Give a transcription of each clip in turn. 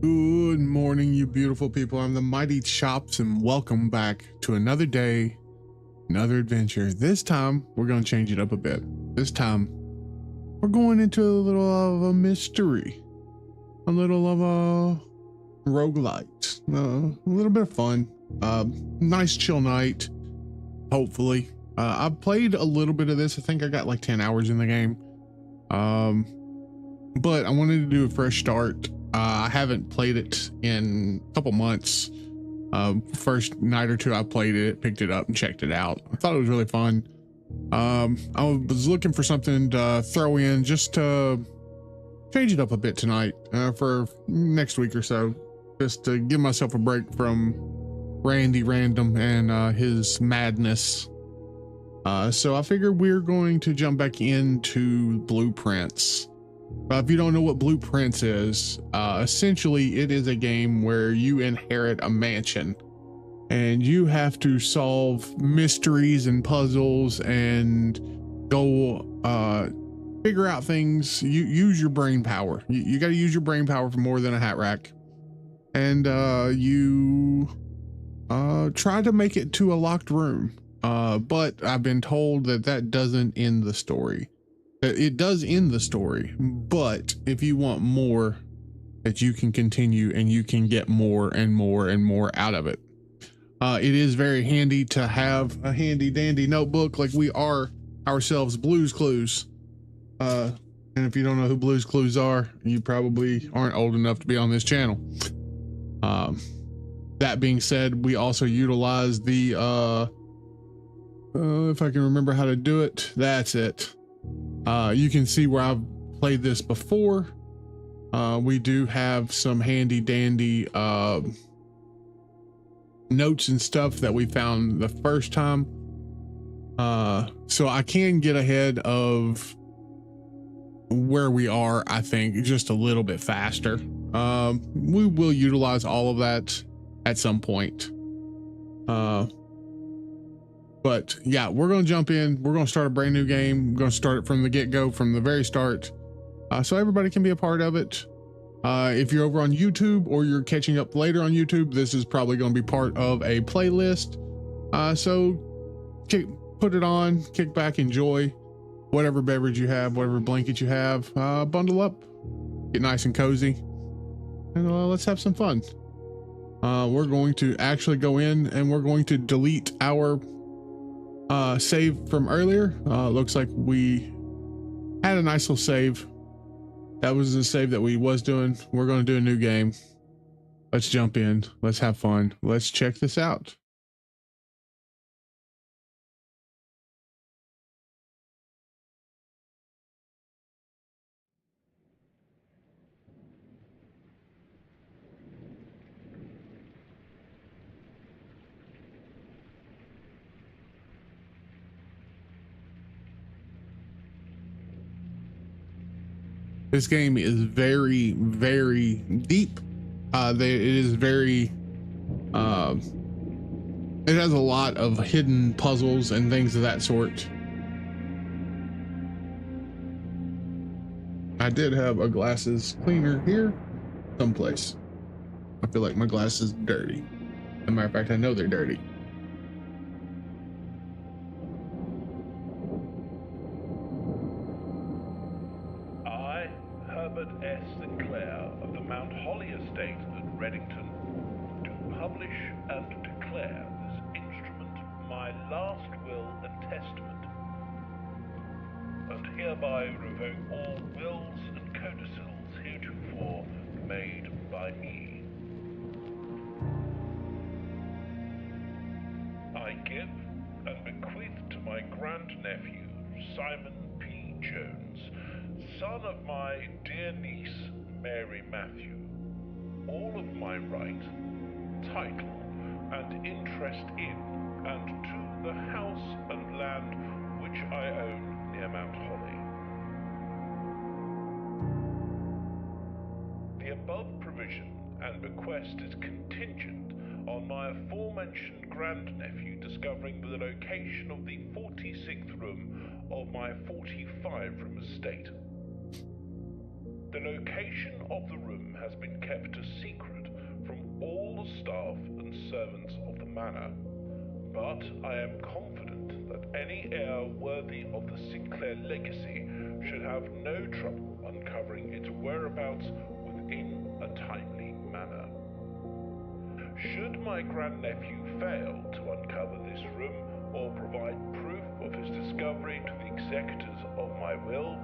Good morning, you beautiful people. I'm the Mighty Chops, and welcome back to another day, another adventure. This time, we're going to change it up a bit. This time, we're going into a little of a mystery, a little of a roguelite, a little bit of fun. Nice chill night, hopefully. I've played a little bit of this. I think I got like 10 hours in the game. But I wanted to do a fresh start. I haven't played it in a couple months. First night or two I played it, picked it up and checked it out. I thought it was really fun. I was looking for something to throw in just to change it up a bit tonight, for next week or so, just to give myself a break from Randy Random and his madness. So I figured we're going to jump back into Blueprints. If you don't know what Blueprints is, essentially it is a game where you inherit a mansion and you have to solve mysteries and puzzles and go figure out things. You use your brain power. You got to use your brain power for more than a hat rack. And you try to make it to a locked room. But I've been told that that doesn't end the story. It does end the story, but if you want more, that you can continue and you can get more and more and more out of it. It is very handy to have a handy dandy notebook like we are ourselves, Blues Clues. And if you don't know who Blues Clues are, you probably aren't old enough to be on this channel. That being said, we also utilize the if I can remember how to do it, that's it. You can see where I've played this before. We do have some handy dandy notes and stuff that we found the first time. So I can get ahead of where we are, I think, just a little bit faster. We will utilize all of that at some point. But yeah, we're going to jump in. We're going to start a brand new game. We're going to start it from the get-go, from the very start, so everybody can be a part of it. If you're over on YouTube or you're catching up later on YouTube, this is probably going to be part of a playlist. So put it on, kick back, enjoy whatever beverage you have, whatever blanket you have, bundle up, get nice and cozy, and let's have some fun. We're going to actually go in and we're going to delete our save from earlier. Looks like we had a nice little save. That was the save that we was doing. We're going to do a new game. Let's jump in. Let's have fun. Let's check this out. This game is very, very deep. It is very, it has a lot of hidden puzzles and things of that sort. I did have a glasses cleaner here someplace. I feel like my glass is dirty. As a matter of fact, I know they're dirty. Herbert S. Sinclair of the Mount Holly estate at Reddington, do publish and declare this instrument my last will and testament, and hereby revoke all wills and codicils heretofore made by me. I give and bequeath to my grandnephew, Simon P. Jones, son of my dear niece, Mary Matthew, all of my right, title, and interest in and to the house and land which I own near Mount Holly. The above provision and bequest is contingent on my aforementioned grandnephew discovering the location of the 46th room of my 45-room estate. The location of the room has been kept a secret from all the staff and servants of the manor, but I am confident that any heir worthy of the Sinclair legacy should have no trouble uncovering its whereabouts within a timely manner. Should my grandnephew fail to uncover this room or provide proof of his discovery to the executors of my will,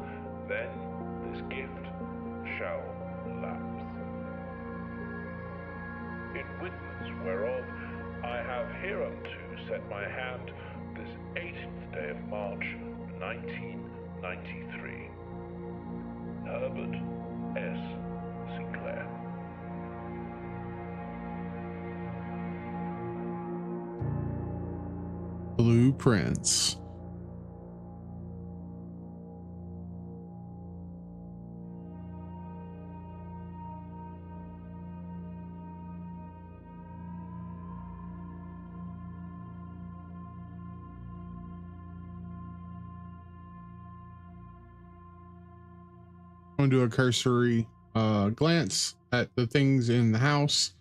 then this gift shall lapse. In witness whereof I have hereunto set my hand this 18th day of March, 1993. Herbert S. Sinclair. Blueprints. I'm going to do a cursory glance at the things in the house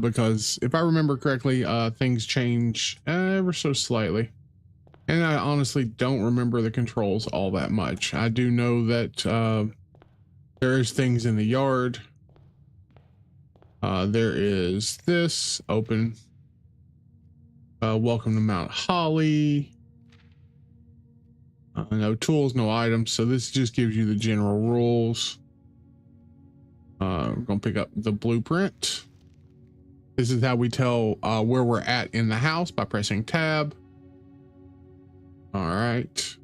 because if I remember correctly, things change ever so slightly. And I honestly don't remember the controls all that much. I do know that there's things in the yard. There is this open. Welcome to Mount Holly. No tools, no items. So this just gives you the general rules. We're going to pick up the blueprint. This is how we tell where we're at in the house by pressing tab. All right.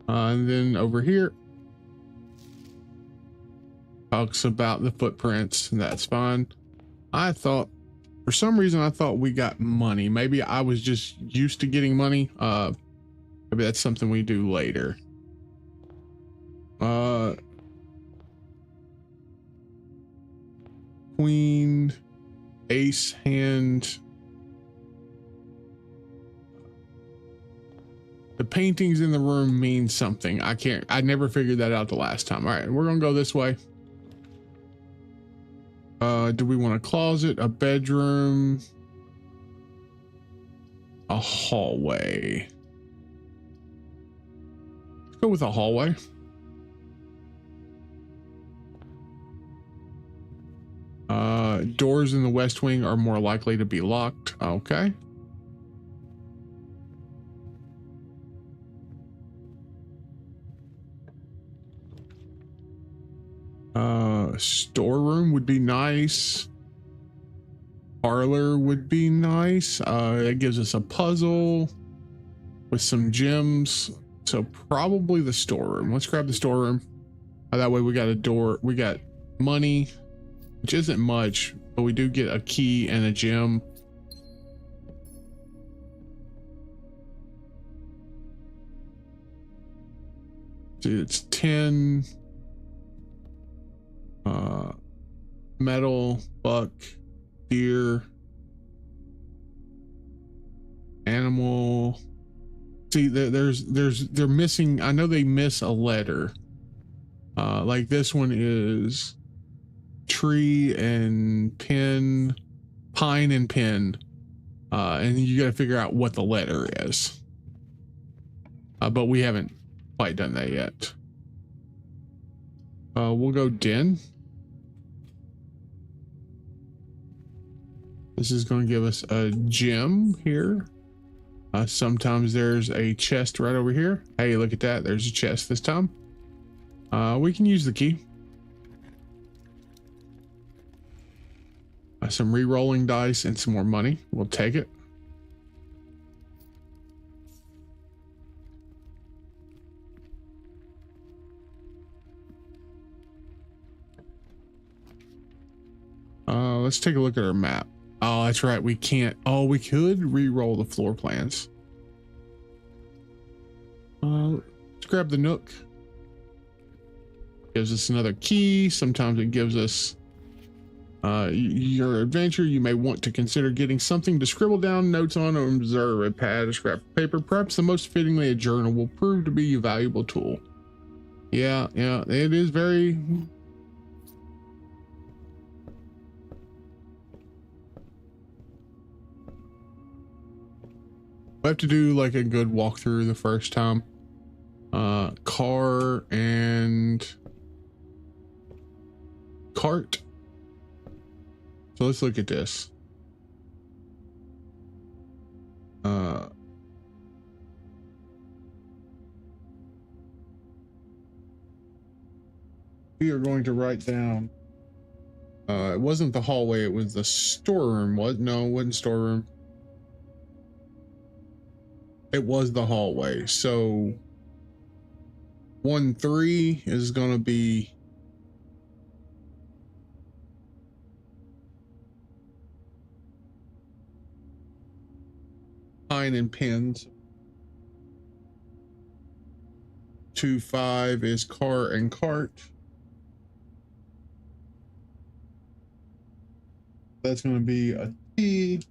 And then over here talks about the footprints. That's fine. I thought, for some reason, I thought we got money. Maybe I was just used to getting money. Maybe that's something we do later. Queen, ace hand. The paintings in the room mean something. I never figured that out the last time. All right, we're gonna go this way. Do we want a closet, a bedroom, a hallway? Let's go with a hallway. Doors in the west wing are more likely to be locked. Okay. Storeroom would be nice. Parlor would be nice. It gives us a puzzle with some gems. So probably the storeroom. Let's grab the storeroom. That way we got a door. We got money, which isn't much, but we do get a key and a gem. See, it's 10. Metal, buck, deer, animal. See, they're missing. I know they miss a letter. Like this one is tree and pin, pine and pin. And you got to figure out what the letter is. But we haven't quite done that yet. We'll go den. This is going to give us a gem here. Sometimes there's a chest right over here. Hey, look at that. There's a chest this time. We can use the key. Some re-rolling dice and some more money. We'll take it. Let's take a look at our map. Oh, that's right. We can't. Oh, we could re-roll the floor plans. Let's grab the nook. Gives us another key. Sometimes it gives us your adventure. You may want to consider getting something to scribble down notes on or observe. A pad, a scrap of paper, perhaps the most fittingly a journal, will prove to be a valuable tool Yeah, it is very. I have to do like a good walkthrough the first time. Car and cart. So let's look at this. We are going to write down. It wasn't the hallway, it was the storeroom. What? No, it wasn't storeroom. It was the hallway. So 1-3 is gonna be pine and pins. 2-5 is car and cart. That's going to be a T.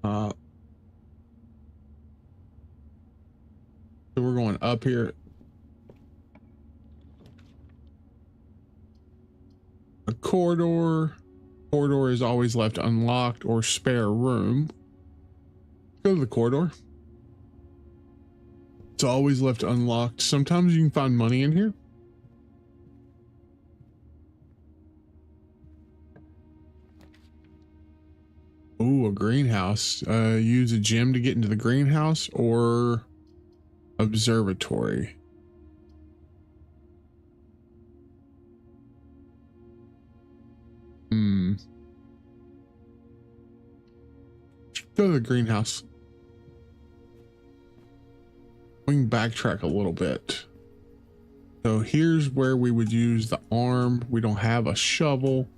So we're going up here. A corridor. Corridor is always left unlocked or spare room. Go to the corridor. It's always left unlocked. Sometimes you can find money in here. Ooh, a greenhouse. Use a gem to get into the greenhouse or observatory. Go to the greenhouse. We can backtrack a little bit. So here's where we would use the arm. We don't have a shovel.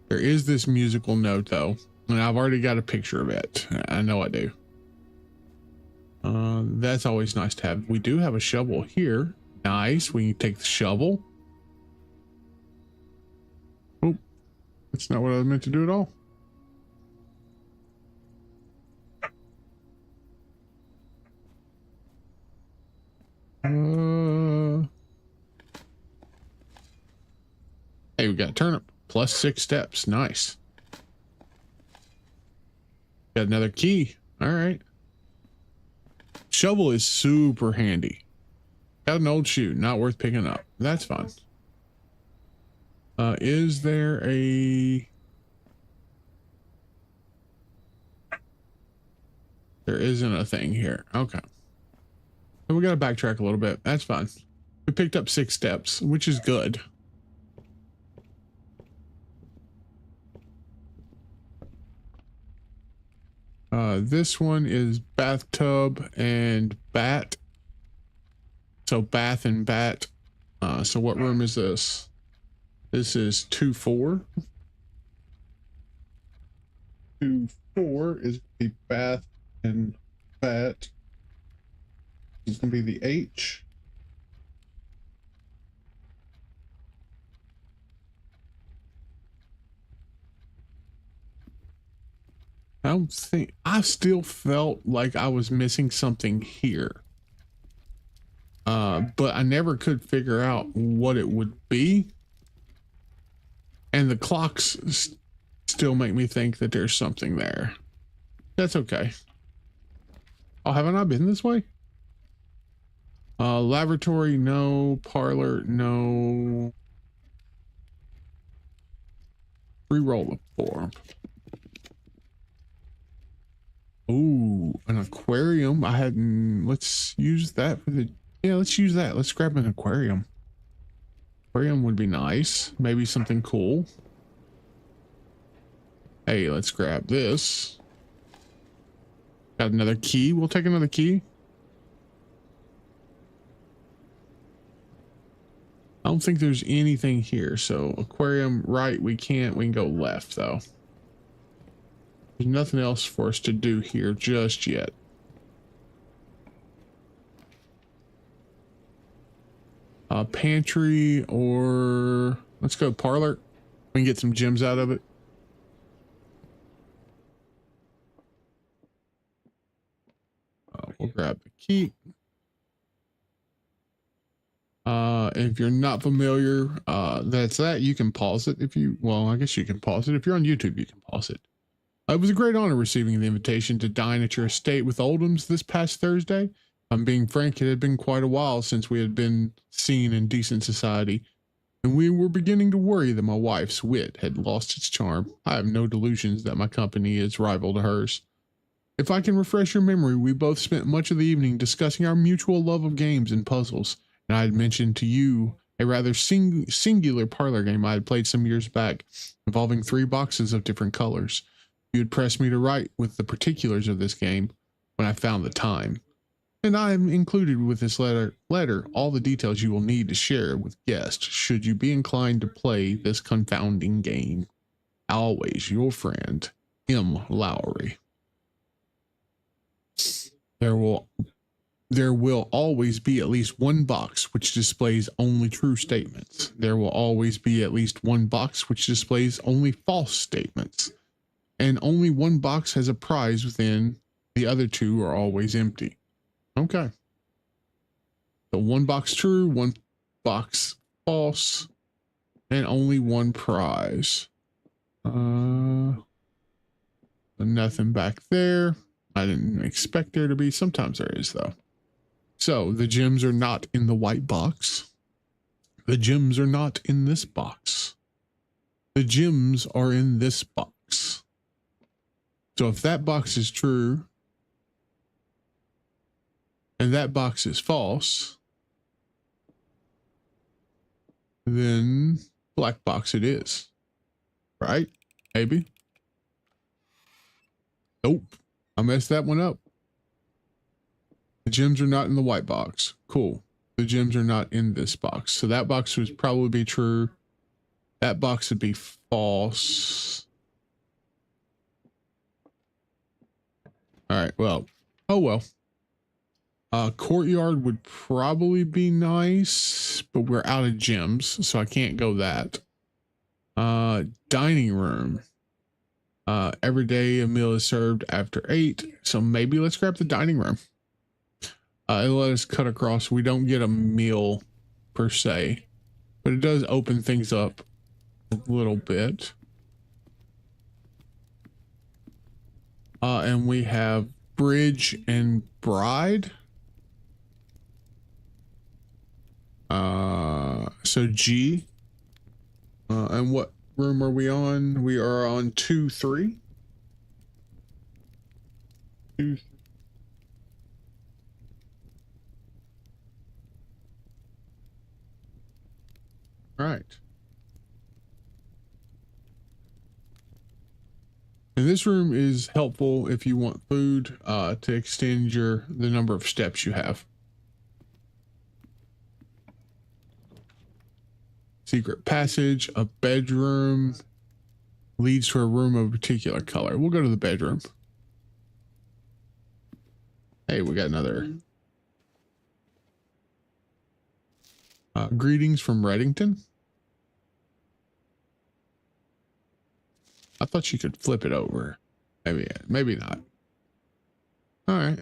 There is this musical note though, and I've already got a picture of it. I know I do. That's always nice to have. We do have a shovel here. Nice. We can take the shovel. Oh, that's not what I meant to do at all. Hey, we got turnip plus 6 steps. Nice. Got another key. All right. Shovel is super handy. Got an old shoe, not worth picking up. That's fine. Is there a... There isn't a thing here. Okay. So we got to backtrack a little bit. That's fine. We picked up 6 steps, which is good. This one is bathtub and bat. So bath and bat. So what room is this? This is 2-4. 2-4 is gonna be bath and bat. It's gonna be the H. I don't think, I still felt like I was missing something here. But I never could figure out what it would be. And the clocks still make me think that there's something there. That's okay. Oh, haven't I been this way? Laboratory, no. Parlor, no. Reroll the form. Ooh, an aquarium. I hadn't. Let's use that for the. Yeah, let's use that. Let's grab an aquarium. Aquarium would be nice. Maybe something cool. Hey, let's grab this. Got another key. We'll take another key. I don't think there's anything here. So aquarium, right. We can't. We can go left though. There's nothing else for us to do here just yet. Pantry or let's go parlor. We can get some gems out of it. We'll grab the key. If you're not familiar, that's that. You can pause it if you, well, I guess you can pause it. If you're on YouTube, you can pause it. It was a great honor receiving the invitation to dine at your estate with Oldham's this past Thursday. I'm being frank, it had been quite a while since we had been seen in decent society, and we were beginning to worry that my wife's wit had lost its charm. I have no delusions that my company is rival to hers. If I can refresh your memory, we both spent much of the evening discussing our mutual love of games and puzzles, and I had mentioned to you a rather singular parlor game I had played some years back, involving 3 boxes of different colors. You had pressed me to write with the particulars of this game when I found the time, and I have included with this letter all the details you will need to share with guests should you be inclined to play this confounding game. Always your friend, M. Lowry. There will always be at least one box which displays only true statements. There will always be at least one box which displays only false statements. And only one box has a prize within. The other 2 are always empty. Okay. So 1 box true, 1 box false, and only 1 prize. Nothing back there. I didn't expect there to be. Sometimes there is, though. So the gems are not in the white box. The gems are not in this box. The gems are in this box. So if that box is true and that box is false, then black box it is. Right? Maybe. Nope. I messed that one up. The gems are not in the white box. Cool. The gems are not in this box. So that box would probably be true. That box would be false. All right. Well, oh well. Courtyard would probably be nice, but we're out of gems, so I can't go that. Dining room. Every day a meal is served after 8, so maybe let's grab the dining room. It'll let us cut across. We don't get a meal per se, but it does open things up a little bit. And we have bridge and bride. So G. And what room are we on? We are on 2-3. 2. Right. And this room is helpful if you want food to extend the number of steps you have. Secret passage, a bedroom leads to a room of a particular color. We'll go to the bedroom. Hey, we got another. Greetings from Reddington. I thought you could flip it over. Maybe not. All right.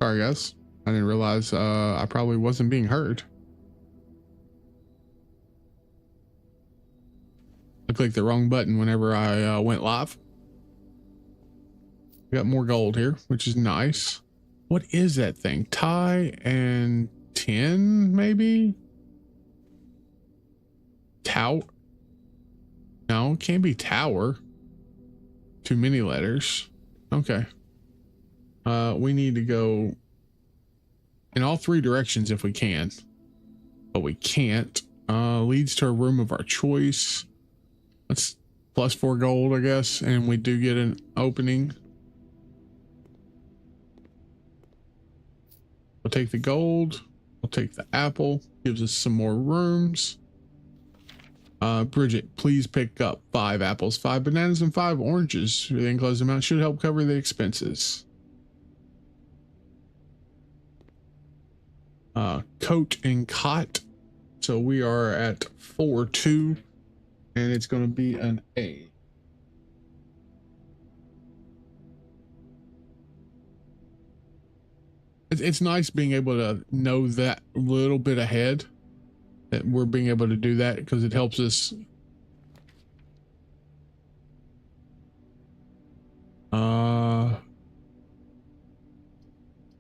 Sorry, guys. I didn't realize I probably wasn't being heard. I clicked the wrong button whenever I went live. We got more gold here, which is nice. What is that thing? Tie and 10, maybe? Tower? No, it can't be tower. Too many letters. Okay. We need to go in all three directions if we can, but we can't. Leads to a room of our choice. That's +4 gold, I guess, and we do get an opening. We'll take the gold. We'll take the apple. Gives us some more rooms. Bridget, please pick up 5 apples, 5 bananas, and 5 oranges. The enclosed amount should help cover the expenses. Coat and cot. So we are at 4-2, and it's going to be an A. It's nice being able to know that little bit ahead, that we're being able to do that, because it helps us.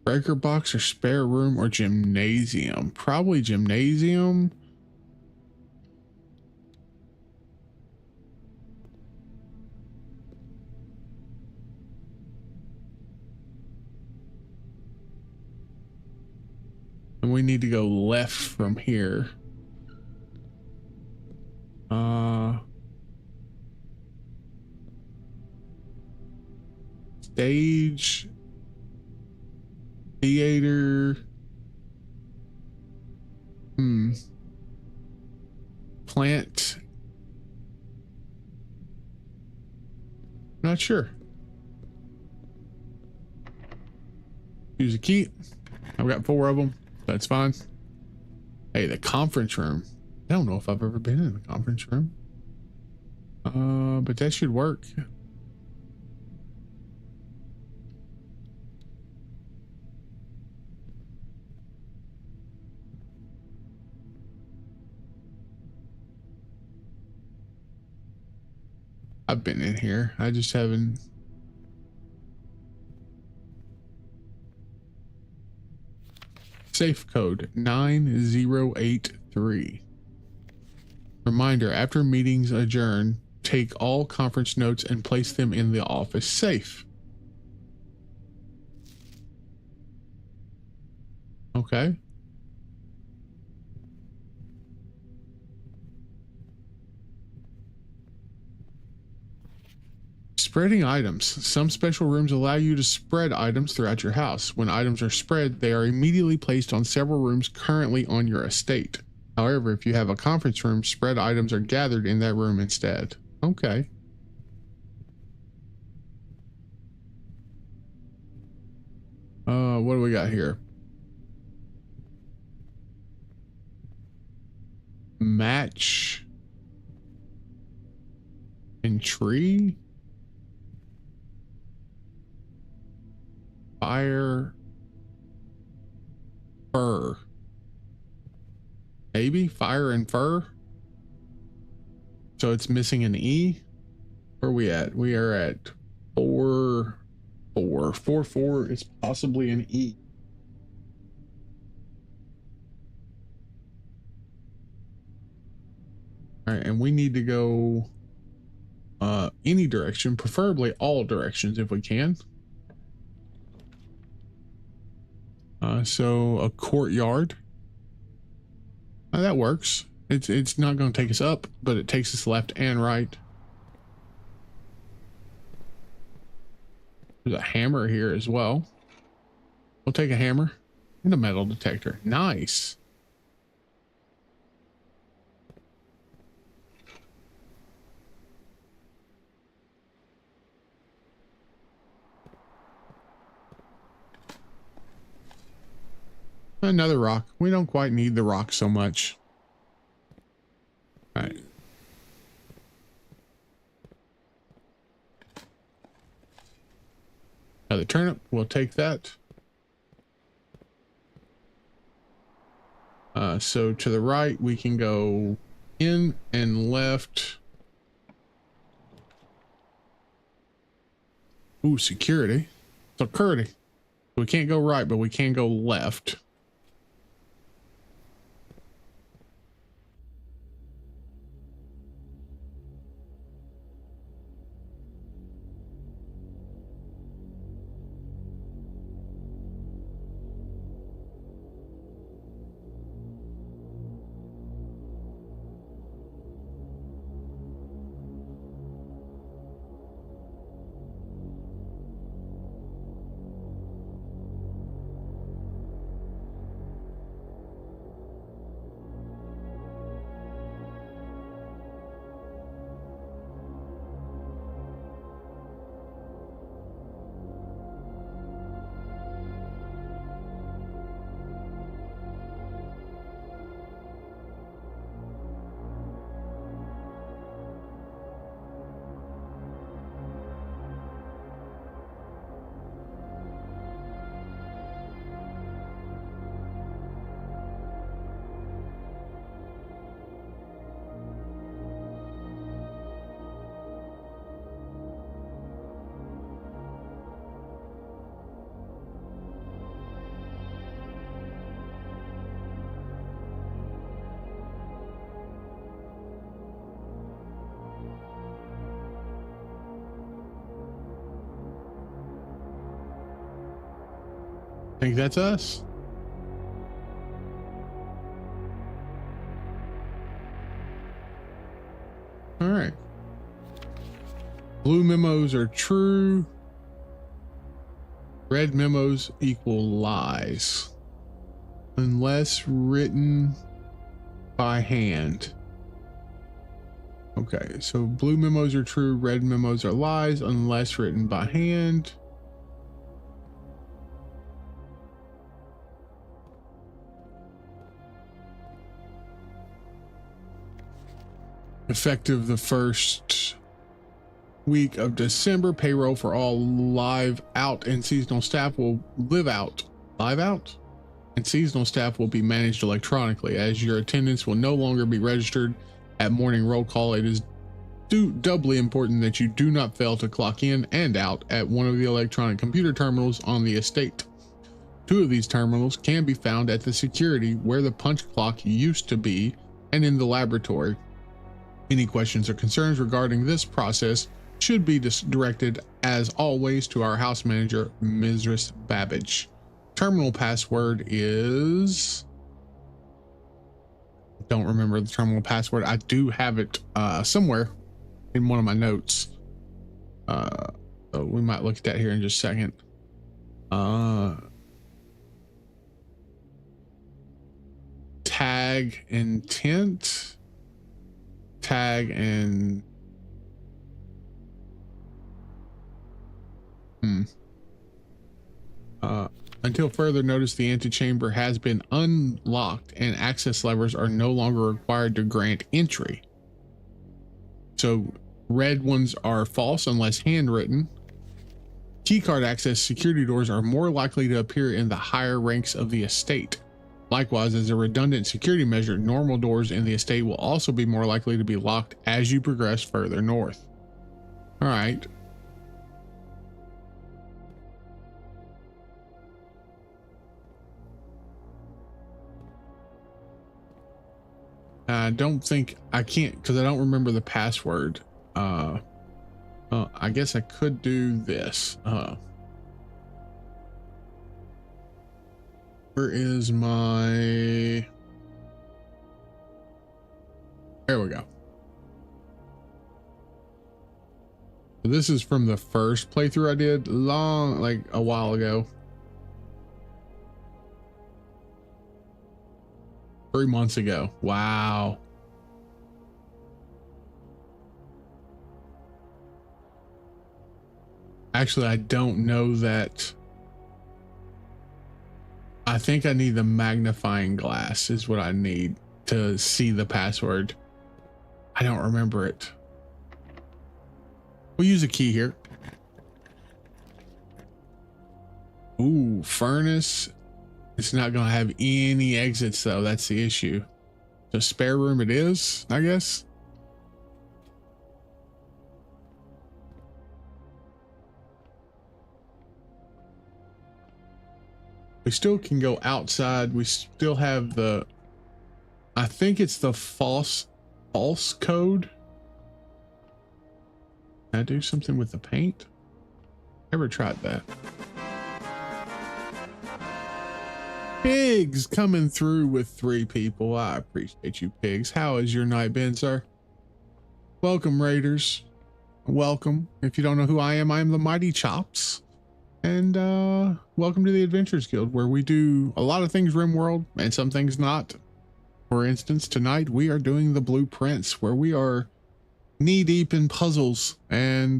Breaker box or spare room or gymnasium? Probably gymnasium. And we need to go left from here. Stage, theater, plant. Not sure. Use a key. I've got 4 of them. That's fine. Hey, the conference room. I don't know if I've ever been in the conference room. But that should work. I've been in here. I just haven't. Safe code 9083. Reminder, after meetings adjourn, take all conference notes and place them in the office safe. Okay. Spreading items. Some special rooms allow you to spread items throughout your house. When items are spread, they are immediately placed on several rooms currently on your estate. However, if you have a conference room, spread items are gathered in that room instead. Okay. What do we got here? Match and tree. Fire. Fur. Maybe fire and fur. So it's missing an E. Where are we at? We are at 4-4. 4-4 is possibly an E. All right, and we need to go any direction, preferably all directions if we can. So a courtyard. That works. It's not going to take us up, but it takes us left and right. There's a hammer here as well. We'll take a hammer and a metal detector. Nice. Another rock. We don't quite need the rock so much. All right. Another turnip. We'll take that. So to the right, we can go in and left. Ooh, security. Security. We can't go right, but we can go left. Think that's us? All right. Blue memos are true. Red memos equal lies. Unless written by hand. Okay, so blue memos are true, red memos are lies, unless written by hand. Effective the first week of December, payroll for all live out and seasonal staff will and seasonal staff will be managed electronically. As your attendance will no longer be registered at morning roll call, it is doubly important that you do not fail to clock in and out at one of the electronic computer terminals on the estate. 2 of these terminals can be found at the security where the punch clock used to be and in the laboratory. Any questions or concerns regarding this process should be directed, as always, to our house manager, Mrs. Babbage. Terminal password is... Don't remember the terminal password. I do have it somewhere in one of my notes. So we might look at that here in just a second. Tag intent. Tag and until further notice, the antechamber has been unlocked and access levers are no longer required to grant entry. So red ones are false unless handwritten. Keycard access security doors are more likely to appear in the higher ranks of the estate. Likewise, as a redundant security measure, normal doors in the estate will also be more likely to be locked as you progress further north. All right. I don't think I can't because I don't remember the password. I guess I could do this. Where is my... There we go. This is from the first playthrough I did like a while ago. 3 months ago. Wow. Actually, I don't know that. I think I need the magnifying glass is what I need to see the password. I don't remember it. We'll use a key here. Ooh, furnace It's not going to have any exits though. That's the issue. So spare room it is, I guess. We still can go outside. We still have the, I think it's the false code. Can I do something with the paint? Never tried that. Pigs coming through with 3 people. I appreciate you, Pigs. How has your night been, sir? Welcome, Raiders. Welcome. If you don't know who I am the Mighty Chops. And welcome to the Adventurers Guild, where we do a lot of things RimWorld and some things not. For instance, tonight we are doing the blueprints, where we are knee deep in puzzles and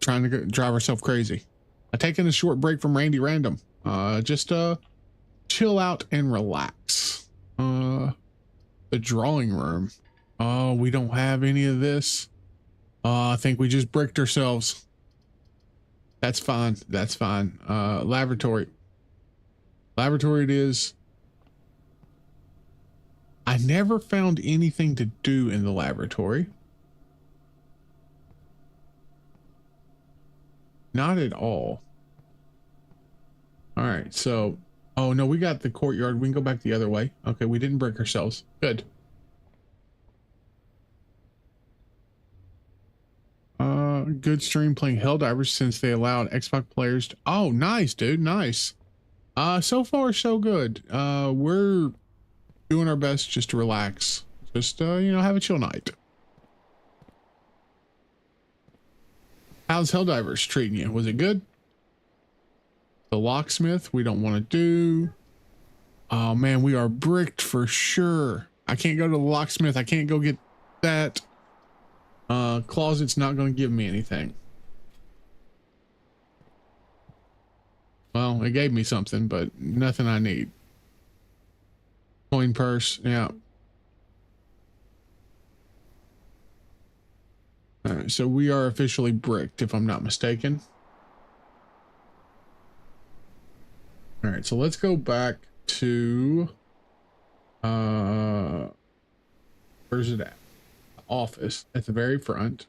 trying to drive ourselves crazy. I've taken a short break from Randy Random, just chill out and relax. The drawing room. Oh, we don't have any of this. I think we just bricked ourselves. That's fine. That's fine. Laboratory. Laboratory it is. I never found anything to do in the laboratory. Not at all. All right, so, oh no, we got the courtyard. We can go back the other way. Okay, we didn't break ourselves. Good. Good stream playing Helldivers since they allowed Xbox players to, oh, nice, dude, nice. So far so good. We're doing our best just to relax. Just, you know, have a chill night. How's Helldivers treating you? Was it good? The locksmith we don't want to do. Oh man, we are bricked for sure. I can't go to the locksmith. I can't go get that. Closet's not going to give me anything. Well, it gave me something, but nothing I need. Coin purse, yeah. All right, so we are officially bricked, if I'm not mistaken. All right, so let's go back to, where's it at? Office at the very front.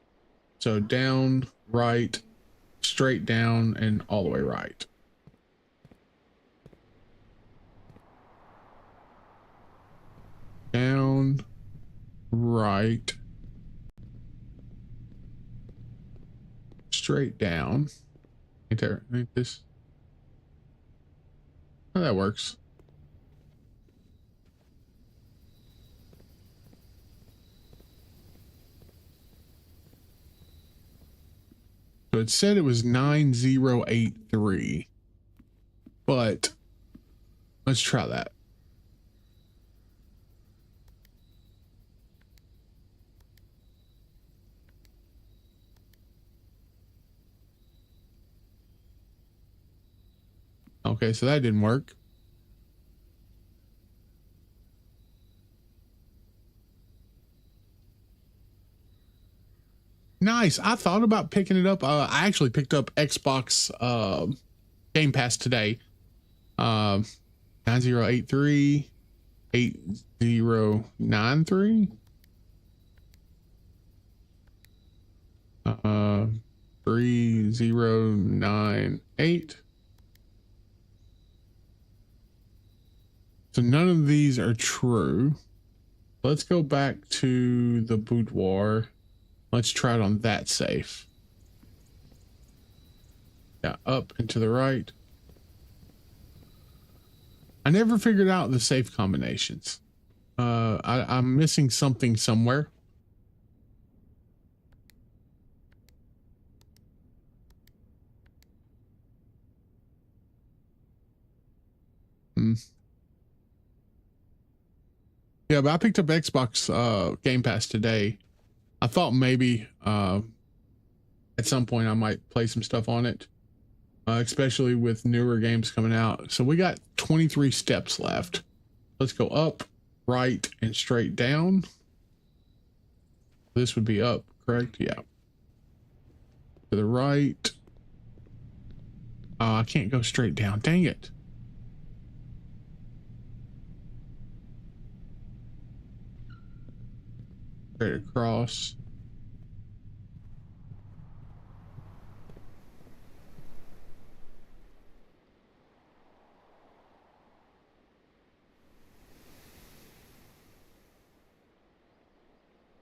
So down, right, straight down, and all the way right. Down, right, straight down. Ain't there? Ain't this? Oh, that works. So it said it was 9083, but let's try that. Okay, so that didn't work. Nice. I thought about picking it up. I actually picked up Xbox Game Pass today. 9083 8093 3098. So none of these are true. Let's go back to the boudoir. Let's try it on that safe. Yeah, up and to the right. I never figured out the safe combinations. I'm missing something somewhere. Yeah, but I picked up Xbox Game Pass today. I thought maybe at some point I might play some stuff on it, especially with newer games coming out. So we got 23 steps left. Let's go up, right, and straight down. This would be up, correct? Yeah. To the right. I can't go straight down. Dang it. Straight across.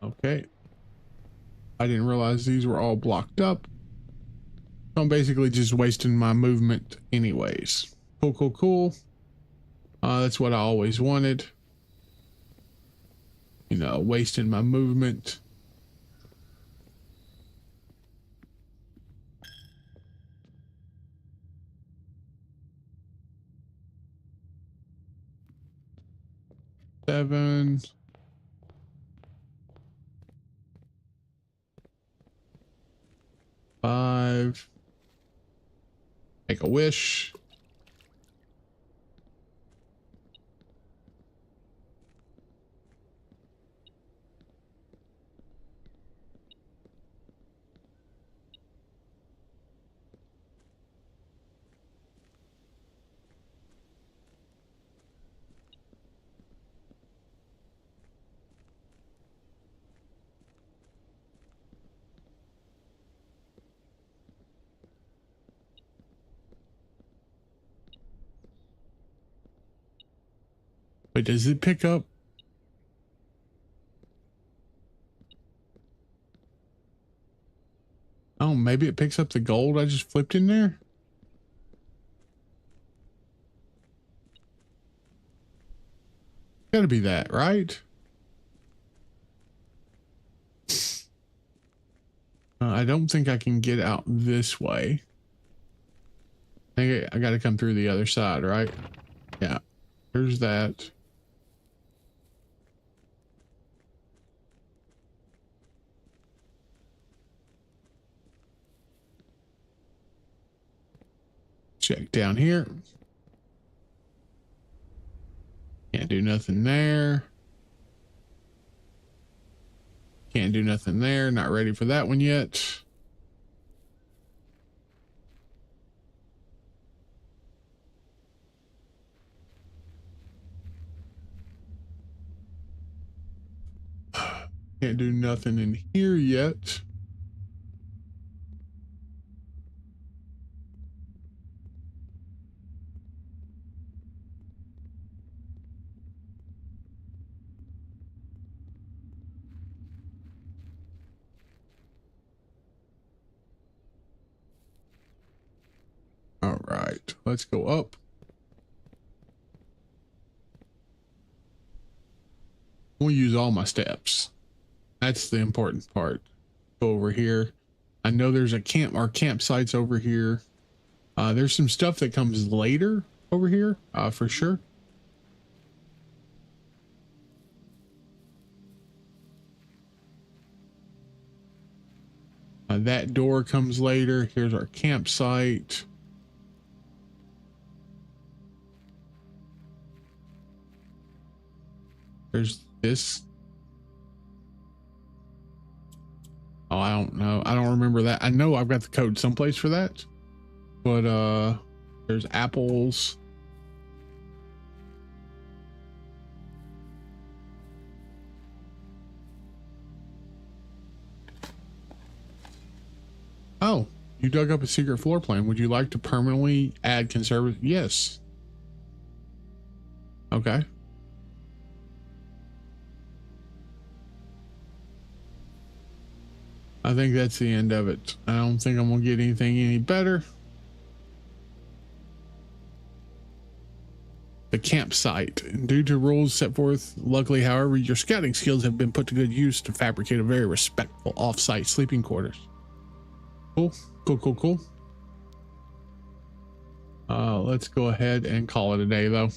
Okay. I didn't realize these were all blocked up. So I'm basically just wasting my movement anyways. Cool, cool, cool. That's what I always wanted. You know, wasting my movement. Seven. Five. Make a wish. Wait, does it pick up? Oh, maybe it picks up the gold I just flipped in there? Gotta be that, right? I don't think I can get out this way. I think I gotta come through the other side, right? Yeah. There's that. Check down here. Can't do nothing there. Can't do nothing there. Not ready for that one yet. Can't do nothing in here yet. All right, let's go up. We'll use all my steps. That's the important part. Go over here. I know there's a camp, our campsite's over here. There's some stuff that comes later over here, for sure. That door comes later. Here's our campsite. There's this. Oh, I don't know. I don't remember that. I know I've got the code someplace for that. But there's apples. Oh, you dug up a secret floor plan. Would you like to permanently add conservative? Yes. Okay. I think that's the end of it. I don't think I'm gonna get anything any better. The campsite. Due to rules set forth, luckily, however, your scouting skills have been put to good use to fabricate a very respectful off-site sleeping quarters. Cool, cool, cool, cool. Let's go ahead and call it a day, though.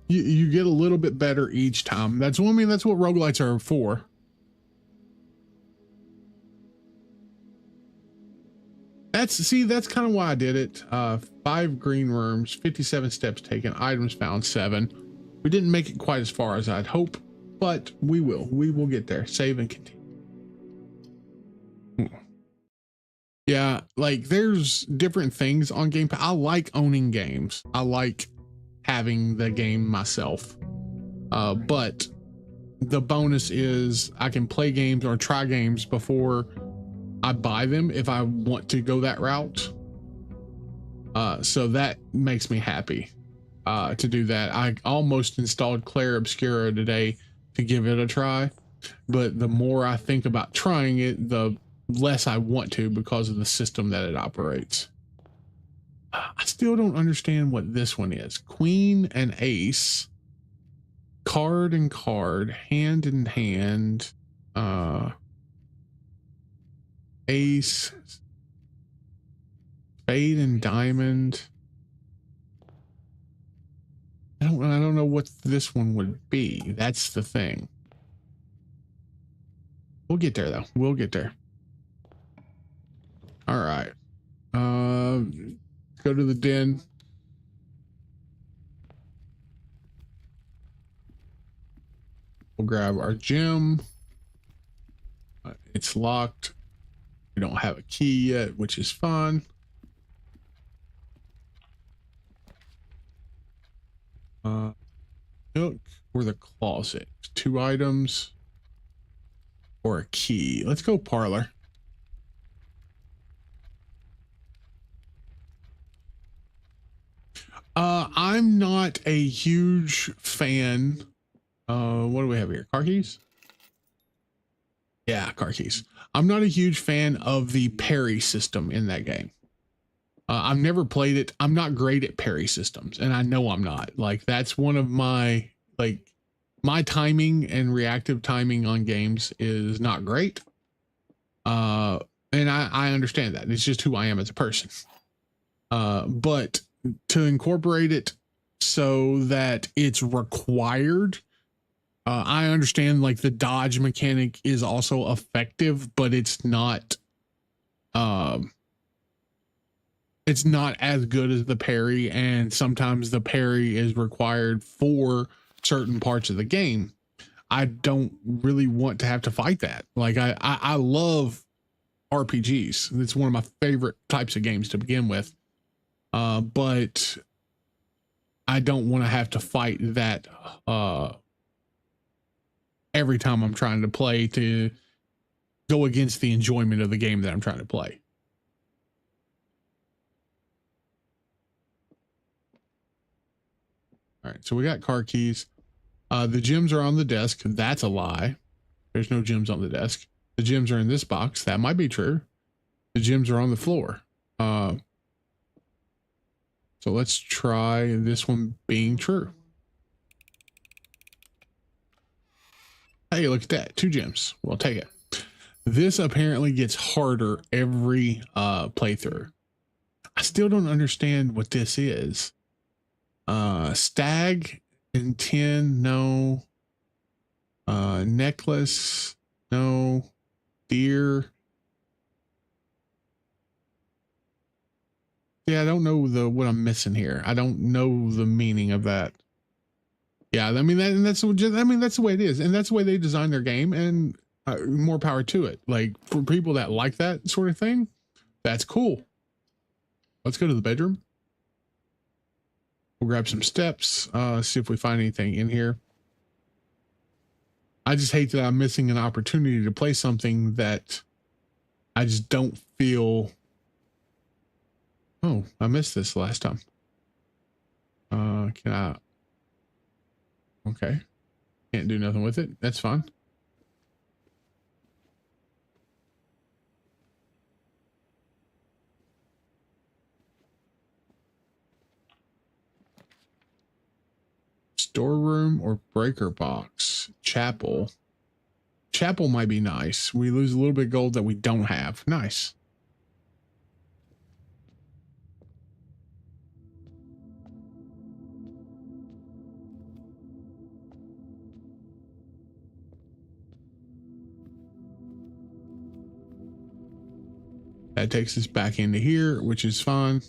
You get a little bit better each time. That's what I mean. That's what roguelites are for. That's kind of why I did it. 5 green rooms, 57 steps taken, items found 7. We didn't make it quite as far as I'd hope, but we will get there. Save and continue. Yeah, like there's different things on Game Pass. I like owning games. I like having the game myself. But the bonus is I can play games or try games before I buy them if I want to go that route. So that makes me happy to do that. I almost installed Clair Obscura today to give it a try, but the more I think about trying it, the less I want to because of the system that it operates. I still don't understand what this one is. Queen and ace, card and card, hand in hand, ace, spade and diamond. I don't know what this one would be. That's the thing. We'll get there though. We'll get there. All right. Go to the den. We'll grab our gem. It's locked. We don't have a key yet, which is fine. Look for the closet. 2 items or a key. Let's go parlor. I'm not a huge fan. What do we have here? Car keys? Yeah, car keys. I'm not a huge fan of the parry system in that game. I've never played it. I'm not great at parry systems, and I know I'm not. Like, that's one of my, like, my timing and reactive timing on games is not great. And I understand that. It's just who I am as a person. But to incorporate it so that it's required, I understand like the dodge mechanic is also effective, but it's not as good as the parry, and sometimes the parry is required for certain parts of the game. I don't really want to have to fight that. Like I love RPGs. It's one of my favorite types of games to begin with. But I don't want to have to fight that every time I'm trying to play to go against the enjoyment of the game that I'm trying to play. All right, so we got car keys. The gems are on the desk. That's a lie. There's no gems on the desk. The gems are in this box. That might be true. The gems are on the floor. So let's try this one being true. Hey, look at that. 2 gems. We'll take it. This apparently gets harder every playthrough. I still don't understand what this is. Stag and 10, no. Necklace, no. Deer. Yeah, I don't know what I'm missing here. I don't know the meaning of that. Yeah, I mean that's the way it is, and that's the way they design their game, and more power to it. Like for people that like that sort of thing, that's cool. Let's go to the bedroom. We'll grab some steps. See if we find anything in here. I just hate that I'm missing an opportunity to play something that I just don't feel. Oh, I missed this last time. Can I? Okay. Can't do nothing with it. That's fine. Storeroom or breaker box? Chapel. Chapel might be nice. We lose a little bit of gold that we don't have. Nice. That takes us back into here, which is fine.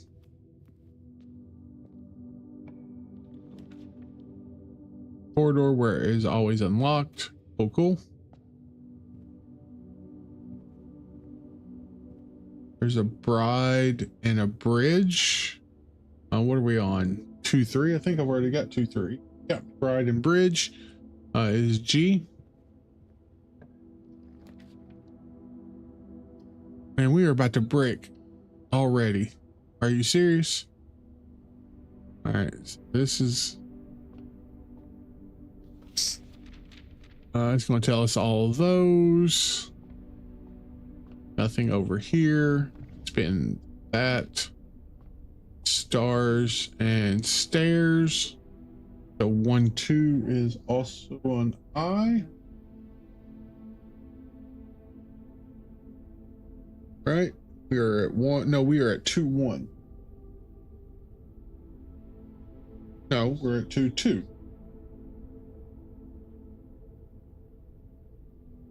Corridor where it is always unlocked. Cool, cool. There's a bride and a bridge. What are we on? 2-3. I think I've already got 2-3. Yeah, bride and bridge is G. And we are about to brick already. Are you serious? All right, so this is it's going to tell us all of those. Nothing over here. Spin that. Stars and stairs. So 1-2 is also an I. Right? We are at 1. No, we are at 2-1. No, we're at 2-2.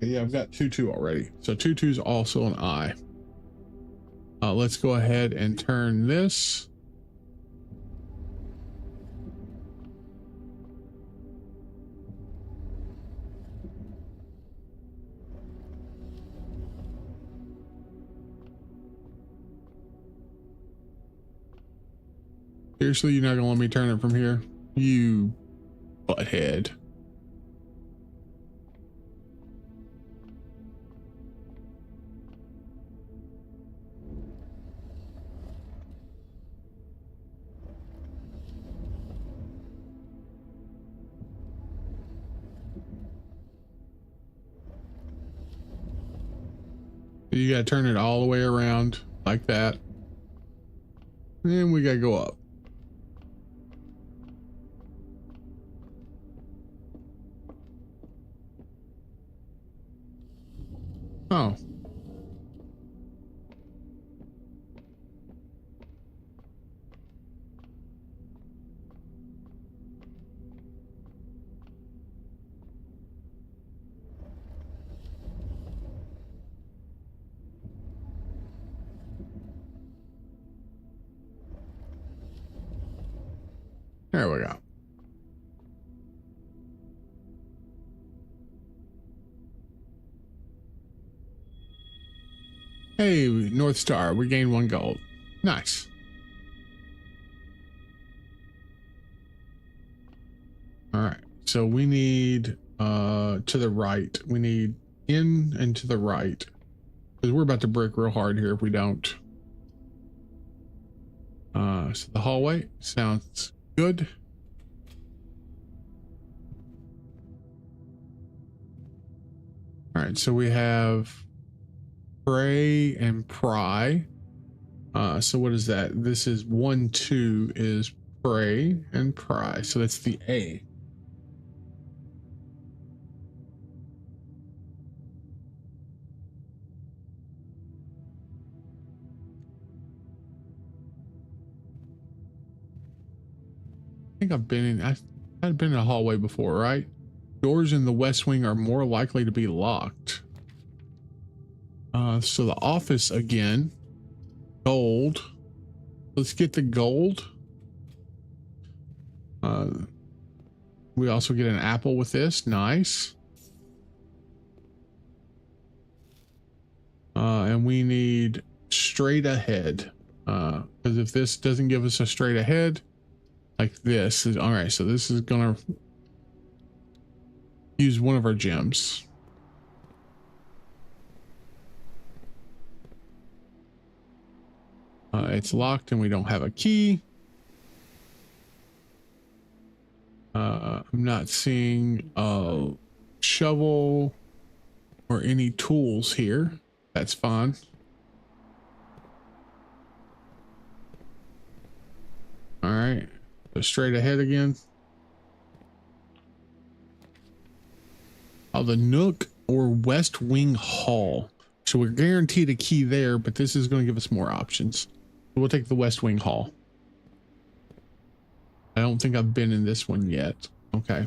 Yeah, I've got 2-2 already. So 2-2 is also an I. Let's go ahead and turn this. Seriously, you're not gonna let me turn it from here? You butthead. You gotta turn it all the way around like that. And we gotta go up. Oh. There we go. Hey, North Star, we gained 1 gold. Nice. All right, so we need to the right. We need in and to the right, because we're about to brick real hard here if we don't. So the hallway sounds good. All right, so we have pray and pry. So what is that? This is 1-2 is pray and pry. So that's the A. I think I've been in a hallway before, right? Doors in the west wing are more likely to be locked. So the office again, gold. Let's get the gold. We also get an apple with this. Nice. And we need straight ahead. Because if this doesn't give us a straight ahead, like this is all right. So this is gonna use one of our gems. It's locked and we don't have a key. I'm not seeing a shovel or any tools here. That's fine. All right, so straight ahead again. Oh, the Nook or West Wing Hall. So we're guaranteed a key there, but this is going to give us more options. We'll take the West Wing Hall. I don't think I've been in this one yet. Okay.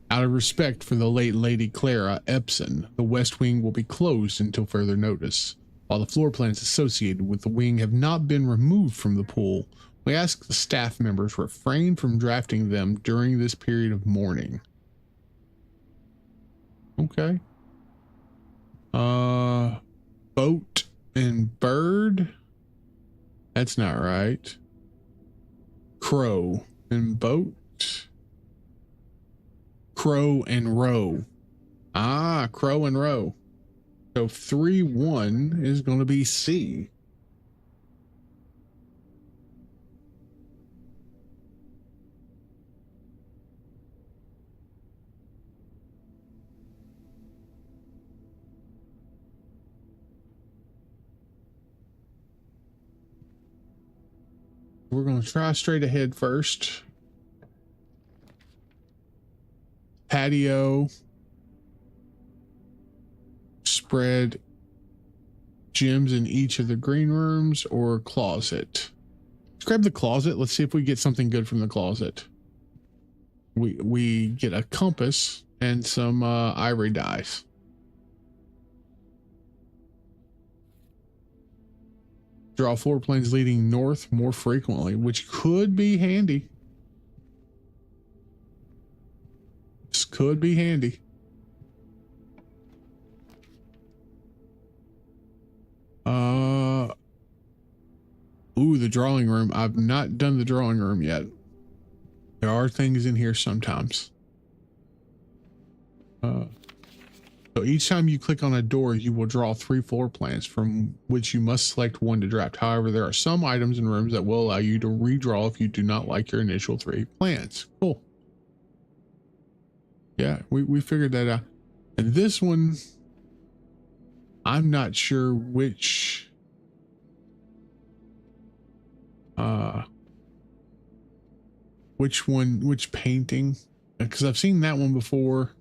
Out of respect for the late Lady Clara Epson, the West Wing will be closed until further notice. While the floor plans associated with the wing have not been removed from the pool, we ask the staff members refrain from drafting them during this period of mourning. Okay. Boat and bird. That's not right. Crow and boat. Crow and row. Ah, crow and row. So 3-1 is going to be C. We're going to try straight ahead first. Patio. Spread gems in each of the green rooms or closet. Let's grab the closet. Let's see if we get something good from the closet. We get a compass and some ivory dice. Draw floor plans leading north more frequently, which could be handy. This could be handy. Ooh, the drawing room. I've not done the drawing room yet. There are things in here sometimes. So each time you click on a door, you will draw 3 floor plans from which you must select one to draft. However, there are some items in rooms that will allow you to redraw if you do not like your initial 3 plans. Cool. Yeah, we figured that out. And this one, I'm not sure which which painting, because I've seen that one before.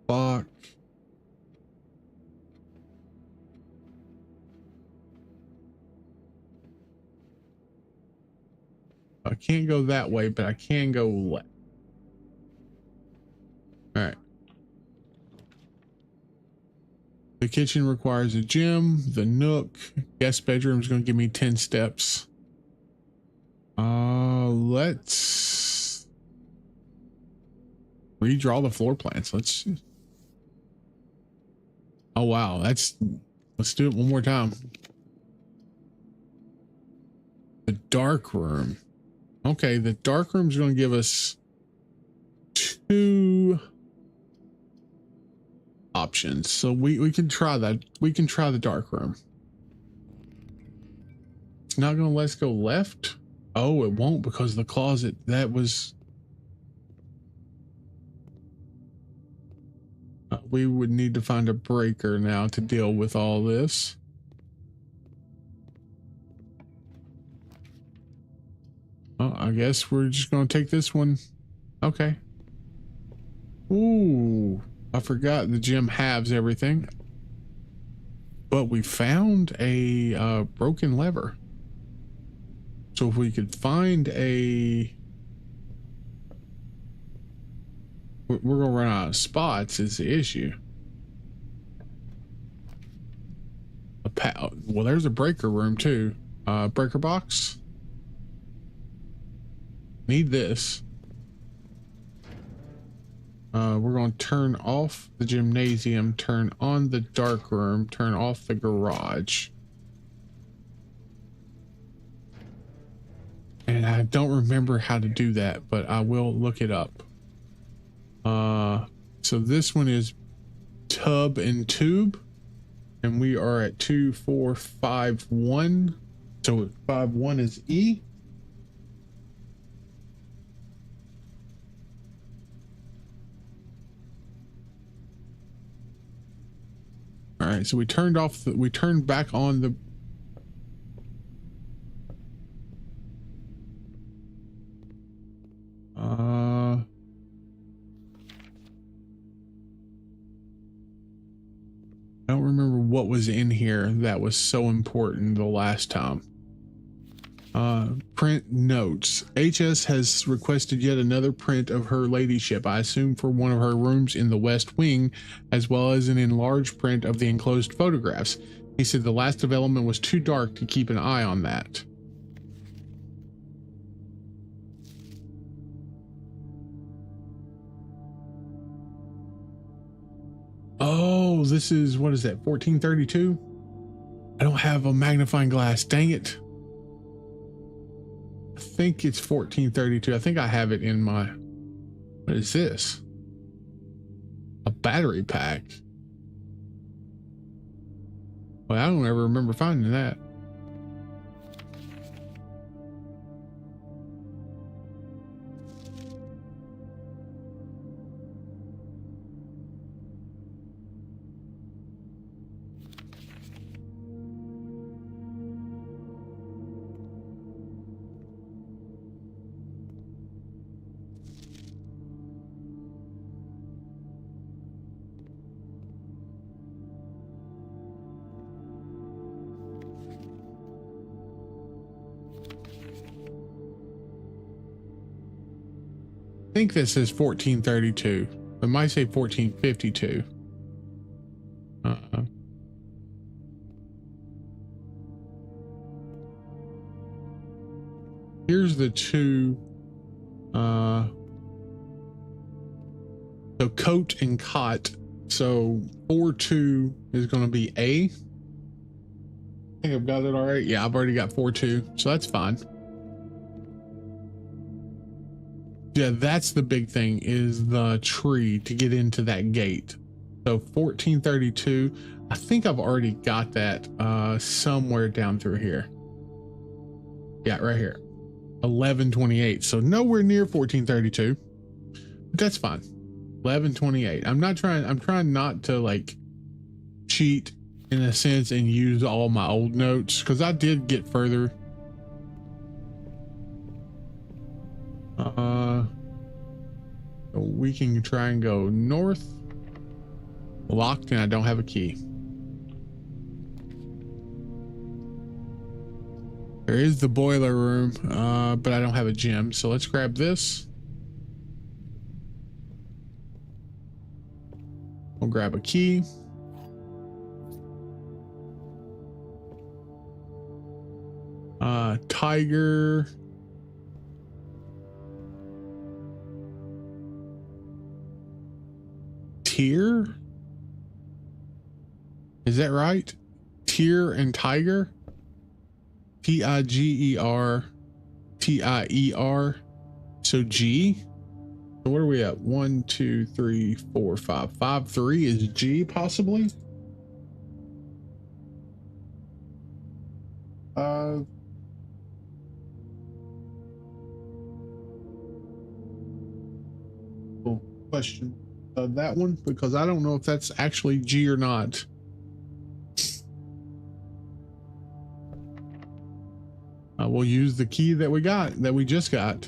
Fuck. I can't go that way, but I can go left. All right. The kitchen requires a gym. The nook, guest bedroom is going to give me 10 steps. Let's redraw the floor plans. Let's. Oh wow, let's do it one more time. The dark room. Okay, the dark room is going to give us 2 options. So we can try that. We can try the dark room. It's not going to let us go left. Oh, it won't because the closet that was. We would need to find a breaker now to deal with all this. Oh, I guess we're just going to take this one. Okay. Ooh, I forgot the gym halves everything. But we found a broken lever. So if we could find a... We're going to run out of spots is the issue. Well, there's a breaker room too. Breaker box. Need this. We're going to turn off the gymnasium, turn on the dark room, turn off the garage. And I don't remember how to do that, but I will look it up. So this one is tub and tube, and we are at 2451. So 51 is E. All right, so we turned back on the I don't remember what was in here that was so important the last time. Print notes. HS has requested yet another print of her ladyship, I assume for one of her rooms in the West Wing, as well as an enlarged print of the enclosed photographs. He said the last development was too dark to keep an eye on that. Oh, this is, what is that, 1432? I don't have a magnifying glass. Dang it. I think it's 1432. I think I have it in my, what is this? A battery pack. Well, I don't ever remember finding that. I think this is 1432. It might say 1452. Here's the two. So coat and cot. So 4-2 is going to be A. I think I've got it all right. Yeah, I've already got 4-2, so that's fine. Yeah, that's the big thing, is the tree to get into that gate. So 1432, I think I've already got that somewhere down through here. Yeah, right here. 1128. So nowhere near 1432. But that's fine. 1128. I'm trying not to like cheat in a sense and use all my old notes, because I did get further. We can try and go north. Locked, and I don't have a key. There is the boiler room, but I don't have a gem, so let's grab this. We'll grab a key. Tiger. Tier? Is that right? Tier and tiger? Tiger, Tier. So G. So what are we at? 1, 2, 3, 4, 5. 5, 3 is G possibly? Question that one, because I don't know if that's actually G or not. We'll use the key that we just got.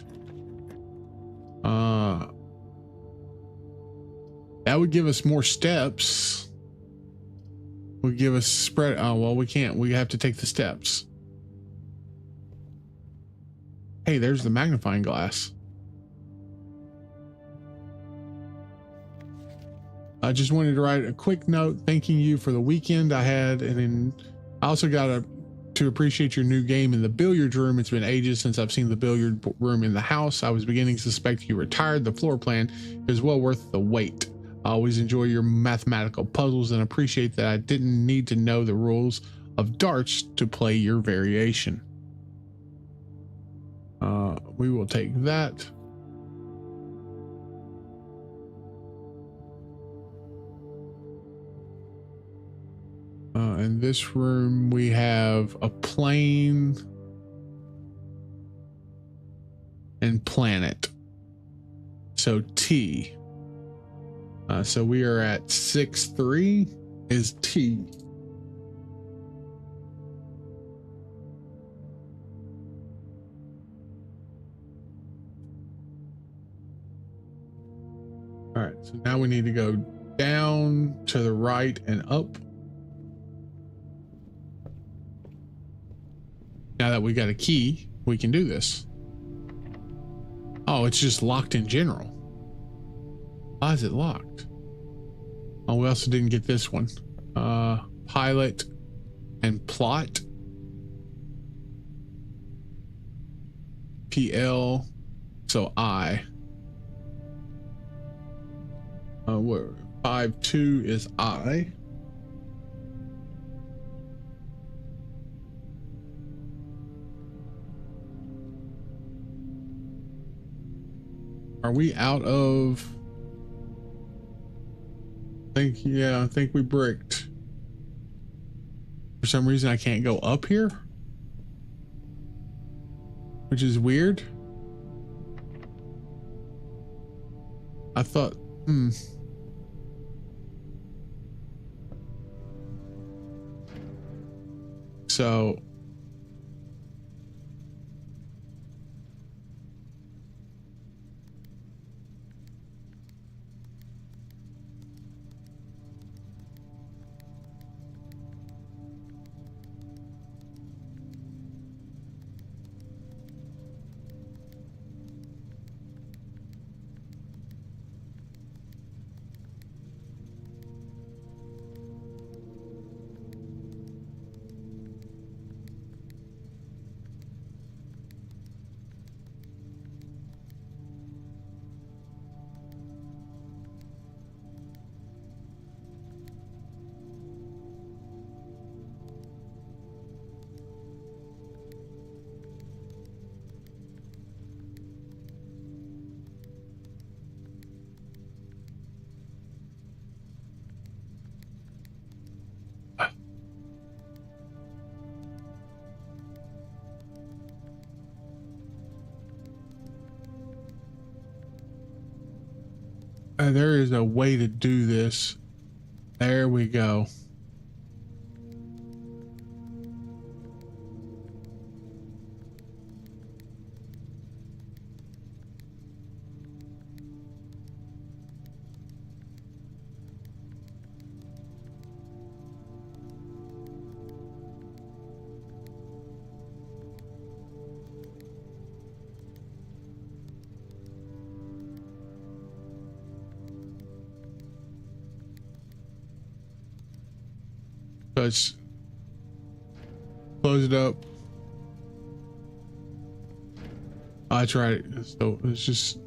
That would give us more steps. Would give us spread. Oh, well, we can't. We have to take the steps. Hey, there's the magnifying glass. I just wanted to write a quick note thanking you for the weekend I had, and then I also got to appreciate your new game in the billiard room. It's been ages since I've seen the billiard room in the house. I was beginning to suspect you retired. The floor plan is well worth the wait. I always enjoy your mathematical puzzles and appreciate that I didn't need to know the rules of darts to play your variation. We will take that. In this room, we have a plane and planet. So T. So we are at 6-3 is T. All right, so now we need to go down to the right and up. Now that we got a key, we can do this. Oh, it's just locked in general. Why is it locked? Oh, we also didn't get this one. Pilot and plot. PL. So I. What? 5-2 is I. Are we out of? I think we bricked. For some reason, I can't go up here, which is weird. I thought, So there is a way to do this. There we go. Let's close it up. Oh, that's right. So it's just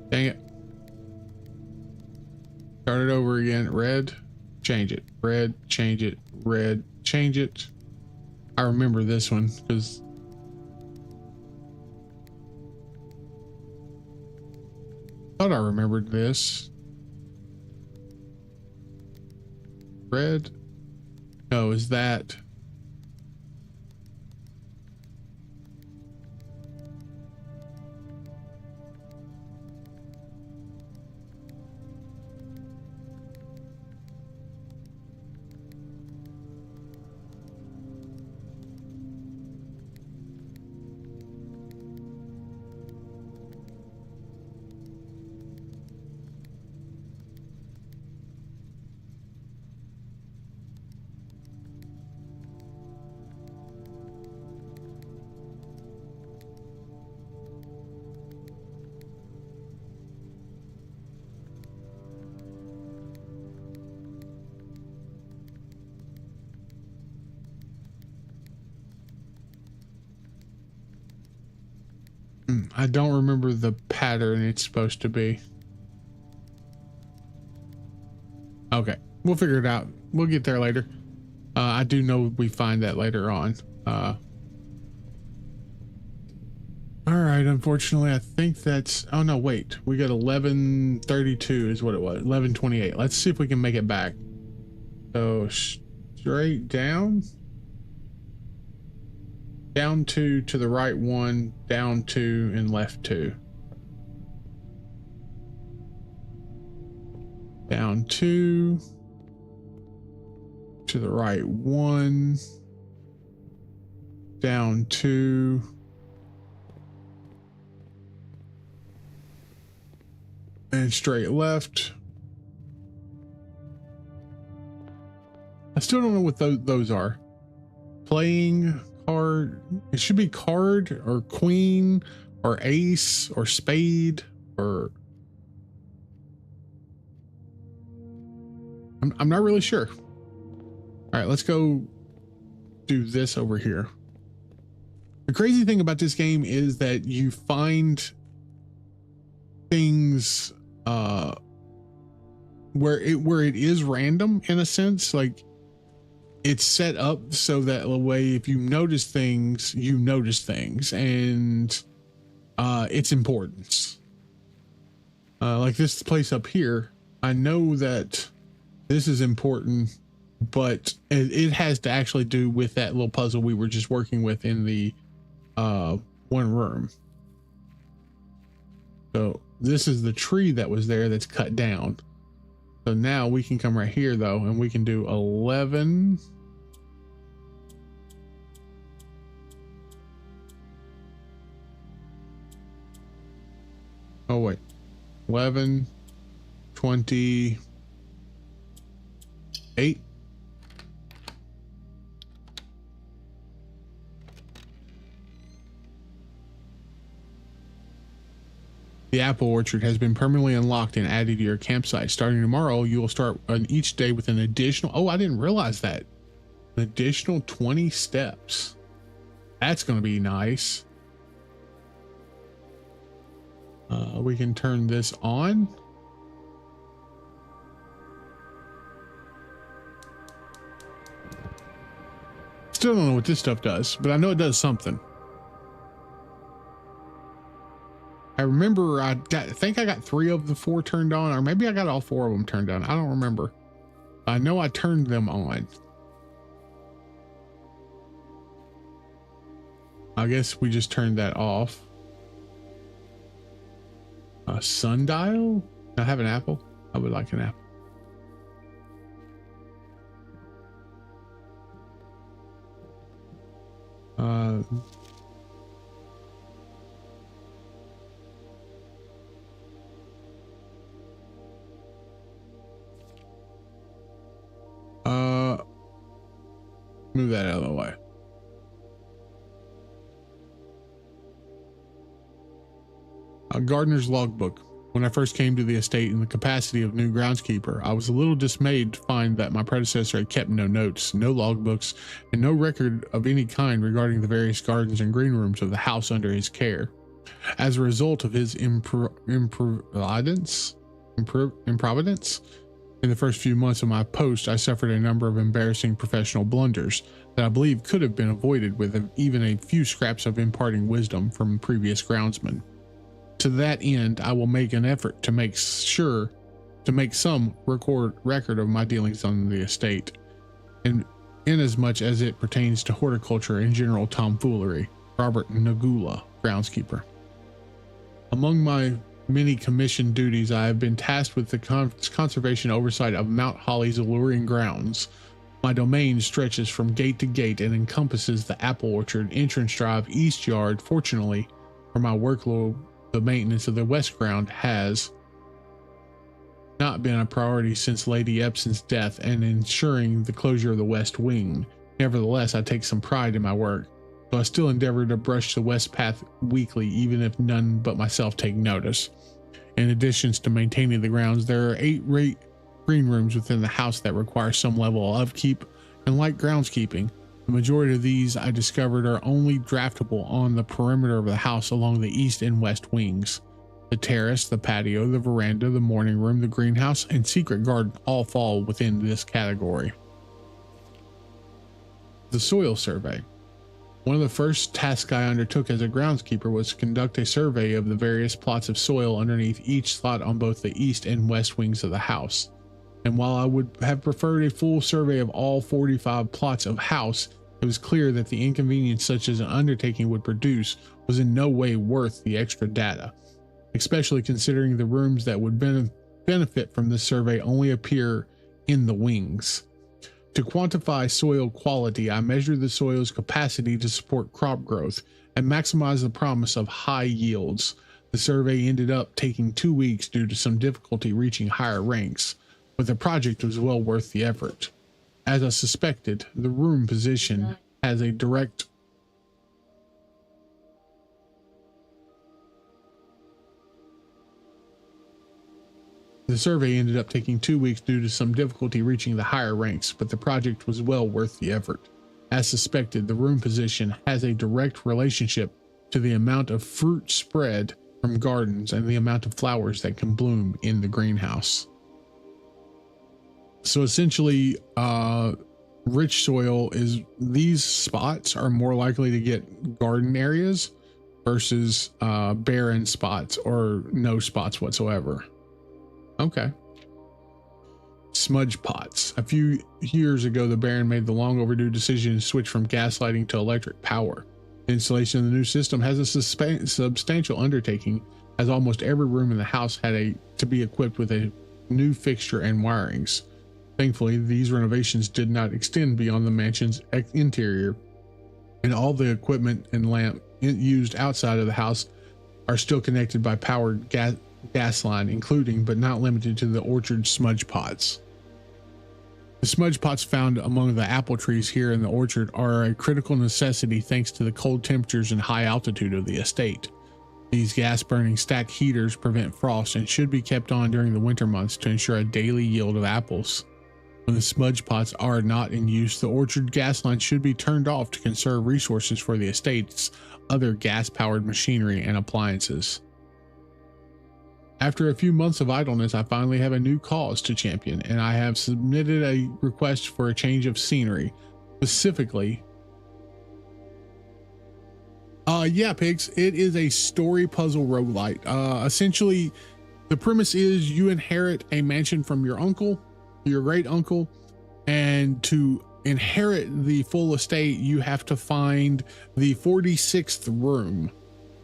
dang it. Start it over again. Red, change it. Red, change it. Red, change it. I remember this one because thought I remembered this. Red. No, is that? I don't remember the pattern it's supposed to be. Okay, we'll figure it out. We'll get there later. I do know we find that later on. All right, unfortunately, I think that's... Oh, no, wait. We got 1132 is what it was. 1128. Let's see if we can make it back. So, straight down. Down 2 to the right 1, down 2, and left 2. Down 2 to the right 1, down 2, and straight left. I still don't know what those are. Playing card. It should be card or queen or ace or spade or... I'm not really sure. All right, let's go do this over here. The crazy thing about this game is that you find things where it is random in a sense, like it's set up so that the way if you notice things, and its importance. Like this place up here, I know that this is important, but it has to actually do with that little puzzle we were just working with in the one room. So this is the tree that was there that's cut down. So now we can come right here though, and we can do 11. Oh wait, 11, 28. The apple orchard has been permanently unlocked and added to your campsite. Starting tomorrow, you will start on each day with an additional, oh, I didn't realize that. An additional 20 steps. That's going to be nice. We can turn this on. Still don't know what this stuff does, but I know it does something. I remember I think I got 3 of the 4 turned on, or maybe I got all 4 of them turned on. I don't remember. I know I turned them on. I guess we just turned that off. A sundial? I have an apple. I would like an apple. Move that out of the way. A gardener's logbook. When I first came to the estate in the capacity of new groundskeeper, I was a little dismayed to find that my predecessor had kept no notes, no logbooks, and no record of any kind regarding the various gardens and green rooms of the house under his care. As a result of his improvidence, in the first few months of my post, I suffered a number of embarrassing professional blunders that I believe could have been avoided with even a few scraps of imparting wisdom from previous groundsmen. To that end, I will make an effort to make some record of my dealings on the estate, and inasmuch as it pertains to horticulture and general tomfoolery. Robert Nagula, groundskeeper. Among my many commissioned duties, I have been tasked with the conservation oversight of Mount Holly's alluring grounds. My domain stretches from gate to gate and encompasses the apple orchard, entrance drive, east yard. Fortunately for my workload, the maintenance of the west ground has not been a priority since Lady Epson's death and ensuring the closure of the west wing. Nevertheless, I take some pride in my work, so I still endeavor to brush the west path weekly, even if none but myself take notice. In addition to maintaining the grounds, there are 8 green rooms within the house that require some level of upkeep, and like groundskeeping, the majority of these I discovered are only draftable on the perimeter of the house along the east and west wings. The terrace, the patio, the veranda, the morning room, the greenhouse, and secret garden all fall within this category. The soil survey. One of the first tasks I undertook as a groundskeeper was to conduct a survey of the various plots of soil underneath each slot on both the east and west wings of the house. And while I would have preferred a full survey of all 45 plots of house, it was clear that the inconvenience such as an undertaking would produce was in no way worth the extra data, especially considering the rooms that would benefit from this survey only appear in the wings. To quantify soil quality, I measured the soil's capacity to support crop growth and maximize the promise of high yields. The survey ended up taking 2 weeks due to some difficulty reaching higher ranks, but the project was well worth the effort. As I suspected, the room position has a direct The survey ended up taking 2 weeks due to some difficulty reaching the higher ranks, but the project was well worth the effort. As suspected, the room position has a direct relationship to the amount of fruit spread from gardens and the amount of flowers that can bloom in the greenhouse. So essentially, rich soil is, these spots are more likely to get garden areas versus barren spots or no spots whatsoever. Okay. Smudge pots. A few years ago, the Baron made the long overdue decision to switch from gas lighting to electric power. The installation of the new system has a substantial undertaking, as almost every room in the house had to be equipped with a new fixture and wirings. Thankfully, these renovations did not extend beyond the mansion's interior, and all the equipment and lamp used outside of the house are still connected by powered gas line, including but not limited to the orchard smudge pots. The smudge pots found among the apple trees here in the orchard are a critical necessity thanks to the cold temperatures and high altitude of the estate. These gas-burning stack heaters prevent frost and should be kept on during the winter months to ensure a daily yield of apples. When the smudge pots are not in use, the orchard gas line should be turned off to conserve resources for the estate's other gas-powered machinery and appliances. After a few months of idleness, I finally have a new cause to champion, and I have submitted a request for a change of scenery. Specifically, yeah, Pigs, it is a story puzzle roguelite. Essentially, the premise is you inherit a mansion from your uncle, your great uncle, and to inherit the full estate, you have to find the 46th room.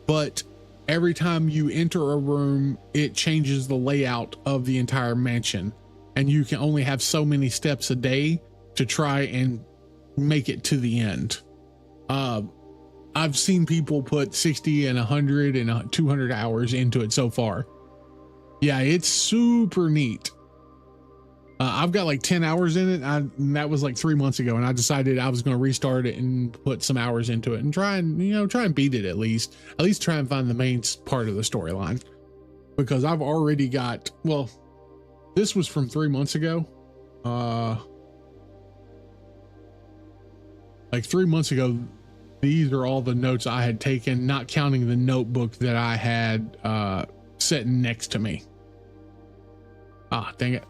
But every time you enter a room, it changes the layout of the entire mansion, and you can only have so many steps a day to try and make it to the end. I've seen people put 60 and 100 and 200 hours into it so far. Yeah, it's super neat. I've got like 10 hours in it. And that was like 3 months ago, and I decided I was going to restart it and put some hours into it and try and beat it at least try and find the main part of the storyline, because I've already got, well, this was from 3 months ago. Like 3 months ago, these are all the notes I had taken, not counting the notebook that I had sitting next to me. Ah, dang it.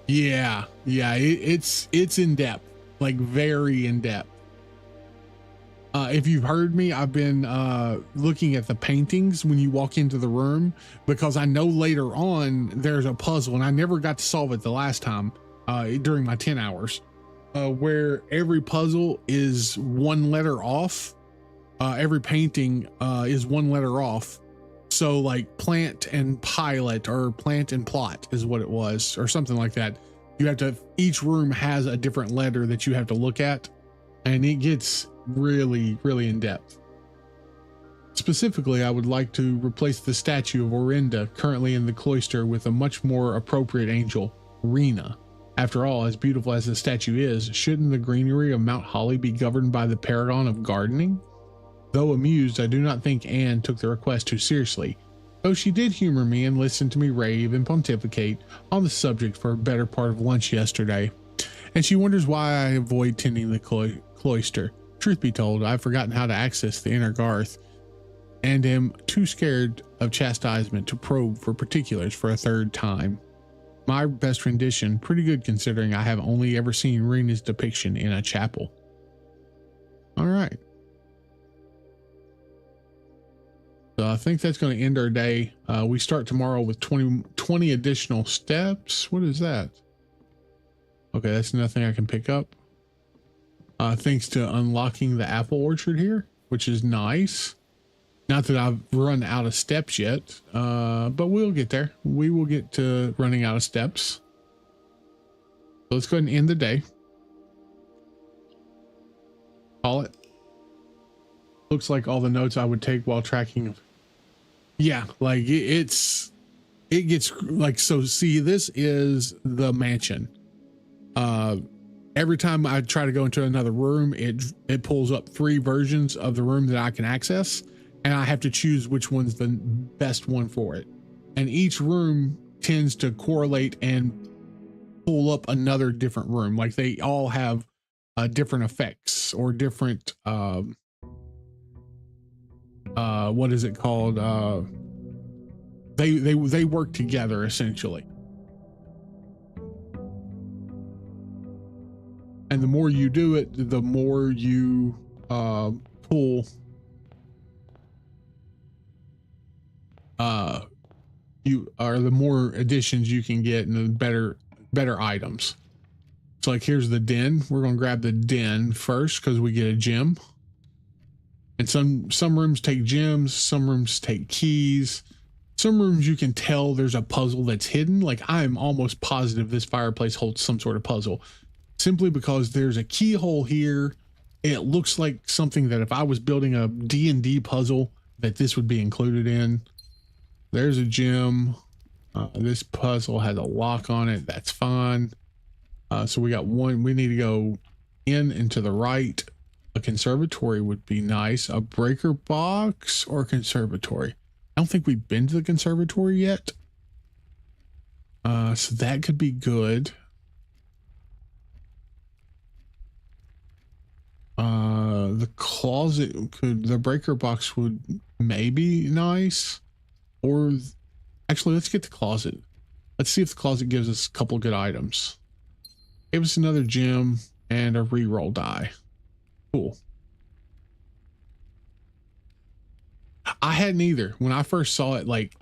Yeah, it's in depth, like very in depth. If you've heard me, I've been looking at the paintings when you walk into the room, because I know later on there's a puzzle, and I never got to solve it the last time during my 10 hours, where every puzzle is one letter off. Every painting is one letter off. So like plant and pilot, or plant and plot is what it was, or something like that. You have to, each room has a different letter that you have to look at, and it gets really, really in depth. Specifically, I would like to replace the statue of Orinda currently in the cloister with a much more appropriate angel, Rena. After all, as beautiful as the statue is, shouldn't the greenery of Mount Holly be governed by the paragon of gardening? Though amused, I do not think Anne took the request too seriously, though she did humor me and listen to me rave and pontificate on the subject for a better part of lunch yesterday. And she wonders why I avoid tending the cloister. Truth be told, I've forgotten how to access the inner garth, and am too scared of chastisement to probe for particulars for a third time. My best rendition, pretty good considering I have only ever seen Rena's depiction in a chapel. All right. So I think that's going to end our day. We start tomorrow with 20 additional steps. What is that? Okay, that's nothing I can pick up. Thanks to unlocking the apple orchard here, which is nice. Not that I've run out of steps yet, but we'll get there. We will get to running out of steps. So let's go ahead and end the day. Call it. Looks like all the notes I would take while tracking. Yeah, like it gets like, so see, this is the mansion. Every time I try to go into another room, it pulls up 3 versions of the room that I can access, and I have to choose which one's the best one for it. And each room tends to correlate and pull up another different room. Like they all have different effects or different what is it called? They work together essentially. And the more you do it, the more you pull the more additions you can get and the better items. So like here's the den. We're gonna grab the den first because we get a gem. And some rooms take gems, some rooms take keys. Some rooms you can tell there's a puzzle that's hidden. Like I'm almost positive this fireplace holds some sort of puzzle. Simply because there's a keyhole here. It looks like something that if I was building a D&D puzzle that this would be included in. There's a gem. This puzzle has a lock on it. That's fine. So we got one. We need to go in and to the right. A conservatory would be nice. A breaker box or conservatory. I don't think we've been to the conservatory yet. So that could be good. The closet the breaker box would maybe nice. Or actually, let's get the closet. Let's see if the closet gives us a couple good items. Give us another gem and a reroll die. Cool. I hadn't either. When I first saw it, like,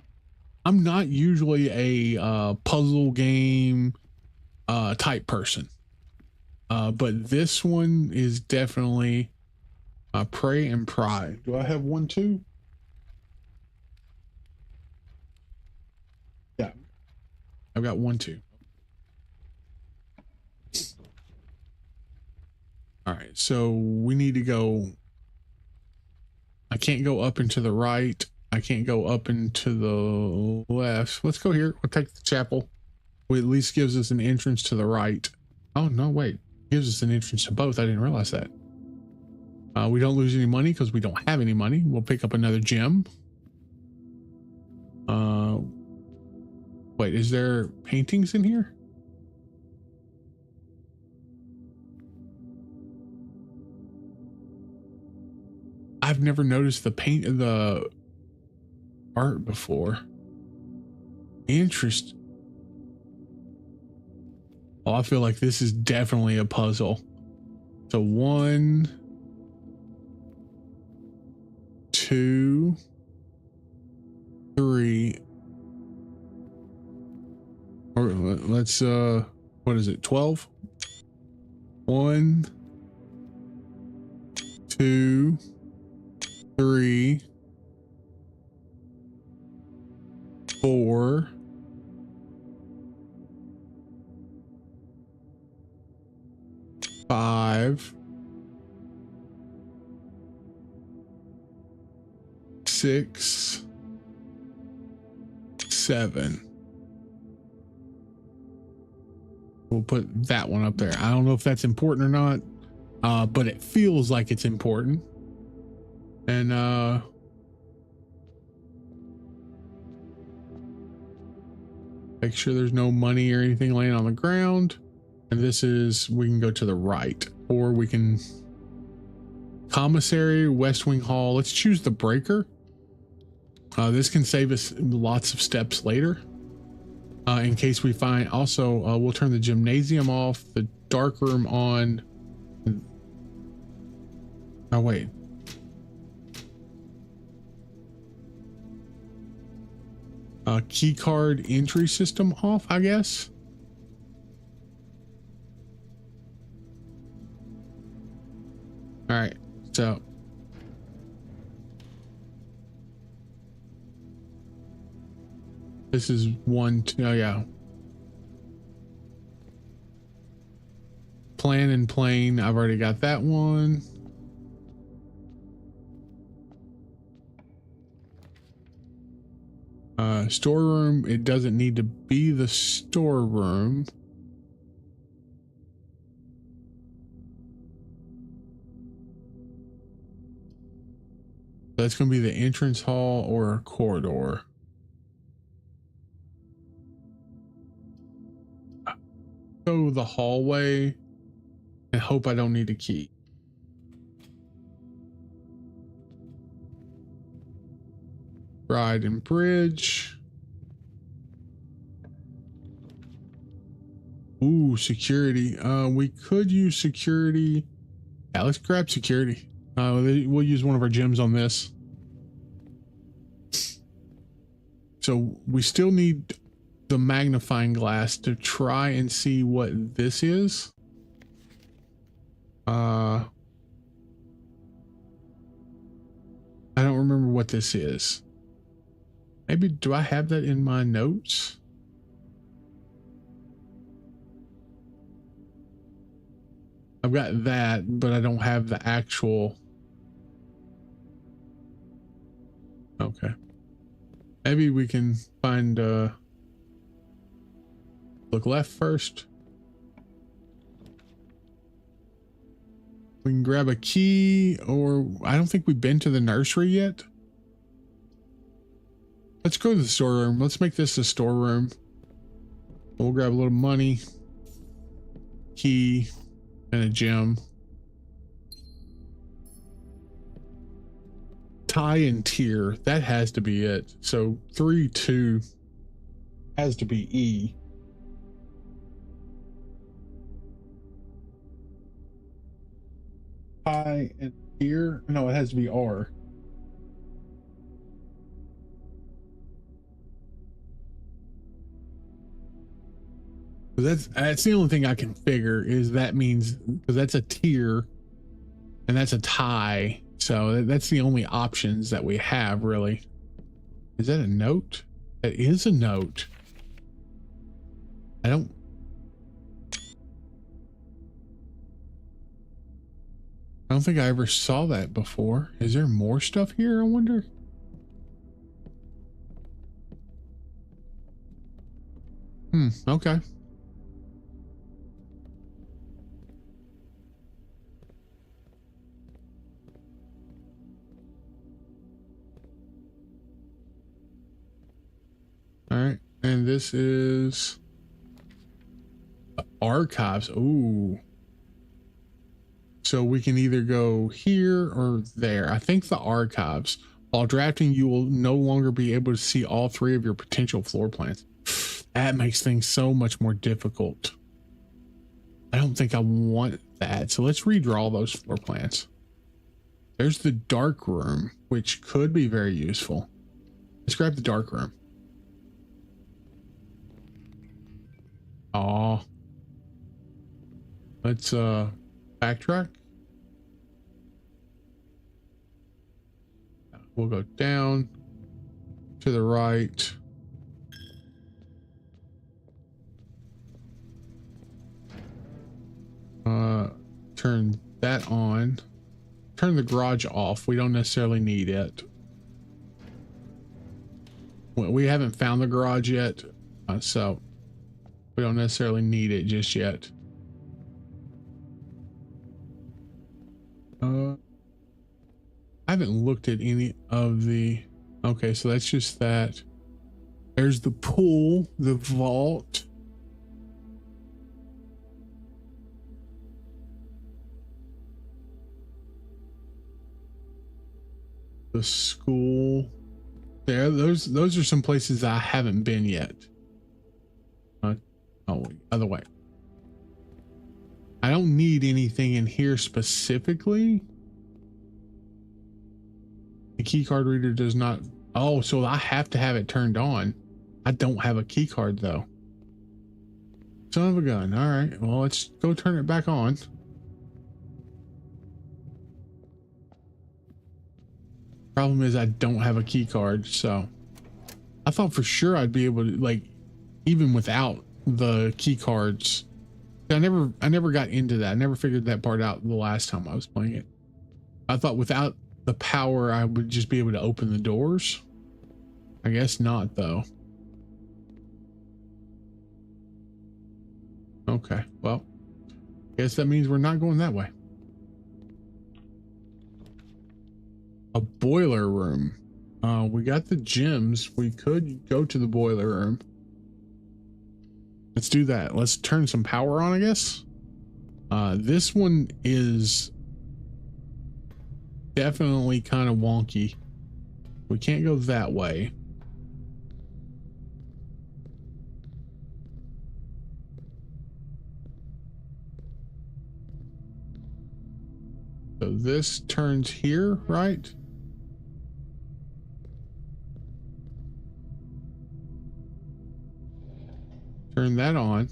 I'm not usually a puzzle game type person. But this one is definitely Prey and Pry. Do I have one too? Yeah. I've got one too. All right, so we need to go. I can't go up and to the right. I can't go up and to the left. Let's go here. We'll take the chapel. It at least gives us an entrance to the right. Oh, no, wait. Gives us an entrance to both. I didn't realize that. We don't lose any money because we don't have any money. We'll pick up another gem. Wait, is there paintings in here? I've never noticed the art before. Interesting. Oh, I feel like this is definitely a puzzle. So 1, 2, 3. Or let's what is it? 12? 1, 2, 3, 4, 5, 6, 7. We'll put that one up there. I don't know if that's important or not, but it feels like it's important. And make sure there's no money or anything laying on the ground. And this is, we can go to the right, or we can commissary, West Wing Hall. Let's choose the breaker. This can save us lots of steps later. In case we find, also, we'll turn the gymnasium off, the dark room on. Oh, wait. Key card entry system off, I guess. All right, so this is 1, 2, oh yeah. Plan and plane, I've already got that one. Storeroom, it doesn't need to be the storeroom. That's going to be the entrance hall or a corridor. Go the hallway and hope I don't need a key. Ride and bridge. Ooh, security. We could use security. Yeah, let's grab security. We'll use one of our gems on this. So we still need the magnifying glass to try and see what this is. I don't remember what this is. Maybe, do I have that in my notes? I've got that, but I don't have the actual. Okay. Maybe we can find, look left first. We can grab a key, or I don't think we've been to the nursery yet. Let's go to the storeroom. Let's make this a storeroom. We'll grab a little money, key, and a gem. Tie and tier, that has to be it. So 3-2 has to be E. Tie and tier, no, it has to be R. That's the only thing I can figure is that means, because that's a tier and that's a tie. So that's the only options that we have, really. Is that a note? That is a note. I don't think I ever saw that before. Is there more stuff here, I wonder? Okay. All right, and this is the archives. Ooh. So we can either go here or there. I think the archives. While drafting, you will no longer be able to see all three of your potential floor plans. That makes things so much more difficult. I don't think I want that. So let's redraw those floor plans. There's the dark room, which could be very useful. Let's grab the dark room. Oh, let's backtrack. We'll go down to the right. Turn that on. Turn the garage off. We don't necessarily need it. Well, we haven't found the garage yet, so we don't necessarily need it just yet. I haven't looked at any of the... Okay, so that's just that. There's the pool, the vault. The school. There, those are some places I haven't been yet. Oh, other way. I don't need anything in here specifically. The key card reader does not. Oh, so I have to have it turned on. I don't have a key card though. Son of a gun. All right, well, let's go turn it back on. Problem is I don't have a key card, so I thought for sure I'd be able to, like, even without the key cards. I never got into that. I never figured that part out the last time I was playing it. I thought without the power I would just be able to open the doors. I guess not though. Okay, well, guess that means we're not going that way. A boiler room. We got the gems. We could go to the boiler room. Let's do that. Let's turn some power on, I guess. This one is definitely kind of wonky. We can't go that way. So this turns here, right? Turn that on.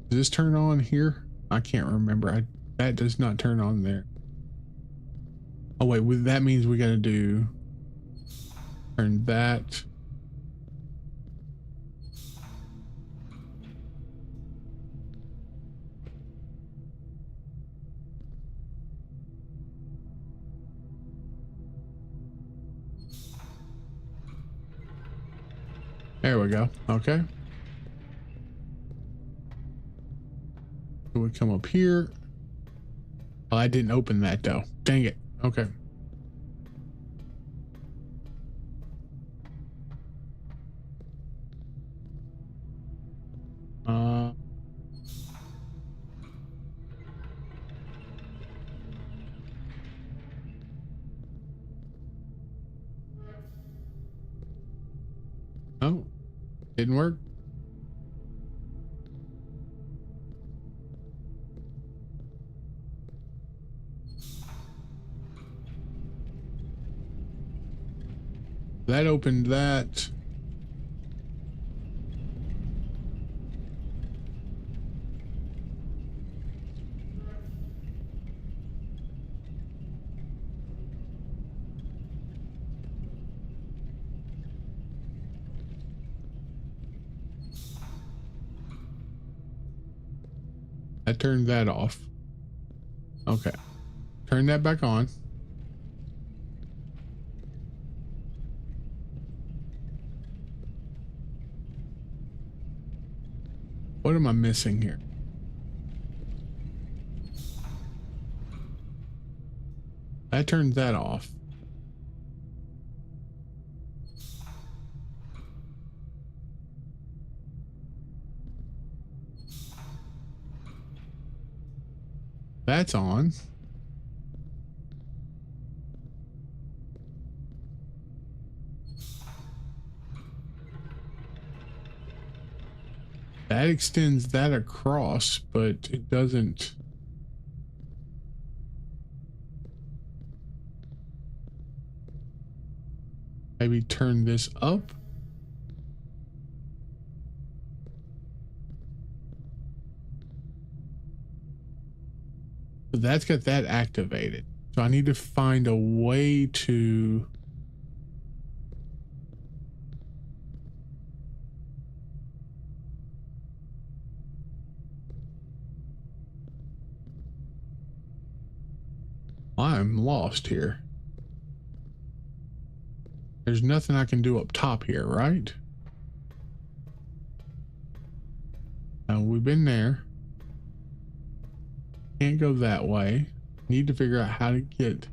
Does this turn on here? I can't remember. That does not turn on there. Oh wait, that means we gotta do turn that. There we go. Okay. So we come up here. Oh, I didn't open that though. Dang it. Okay. Oh, didn't work. That opened that. I turned that off. Okay. Turn that back on. What am I missing here? I turned that off. That's on. That extends that across, but it doesn't. Maybe turn this up. So that's got that activated. So I need to find a way to I'm lost here. There's nothing I can do up top here, right? Now we've been there. Can't go that way. Need to figure out how to get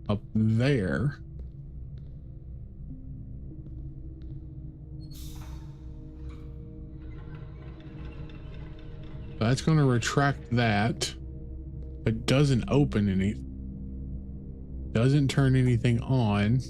up there. So that's going to retract that, but doesn't open anything. Doesn't turn anything on.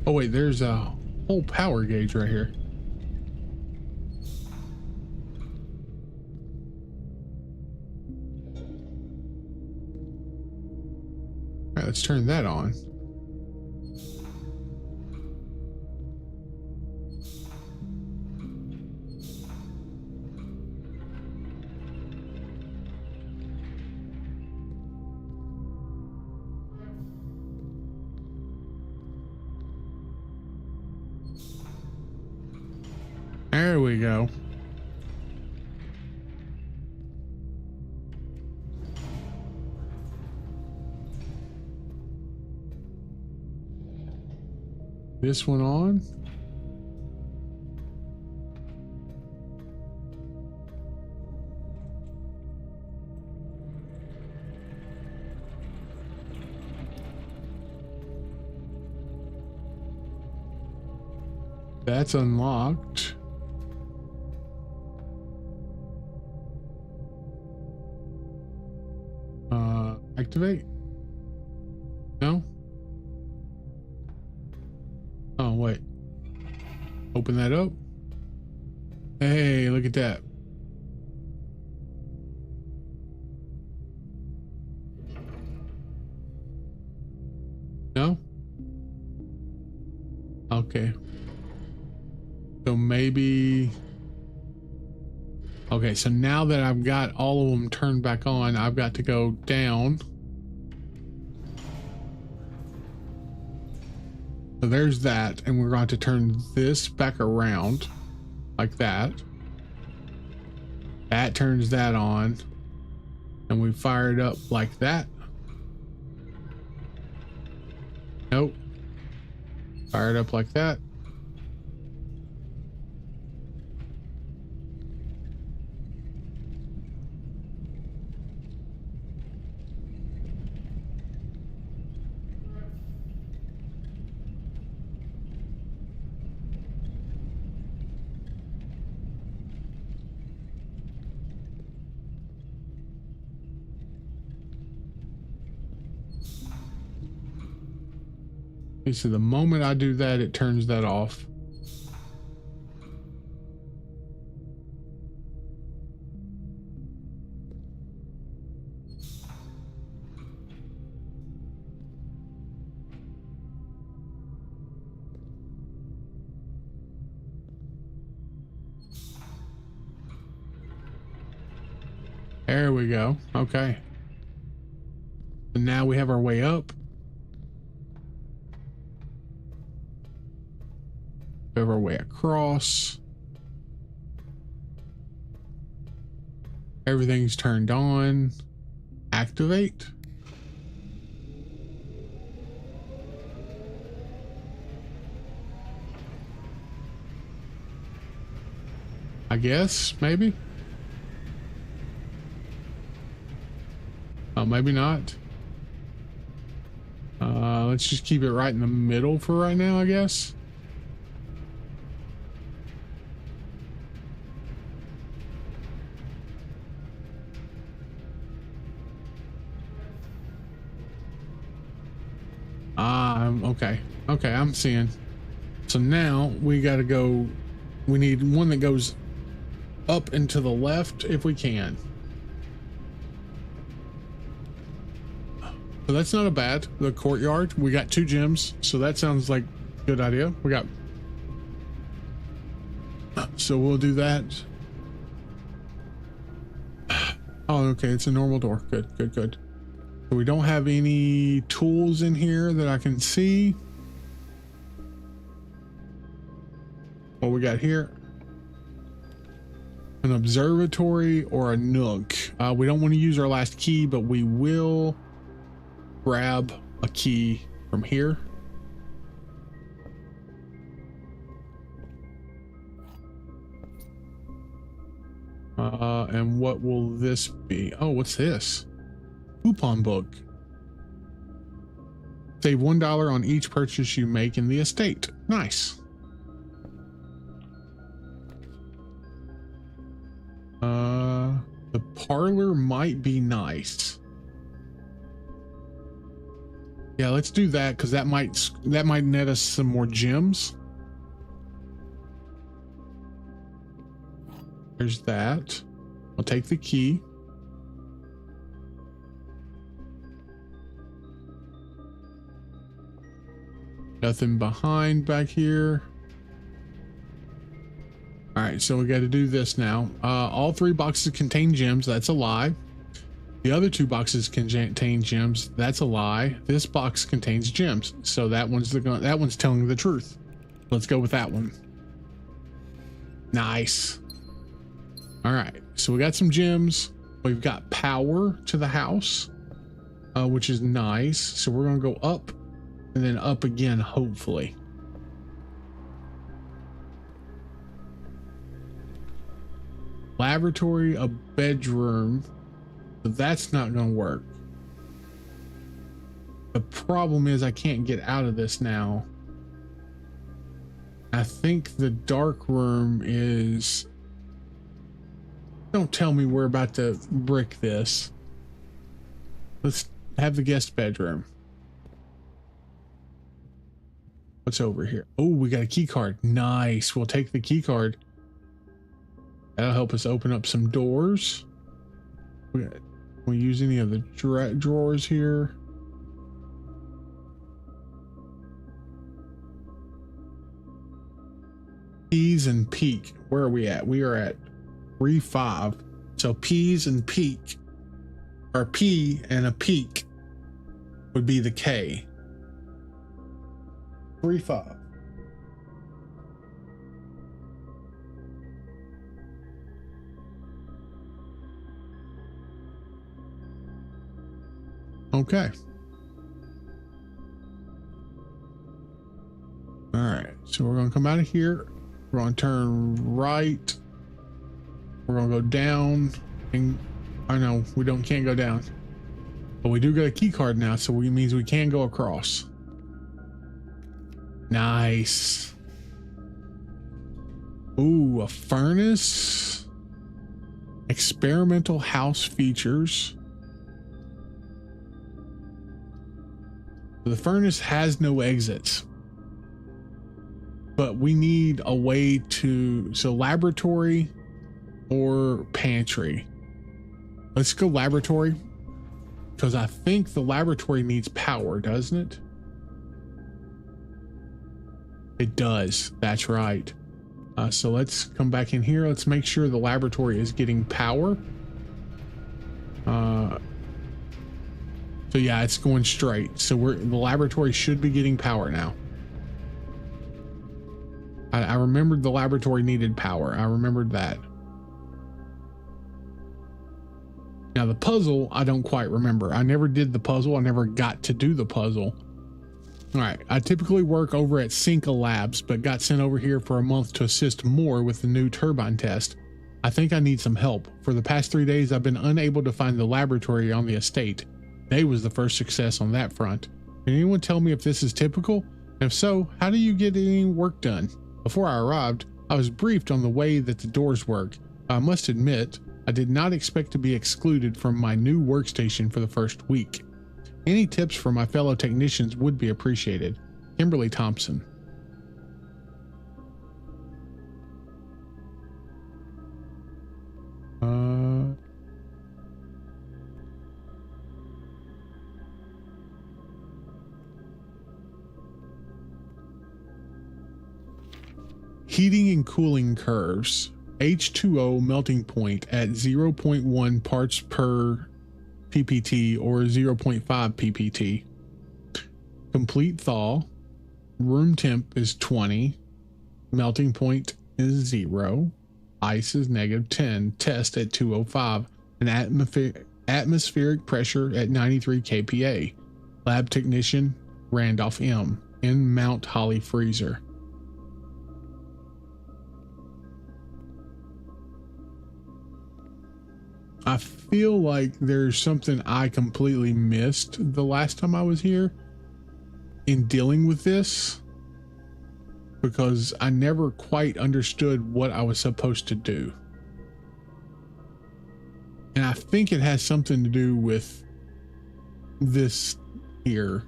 Oh wait, there's a whole power gauge right here. All right, let's turn that on. There we go. This one on. That's unlocked. Activate? No? Oh, wait. Open that up. Hey, look at that. No? Okay. So maybe... Okay, so now that I've got all of them turned back on, I've got to go down. So there's that, and we're going to turn this back around like that. That turns that on, and we fire it up like that. Nope. Fire it up like that. Okay, so the moment I do that, it turns that off. There we go. Okay. And now we have our way up. We have our way across. Everything's turned on. Activate. I guess, maybe. Oh, maybe not. Let's just keep it right in the middle for right now, I guess. Okay. Okay, I'm seeing. So now we got to go. We need one that goes up and to the left if we can. So that's not a bad. The courtyard. We got 2 gems, so that sounds like a good idea. We got. So we'll do that. Oh, okay. It's a normal door. Good, good, good. So we don't have any tools in here that I can see. What we got here? An observatory or a nook. We don't want to use our last key, but we will grab a key from here. And what will this be? Oh, what's this? Coupon book. Save $1 on each purchase you make in the estate. Nice. The parlor might be nice. Yeah, let's do that because that might net us some more gems. There's that. I'll take the key. Nothing behind back here. All right, so we got to do this now. All 3 boxes contain gems. That's a lie. The other 2 boxes contain gems. That's a lie. This box contains gems. So that one's telling the truth. Let's go with that one. Nice. All right, so we got some gems. We've got power to the house, which is nice. So we're gonna go up and then up again, hopefully. Laboratory, a bedroom. But that's not gonna work. The problem is I can't get out of this now. I think the dark room is, don't tell me we're about to brick this. Let's have the guest bedroom. What's over here? Oh, we got a key card. Nice. We'll take the key card. That'll help us open up some doors. We use any of the drawers here? Peas and peak. Where are we at? We are at 3-5. So peas and peak, or P and a peak would be the K. 3-5. Okay. All right. So we're going to come out of here. We're going to turn right. We're going to go down. And I know we can't go down. But we do get a key card now, so it means we can go across. Nice. Ooh, a furnace. Experimental house features. The furnace has no exits. But we need a way to, so laboratory or pantry. Let's go laboratory, because I think the laboratory needs power, doesn't it? It does. That's right. So let's come back in here. Let's make sure the laboratory is getting power. So yeah, it's going straight. So the laboratory should be getting power now. I remembered the laboratory needed power. I remembered that. Now the puzzle, I don't quite remember. I never did the puzzle. I never got to do the puzzle. All right. I typically work over at Cinca Labs, but got sent over here for a month to assist more with the new turbine test. I think I need some help. For the past 3 days, I've been unable to find the laboratory on the estate. Today was the first success on that front. Can anyone tell me if this is typical? If so, how do you get any work done? Before I arrived, I was briefed on the way that the doors work. I must admit, I did not expect to be excluded from my new workstation for the first week. Any tips from my fellow technicians would be appreciated. Kimberly Thompson. Heating and cooling curves. H2O melting point at 0.1 parts per ppt or 0.5 ppt. Complete thaw. Room temp is 20. Melting point is 0. Ice is -10. Test at 205. And atmospheric pressure at 93 kPa. Lab technician Randolph M. in Mount Holly freezer. I feel like there's something I completely missed the last time I was here in dealing with this, because I never quite understood what I was supposed to do. And I think it has something to do with this here.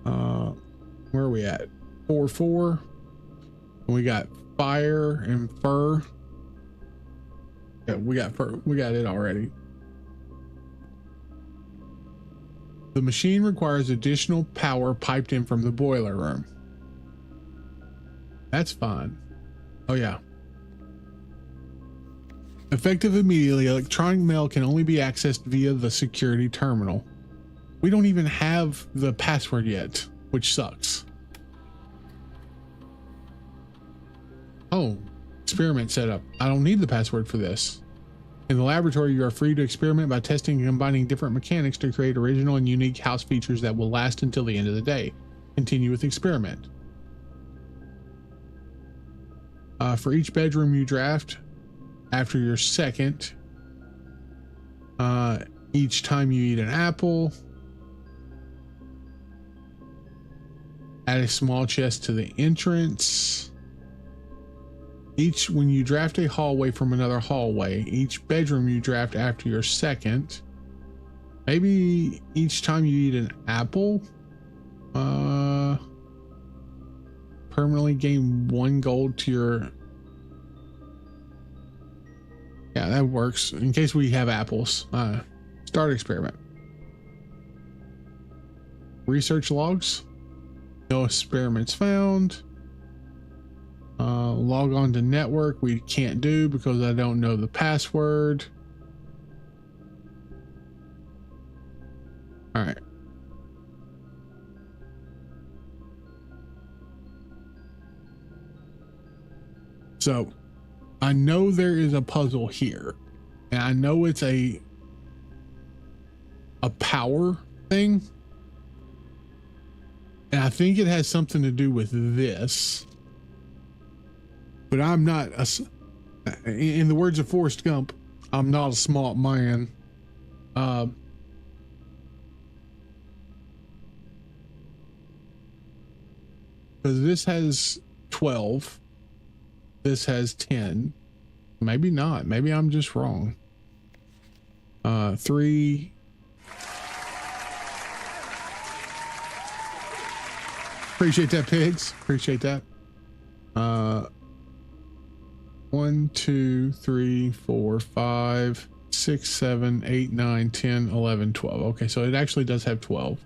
Where are we at? 4-4. We got fire and fur. Yeah, we got it already. The machine requires additional power piped in from the boiler room. That's fine. Oh yeah. Effective immediately, electronic mail can only be accessed via the security terminal. We don't even have the password yet, which sucks. Oh. Experiment setup. I don't need the password for this. In the laboratory, you are free to experiment by testing and combining different mechanics to create original and unique house features that will last until the end of the day. Continue with experiment. For each bedroom you draft, after your second, each time you eat an apple, Add a small chest to the entrance. When you draft a hallway from another hallway, each bedroom you draft after your second. Maybe each time you eat an apple, permanently gain 1 gold to your. Yeah, that works. In case we have apples. Start experiment. Research logs. No experiments found. Log on to network. We can't do because I don't know the password. All right. So I know there is a puzzle here, and I know it's a power thing, and I think it has something to do with this, but I'm not in the words of Forrest Gump, I'm not a smart man. Because this has 12, this has 10. Maybe not. Maybe I'm just wrong. 3. Appreciate that, pigs. Appreciate that. 1, 2, 3, 4, 5, 6, 7, 8, 9, 10, 11, 12. Okay, so it actually does have 12.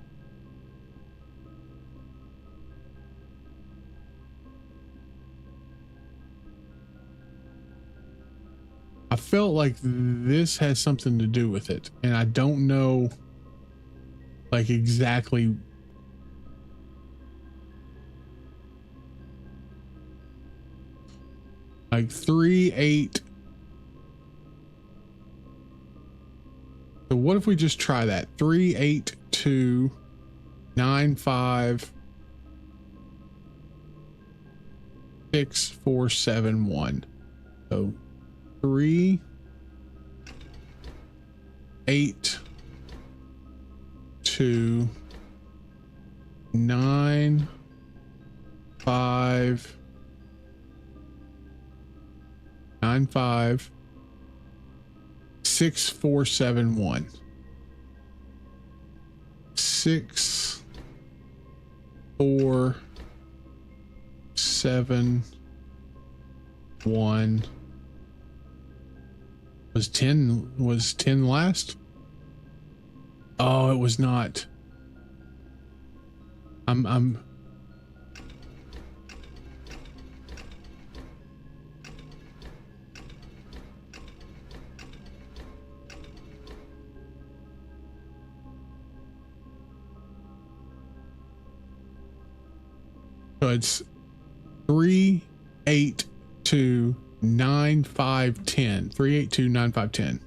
I felt like this has something to do with it, and I don't know like exactly. Like 3, 8. So what if we just try that? 3, 8, 2, 9, 5, 6, 4, 7, 1. So 3, 8, 2, 9, 5, 9, 5, 6, 4, 7, 1. 6, 4, 7, 1. Was 10 last? Oh, it was not. I'm so it's 3, 8, 2, 9, 5, 10. 3, 8, 2, 9, 5, 10.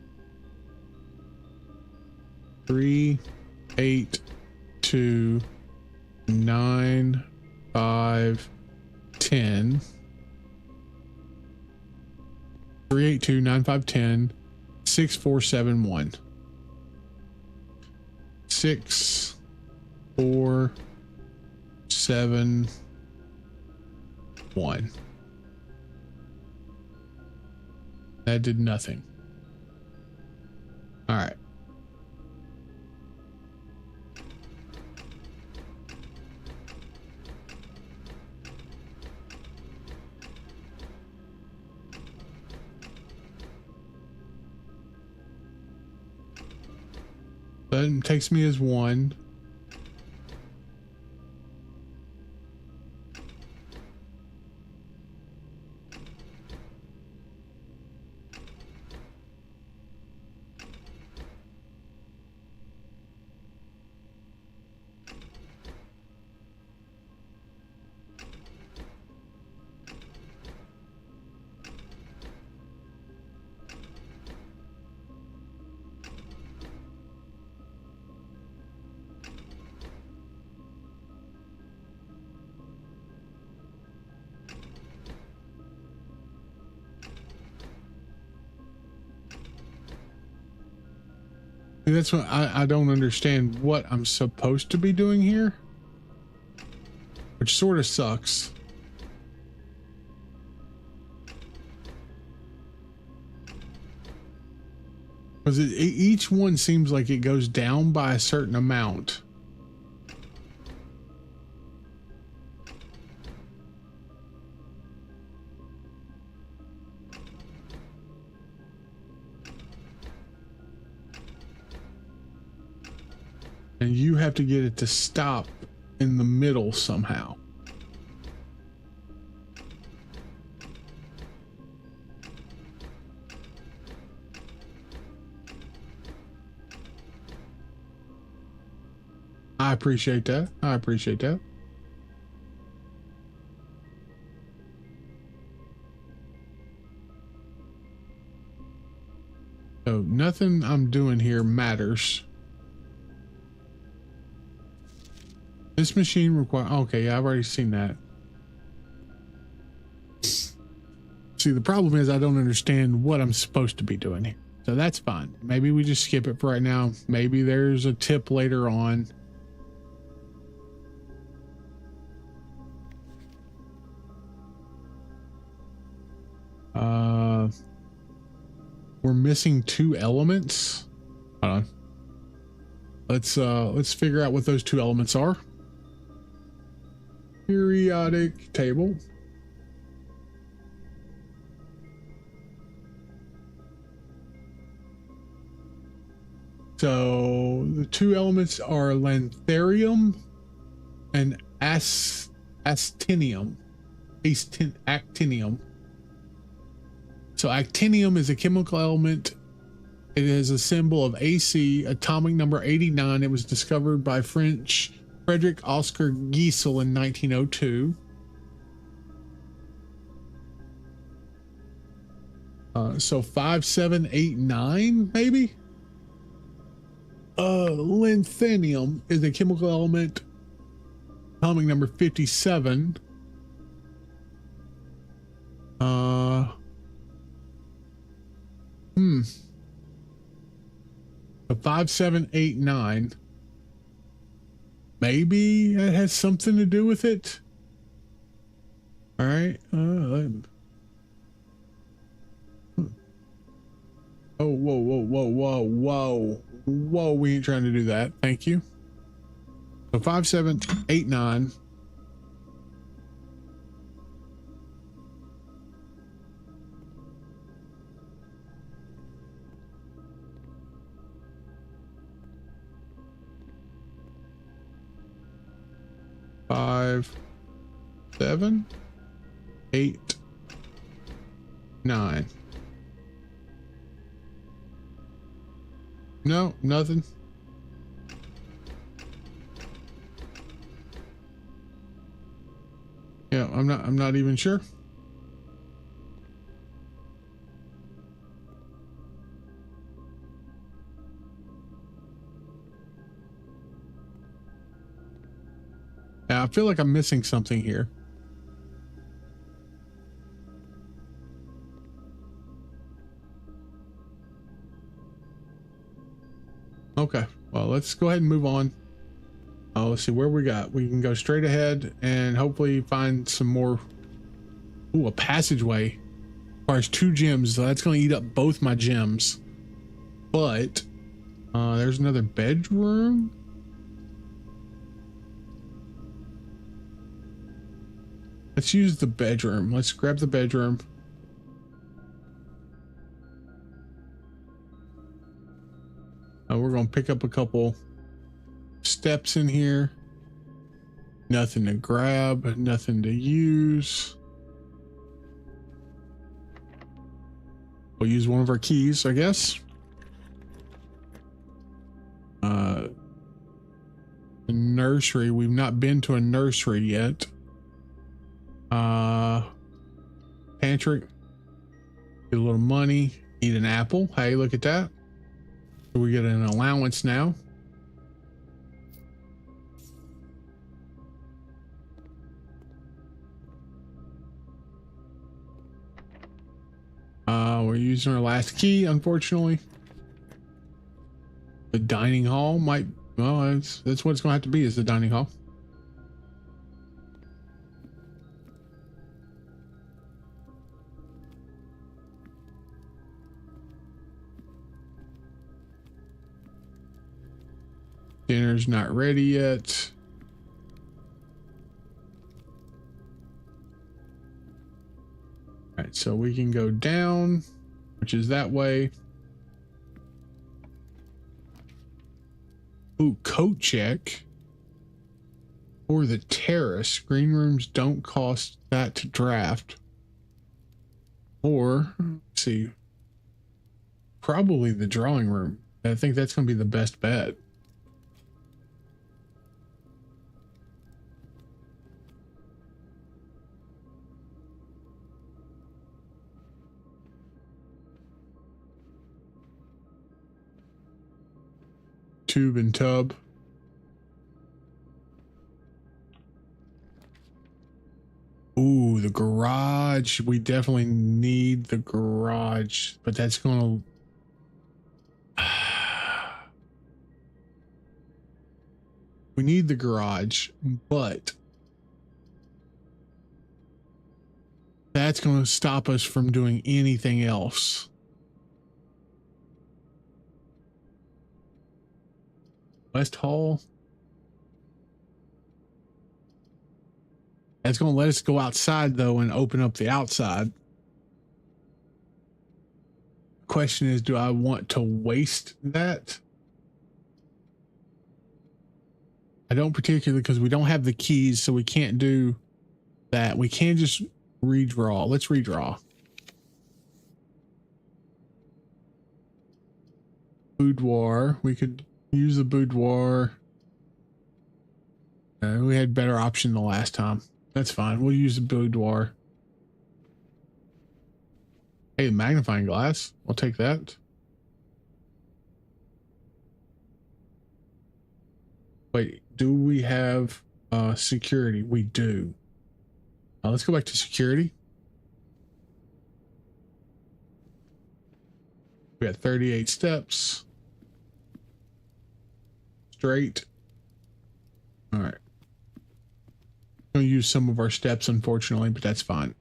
3, 8, 2, 9, 5, 10. 3, 8, 2, 9, 5, 10. 6, 4, 7, 1. 6, 4, 7, 1. That did nothing. All right. That takes me as 1. That's what I don't understand what I'm supposed to be doing here. which sort of sucks. Because each one seems like it goes down by a certain amount. And you have to get it to stop in the middle somehow. I appreciate that. I appreciate that. So nothing I'm doing here matters. This machine requires, okay, yeah, I've already seen that. See, the problem is I don't understand what I'm supposed to be doing here. So that's fine. Maybe we just skip it for right now. Maybe there's a tip later on. We're missing 2 elements. Hold on. Let's figure out what those 2 elements are. Periodic table. So the 2 elements are lantharium and actinium. Actinium. So actinium is a chemical element. It is a symbol of AC, atomic number 89. It was discovered by French Frederick Oscar Giesel in 1902. So 5789, maybe? Lanthanum is a chemical element, atomic number 57. So 5789. Maybe it has something to do with it. All right. Oh, whoa. We ain't trying to do that. Thank you. So 5789. Five, 7, 8, 9. No, nothing. Yeah, I'm not even sure. Yeah, I feel like I'm missing something here. Okay, well, let's go ahead and move on. Let's see where we got. We can go straight ahead and hopefully find some more. Ooh, a passageway. Requires 2 gems, so that's going to eat up both my gems. But there's another bedroom. Let's use the bedroom. Let's grab the bedroom. We're going to pick up a couple steps in here. Nothing to grab, nothing to use. We'll use one of our keys, I guess. The nursery. We've not been to a nursery yet. Pantry. Get a little money. Eat an apple. Hey, look at that. So we get an allowance now. We're using our last key, unfortunately. The dining hall might, well, that's what it's gonna have to be, is the dining hall. Dinner's not ready yet. All right, so we can go down, which is that way. Ooh, coat check. Or the terrace. Green rooms don't cost that to draft. Or, let's see, probably the drawing room. I think that's going to be the best bet. Tube and tub. Ooh, the garage. We definitely need the garage, but that's going to... We need the garage, but that's going to stop us from doing anything else. West Hall. That's going to let us go outside though and open up the outside. Question is, do I want to waste that? I don't particularly, because we don't have the keys, so we can't do that. We can just redraw. Let's redraw. Boudoir. We could use the boudoir. We had better option the last time. That's fine. We'll use the boudoir. Hey, magnifying glass. I'll take that. Wait, do we have security? We do. Let's go back to security. We got 38 steps. Straight. All right. Going to use some of our steps, unfortunately, but that's fine.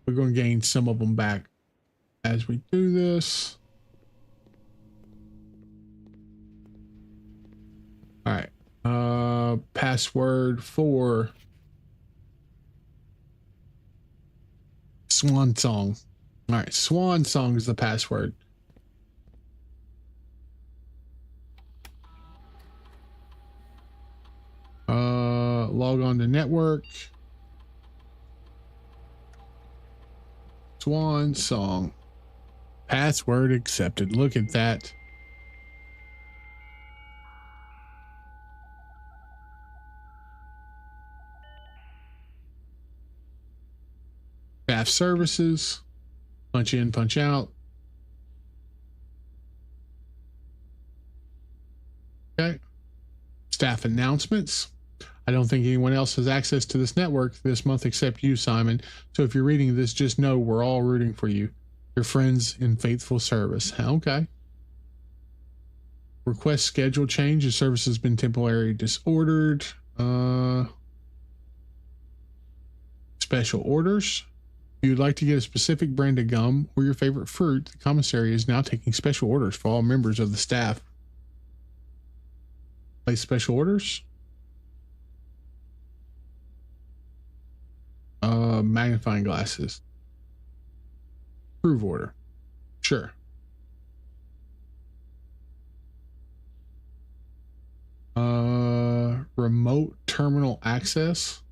We're going to gain some of them back as we do this. All right. Password for Swan Song. All right. Swan Song is the password. Log on to network. Swan Song. Password accepted. Look at that. Staff services. Punch in, punch out. Okay. Staff announcements. I don't think anyone else has access to this network this month except you, Simon. So if you're reading this, just know we're all rooting for you. Your friends in faithful service. Okay. Request schedule change. Your service has been temporarily disordered. Special orders. If you'd like to get a specific brand of gum or your favorite fruit, the commissary is now taking special orders for all members of the staff. Place special orders. Magnifying glasses. Approve order. Sure. Remote terminal access.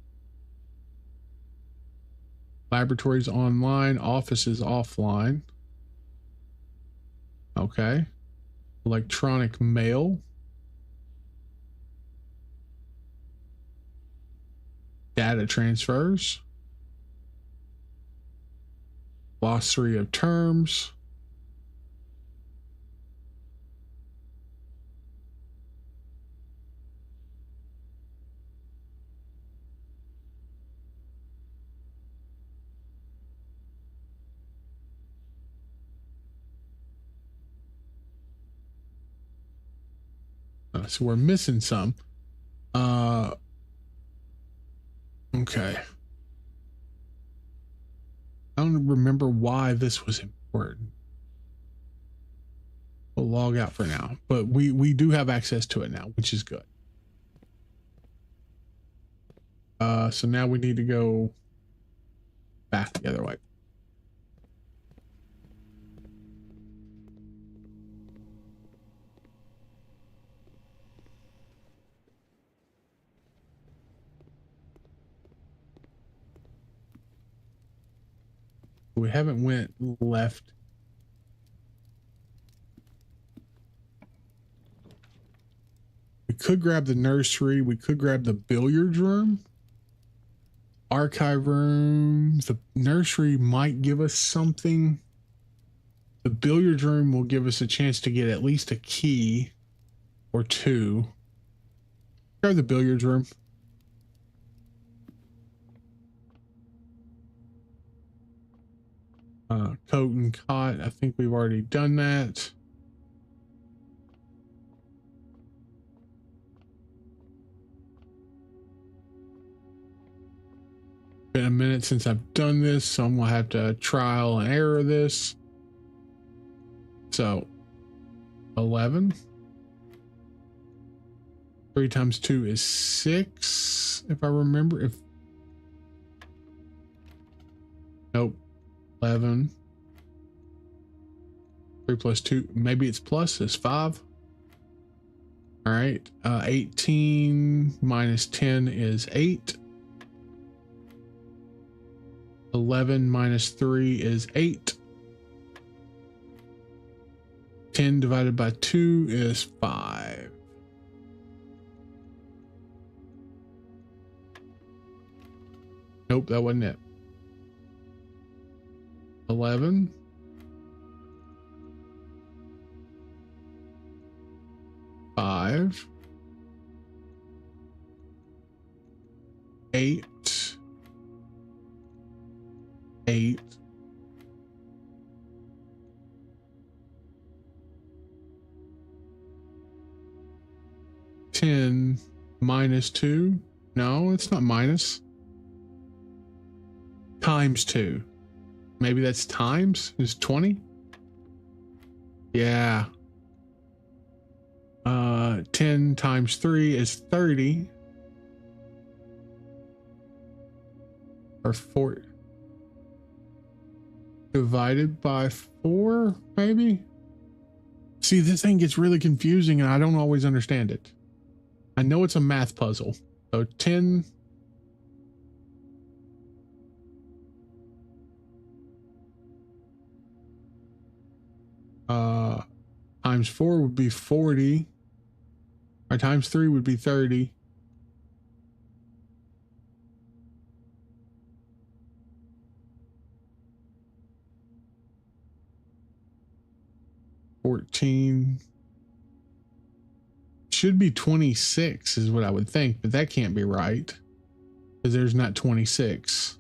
Laboratories online, offices offline. Okay. Electronic mail. Data transfers. Glossary of terms. So we're missing some. Okay. I don't remember why this was important. A log out for now, but we do have access to it now, which is good. So now we need to go back the other way. We haven't went left. We could grab the nursery. We could grab the billiards room. Archive room. The nursery might give us something. The billiards room will give us a chance to get at least a key or two. Grab the billiards room. Coat and cot. I think we've already done that. Been a minute since I've done this, so I'm gonna have to trial and error this. So 11. 3 times 2 is 6, if I remember. Nope. 11. 3 plus 2, maybe it's plus, is 5. All right. 18 minus 10 is 8. 11 minus 3 is 8. 10 divided by 2 is 5. Nope, that wasn't it. 11. 5. 8. 8. 10 minus 2. No, it's not minus. Times 2. Maybe that's times is 20. Yeah. 10 times 3 is 30. Or 4 divided by 4, maybe. See, this thing gets really confusing and I don't always understand it. I know it's a math puzzle. So 10 times 4 would be 40. Or times 3 would be 30. Should be 26 is what I would think, but that can't be right because there's not 26.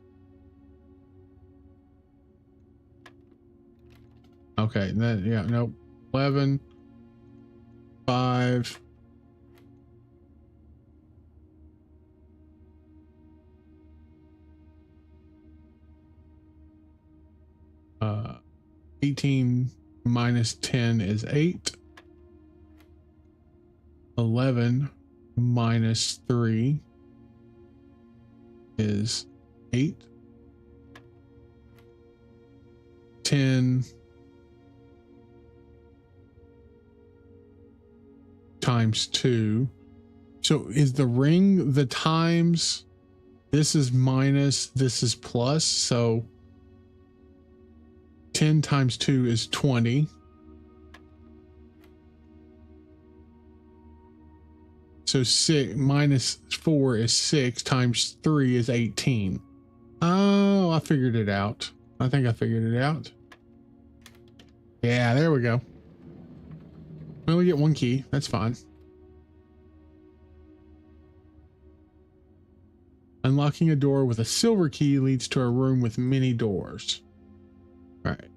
Okay, that, yeah, nope. 11, 5, 18 minus 10 is 8. 11 minus 3 is 8. 10 times 2. So is the ring the times? This is minus, this is plus. So 10 times 2 is 20. So 6 minus 4 is 6 times 3 is 18. Oh, I figured it out. I think I figured it out. Yeah, there we go. We only get one key. That's fine. Unlocking a door with a silver key leads to a room with many doors. All right.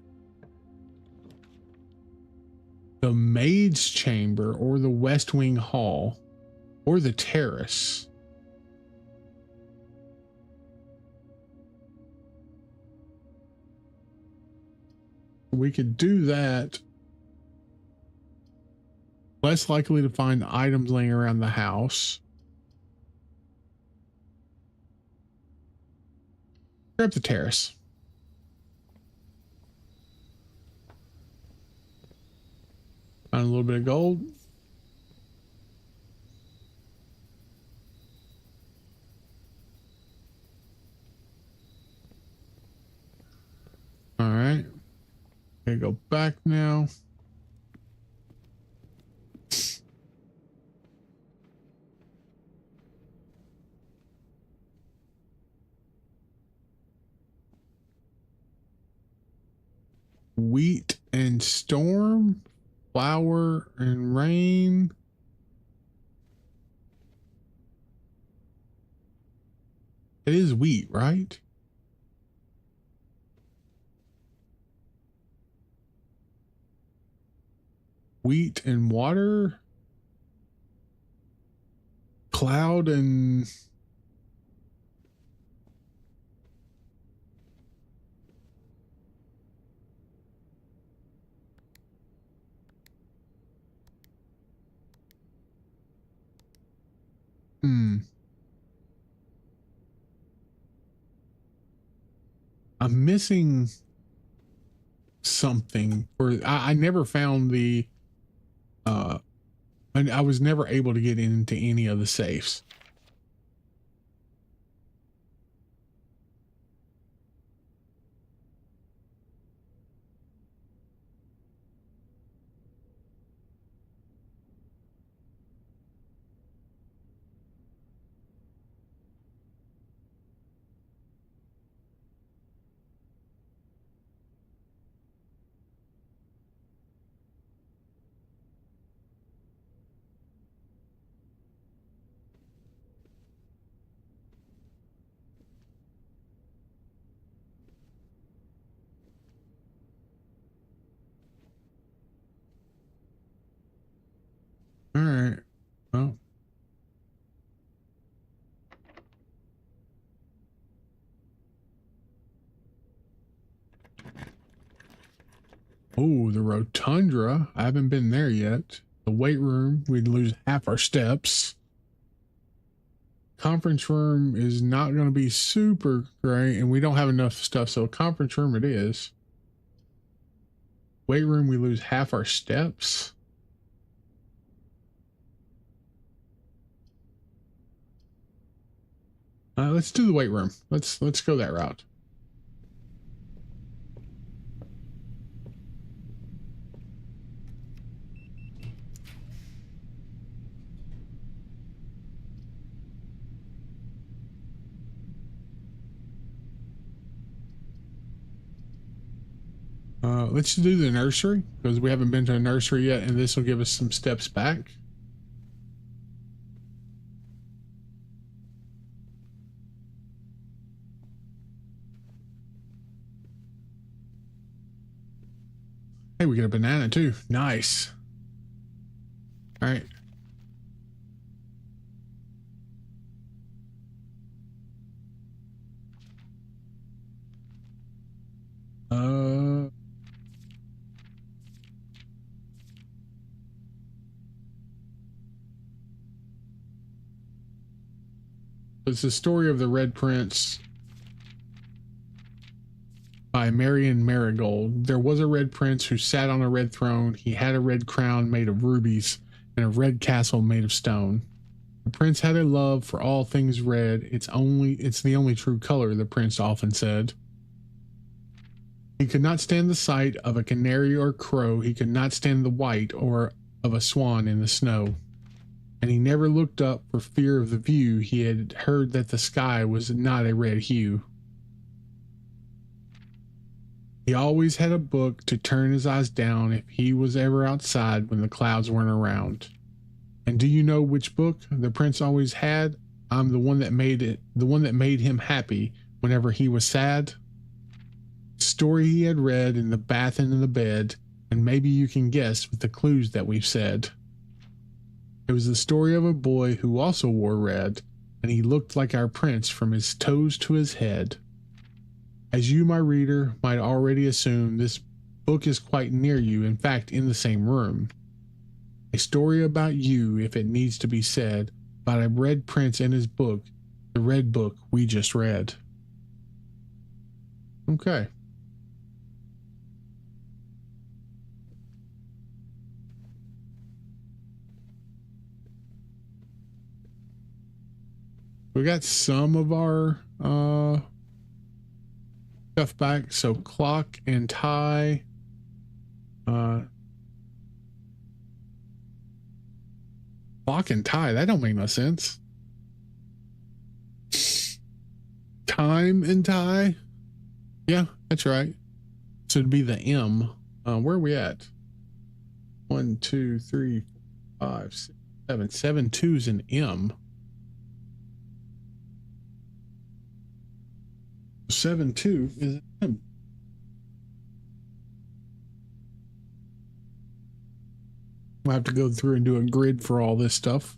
The maid's chamber or the West Wing Hall or the terrace. We could do that. Less likely to find items laying around the house. Grab the terrace. Found a little bit of gold. All right. Okay, go back now. Wheat and storm, flour and rain. It is wheat, right? Wheat and water, cloud and I'm missing something, or I never found the and I was never able to get into any of the safes. All right. Well. Oh, the rotundra. I haven't been there yet. The weight room, we'd lose half our steps. Conference room is not going to be super great, and we don't have enough stuff, so conference room it is. Weight room, we lose half our steps. Let's do the weight room. Let's go that route. Let's do the nursery because we haven't been to a nursery yet, and this will give us some steps back. Hey, we get a banana too. Nice. All right. It's the story of the Red Prince by Marion Marigold. There was a red prince who sat on a red throne. He had a red crown made of rubies and a red castle made of stone. The prince had a love for all things red. It's the only true color, the prince often said. He could not stand the sight of a canary or crow. He could not stand the white or of a swan in the snow. And he never looked up for fear of the view. He had heard that the sky was not a red hue. He always had a book to turn his eyes down if he was ever outside when the clouds weren't around. And do you know which book the prince always had? I'm the one that made him happy whenever he was sad. The story he had read in the bath and in the bed, and maybe you can guess with the clues that we've said. It was the story of a boy who also wore red, and he looked like our prince from his toes to his head. As you, my reader, might already assume, this book is quite near you, in fact, in the same room. A story about you, if it needs to be said, about a red prince and his book, the red book we just read. Okay. We got some of our stuff back. So clock and tie. Clock and tie, that don't make no sense. Time and tie. Yeah, that's right. So it'd be the M. Where are we at? 1, 2, 3, 5, 6, 7. 7 2's an M. 7 2 is an M. We'll have to go through and do a grid for all this stuff.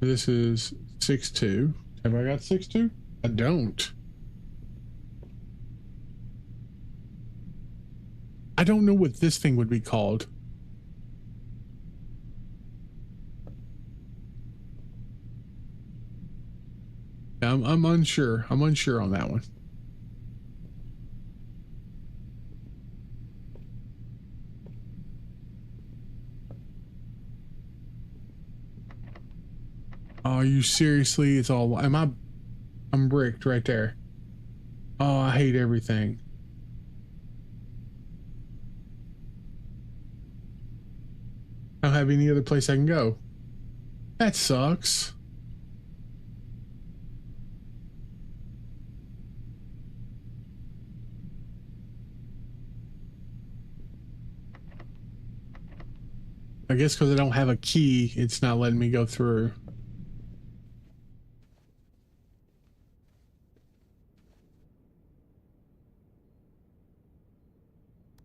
This is 6 2. Have I got 6 2? I don't. I don't know what this thing would be called. I'm unsure. I'm unsure on that one. Oh, you seriously? It's all. I'm bricked right there. Oh, I hate everything. I don't have any other place I can go. That sucks. I guess because I don't have a key, it's not letting me go through.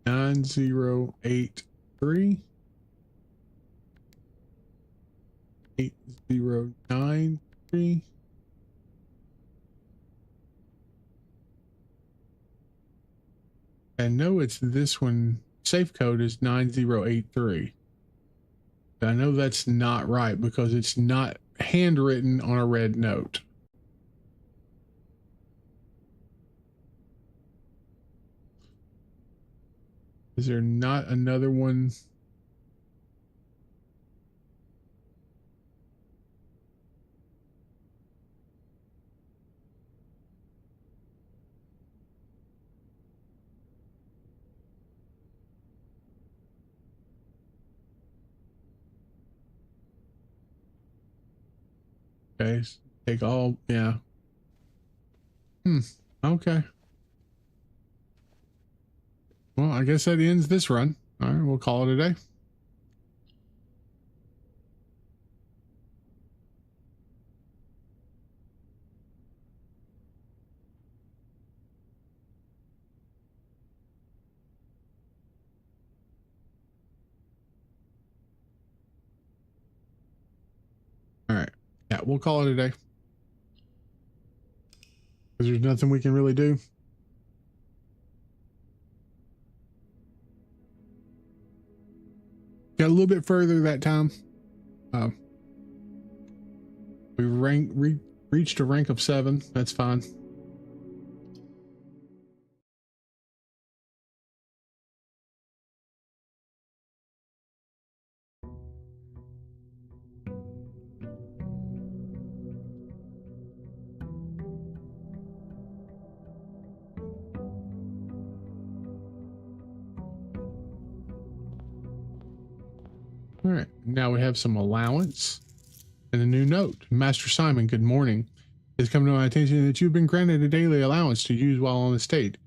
Nine 083 8093. I know it's this one. Safe code is 9083. I know that's not right because it's not handwritten on a red note. Is there not another one? Okay, take all, yeah. Okay. Well, I guess that ends this run. All right, we'll call it a day. All right. Yeah, we'll call it a day. Because there's nothing we can really do. Got a little bit further that time. We reached a rank of 7. That's fine. All right, now we have some allowance and a new note. Master Simon, good morning. It has come to my attention that you've been granted a daily allowance to use while on the estate.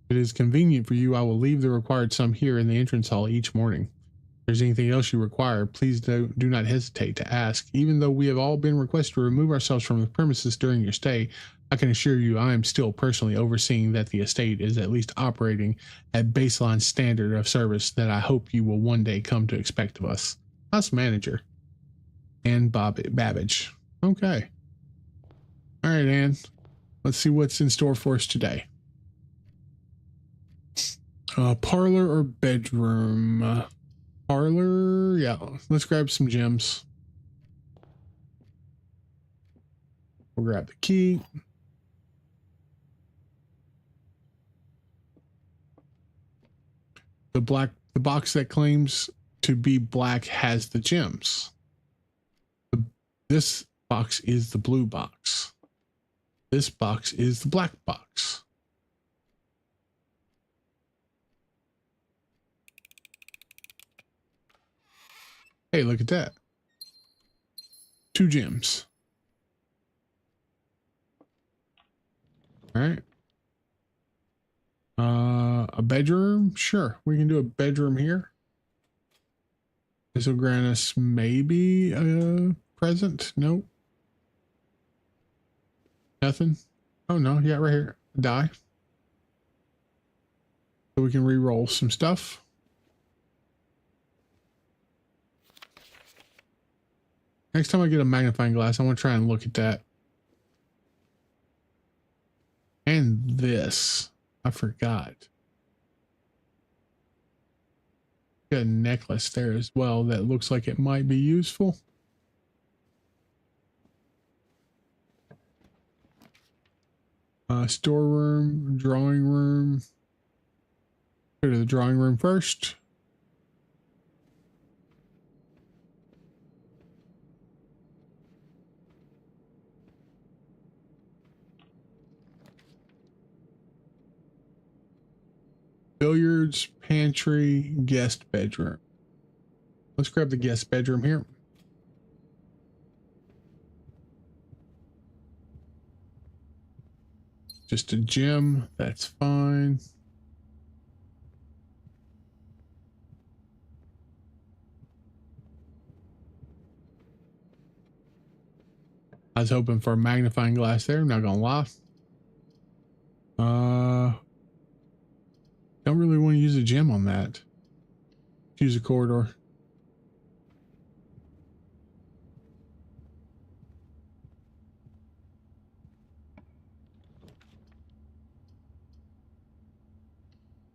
If it is convenient for you, I will leave the required sum here in the entrance hall each morning. If there's anything else you require, please do not hesitate to ask. Even though we have all been requested to remove ourselves from the premises during your stay, I can assure you I am still personally overseeing that the estate is at least operating at baseline standard of service that I hope you will one day come to expect of us. House manager. Ann Babbage. Okay. All right, Ann. let's see what's in store for us today. Parlor or bedroom? Parlor, yeah. Let's grab some gems. We'll grab the key. The box that claims to be black has the gems. This box is the blue box. This box is the black box. Hey, look at that. 2 gems. All right. A bedroom? Sure, we can do a bedroom here. This will grant us maybe a present. Nope. Nothing. Oh no, yeah, right here. Die. So we can re-roll some stuff. Next time I get a magnifying glass, I want to try and look at that. And this. I forgot. Got a necklace there as well that looks like it might be useful. Storeroom, drawing room. Go to the drawing room first. Billiards, pantry, guest bedroom. Let's grab the guest bedroom here. Just a gym, that's fine. I was hoping for a magnifying glass there, I'm not gonna lie. Don't really want to use a gem on that. Use a corridor.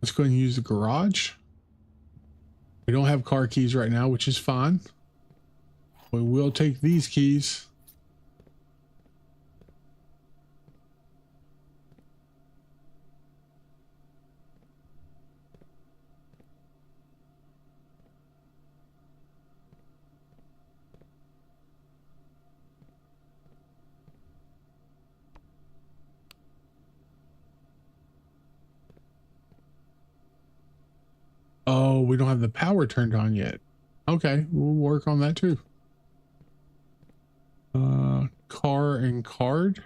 Let's go ahead and use the garage. We don't have car keys right now, which is fine. We will take these keys. Oh, we don't have the power turned on yet. Okay, we'll work on that too. Car and card.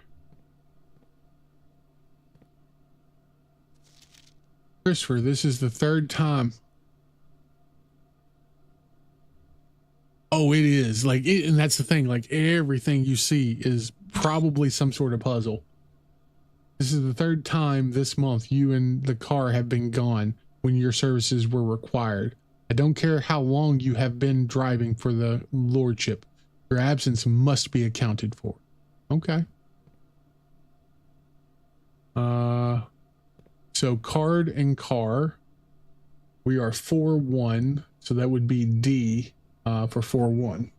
Christopher, this is the 3rd time. Oh, it is like it, and that's the thing. Like everything you see is probably some sort of puzzle. This is the 3rd time this month you and the car have been gone when your services were required. I don't care how long you have been driving for the lordship. Your absence must be accounted for. Okay. So card and car. We are 4-1, so that would be D for 4-1.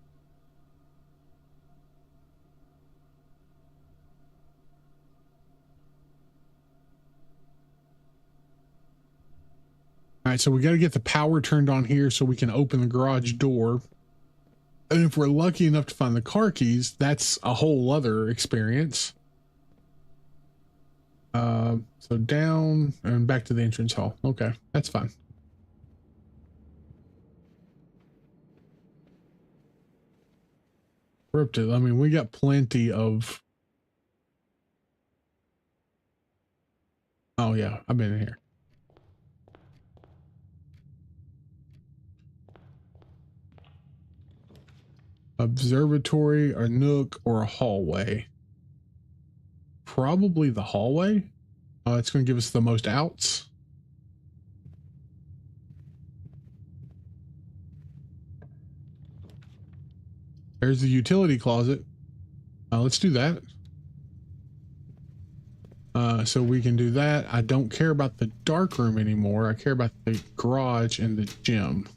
All right, so we got to get the power turned on here so we can open the garage door. And if we're lucky enough to find the car keys, that's a whole other experience. So down and back to the entrance hall. Okay, that's fine. We're up to, I mean, we got plenty of. Oh yeah, I've been in here. Observatory, a nook, or a hallway. Probably the hallway. It's going to give us the most outs. There's the utility closet. Let's do that. So we can do that. I don't care about the dark room anymore. I care about the garage and the gym.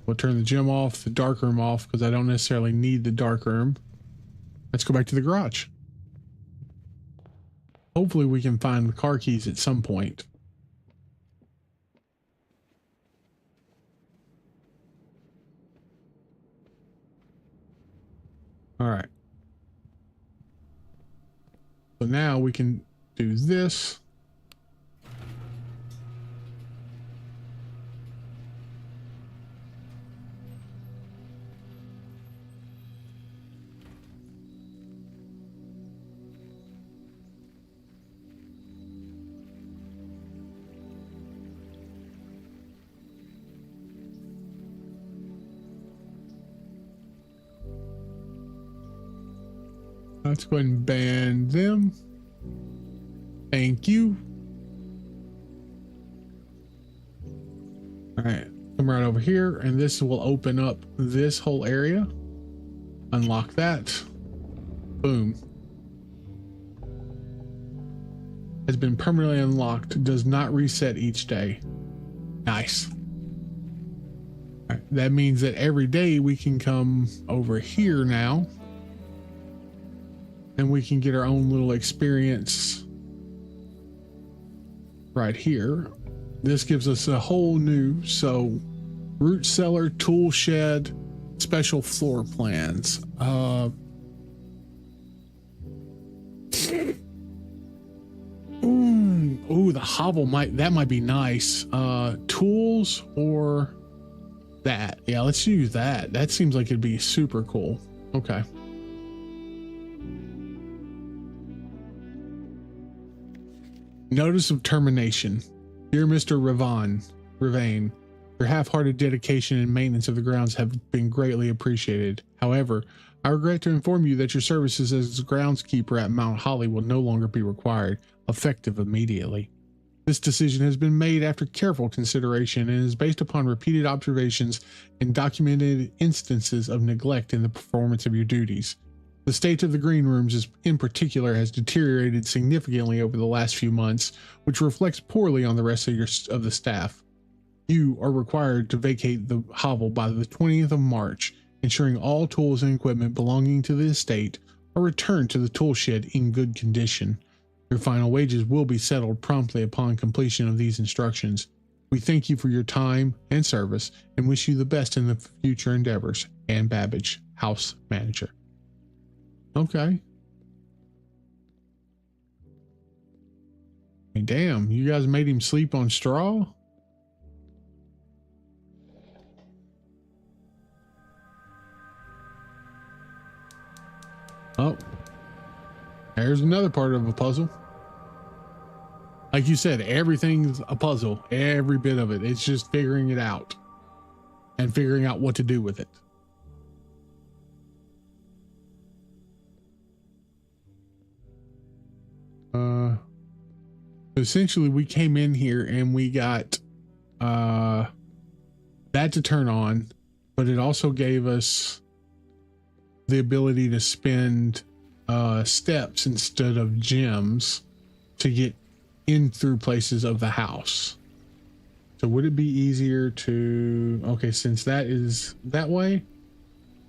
We'll turn the gym off, the dark room off, because I don't necessarily need the dark room. Let's go back to the garage. Hopefully we can find the car keys at some point. All right. So now we can do this. Let's go ahead and ban them. Thank you. All right, come right over here, and this will open up this whole area. Unlock that. Boom. Has been permanently unlocked. Does not reset each day. Nice. All right, that means that every day we can come over here now. And we can get our own little experience right here. This gives us a whole new, root cellar, tool shed, special floor plans. Ooh, the hovel might be nice. Tools or that. Yeah, let's use that. That seems like it'd be super cool. Okay. Notice of termination. Dear Mr. Ravain, your half-hearted dedication and maintenance of the grounds have been greatly appreciated. However, I regret to inform you that your services as groundskeeper at Mount Holly will no longer be required, effective immediately. This decision has been made after careful consideration and is based upon repeated observations and documented instances of neglect in the performance of your duties. The state of the green rooms in particular has deteriorated significantly over the last few months, which reflects poorly on the rest of the staff. You are required to vacate the hovel by the 20th of March, ensuring all tools and equipment belonging to the estate are returned to the tool shed in good condition. Your final wages will be settled promptly upon completion of these instructions. We thank you for your time and service and wish you the best in the future endeavors. Ann Babbage, House Manager. Okay. Hey, damn, you guys made him sleep on straw? Oh, there's another part of a puzzle. Like you said, everything's a puzzle, every bit of it. It's just figuring it out and figuring out what to do with it. Essentially we came in here and we got that to turn on, but it also gave us the ability to spend steps instead of gems to get in through places of the house. So would it be easier to, okay, since that is that way,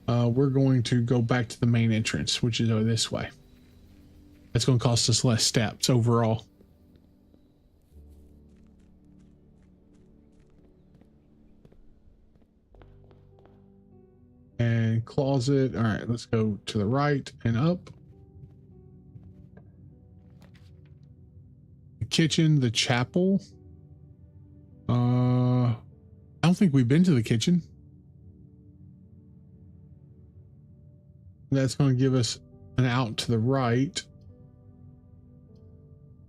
we're going to go back to the main entrance, which is this way. That's going to cost us less steps overall. And closet. All right, let's go to the right and up. The kitchen, the chapel. I don't think we've been to the kitchen. That's going to give us an out to the right.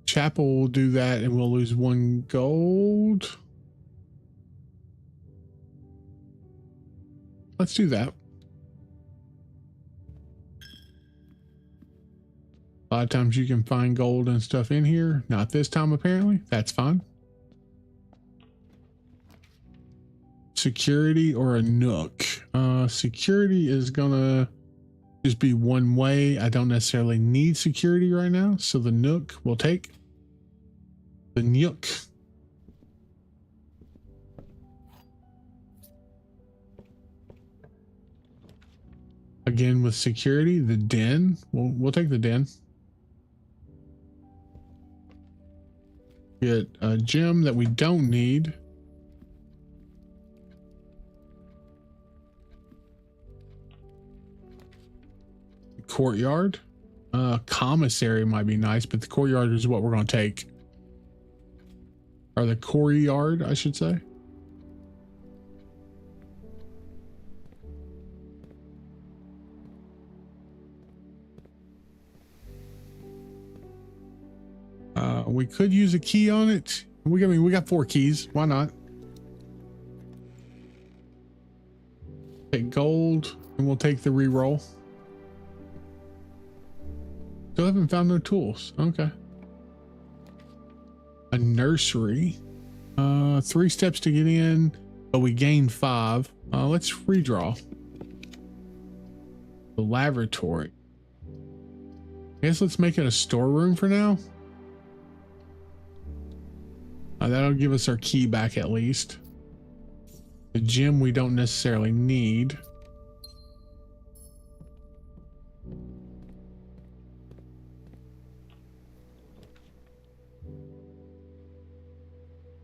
Chapel will do that and we'll lose 1 gold. Let's do that. A lot of times you can find gold and stuff in here. Not this time, apparently. That's fine. Security or a nook. Security is gonna just be one way. I don't necessarily need security right now, so the Nook will take the Nook. Again with security, the den. We'll take the den. Get a gem that we don't need. Courtyard. Commissary might be nice, but the courtyard is what we're going to take. Or the courtyard, I should say. We could use a key on it. We got 4 keys. Why not? Take gold, and we'll take the reroll. Still haven't found no tools. Okay. A nursery. 3 steps to get in, but we gained 5. Let's redraw. The laboratory. I guess let's make it a storeroom for now. That'll give us our key back at least. The gym we don't necessarily need.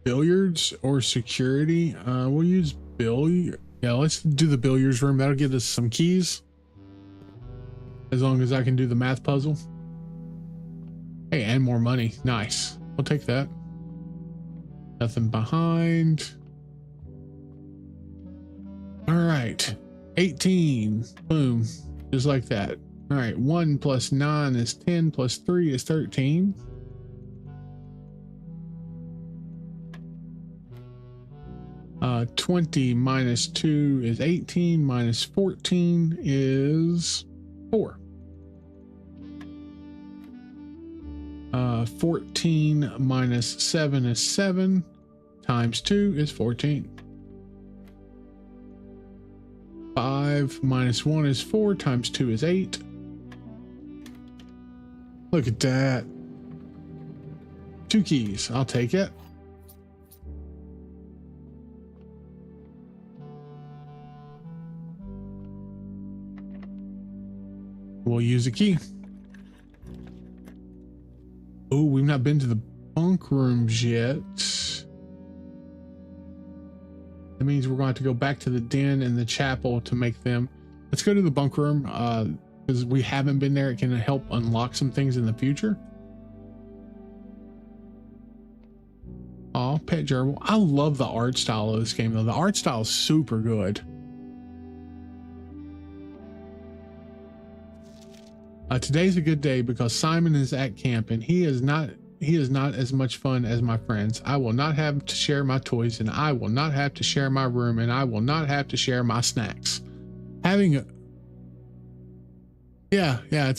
Billiards or security? We'll use billiard. Yeah, let's do the billiards room. That'll give us some keys. As long as I can do the math puzzle. Hey, and more money. Nice. We'll take that. Nothing behind. All right. 18. Boom. Just like that. All right. 1 plus 9 is 10 plus 3 is 13. Uh, 20 minus 2 is 18 minus 14 is 4. 14 minus 7 is 7 times 2 is 14. 5 minus 1 is 4 times 2 is 8. Look at that. 2 keys. I'll take it. We'll use a key. Oh, we've not been to the bunk rooms yet. That means we're going to have to go back to the den and the chapel to make them. Let's go to the bunk room because we haven't been there. It can help unlock some things in the future. Oh, pet gerbil. I love the art style of this game though. The art style is super good. Today's a good day because Simon is at camp and he is not as much fun as my friends. I will not have to share my toys and I will not have to share my room and I will not have to share my snacks. It's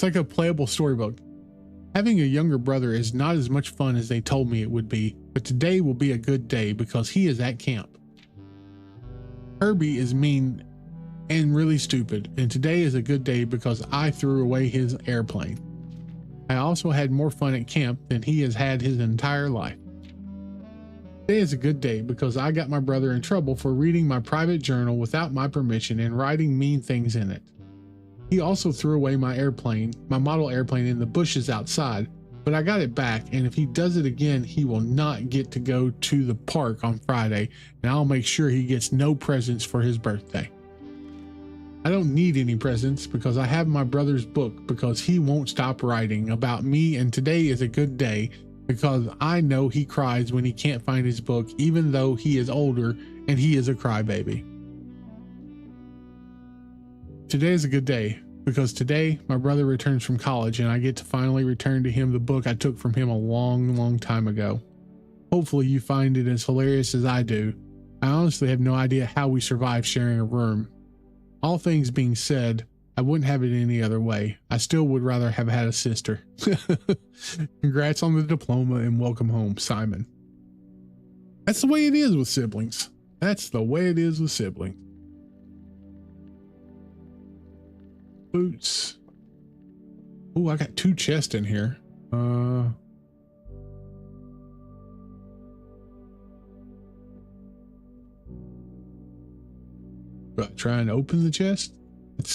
like a playable storybook. Having a younger brother is not as much fun as they told me it would be, but today will be a good day because he is at camp. Herbie is mean and really stupid, and today is a good day because I threw away his airplane. I also had more fun at camp than he has had his entire life. Today is a good day because I got my brother in trouble for reading my private journal without my permission and writing mean things in it. He also threw away my airplane, my model airplane, in the bushes outside, but I got it back, and if he does it again, he will not get to go to the park on Friday, and I'll make sure he gets no presents for his birthday. I don't need any presents because I have my brother's book because he won't stop writing about me, and today is a good day because I know he cries when he can't find his book even though he is older and he is a crybaby. Today is a good day because today my brother returns from college and I get to finally return to him the book I took from him a long time ago. Hopefully you find it as hilarious as I do. I honestly have no idea how we survive sharing a room. All things being said, I wouldn't have it any other way. I still would rather have had a sister. Congrats on the diploma and welcome home, Simon. That's the way it is with siblings. That's the way it is with siblings. boots. Oh, I got 2 chests in here. Do I try and open the chest?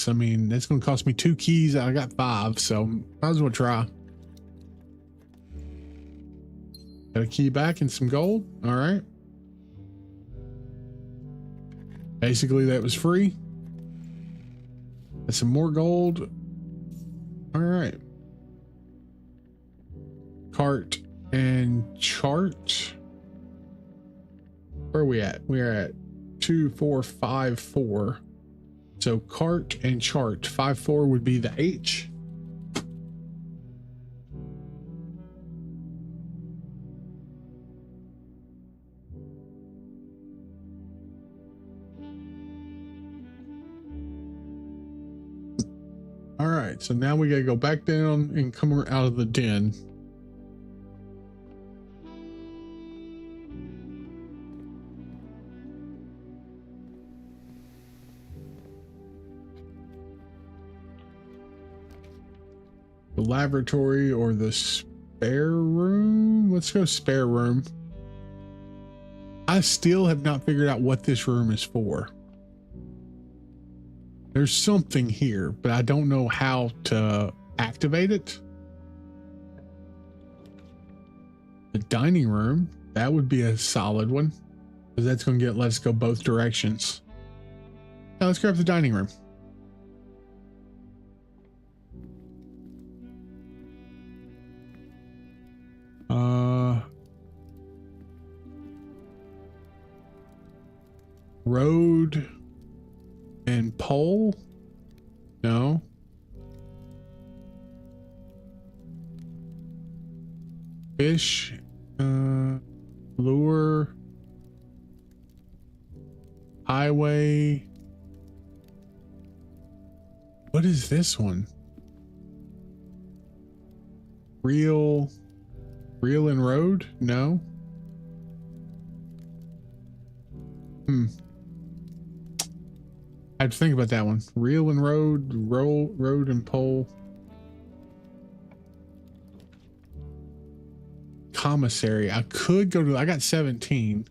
I mean, that's going to cost me 2 keys. I got 5, so might as well try. Got a key back and some gold. All right. Basically, that was free. That's some more gold. All right. Cart and chart. Where are we at? We are at 2, 4, 5, 4. So cart and chart. 5, 4 would be the H. All right, so now we gotta go back down and come out of the den. The laboratory or the spare room? Let's go spare room. I still have not figured out what this room is for. There's something here, but I don't know how to activate it. The dining room, that would be a solid one, because that's going to let us go both directions. Now let's grab the dining room. Road and pole? No. Fish, lure, highway. What is this one? Reel and road? No. I have to think about that one. Reel and road, road and pole. Commissary. I could go to, I got 17.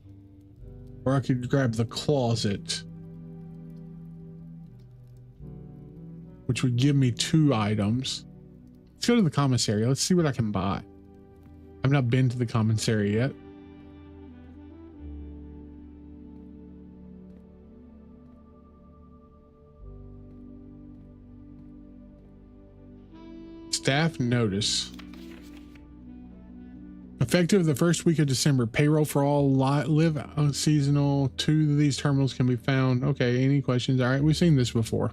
Or I could grab the closet, which would give me 2 items. Let's go to the commissary. Let's see what I can buy. I've not been to the commissary yet. Staff notice. Effective the first week of December, payroll for all live seasonal. 2 of these terminals can be found. Okay, any questions? All right, we've seen this before.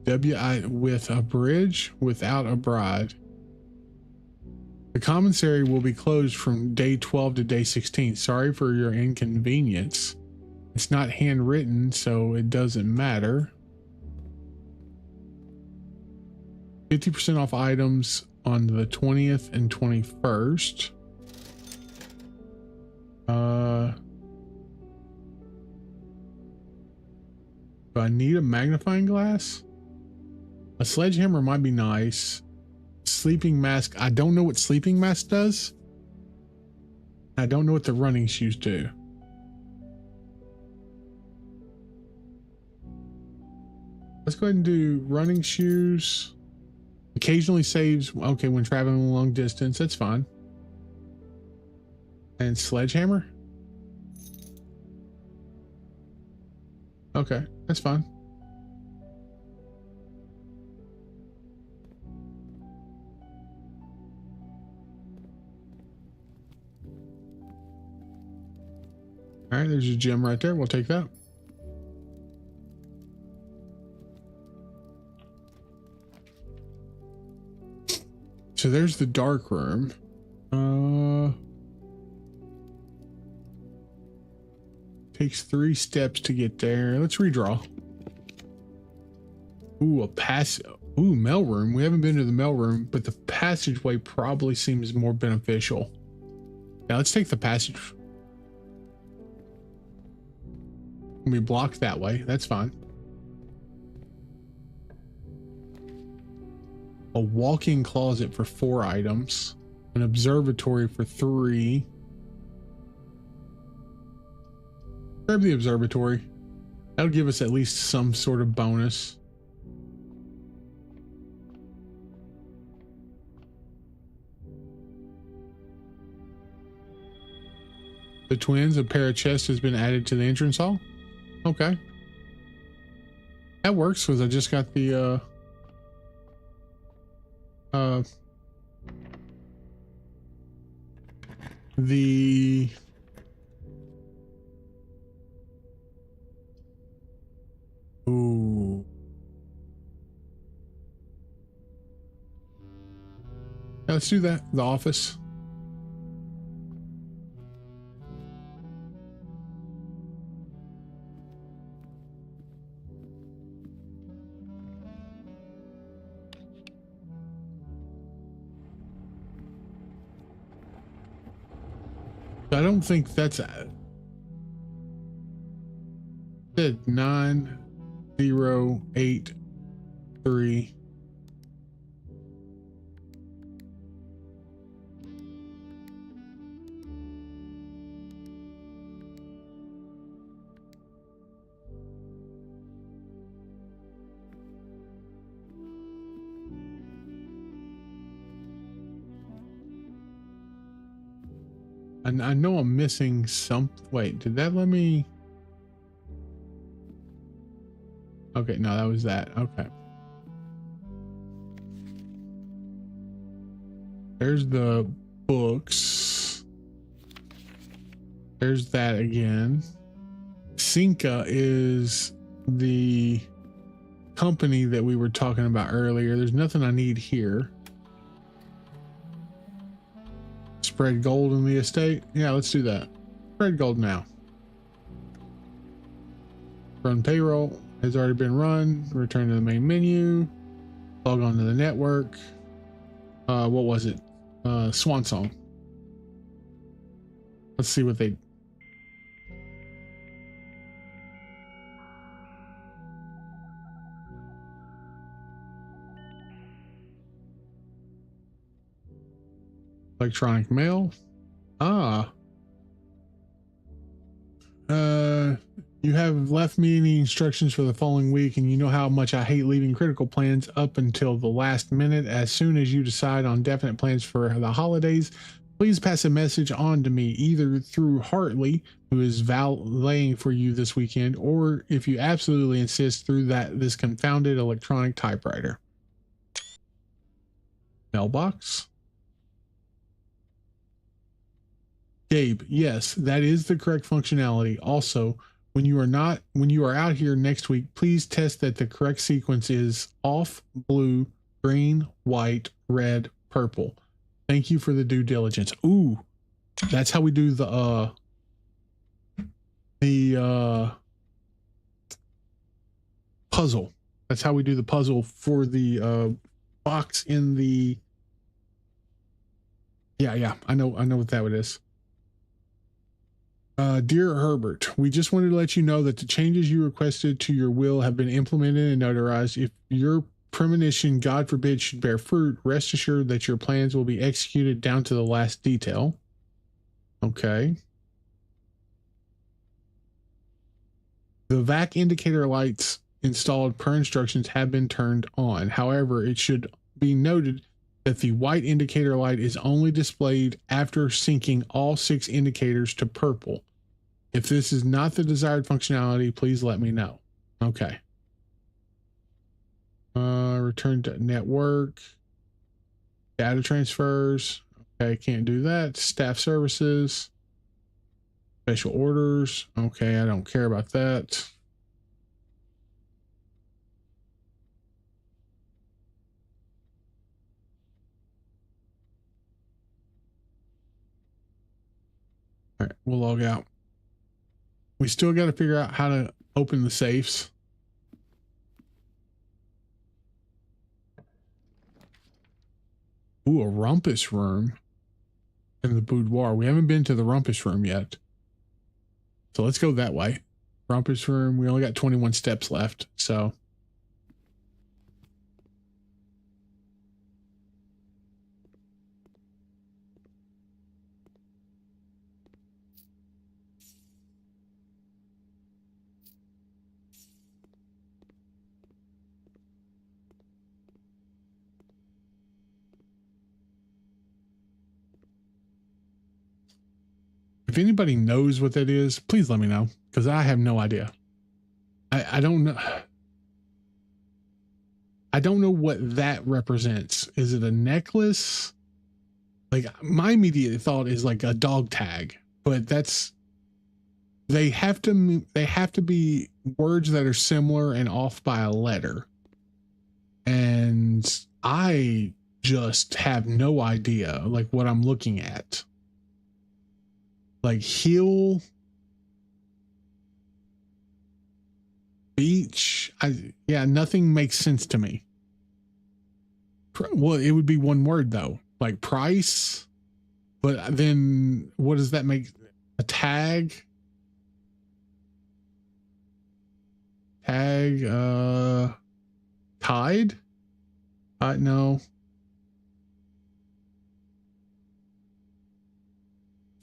WI with a bridge, without a bride. The commissary will be closed from day 12 to day 16. Sorry for your inconvenience. It's not handwritten, so it doesn't matter. 50% off items on the 20th and 21st. Do I need a magnifying glass? A sledgehammer might be nice. Sleeping mask. I don't know what sleeping mask does. I don't know what the running shoes do. Let's go ahead and do running shoes. Occasionally saves, okay, when traveling a long distance, that's fine. And sledgehammer? Okay, that's fine. All right, there's a gem right there. We'll take that. So there's the dark room. Takes 3 steps to get there. Let's redraw. Ooh, a pass. Ooh, mail room. We haven't been to the mail room, but the passageway probably seems more beneficial. Now let's take the passage. Can be blocked that way. That's fine. A walk-in closet for 4 items. An observatory for 3. Grab the observatory. That'll give us at least some sort of bonus. The twins, a pair of chests has been added to the entrance hall. Okay. That works because I just got the ooh. Yeah, let's do that. The office. I don't think that's it. 9083. And I know I'm missing some. Wait, did that let me? Okay, no, that was that. Okay. There's the books. There's that again. Cinca is the company that we were talking about earlier. There's nothing I need here. Spread gold in the estate. Yeah, let's do that. Spread gold now. Run payroll has already been run. Return to the main menu. Log on to the network. What was it? Swan Song. Let's see what they. Electronic mail. You have left me any instructions for the following week, and you know how much I hate leaving critical plans up until the last minute. As soon as you decide on definite plans for the holidays, please pass a message on to me, either through Hartley, who is valeting for you this weekend, or if you absolutely insist, through this confounded electronic typewriter. Mailbox. Gabe, yes, that is the correct functionality. Also, when you are out here next week, please test that the correct sequence is off, blue, green, white, red, purple. Thank you for the due diligence. Ooh, that's how we do the puzzle. That's how we do the puzzle for the box in the. Yeah, I know what that is. Dear Herbert, we just wanted to let you know that the changes you requested to your will have been implemented and notarized. If your premonition, God forbid, should bear fruit, rest assured that your plans will be executed down to the last detail. Okay. The VAC indicator lights installed per instructions have been turned on. However, it should be noted that the white indicator light is only displayed after syncing all 6 indicators to purple. If this is not the desired functionality, please let me know. Okay. Return to network. Data transfers. Okay, can't do that. Staff services. Special orders. Okay, I don't care about that. All right, we'll log out. We still got to figure out how to open the safes. Ooh, a rumpus room in the boudoir. We haven't been to the rumpus room yet. So let's go that way. Rumpus room. We only got 21 steps left, so. If anybody knows what that is, please let me know, because I have no idea. I don't know. I don't know what that represents. Is it a necklace? Like, my immediate thought is like a dog tag, but they have to be words that are similar and off by a letter. And I just have no idea like what I'm looking at. Like hill, beach. Yeah, nothing makes sense to me. Well, it would be one word though, like price. But then what does that make? A tag? Tide? No.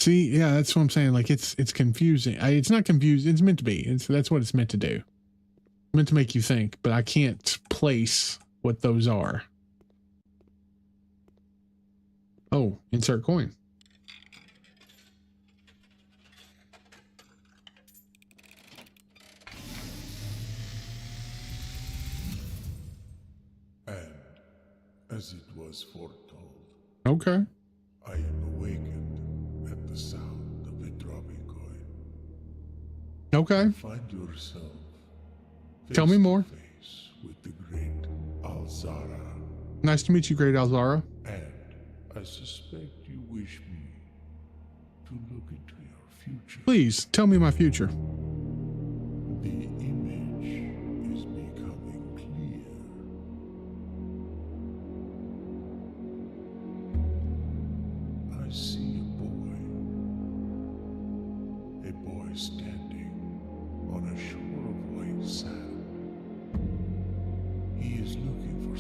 See, yeah, that's what I'm saying. Like it's confusing. It's not confusing. It's meant to be. That's what it's meant to do. It's meant to make you think, but I can't place what those are. Oh, insert coin. And as it was foretold, Okay. I am awakened at the sound of a dropping coin. Okay. Find yourself Tell me more. face with the great Alzara, Nice to meet you, Great Alzara. and I suspect you wish me to look into your future. Please tell me my future. The image is becoming clear. I see a boy standing on a shore of white sand. He is looking for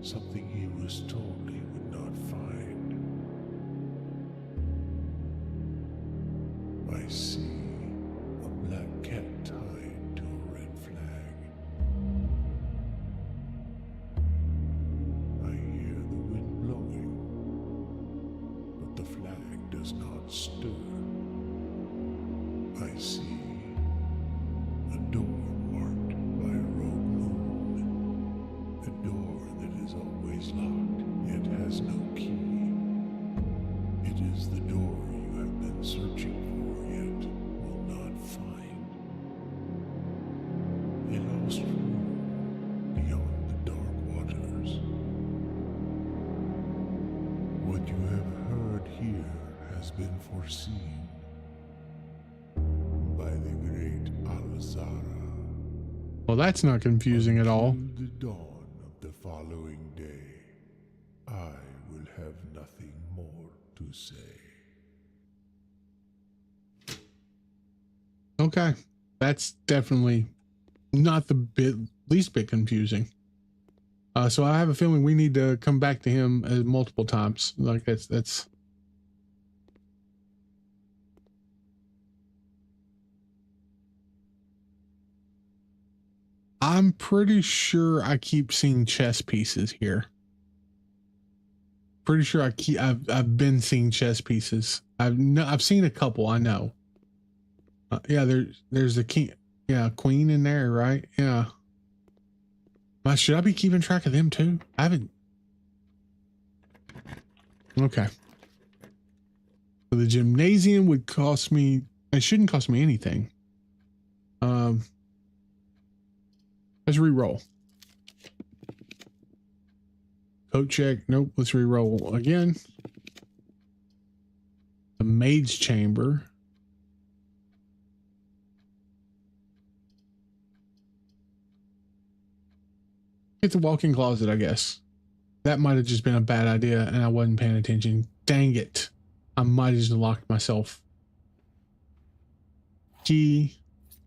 something he was told he would not find. I see a black cat tied to a red flag. I hear the wind blowing, but the flag does not stir. I see a door marked by a rogue moon. A door that is always locked, yet has no key. It is the door you have been searching for, yet will not find. A lost room beyond the dark waters. What you have heard here has been foreseen by the great Alzara. Well, that's not confusing at all. Till the dawn of the following day, I will have nothing more to say. Okay. That's definitely not the least bit confusing. So I have a feeling we need to come back to him multiple times. Like that's I'm pretty sure I keep seeing chess pieces here. Pretty sure I've been seeing chess pieces. I've seen a couple, I know. Yeah, there's the king. Yeah, queen in there, right? Yeah. Should I be keeping track of them too? I haven't. Okay. So the gymnasium would cost me. It shouldn't cost me anything. Let's re-roll. Coat check. Nope. Let's re-roll again. The maid's chamber. It's a walk-in closet, I guess. That might have just been a bad idea and I wasn't paying attention. Dang it. I might have just locked myself. whiskey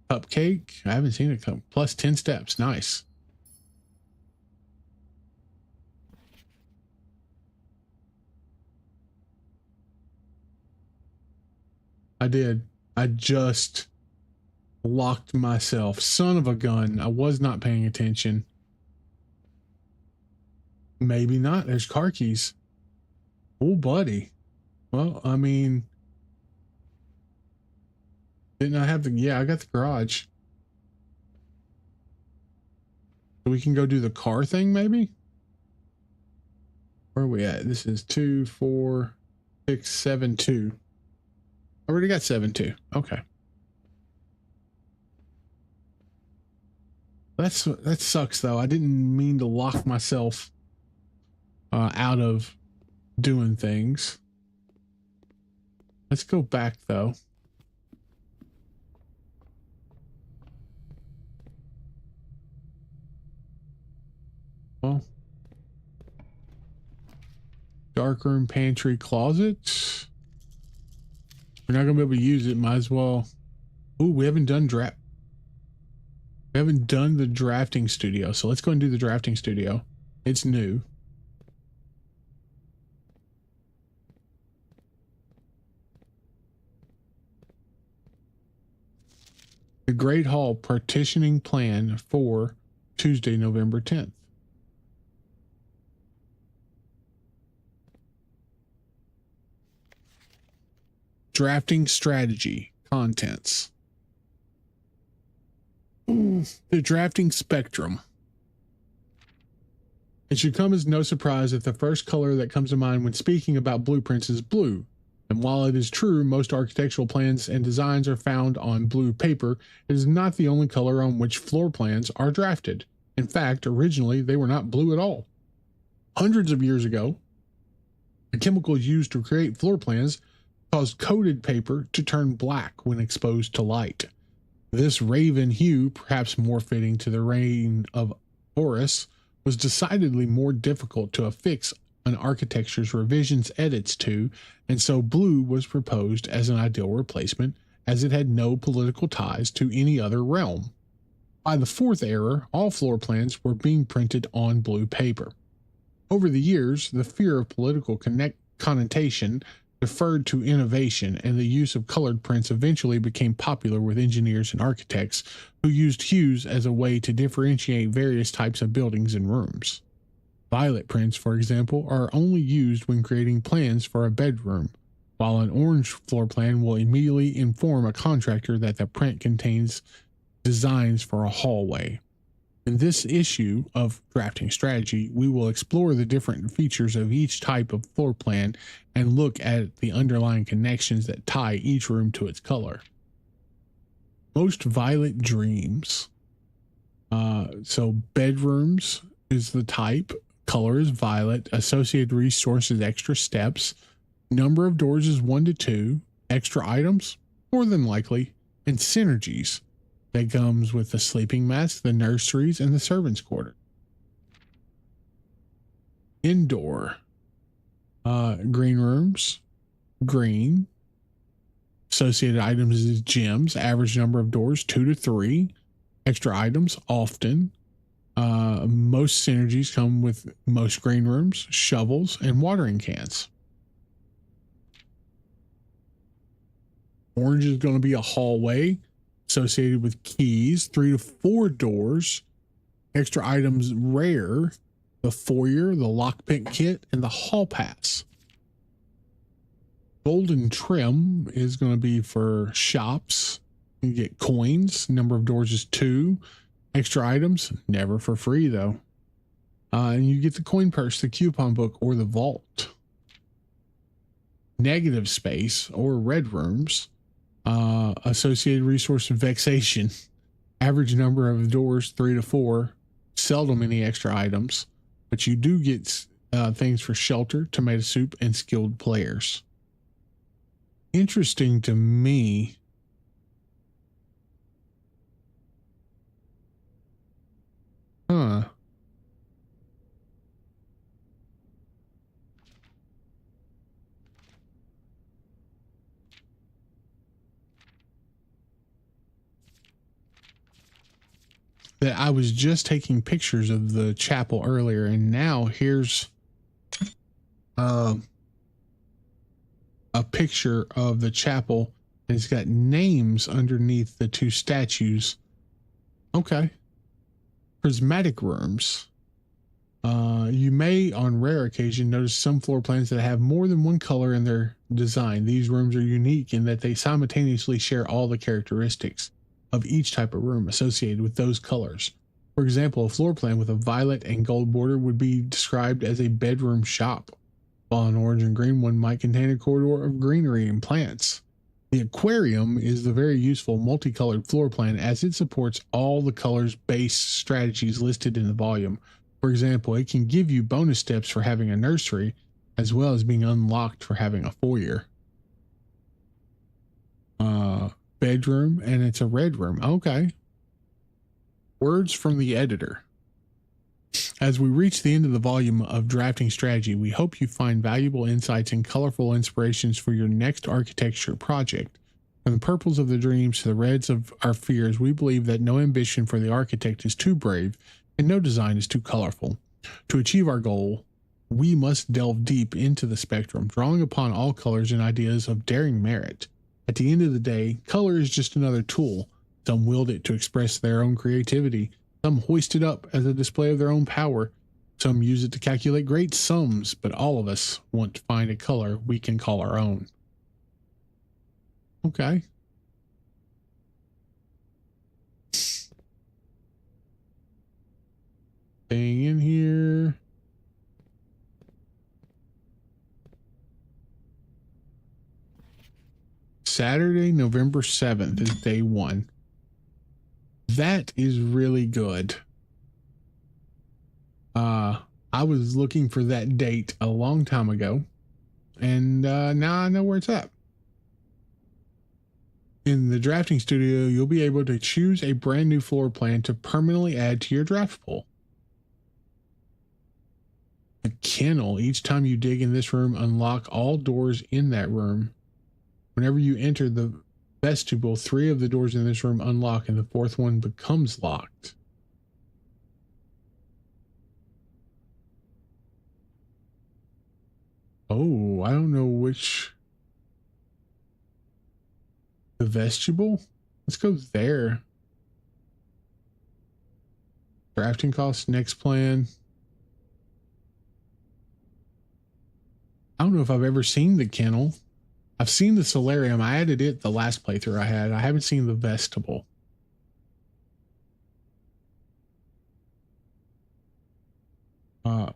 cupcake. I haven't seen a cup. Plus 10 steps. Nice. I did. I just locked myself. Son of a gun. I was not paying attention. Maybe not. There's car keys. Oh, buddy. Well, I mean, didn't I have the, yeah, I got the garage. So we can go do the car thing, maybe? Where are we at? This is 2, 4, 6, 7, 2. I already got 7, 2. Okay. That sucks though. I didn't mean to lock myself out of doing things. Let's go back though. Well, darkroom, pantry, closet. We're not gonna be able to use it. Might as well. Ooh, we haven't done the drafting studio, so let's go and do the drafting studio. It's new. The Great Hall partitioning plan for Tuesday, November 10th. Drafting strategy, contents. The drafting spectrum. It should come as no surprise that the first color that comes to mind when speaking about blueprints is blue. And while it is true most architectural plans and designs are found on blue paper, it is not the only color on which floor plans are drafted. In fact, originally they were not blue at all. Hundreds of years ago, the chemicals used to create floor plans caused coated paper to turn black when exposed to light. This raven hue, perhaps more fitting to the reign of Horus, was decidedly more difficult to affix an architecture's revisions edits to, and so blue was proposed as an ideal replacement, as it had no political ties to any other realm. By the fourth era, all floor plans were being printed on blue paper. Over the years, the fear of political connotation deferred to innovation, and the use of colored prints eventually became popular with engineers and architects who used hues as a way to differentiate various types of buildings and rooms. Violet prints, for example, are only used when creating plans for a bedroom, while an orange floor plan will immediately inform a contractor that the print contains designs for a hallway. In this issue of drafting strategy, we will explore the different features of each type of floor plan and look at the underlying connections that tie each room to its color. Most violet dreams. So bedrooms is the type, color is violet, associated resources extra steps, number of doors is 1 to 2, extra items more than likely, and synergies that comes with the sleeping mats, the nurseries, and the servants' quarter. Indoor. Green rooms, green. Associated items is gems, average number of doors 2 to 3. Extra items often. Most synergies come with most green rooms, shovels, and watering cans. Orange is going to be a hallway associated with keys, 3 to 4 doors, extra items rare, the foyer, the lockpick kit, and the hall pass. Golden trim is going to be for shops. You get coins, number of doors is 2, extra items, never for free though. And you get the coin purse, the coupon book, or the vault. Negative space or red rooms. Associated resource vexation, average number of doors 3 to 4, seldom any extra items, but you do get things for shelter, tomato soup, and skilled players. Interesting to me. Huh. that I was just taking pictures of the chapel earlier, and now here's a picture of the chapel, and it's got names underneath the two statues. Okay. Prismatic rooms. You may, on rare occasion, notice some floor plans that have more than one color in their design. These rooms are unique in that they simultaneously share all the characteristics of each type of room associated with those colors. For example, a floor plan with a violet and gold border would be described as a bedroom shop, while an orange and green one might contain a corridor of greenery and plants. The aquarium is the very useful multicolored floor plan as it supports all the colors-based strategies listed in the volume. For example, it can give you bonus steps for having a nursery, as well as being unlocked for having a foyer. Bedroom, and it's a red room. Okay. Words from the editor. As we reach the end of the volume of Drafting Strategy, we hope you find valuable insights and colorful inspirations for your next architecture project. From the purples of the dreams to the reds of our fears, we believe that no ambition for the architect is too brave and no design is too colorful. To achieve our goal, we must delve deep into the spectrum, drawing upon all colors and ideas of daring merit. At the end of the day, color is just another tool. Some wield it to express their own creativity. Some hoist it up as a display of their own power. Some use it to calculate great sums, but all of us want to find a color we can call our own. Okay. Staying in here. Saturday, November 7th is day 1. That is really good. I was looking for that date a long time ago, and now I know where it's at. In the drafting studio, you'll be able to choose a brand new floor plan to permanently add to your draft pool. The kennel. Each time you dig in this room, unlock all doors in that room. Whenever you enter the vestibule, 3 of the doors in this room unlock and the 4th one becomes locked. Oh, I don't know which. The vestibule? Let's go there. Drafting costs, next plan. I don't know if I've ever seen the kennel. I've seen the solarium. I added it the last playthrough I had. I haven't seen the vestibule. I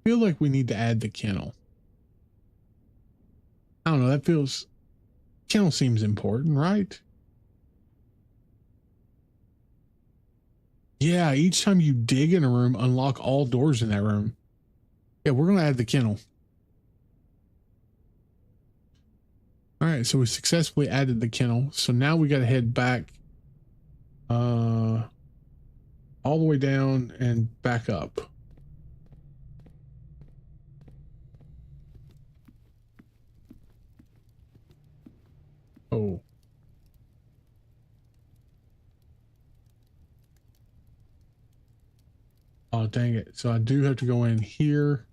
feel like we need to add the kennel. I don't know. That feels... Kennel seems important, right? Yeah, each time you dig in a room, unlock all doors in that room. Yeah, we're going to add the kennel. All right, so we successfully added the kennel. So now we got to head back all the way down and back up. Oh. Oh, dang it. So I do have to go in here.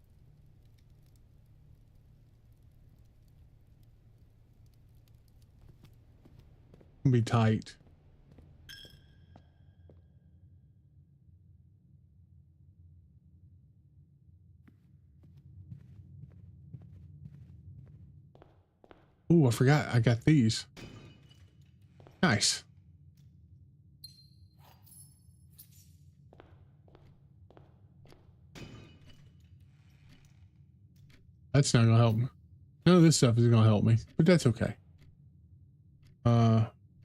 Be tight. Oh, I forgot I got these. Nice. That's not gonna help me. None of this stuff is gonna help me, but that's okay.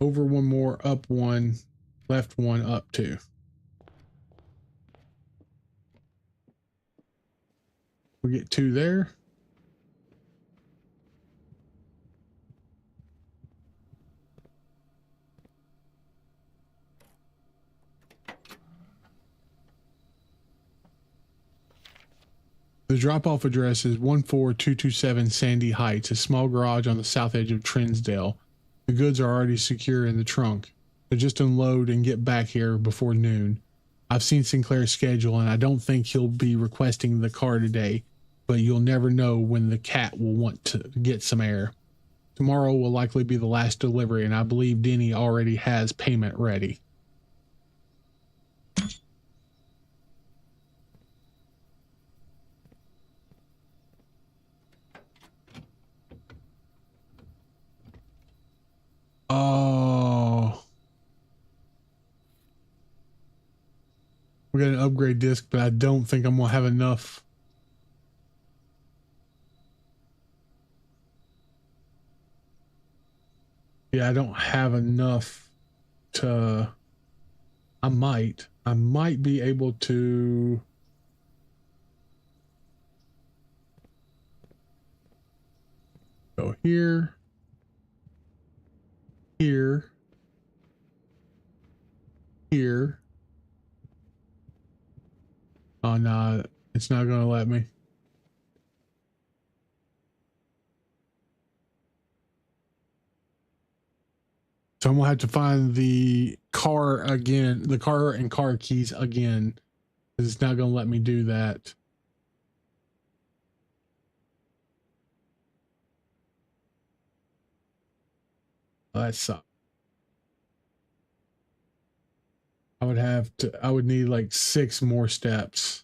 Over 1 more, up 1, left 1, up 2. We get 2 there. The drop-off address is 14227 Sandy Heights, a small garage on the south edge of Trinsdale. The goods are already secure in the trunk. So just unload and get back here before noon. I've seen Sinclair's schedule and I don't think he'll be requesting the car today, but you'll never know when the cat will want to get some air. Tomorrow will likely be the last delivery, and I believe Denny already has payment ready. Oh. We got an upgrade disc, but I don't think I'm gonna have enough. Yeah, I don't have enough to. I might be able to. Go here. Here. Here. Oh no, it's not gonna let me. So I'm gonna have to find the car again, the car and car keys again, because it's not gonna let me do that. Oh, that sucks. I would need like 6 more steps.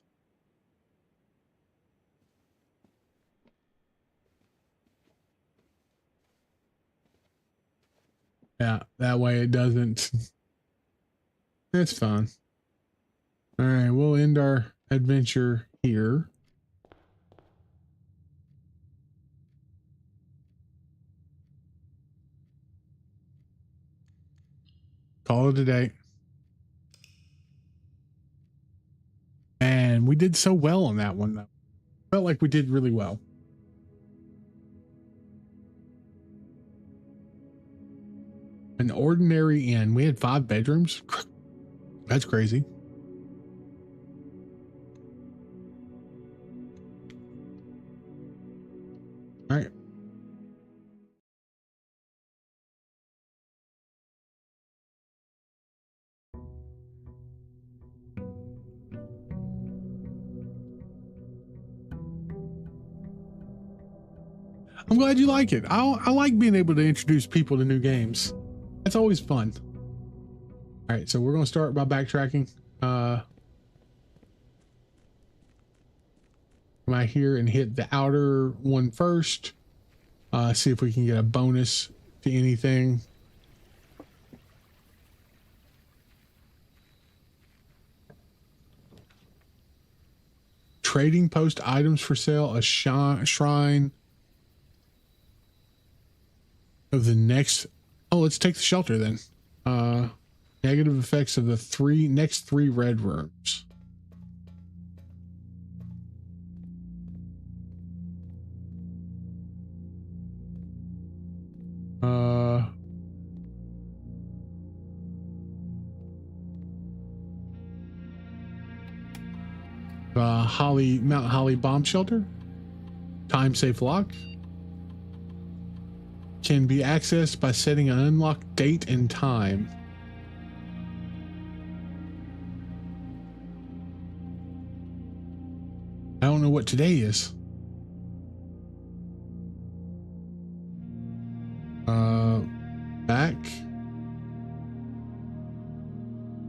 Yeah, that way it doesn't. It's fine. All right, we'll end our adventure here. Call it a day. And we did so well on that one, though. Felt like we did really well. An ordinary inn. We had 5 bedrooms. That's crazy. All right. I'm glad you like it. I like being able to introduce people to new games. That's always fun. All right, so we're going to start by backtracking. Come out here and hit the outer one first. See if we can get a bonus to anything. Trading post items for sale. A shrine of the next. Oh, let's take the shelter then. Negative effects of the next three red rooms. Mount Holly bomb shelter. Time safe lock. Can be accessed by setting an unlocked date and time. I don't know what today is. Back.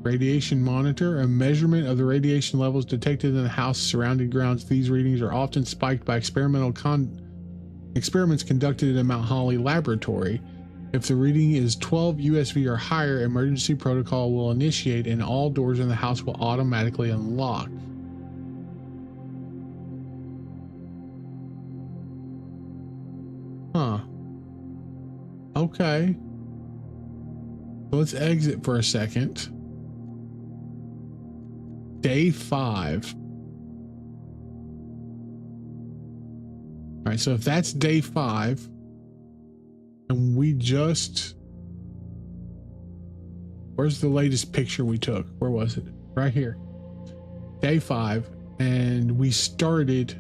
Radiation monitor, a measurement of the radiation levels detected in the house surrounding grounds. These readings are often spiked by experiments conducted in Mount Holly laboratory. If the reading is 12 USV or higher, emergency protocol will initiate and all doors in the house will automatically unlock. Huh. Okay. Let's exit for a second. Day 5. All right, so if that's day 5, and we just... Where's the latest picture we took? Where was it? Right here. Day 5, and we started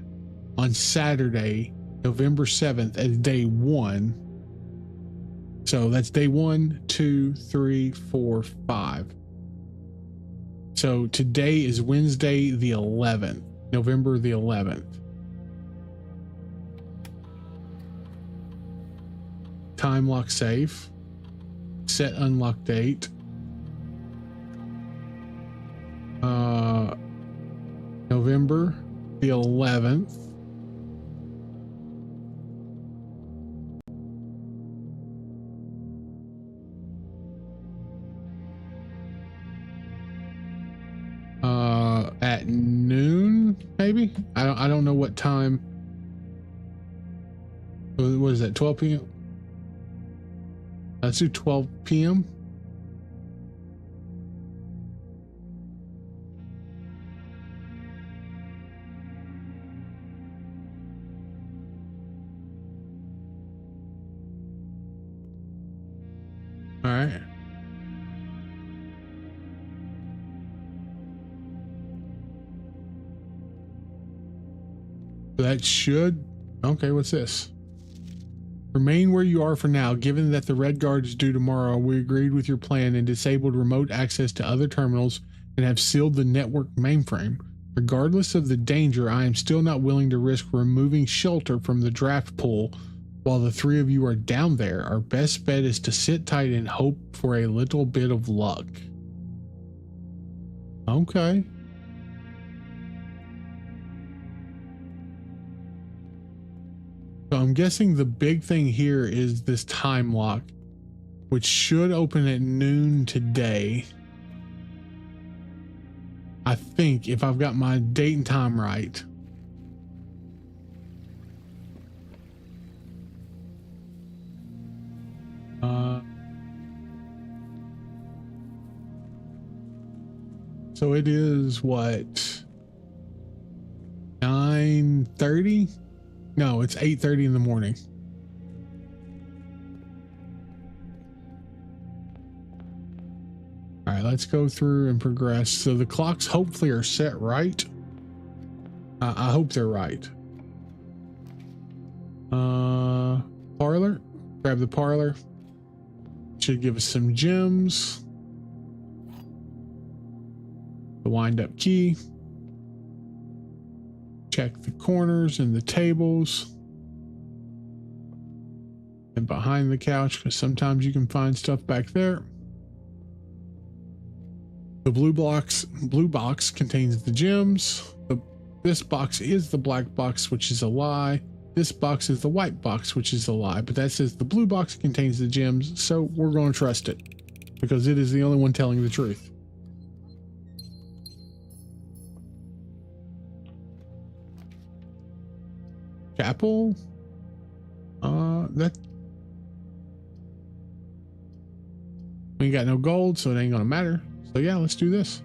on Saturday, November 7th as day 1. So that's day 1, 2, 3, 4, 5. So today is Wednesday the 11th, November the 11th. Time lock safe. Set unlock date. November the 11th. At noon, maybe. I don't know what time. What is that? 12 p.m. Let's do 12 p.m. All right. That should. Okay, what's this? Remain where you are for now. Given that the Red Guard is due tomorrow, we agreed with your plan and disabled remote access to other terminals and have sealed the network mainframe. Regardless of the danger, I am still not willing to risk removing shelter from the draft pool while the three of you are down there. Our best bet is to sit tight and hope for a little bit of luck. Okay. So I'm guessing the big thing here is this time lock, which should open at noon today. I think, if I've got my date and time right. So it is what? 9:30? No, it's 8:30 in the morning. All right, let's go through and progress. So the clocks hopefully are set right. I hope they're right. Parlor. Grab the parlor. Should give us some gems. The wind-up key. Check the corners and the tables. And behind the couch, because sometimes you can find stuff back there. The blue box contains the gems. This box is the black box, which is a lie. This box is the white box, which is a lie. But that says the blue box contains the gems, so we're going to trust it because it is the only one telling the truth. Chapel. That we ain't got no gold, so it ain't gonna matter. So yeah, let's do this.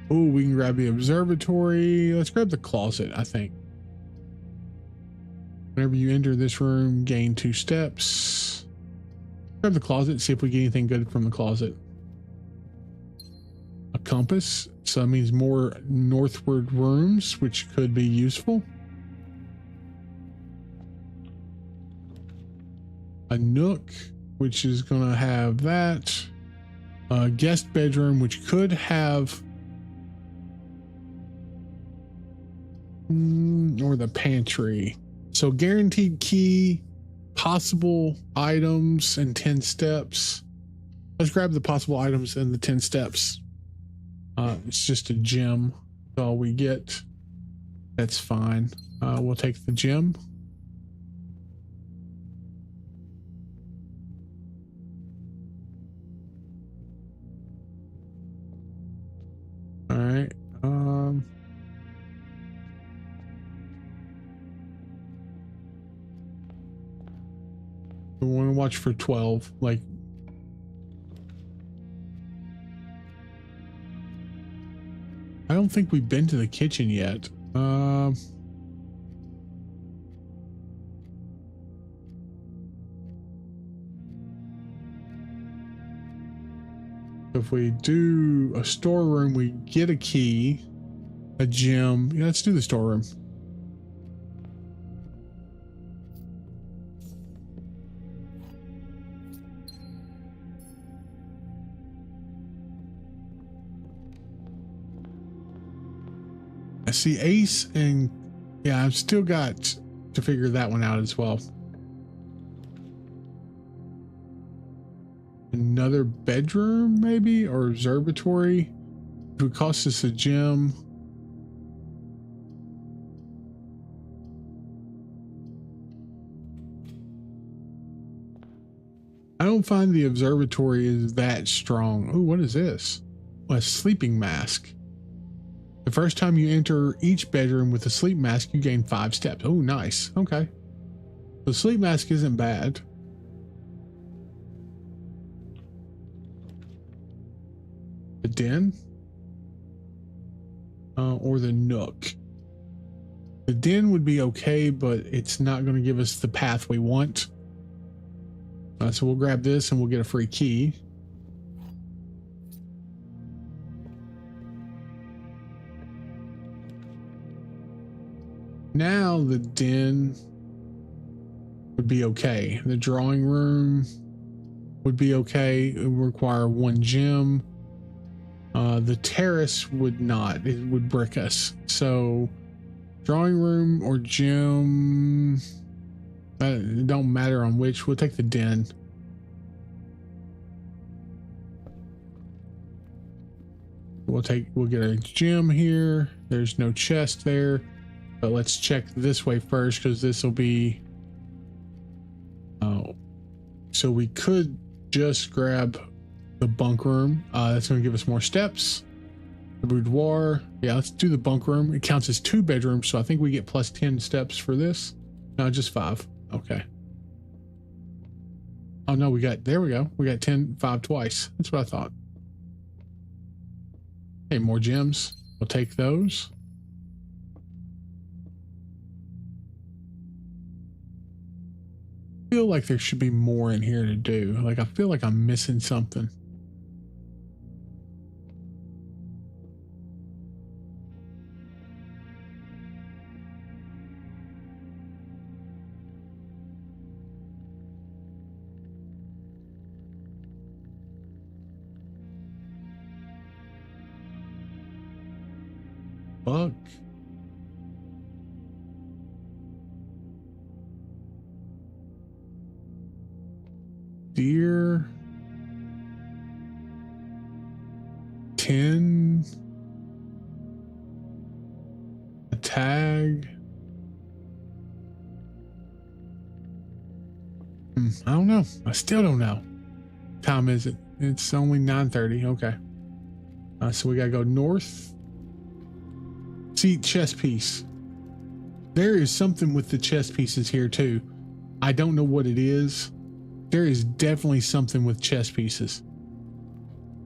Oh, we can grab the observatory. Let's grab the closet, I think. Whenever you enter this room, gain 2 steps. Grab the closet, see if we get anything good from the closet. A compass, so that means more northward rooms, which could be useful. A nook, which is going to have that. A guest bedroom, which could have... or the pantry. So guaranteed key, possible items, and 10 steps. Let's grab the possible items and the 10 steps. It's just a gem. That's all we get. That's fine. We'll take the gem. All right. We want to watch for 12. Like, I don't think we've been to the kitchen yet. if we do a storeroom, we get a key, a gem. Yeah, let's do the storeroom. I see Ace and yeah, I've still got to figure that one out as well. Another bedroom maybe, or observatory. It would cost us a gem. I don't find the observatory is that strong. Oh, what is this? A sleeping mask. The first time you enter each bedroom with a sleep mask, you gain 5 steps. Oh, nice. Okay. The sleep mask isn't bad. The den? Or the nook? The den would be okay, but it's not going to give us the path we want. So we'll grab this and we'll get a free key. Now the den would be okay. The drawing room would be okay. It would require 1 gem. The terrace would not. It would brick us. So drawing room or gym, it don't matter on which. We'll take the den. We'll get a gem here. There's no chest there, but let's check this way first because this will be, so we could just grab the bunk room. That's going to give us more steps. The boudoir. Yeah, let's do the bunk room. It counts as 2 bedrooms, so I think we get plus 10 steps for this. No, just 5. Okay. Oh no, there we go. We got 5 twice. That's what I thought. Hey, more gems. We'll take those. I feel like there should be more in here to do. Like, I feel like I'm missing something. Fuck. Deer. 10. A tag. I don't know. I still don't know. Time is it? It's only 9:30. Okay. So we gotta go north. See, chess piece. There is something with the chess pieces here too. I don't know what it is. There is definitely something with chess pieces.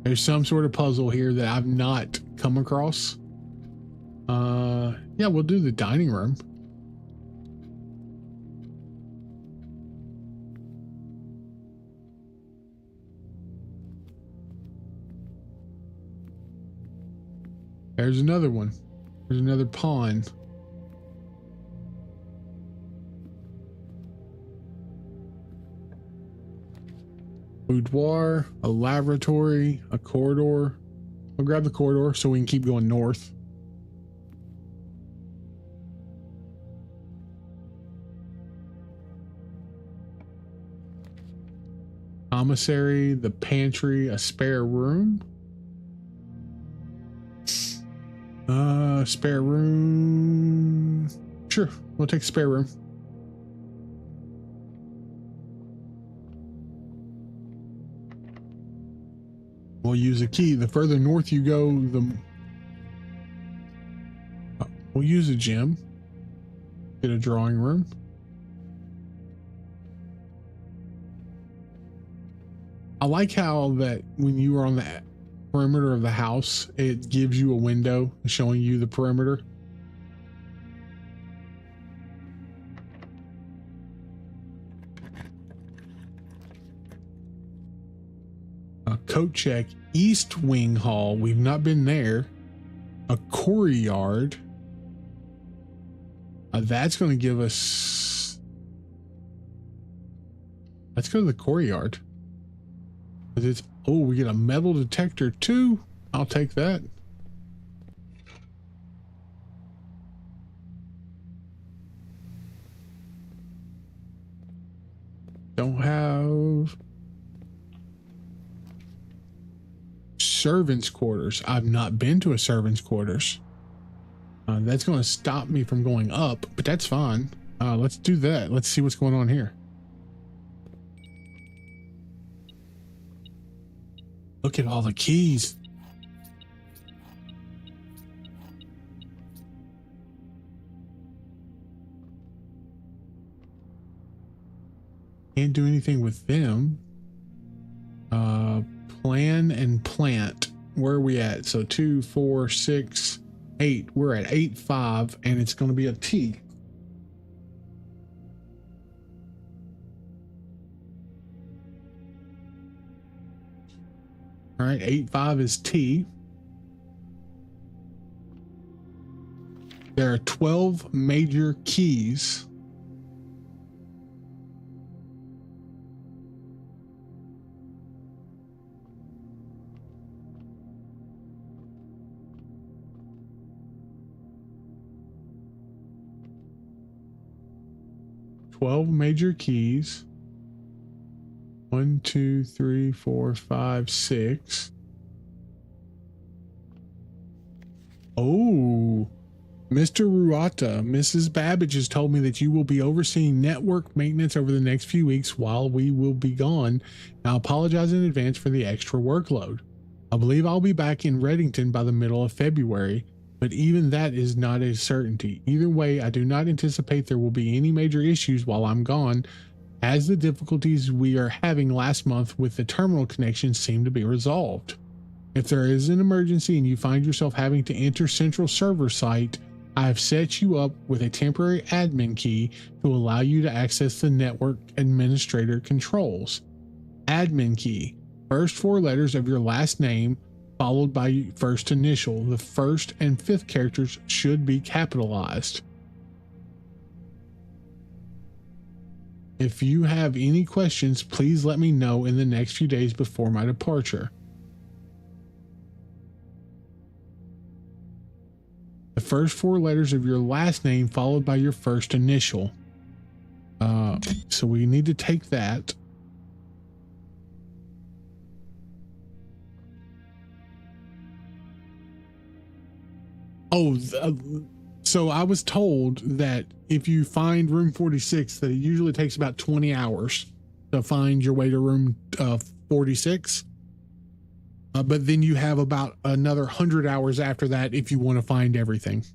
There's some sort of puzzle here that I've not come across. Yeah, we'll do the dining room. There's another one. There's another pawn. Boudoir, a lavatory, a corridor. I'll grab the corridor so we can keep going north. Commissary, the pantry, a spare room. Spare room. Sure, we'll take spare room. We'll use a key. The further north you go, we'll use a gem. Get a drawing room. I like how that when you are on the perimeter of the house, it gives you a window showing you the perimeter. coat check. East Wing Hall. We've not been there. A quarry yard. That's going to give us. Let's go to the quarry yard. It's, oh, we get a metal detector too. I'll take that. Don't have servants' quarters. I've not been to a servants' quarters. That's going to stop me from going up, but that's fine. Let's do that. Let's see what's going on here. Look at all the keys. Can't do anything with them. Plan and plant. Where are we at? So 2, 4, 6, 8. We're at 8, 5, and it's going to be a T. All right, 8, 5 is T. There are 12 major keys. Major keys. 1, 2, 3, 4, 5, 6. Oh, Mr. Ruata, Mrs. Babbage has told me that you will be overseeing network maintenance over the next few weeks while we will be gone. I apologize in advance for the extra workload. I believe I'll be back in Reddington by the middle of February, but even that is not a certainty. Either way, I do not anticipate there will be any major issues while I'm gone, as the difficulties we are having last month with the terminal connection seem to be resolved. If there is an emergency and you find yourself having to enter Central Server Site, I have set you up with a temporary admin key to allow you to access the network administrator controls. Admin key. First 4 letters of your last name, followed by first initial. The first and 5th characters should be capitalized. If you have any questions, please let me know in the next few days before my departure. The first 4 letters of your last name followed by your first initial. So we need to take that. Oh, so I was told that if you find room 46, that it usually takes about 20 hours to find your way to room 46. But then you have about another 100 hours after that if you want to find everything.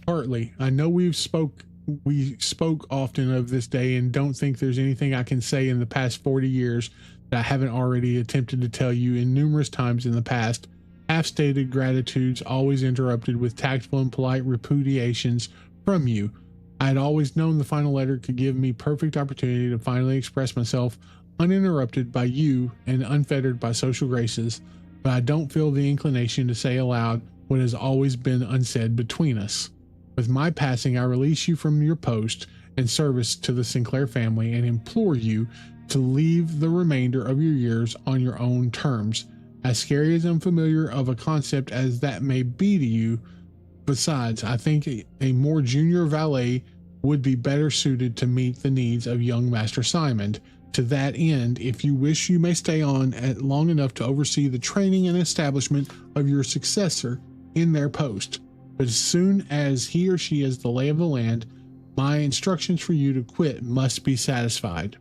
Partly, I know we spoke often of this day and don't think there's anything I can say in the past 40 years that I haven't already attempted to tell you in numerous times in the past. Half-stated gratitudes always interrupted with tactful and polite repudiations from you. I had always known the final letter could give me perfect opportunity to finally express myself uninterrupted by you and unfettered by social graces, but I don't feel the inclination to say aloud what has always been unsaid between us. With my passing, I release you from your post and service to the Sinclair family and implore you to leave the remainder of your years on your own terms. As scary as unfamiliar of a concept as that may be to you, besides, I think a more junior valet would be better suited to meet the needs of young Master Simon. To that end, if you wish, you may stay on long enough to oversee the training and establishment of your successor in their post. But as soon as he or she is the lay of the land, my instructions for you to quit must be satisfied.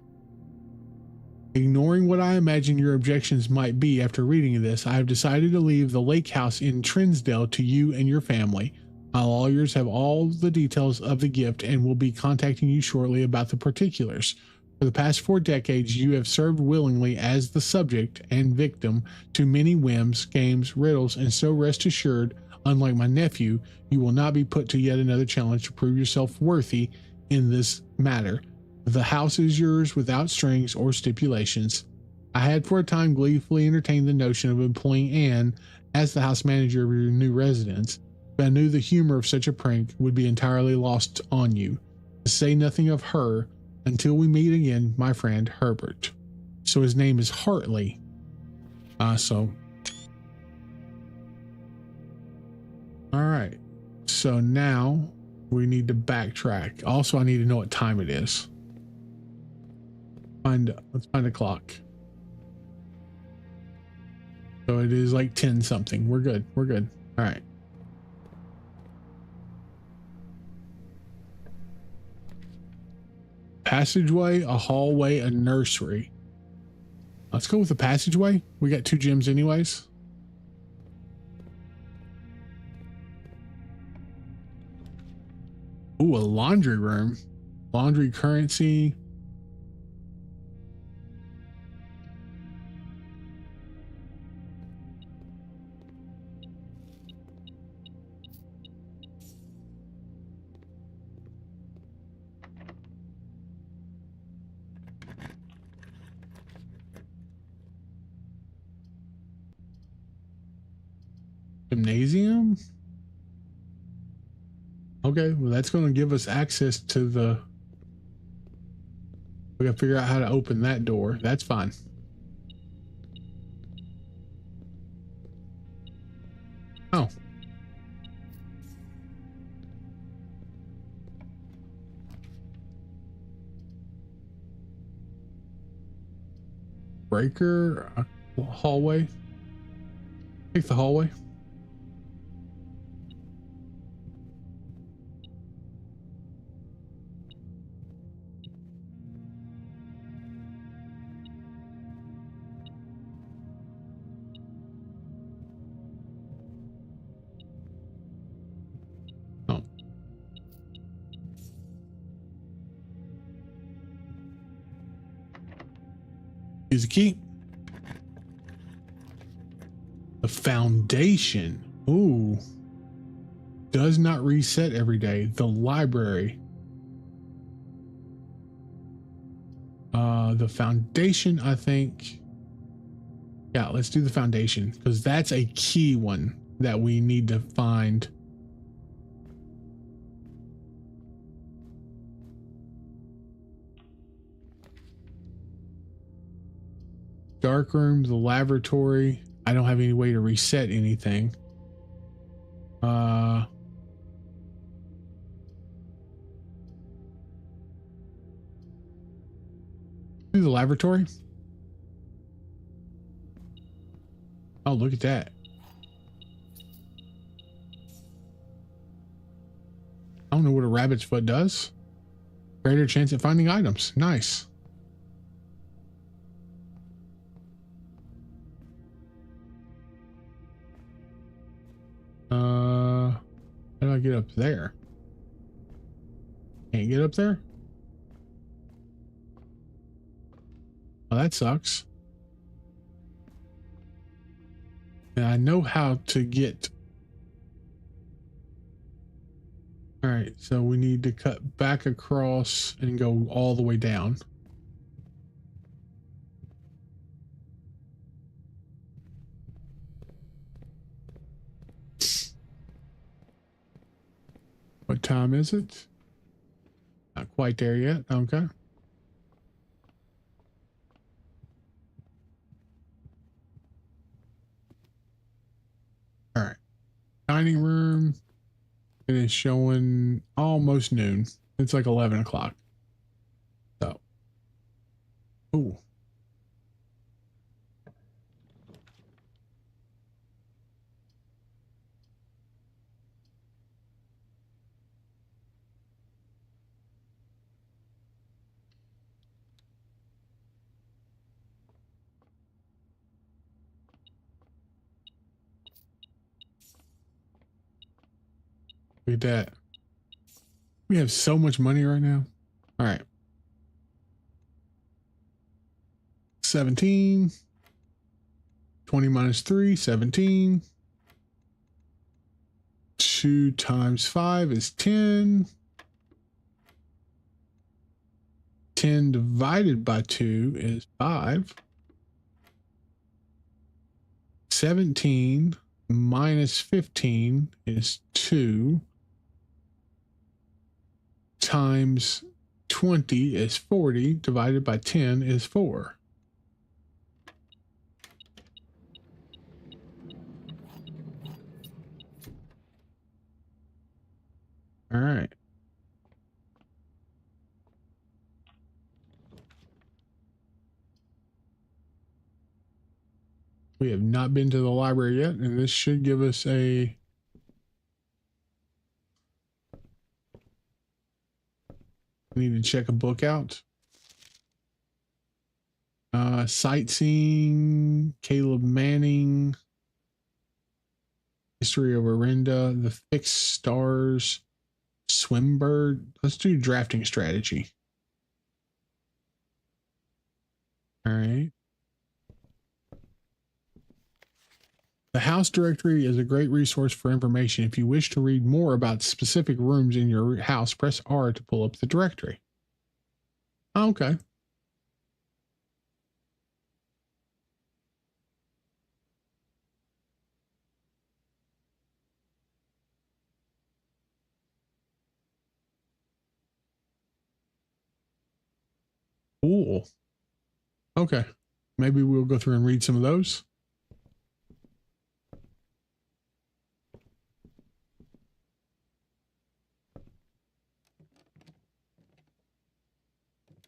Ignoring what I imagine your objections might be after reading this, I have decided to leave the lake house in Trinsdale to you and your family. My lawyers have all the details of the gift and will be contacting you shortly about the particulars. For the past 4 decades, you have served willingly as the subject and victim to many whims, games, riddles, and so rest assured, unlike my nephew, you will not be put to yet another challenge to prove yourself worthy in this matter. The house is yours without strings or stipulations. I had for a time gleefully entertained the notion of employing Anne as the house manager of your new residence, but I knew the humor of such a prank would be entirely lost on you, to say nothing of her, until we meet again, my friend Herbert. So his name is Hartley. All right. So now we need to backtrack. Also, I need to know what time it is. Let's find a clock. So it is like 10 something. We're good. We're good. All right. Passageway, a hallway, a nursery. Let's go with the passageway. We got 2 gyms anyways. Ooh, a laundry room. Laundry currency. Gymnasium. Okay, well that's going to give us access to the... We got to figure out how to open that door. That's fine. Oh. Breaker, hallway. Take the hallway. Use the key. The foundation. Ooh. Does not reset every day. The library. The foundation, I think. Yeah, let's do the foundation because that's a key one that we need to find. Dark room, the laboratory. I don't have any way to reset anything. Do the laboratory. Oh, look at that. I don't know what a rabbit's foot does. Greater chance at finding items. Nice. How do I get up there? Can't get up there? Oh, that sucks. And I know how to get... All right, so we need to cut back across and go all the way down. What time is it? Not quite there yet. Okay. All right. Dining room. It is showing almost noon. It's like 11 o'clock. So. Ooh. Look at that. We have so much money right now. All right. 17. 20 minus 3, 17. 2 times 5 is 10. 10 divided by 2 is 5. 17 minus 15 is 2. Times 20 is 40. Divided by 10 is 4. All right. We have not been to the library yet, and this should give us a... We need to check a book out. Sightseeing, Caleb Manning, History of Orinda, The Fixed Stars, Swimbird. Let's do drafting strategy. All right. The house directory is a great resource for information. If you wish to read more about specific rooms in your house, press R to pull up the directory. Okay. Cool. Okay. Maybe we'll go through and read some of those.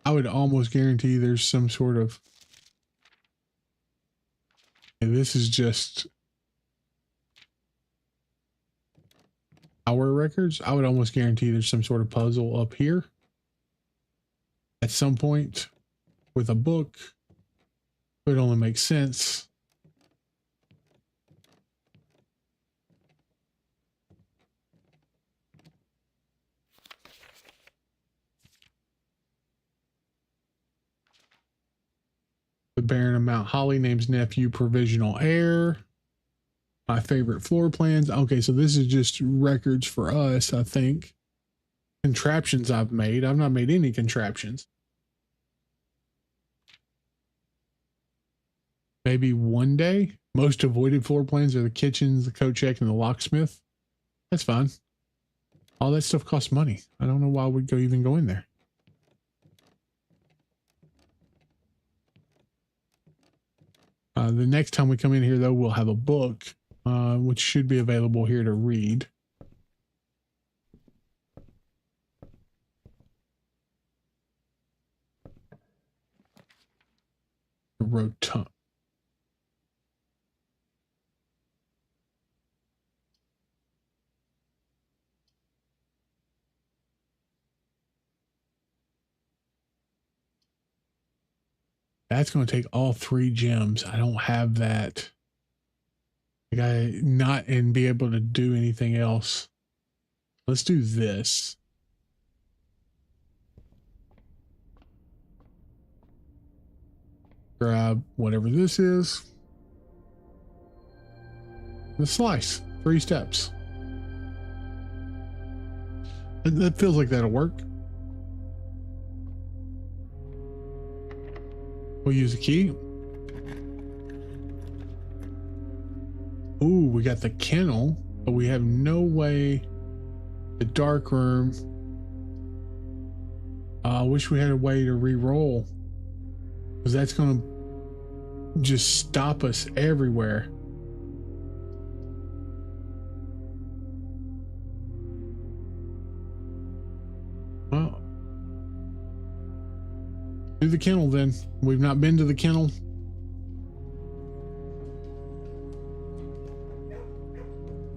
I would almost guarantee there's some sort of... This is just our records. I would almost guarantee there's some sort of puzzle up here at some point with a book. It would only make sense. The Baron of Mount Holly names nephew provisional heir. My favorite floor plans. Okay, so this is just records for us, I think. Contraptions I've made. I've not made any contraptions. Maybe one day. Most avoided floor plans are the kitchens, the coat check, and the locksmith. That's fine. All that stuff costs money. I don't know why we'd even go in there. The next time we come in here, though, we'll have a book, which should be available here to read. Rotund. That's going to take all 3 gems. I don't have that. Like and be able to do anything else. Let's do this. Grab whatever this is. The slice. 3 steps. That feels like that'll work. We'll use a key. Ooh, we got the kennel, but we have no way. The dark room. I wish we had a way to re-roll, because that's going to just stop us everywhere. Well, do the kennel then. We've not been to the kennel.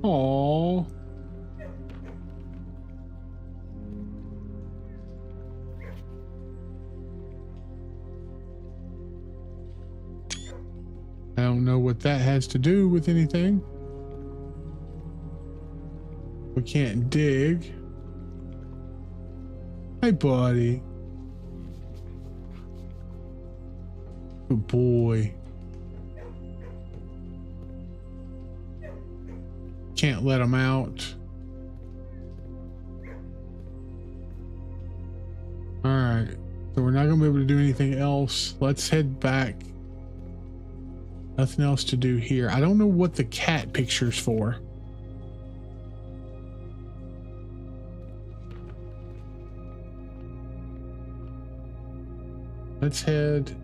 Aww. I don't know what that has to do with anything. We can't dig. Hey, buddy. Good boy. Can't let him out. All right. So we're not gonna be able to do anything else. Let's head back. Nothing else to do here. I don't know what the cat picture's for. Let's head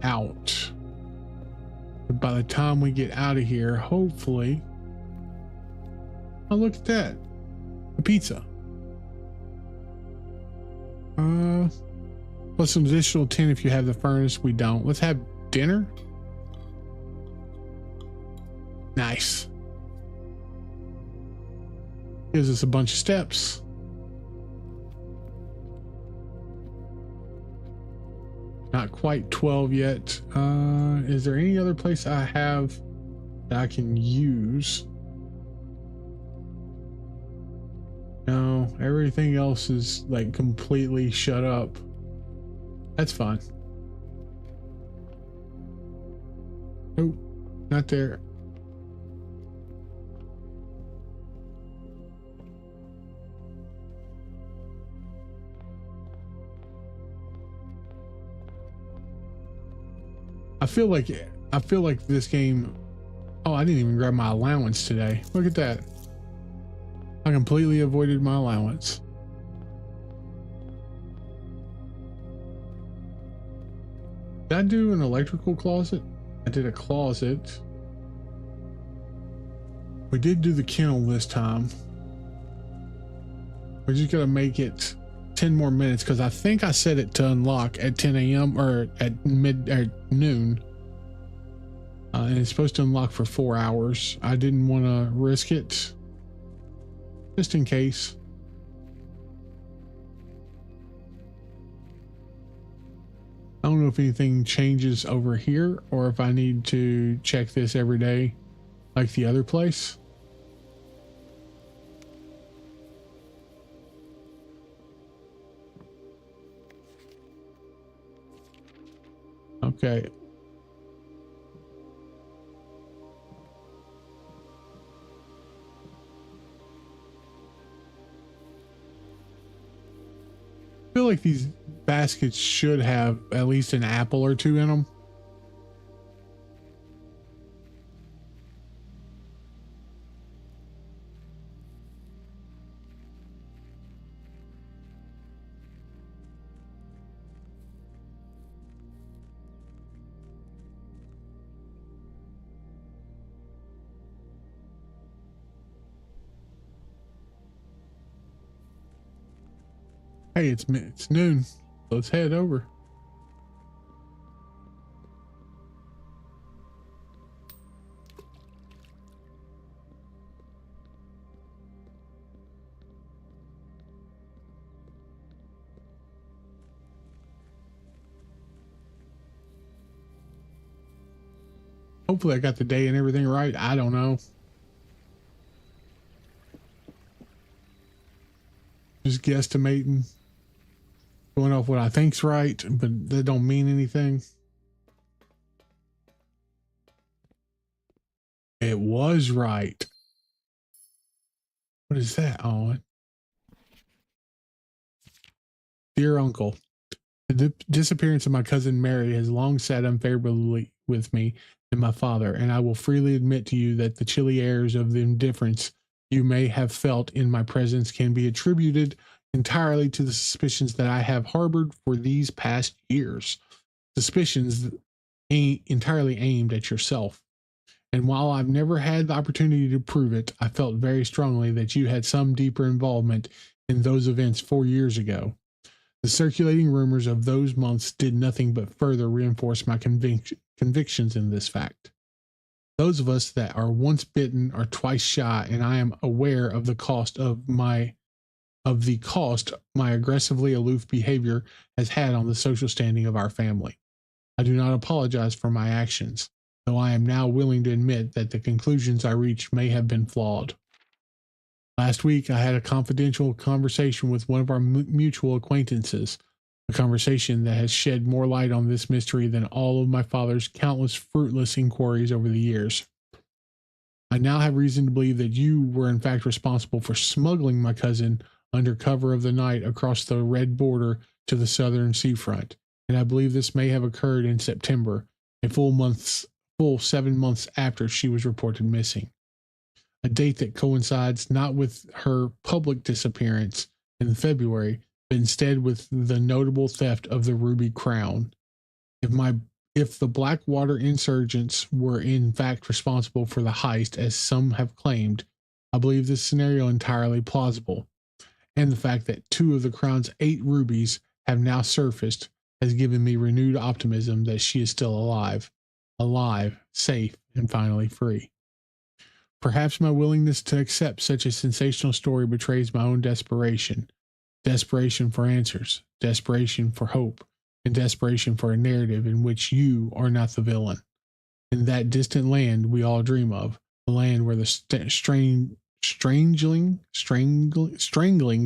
out. But by the time we get out of here, hopefully. Oh, look at that. A pizza. Plus some additional 10 if you have the furnace. We don't. Let's have dinner. Nice. Gives us a bunch of steps. Not quite 12 yet. Is there any other place I have that I can use? No, everything else is like completely shut up. That's fine. Nope, not there. I feel like this game. Oh, I didn't even grab my allowance today. Look at that. I completely avoided my allowance. Did I do an electrical closet? I did a closet. We did do the kennel this time. We're just gonna make it 10 more minutes because I think I set it to unlock at 10 a.m. or at noon. And it's supposed to unlock for 4 hours. I didn't want to risk it. Just in case. I don't know if anything changes over here or if I need to check this every day like the other place. Okay. I feel like these baskets should have at least an apple or two in them. Hey, it's noon. Let's head over. Hopefully I got the day and everything right. I don't know. Just guesstimating. Going off what I think's right, but that don't mean anything. It was right. What is that on? Dear Uncle, the disappearance of my cousin Mary has long sat unfavorably with me and my father, and I will freely admit to you that the chilly airs of the indifference you may have felt in my presence can be attributed entirely to the suspicions that I have harbored for these past years. Suspicions entirely aimed at yourself. And while I've never had the opportunity to prove it, I felt very strongly that you had some deeper involvement in those events 4 years ago. The circulating rumors of those months did nothing but further reinforce my convictions in this fact. Those of us that are once bitten are twice shy, and I am aware of the cost my aggressively aloof behavior has had on the social standing of our family. I do not apologize for my actions, though I am now willing to admit that the conclusions I reached may have been flawed. Last week, I had a confidential conversation with one of our mutual acquaintances, a conversation that has shed more light on this mystery than all of my father's countless fruitless inquiries over the years. I now have reason to believe that you were in fact responsible for smuggling my cousin under cover of the night across the red border to the southern seafront, and I believe this may have occurred in September, a full 7 months after she was reported missing. A date that coincides not with her public disappearance in February, but instead with the notable theft of the Ruby Crown. If the Blackwater insurgents were in fact responsible for the heist, as some have claimed, I believe this scenario entirely plausible. And the fact that 2 of the Crown's 8 rubies have now surfaced has given me renewed optimism that she is still alive, safe, and finally free. Perhaps my willingness to accept such a sensational story betrays my own desperation. Desperation for answers, desperation for hope, and desperation for a narrative in which you are not the villain. In that distant land we all dream of, the land where the strangling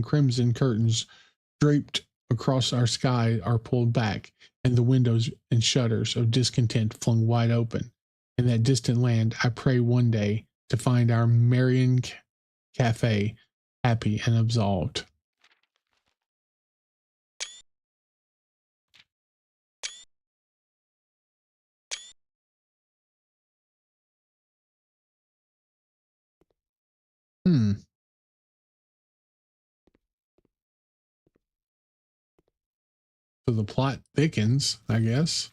crimson curtains draped across our sky are pulled back, and the windows and shutters of discontent flung wide open. In that distant land, I pray one day to find our Marion Cafe happy and absolved. So the plot thickens, I guess.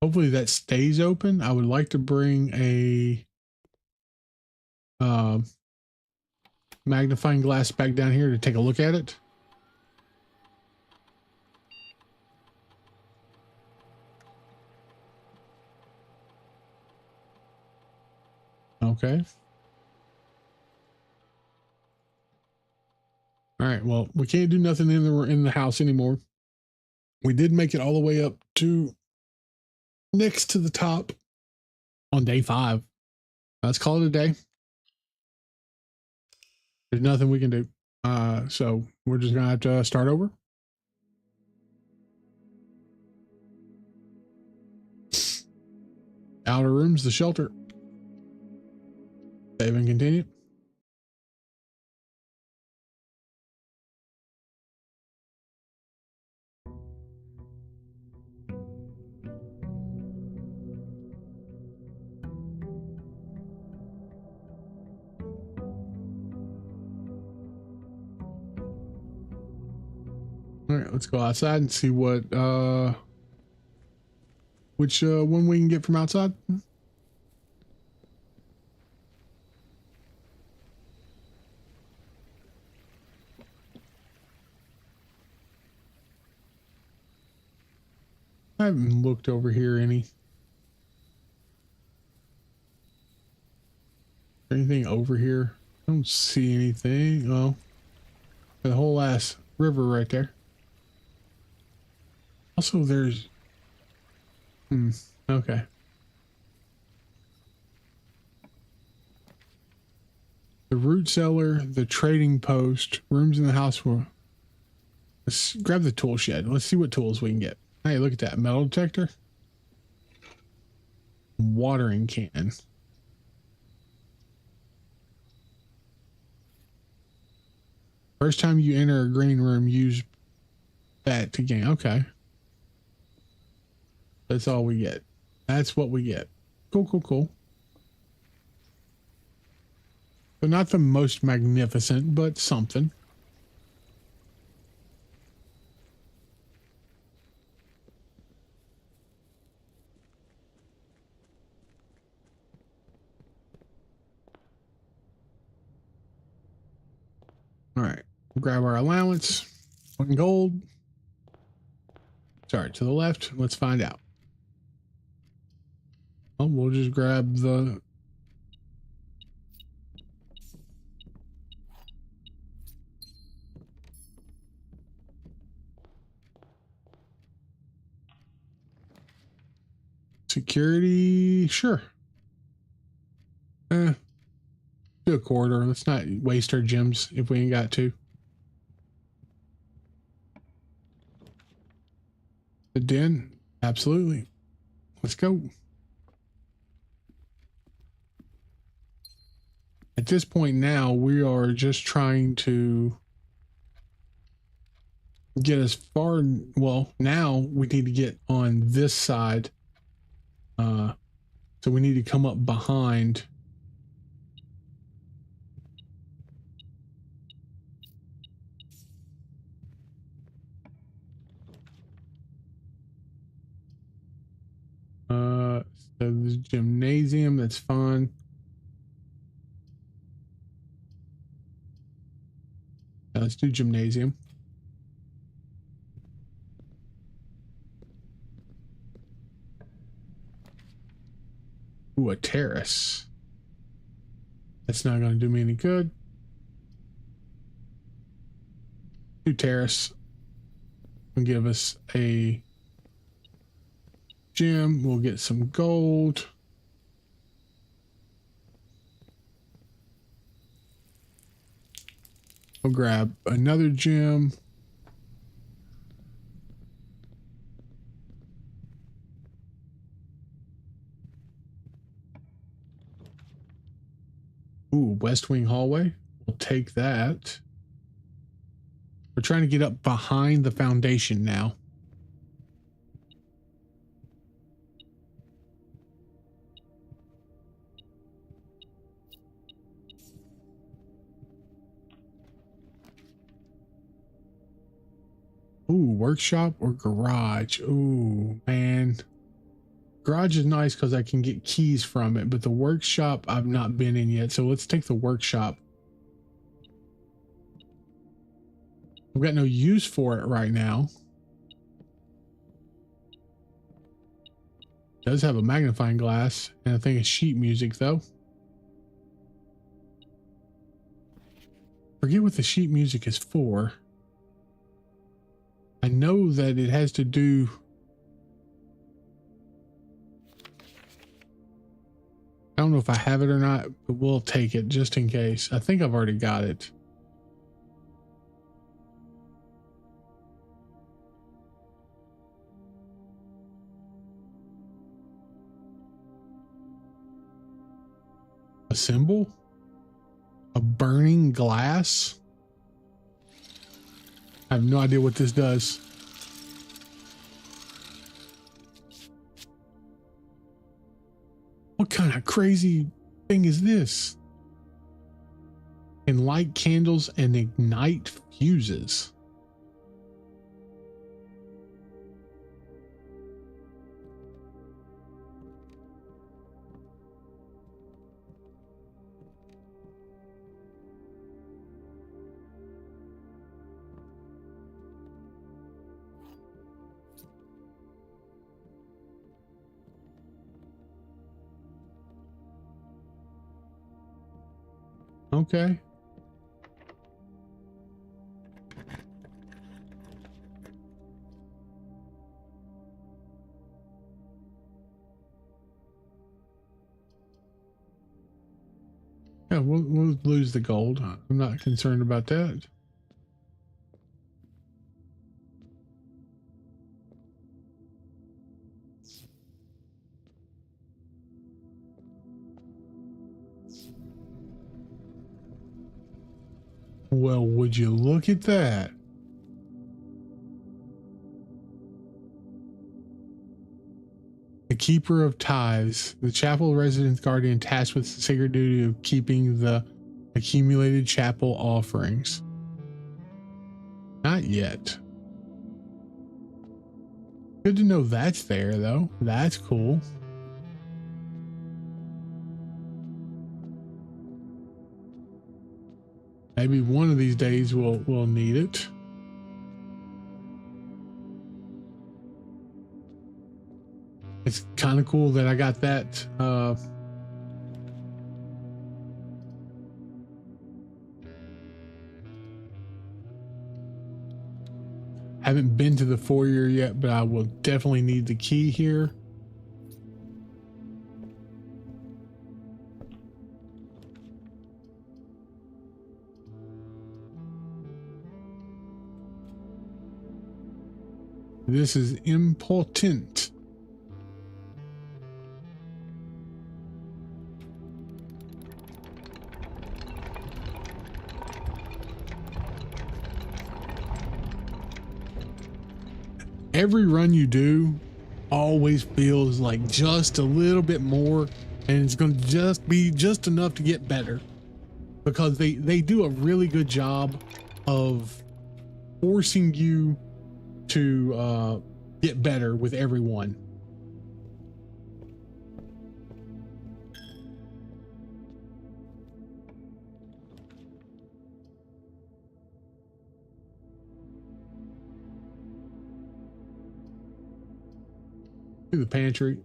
Hopefully that stays open. I would like to bring a magnifying glass back down here to take a look at it. Okay. All right. Well, we can't do nothing in the house anymore. We did make it all the way up to next to the top on day 5. Let's call it a day. There's nothing we can do. So we're just gonna have to start over. Outer rooms, the shelter. Save and continue. All right, let's go outside and see what which one we can get from outside. I haven't looked over here anything over here. I don't see anything. Oh, the whole ass river right there. Also, there's okay. The root cellar, the trading post, rooms in the house. Let's grab the tool shed. Let's see what tools we can get. Hey, look at that metal detector. Watering can. First time you enter a green room, use that to gain. Okay. That's all we get. That's what we get. Cool, cool, cool. So not the most magnificent, but something. All right. Grab our allowance. 1 gold. Sorry, to the left. Let's find out. Oh, we'll just grab the security. Sure. Do a quarter. Let's not waste our gems if we ain't got to. The den. Absolutely. Let's go. this point now, we are just trying to get as far. Well, now we need to get on this side. So we need to come up behind. So the gymnasium, that's fun. Let's do gymnasium. Ooh, a terrace. That's not going to do me any good. Do terrace. And give us a gym. We'll get some gold. We'll grab another gym. Ooh, West Wing hallway. We'll take that. We're trying to get up behind the foundation now. Ooh, workshop or garage? Ooh, man. Garage is nice because I can get keys from it, but the workshop I've not been in yet. So let's take the workshop. I've got no use for it right now. It does have a magnifying glass and a thing of sheet music though. Forget what the sheet music is for. I know that it has to do. I don't know if I have it or not, but we'll take it just in case. I think I've already got it. A symbol? A burning glass? I have no idea what this does. What kind of crazy thing is this? Can light candles and ignite fuses. Okay. Yeah, we'll lose the gold. I'm not concerned about that. Well, would you look at that? The Keeper of Tithes, the chapel residence guardian tasked with the sacred duty of keeping the accumulated chapel offerings. Not yet. Good to know that's there, though. That's cool. Maybe one of these days we'll need it. It's kind of cool that I got that. Haven't been to the foyer yet, but I will definitely need the key here. This is important. every run you do always feels like just a little bit more, and it's going to just be just enough to get better, because they do a really good job of forcing you to get better with every one. To the pantry.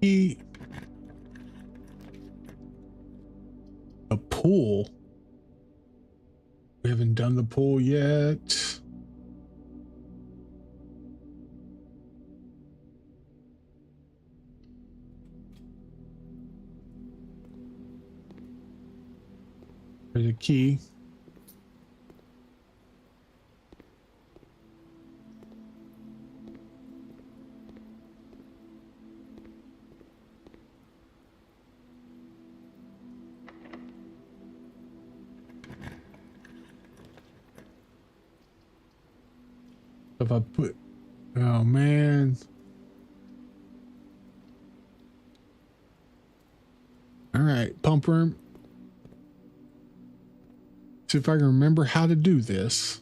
A pool. We haven't done the pool yet. There's a key. If I put, oh man. All right, pump room. See if I can remember how to do this.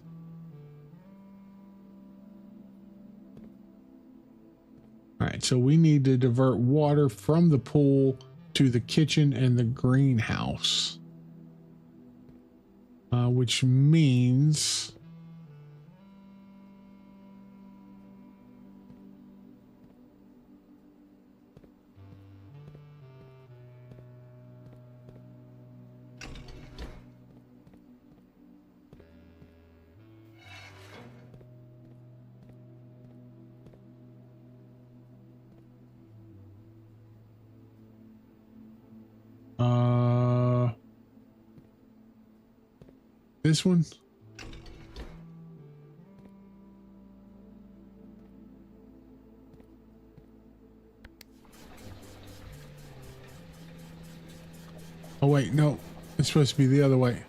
All right, so we need to divert water from the pool to the kitchen and the greenhouse, which means this one. Oh wait, no, it's supposed to be the other way.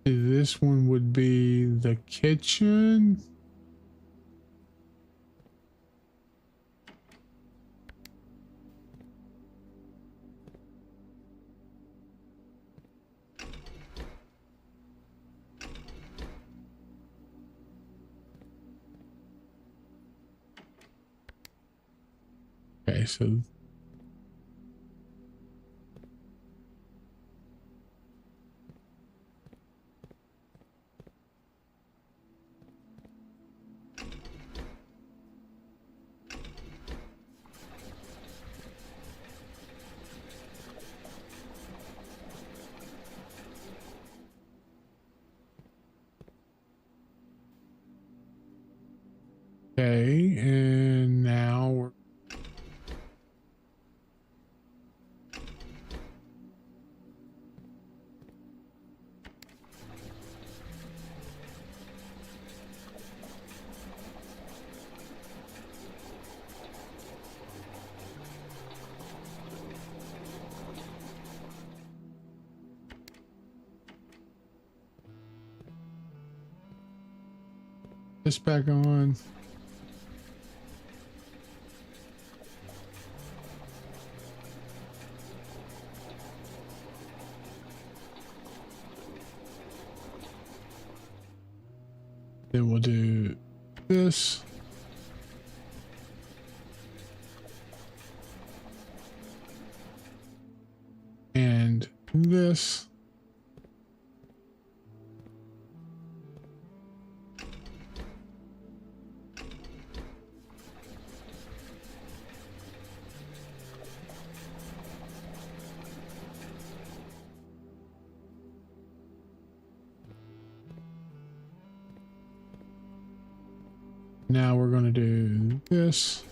This one would be the kitchen. Okay, so okay, and now we're this back on. Then we'll do this. And this. Now we're going to do this.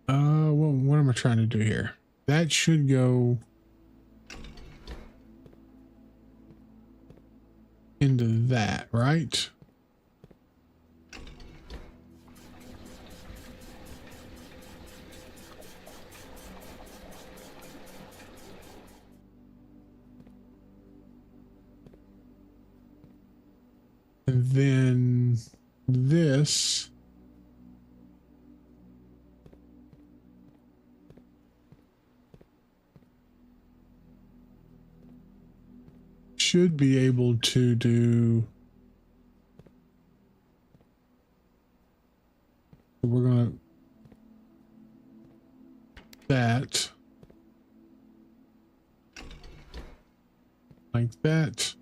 What am I trying to do here? That should go into that, right? And then this should be able to do. We're gonna that like that.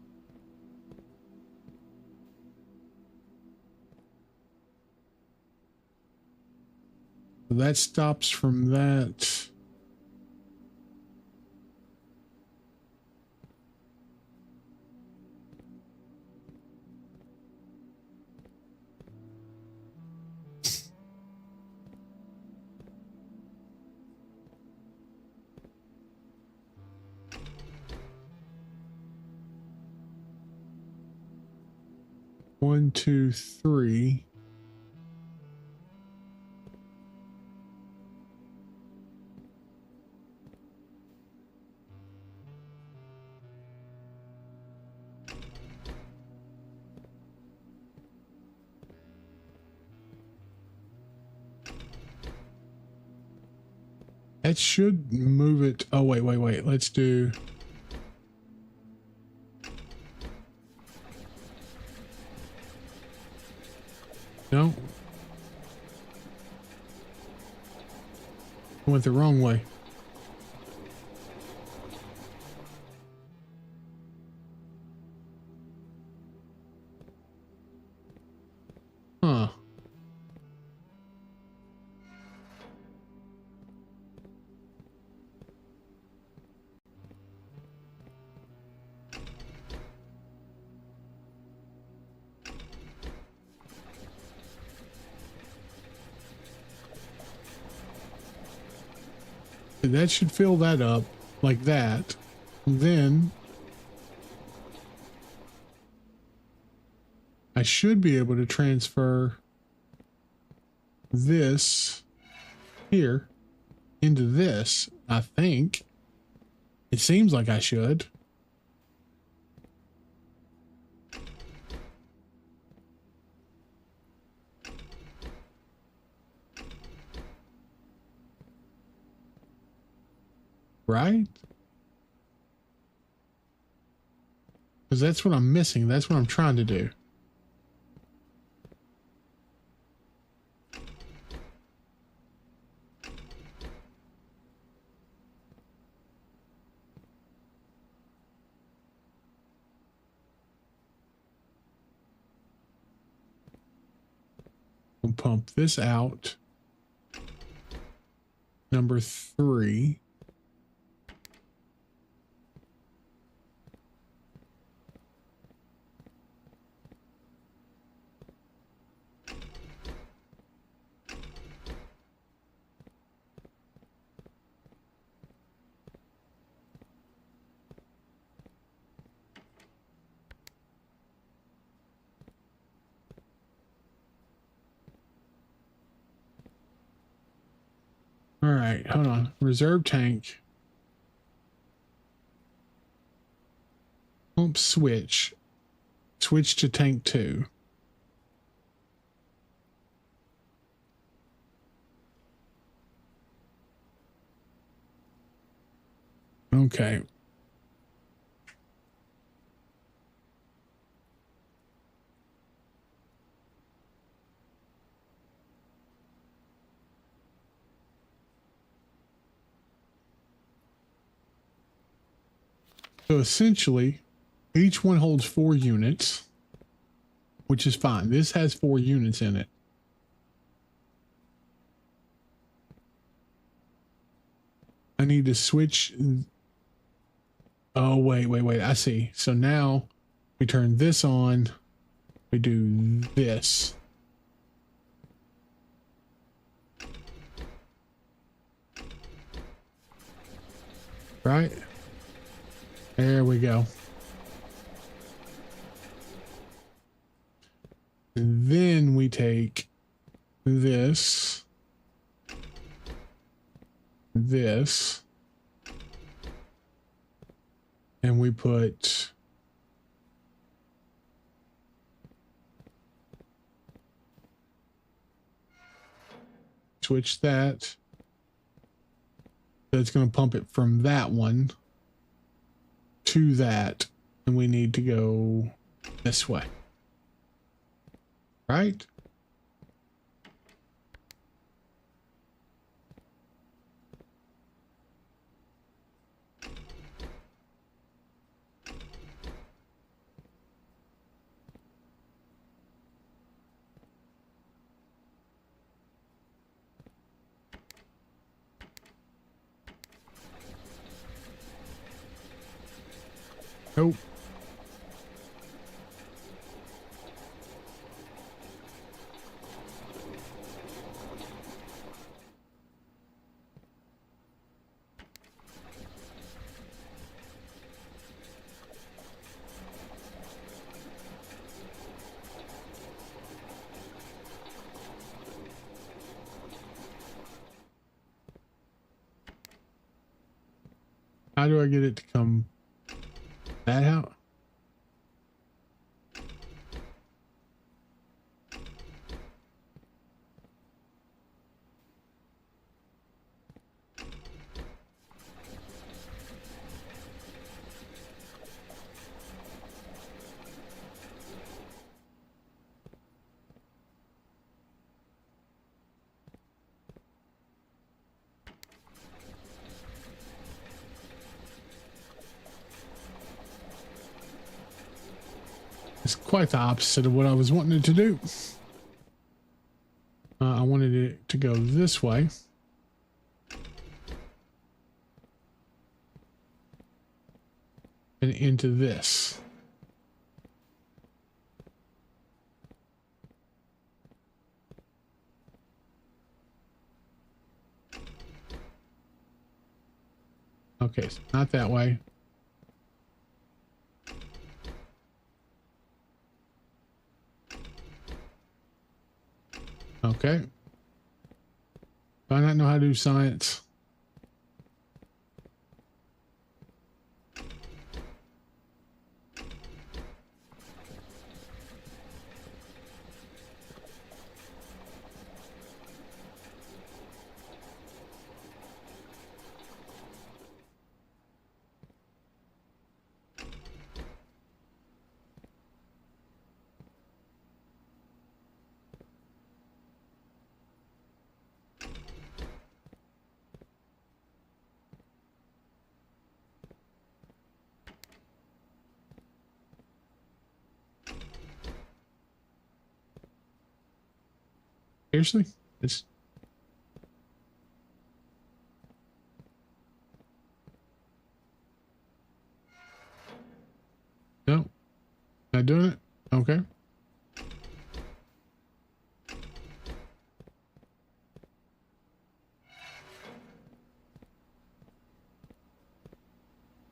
So that stops from that. One, two, three. That should move it. Oh, wait. Let's do. No. I went the wrong way. Huh. That should fill that up like that. And then I should be able to transfer this here into this, I think. It seems like I should. Right? Because that's what I'm missing. That's what I'm trying to do. We'll pump this out. Number 3. All right, hold on. Reserve tank. Pump switch. Switch to tank 2. Okay. So essentially, each one holds 4 units, which is fine. This has 4 units in it. I need to switch. Oh, wait. I see. So now we turn this on. We do this. Right? There we go. And then we take this, and we put switch that. So it's going to pump it from that one to that, and we need to go this way, right? Nope. How do I get it to come that out? It's quite the opposite of what I was wanting it to do. I wanted it to go this way. And into this. Okay, so not that way. Okay. Do I not know how to do science? Seriously? It's no. Not doing it? Okay.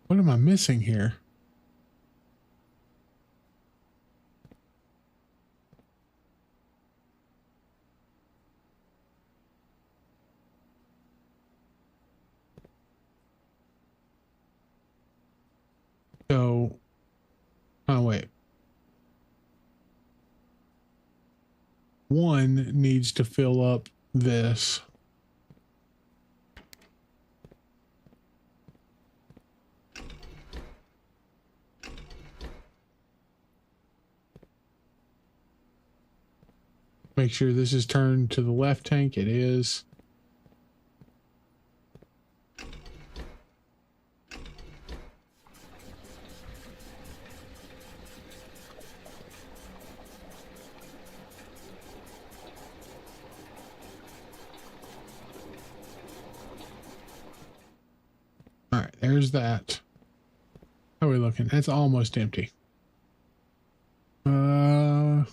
What am I missing here? So, oh wait. One needs to fill up this. Make sure this is turned to the left tank. It is. All right, there's that. How are we looking? That's almost empty. Now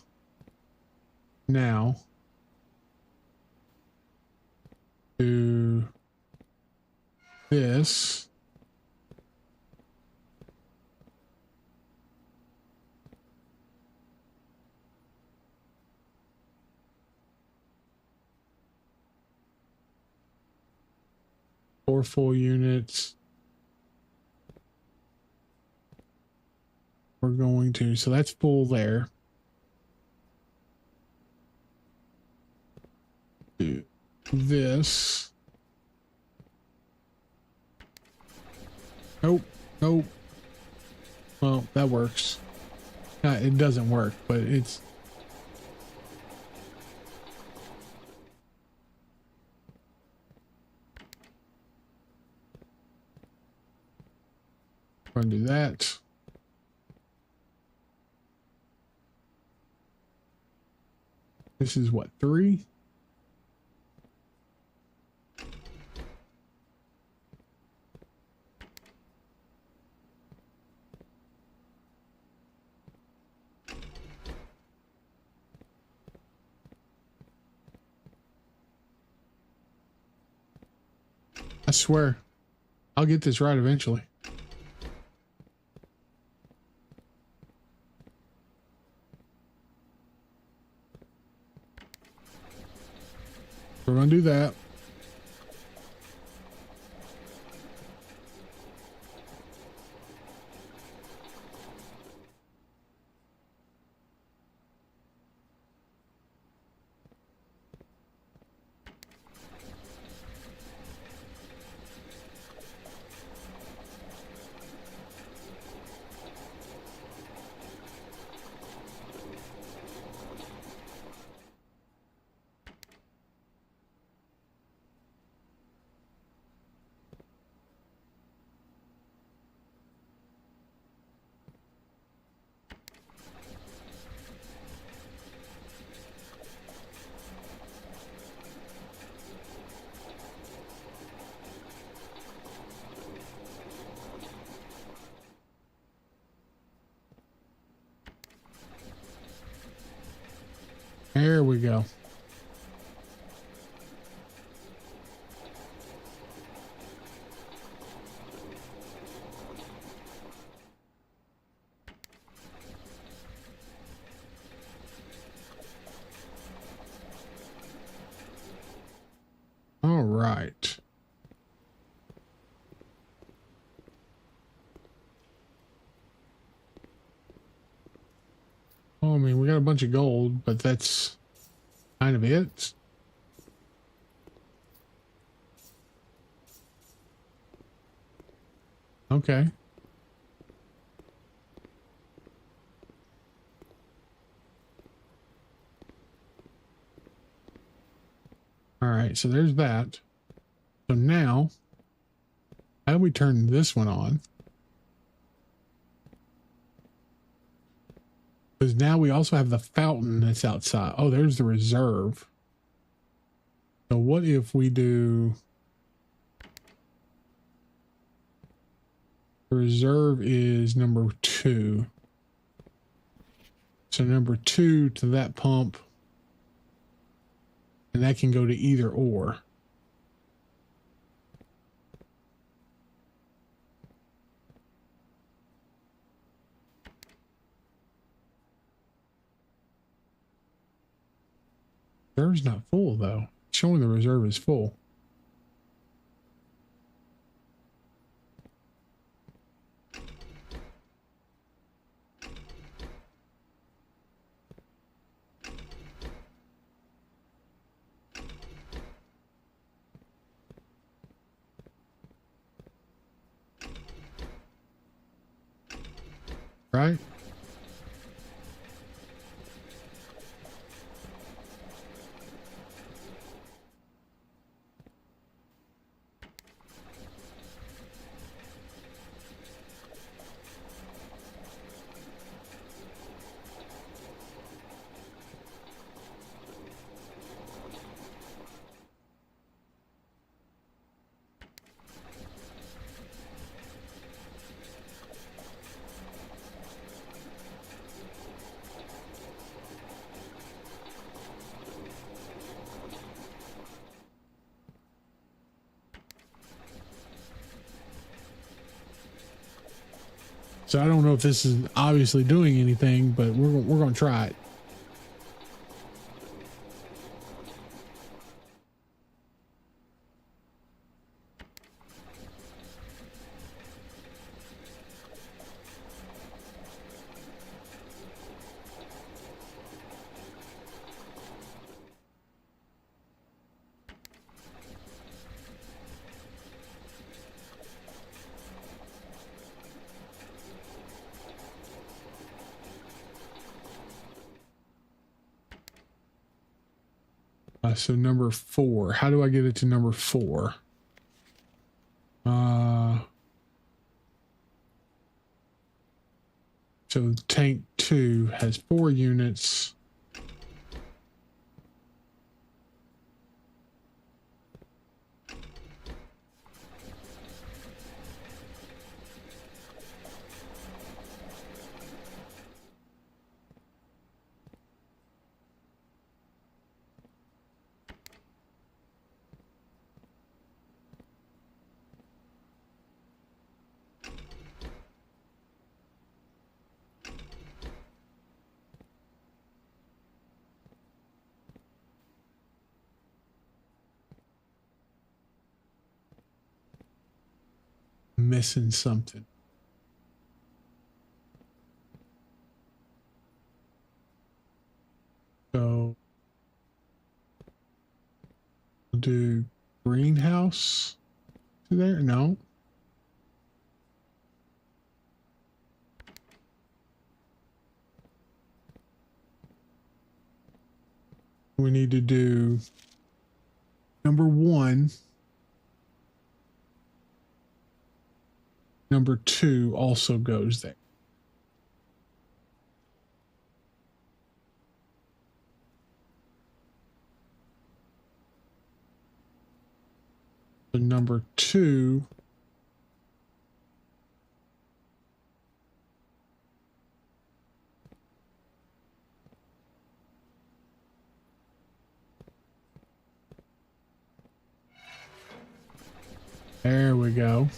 do this. Four full units. We're going to, so that's full there. Do this. Nope, nope. Well, that works. It doesn't work, but it's... We're gonna do that. This is what, 3? I swear, I'll get this right eventually. We're gonna do that. There we go. All right. Oh, I mean, we got a bunch of gold, but that's kind of it. Okay. All right, so there's that. So now, how do we turn this one on? Because now we also have the fountain that's outside. Oh, there's the reserve. So what if we do... The reserve is number 2. So number 2 to that pump. And that can go to either or. Reserve's not full though. It's showing the reserve is full. Right? So I don't know if this is obviously doing anything, but we're gonna try it. So number 4. How do I get it to number 4? So tank 2 has 4 units. Missing something. So we'll do greenhouse to there. No. We need to do number 1. Number 2 also goes there. So number 2 there we go.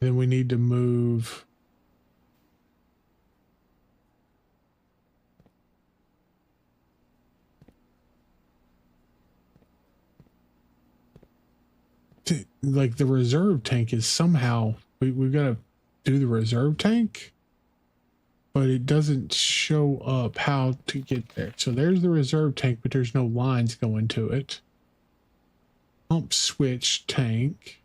Then we need to move to, like the reserve tank is somehow we've got to do the reserve tank, but it doesn't show up how to get there. So there's the reserve tank, but there's no lines going to it. Pump switch tank.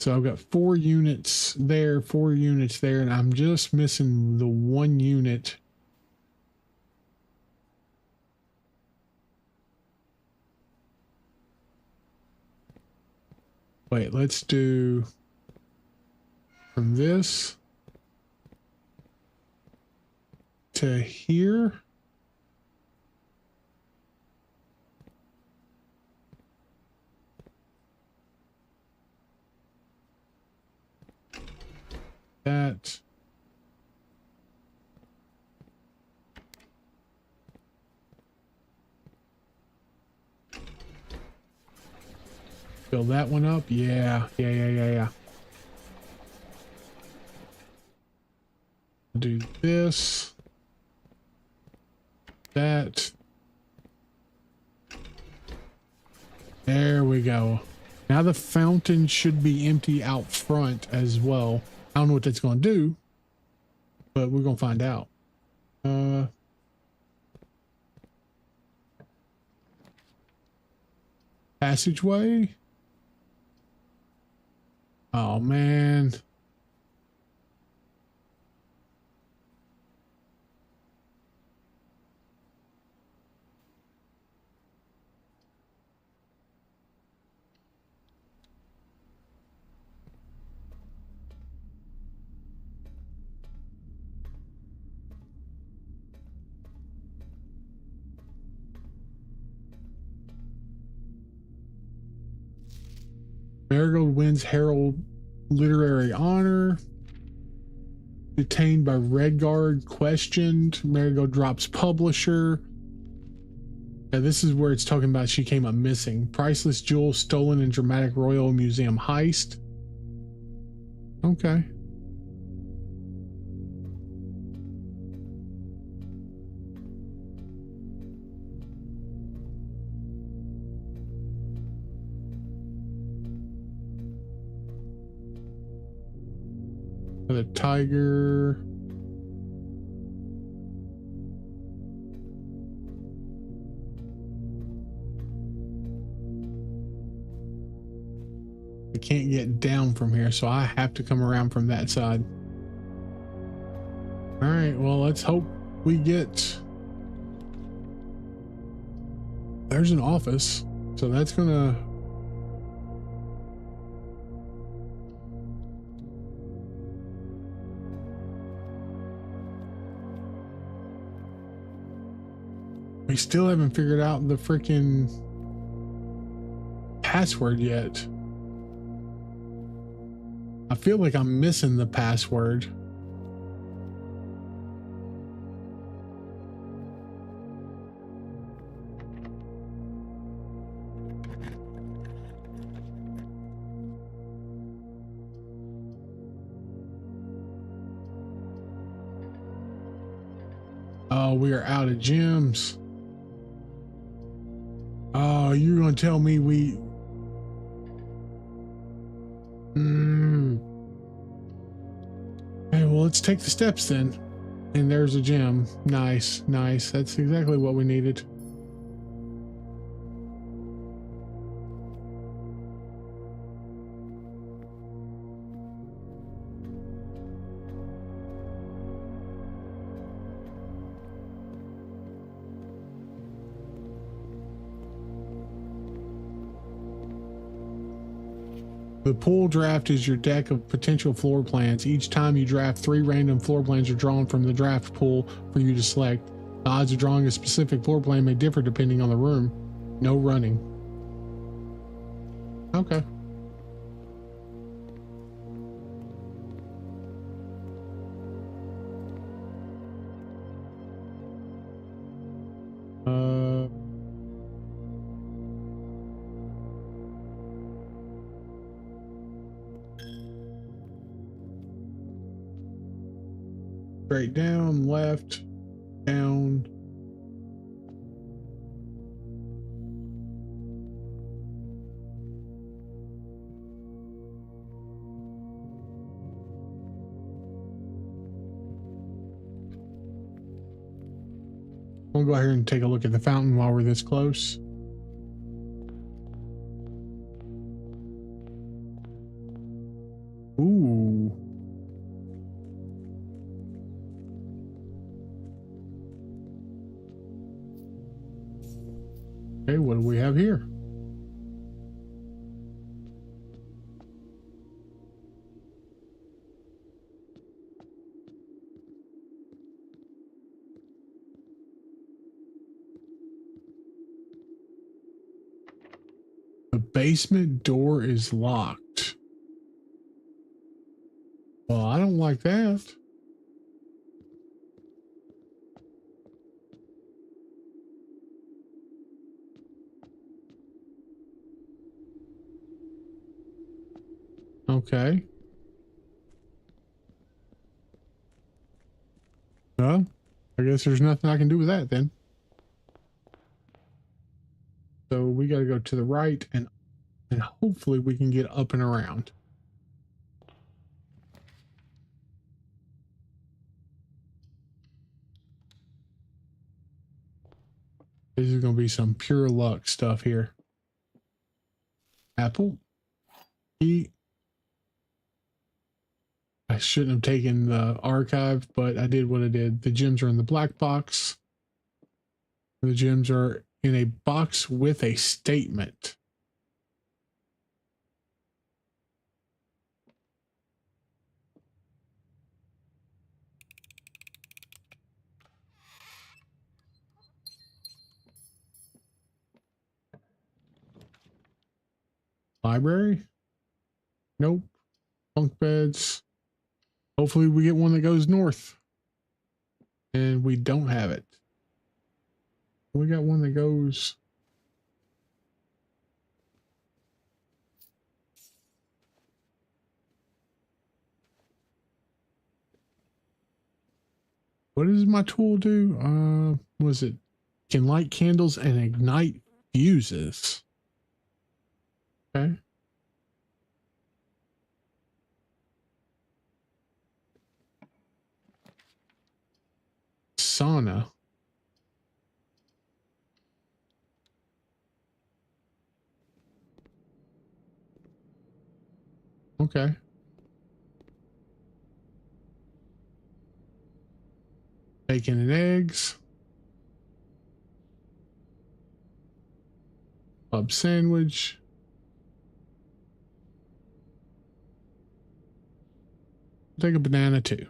So I've got 4 units there, 4 units there, and I'm just missing the 1 unit. Wait, let's do from this to here. That. Fill that one up. Yeah. Do this. That. There we go. Now the fountain should be empty out front as well. I don't know what that's going to do, but we're going to find out. Passageway. Oh, man. Marigold wins Herald Literary Honor. Detained by Redguard, questioned. Marigold drops publisher. Yeah, this is where it's talking about she came up missing. Priceless jewels stolen in dramatic Royal Museum heist. Okay. The tiger. I can't get down from here, so I have to come around from that side. All right, well, let's hope we get... There's an office, so that's gonna... We still haven't figured out the freaking password yet. I feel like I'm missing the password. Oh, we are out of gems. Oh, you're gonna tell me we... Okay, well, let's take the steps then. And there's a gem. Nice, nice. That's exactly what we needed. The pool draft is your deck of potential floor plans. Each time you draft, 3 random floor plans are drawn from the draft pool for you to select. The odds of drawing a specific floor plan may differ depending on the room. No running. Okay. Straight down, left, down. We'll go ahead and take a look at the fountain while we're this close. Ooh. Okay, what do we have here? The basement door is locked. Well, I don't like that. Okay. Well, I guess there's nothing I can do with that then. So we got to go to the right and hopefully we can get up and around. This is going to be some pure luck stuff here. Apple. E. I shouldn't have taken the archive, but I did what I did. The gems are in the black box. The gems are in a box with a statement. Library? Nope. Bunk beds. Hopefully we get one that goes north. And we don't have it. We got one that goes... What does my tool do? Was it can light candles and ignite fuses? Okay. Sauna. Okay. Bacon and eggs. Club sandwich. Take a banana too.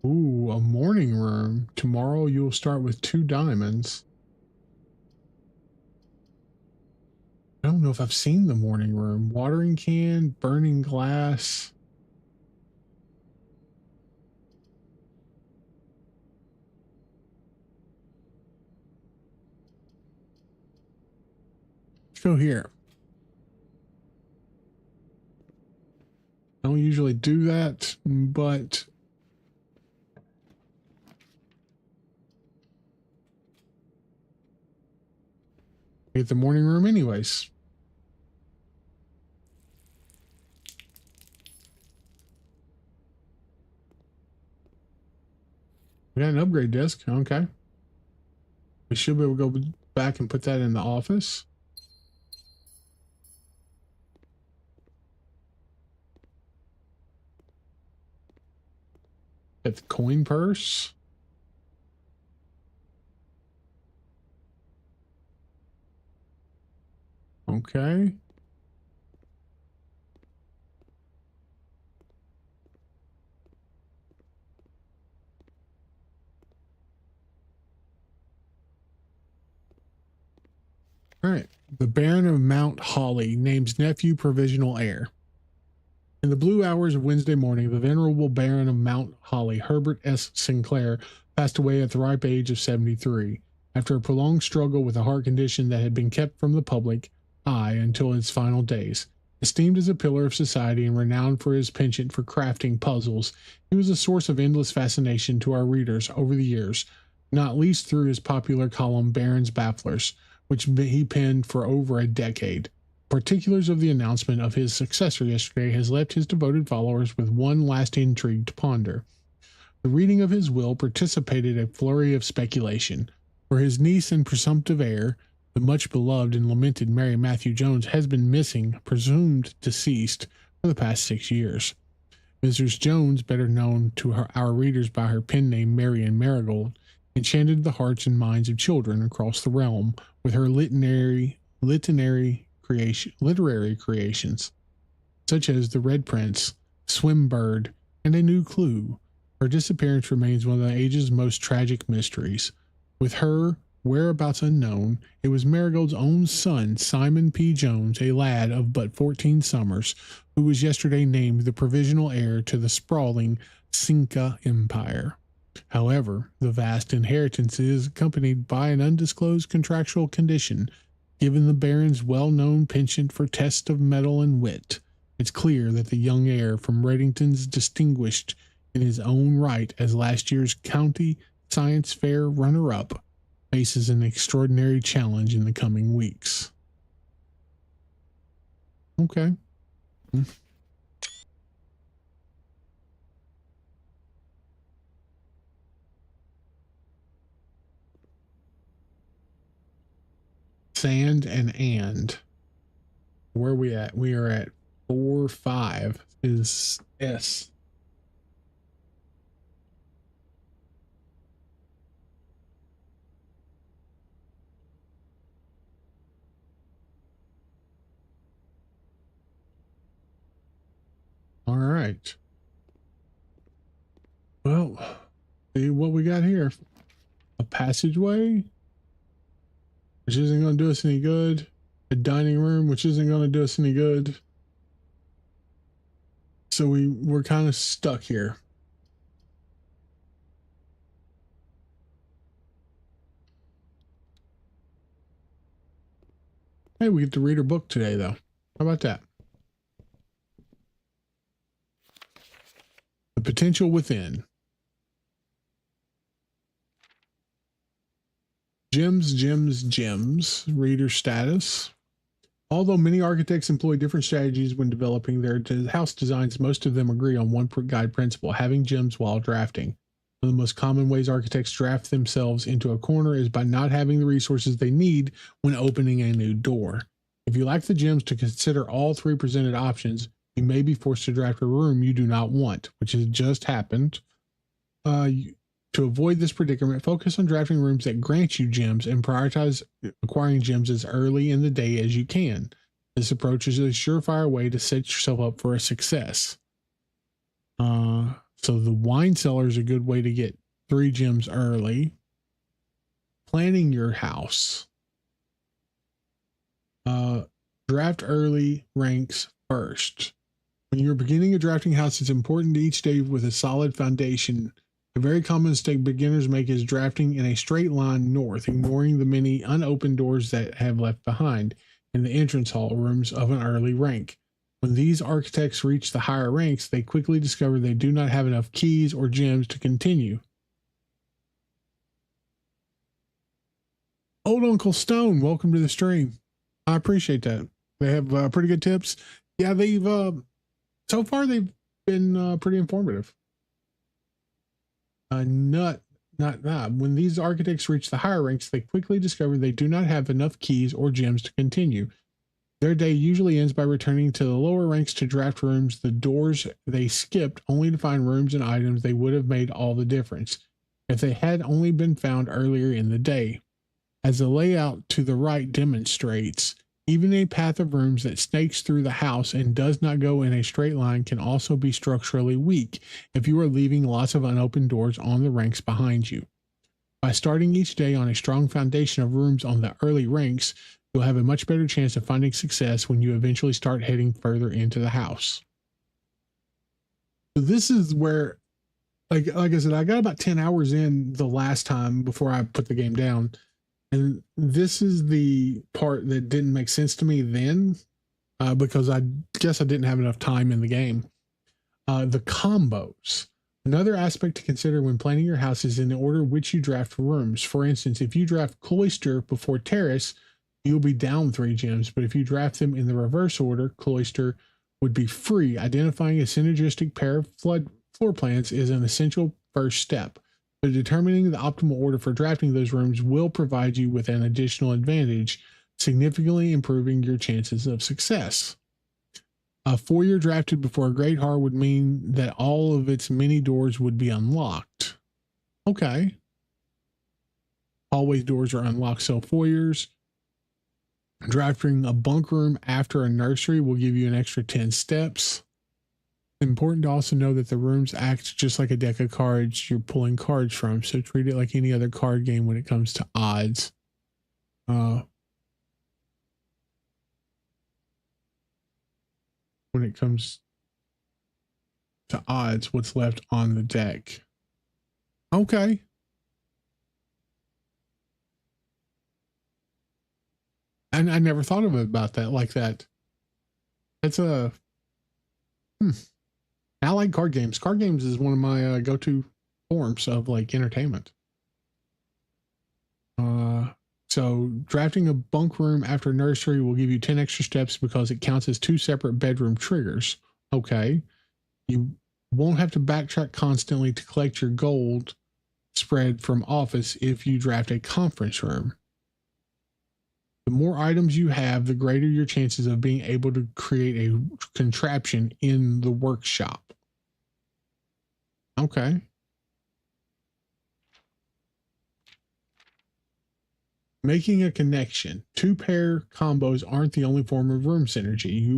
Ooh, a morning room. Tomorrow you'll start with 2 diamonds. I don't know if I've seen the morning room. Watering can, burning glass. Let's go here. I don't usually do that, but get the morning room anyways. We got an upgrade disc. Okay. We should be able to go back and put that in the office. Get the coin purse. Okay. All right. The Baron of Mount Holly names nephew provisional heir. In the blue hours of Wednesday morning, the venerable Baron of Mount Holly, Herbert S. Sinclair, passed away at the ripe age of 73, after a prolonged struggle with a heart condition that had been kept from the public eye until his final days. Esteemed as a pillar of society and renowned for his penchant for crafting puzzles, he was a source of endless fascination to our readers over the years, not least through his popular column Baron's Bafflers, which he penned for over a decade. Particulars of the announcement of his successor yesterday has left his devoted followers with one last intrigue to ponder. The reading of his will precipitated a flurry of speculation, for his niece and presumptive heir, the much beloved and lamented Mary Matthew Jones, has been missing, presumed deceased, for the past 6 years. Mrs. Jones, better known to our readers by her pen name Marian Marigold, enchanted the hearts and minds of children across the realm with her literary creations, such as The Red Prince, Swimbird, and A New Clue. Her disappearance remains one of the age's most tragic mysteries. With her whereabouts unknown, it was Marigold's own son, Simon P. Jones, a lad of but 14 summers, who was yesterday named the provisional heir to the sprawling Cinca Empire. However, the vast inheritance is accompanied by an undisclosed contractual condition. Given the Baron's well-known penchant for tests of mettle and wit, it's clear that the young heir from Reddington's, distinguished in his own right as last year's County Science Fair runner-up, faces an extraordinary challenge in the coming weeks. Okay. Sand and. Where are we at? We are at 4-5 is S. right. Well, see what we got here. A passageway, which isn't going to do us any good. A dining room, which isn't going to do us any good. So we're kind of stuck here. Hey, we get to read a book today, though. How about that? The Potential Within. Gems, gems, gems. Reader status. Although many architects employ different strategies when developing their house designs, most of them agree on one guide principle: having gems while drafting. One of the most common ways architects draft themselves into a corner is by not having the resources they need when opening a new door. If you lack the gems to consider all three presented options, you may be forced to draft a room you do not want, which has just happened. To avoid this predicament, focus on drafting rooms that grant you gems and prioritize acquiring gems as early in the day as you can. This approach is a surefire way to set yourself up for a success. So the wine cellar is a good way to get 3 gems early. Planning your house. Draft early ranks first. When you're beginning a drafting house, it's important to each day with a solid foundation. A very common mistake beginners make is drafting in a straight line north, ignoring the many unopened doors that have left behind in the entrance hall rooms of an early rank. When these architects reach the higher ranks, they quickly discover they do not have enough keys or gems to continue. Old Uncle Stone, welcome to the stream. I appreciate that. They have pretty good tips. Yeah, they've so far they've been pretty informative. When these architects reach the higher ranks, they quickly discover they do not have enough keys or gems to continue. Their day usually ends by returning to the lower ranks to draft rooms, the doors they skipped, only to find rooms and items they would have made all the difference if they had only been found earlier in the day. As the layout to the right demonstrates, even a path of rooms that snakes through the house and does not go in a straight line can also be structurally weak if you are leaving lots of unopened doors on the ranks behind you. By starting each day on a strong foundation of rooms on the early ranks, you'll have a much better chance of finding success when you eventually start heading further into the house. So this is where, like I said, I got about 10 hours in the last time before I put the game down. And this is the part that didn't make sense to me then, because I guess I didn't have enough time in the game. The combos. Another aspect to consider when planning your house is in the order which you draft rooms. For instance, if you draft cloister before terrace, you'll be down 3 gems, but if you draft them in the reverse order, cloister would be free. Identifying a synergistic pair of floor plans is an essential first step. But determining the optimal order for drafting those rooms will provide you with an additional advantage, significantly improving your chances of success. A foyer drafted before a great hall would mean that all of its many doors would be unlocked. Okay. Hallway doors are unlocked, so foyers. Drafting a bunk room after a nursery will give you an extra 10 steps. Important to also know that the rooms act just like a deck of cards you're pulling cards from, so treat it like any other card game when it comes to odds. When it comes to odds, what's left on the deck. Okay. And I never thought of it about that like that. That's a I like card games. Card games is one of my go-to forms of like entertainment. So drafting a bunk room after nursery will give you 10 extra steps because it counts as 2 separate bedroom triggers. Okay. You won't have to backtrack constantly to collect your gold spread from office if you draft a conference room. The more items you have, the greater your chances of being able to create a contraption in the workshop. Okay. Making a connection. 2-pair combos aren't the only form of room synergy. You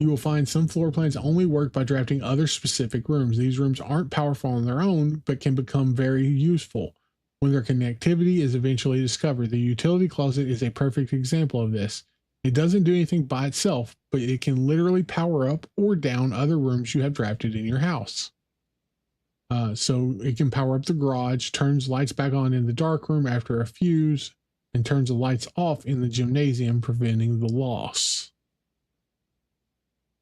You will find some floor plans only work by drafting other specific rooms. These rooms aren't powerful on their own, but can become very useful when their connectivity is eventually discovered. The utility closet is a perfect example of this. It doesn't do anything by itself, but it can literally power up or down other rooms you have drafted in your house. So it can power up the garage, turns lights back on in the dark room after a fuse, and turns the lights off in the gymnasium, preventing the loss.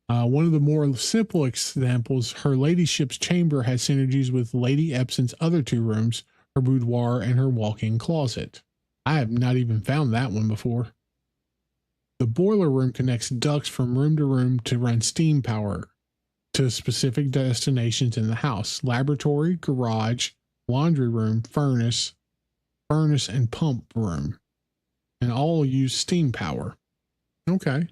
One of the more simple examples, her ladyship's chamber has synergies with Lady Epson's other two rooms, her boudoir and her walk-in closet. I have not even found that one before. The boiler room connects ducts from room to room to run steam power to specific destinations in the house: laboratory, garage, laundry room, furnace, and pump room. And all use steam power. Okay.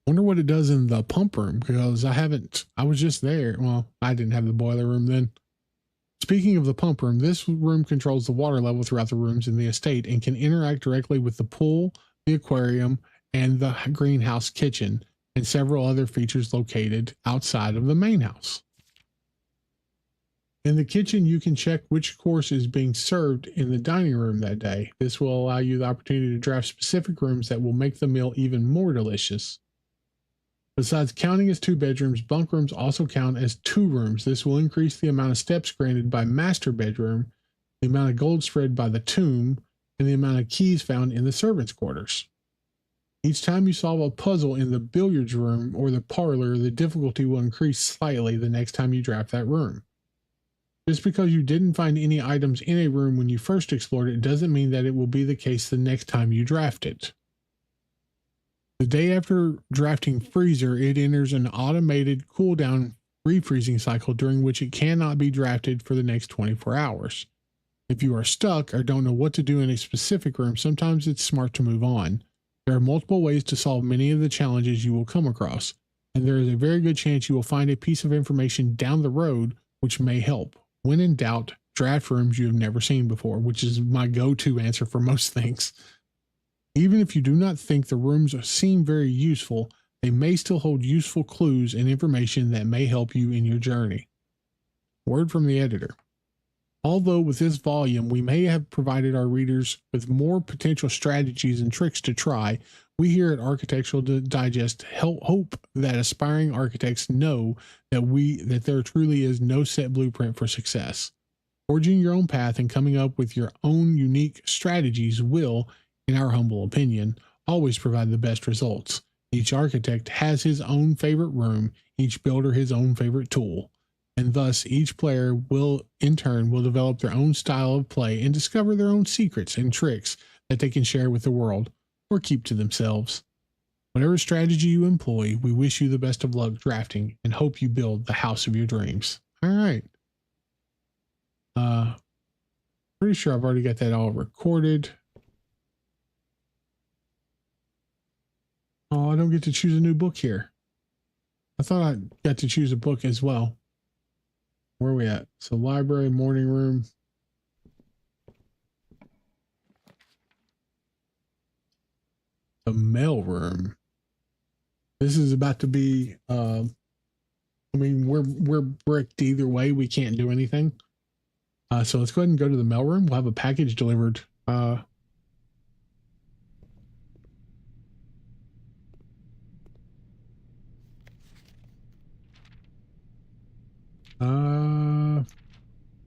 Wonder what it does in the pump room, because I was just there. Well, I didn't have the boiler room then. Speaking of the pump room, this room controls the water level throughout the rooms in the estate and can interact directly with the pool, the aquarium, and the greenhouse kitchen, and several other features located outside of the main house. In the kitchen, you can check which course is being served in the dining room that day. This will allow you the opportunity to draft specific rooms that will make the meal even more delicious. Besides counting as 2 bedrooms, bunk rooms also count as 2 rooms. This will increase the amount of steps granted by master bedroom, the amount of gold spread by the tomb, and the amount of keys found in the servants' quarters. Each time you solve a puzzle in the billiards room or the parlor, the difficulty will increase slightly the next time you draft that room. Just because you didn't find any items in a room when you first explored it doesn't mean that it will be the case the next time you draft it. The day after drafting Freezer, it enters an automated cooldown refreezing cycle during which it cannot be drafted for the next 24 hours. If you are stuck or don't know what to do in a specific room, sometimes it's smart to move on. There are multiple ways to solve many of the challenges you will come across, and there is a very good chance you will find a piece of information down the road which may help. When in doubt, draft rooms you have never seen before, which is my go-to answer for most things. Even if you do not think the rooms seem very useful, they may still hold useful clues and information that may help you in your journey. Word from the editor. Although with this volume we may have provided our readers with more potential strategies and tricks to try, we here at Architectural Digest hope that aspiring architects know that there truly is no set blueprint for success. Forging your own path and coming up with your own unique strategies will, in our humble opinion, always provide the best results. Each architect has his own favorite room, each builder his own favorite tool, and thus each player will develop their own style of play and discover their own secrets and tricks that they can share with the world or keep to themselves. Whatever strategy you employ, we wish you the best of luck drafting and hope you build the house of your dreams. All right. Pretty sure I've already got that all recorded. Oh, I don't get to choose a new book here. I thought I got to choose a book as well. Where are we at? So library, morning room. The mail room. This is about to be, I mean, we're bricked either way. We can't do anything. So let's go ahead and go to the mail room. We'll have a package delivered.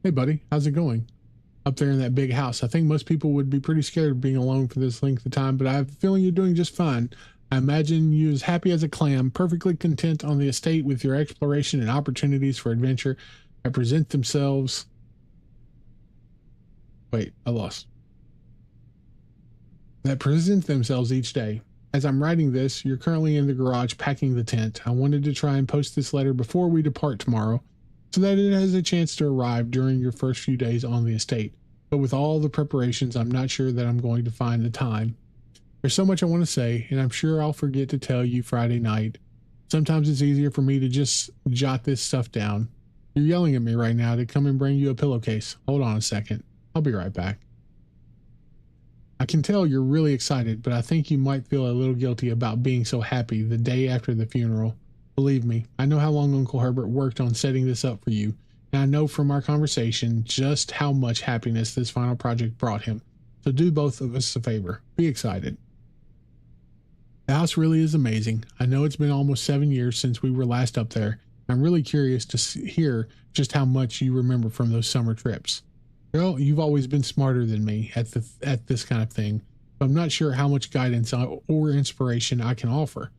Hey buddy, how's it going? Up there in that big house. I think most people would be pretty scared of being alone for this length of time, but I have a feeling you're doing just fine. I imagine you as happy as a clam, perfectly content on the estate with your exploration and opportunities for adventure that present themselves. Wait, I lost. That present themselves each day. As I'm writing this, you're currently in the garage packing the tent. I wanted to try and post this letter before we depart tomorrow, so that it has a chance to arrive during your first few days on the estate. But with all the preparations, I'm not sure that I'm going to find the time. There's so much I want to say, and I'm sure I'll forget to tell you Friday night. Sometimes it's easier for me to just jot this stuff down. You're yelling at me right now to come and bring you a pillowcase. Hold on a second. I'll be right back. I can tell you're really excited, but I think you might feel a little guilty about being so happy the day after the funeral. Believe me, I know how long Uncle Herbert worked on setting this up for you, and I know from our conversation just how much happiness this final project brought him. So do both of us a favor. Be excited. The house really is amazing. I know it's been almost 7 years since we were last up there. I'm really curious to hear just how much you remember from those summer trips. Well, you've always been smarter than me at this kind of thing, but I'm not sure how much guidance or inspiration I can offer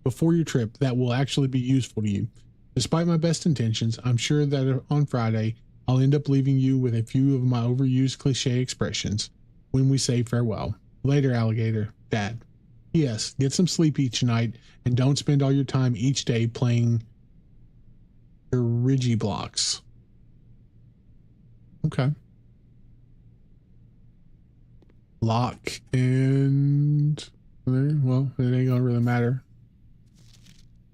before your trip that will actually be useful to you. Despite my best intentions, I'm sure that on Friday, I'll end up leaving you with a few of my overused cliche expressions when we say farewell. Later, alligator. Dad. Yes, get some sleep each night and don't spend all your time each day playing your Rigi blocks. Okay. Lock and well, it ain't gonna really matter.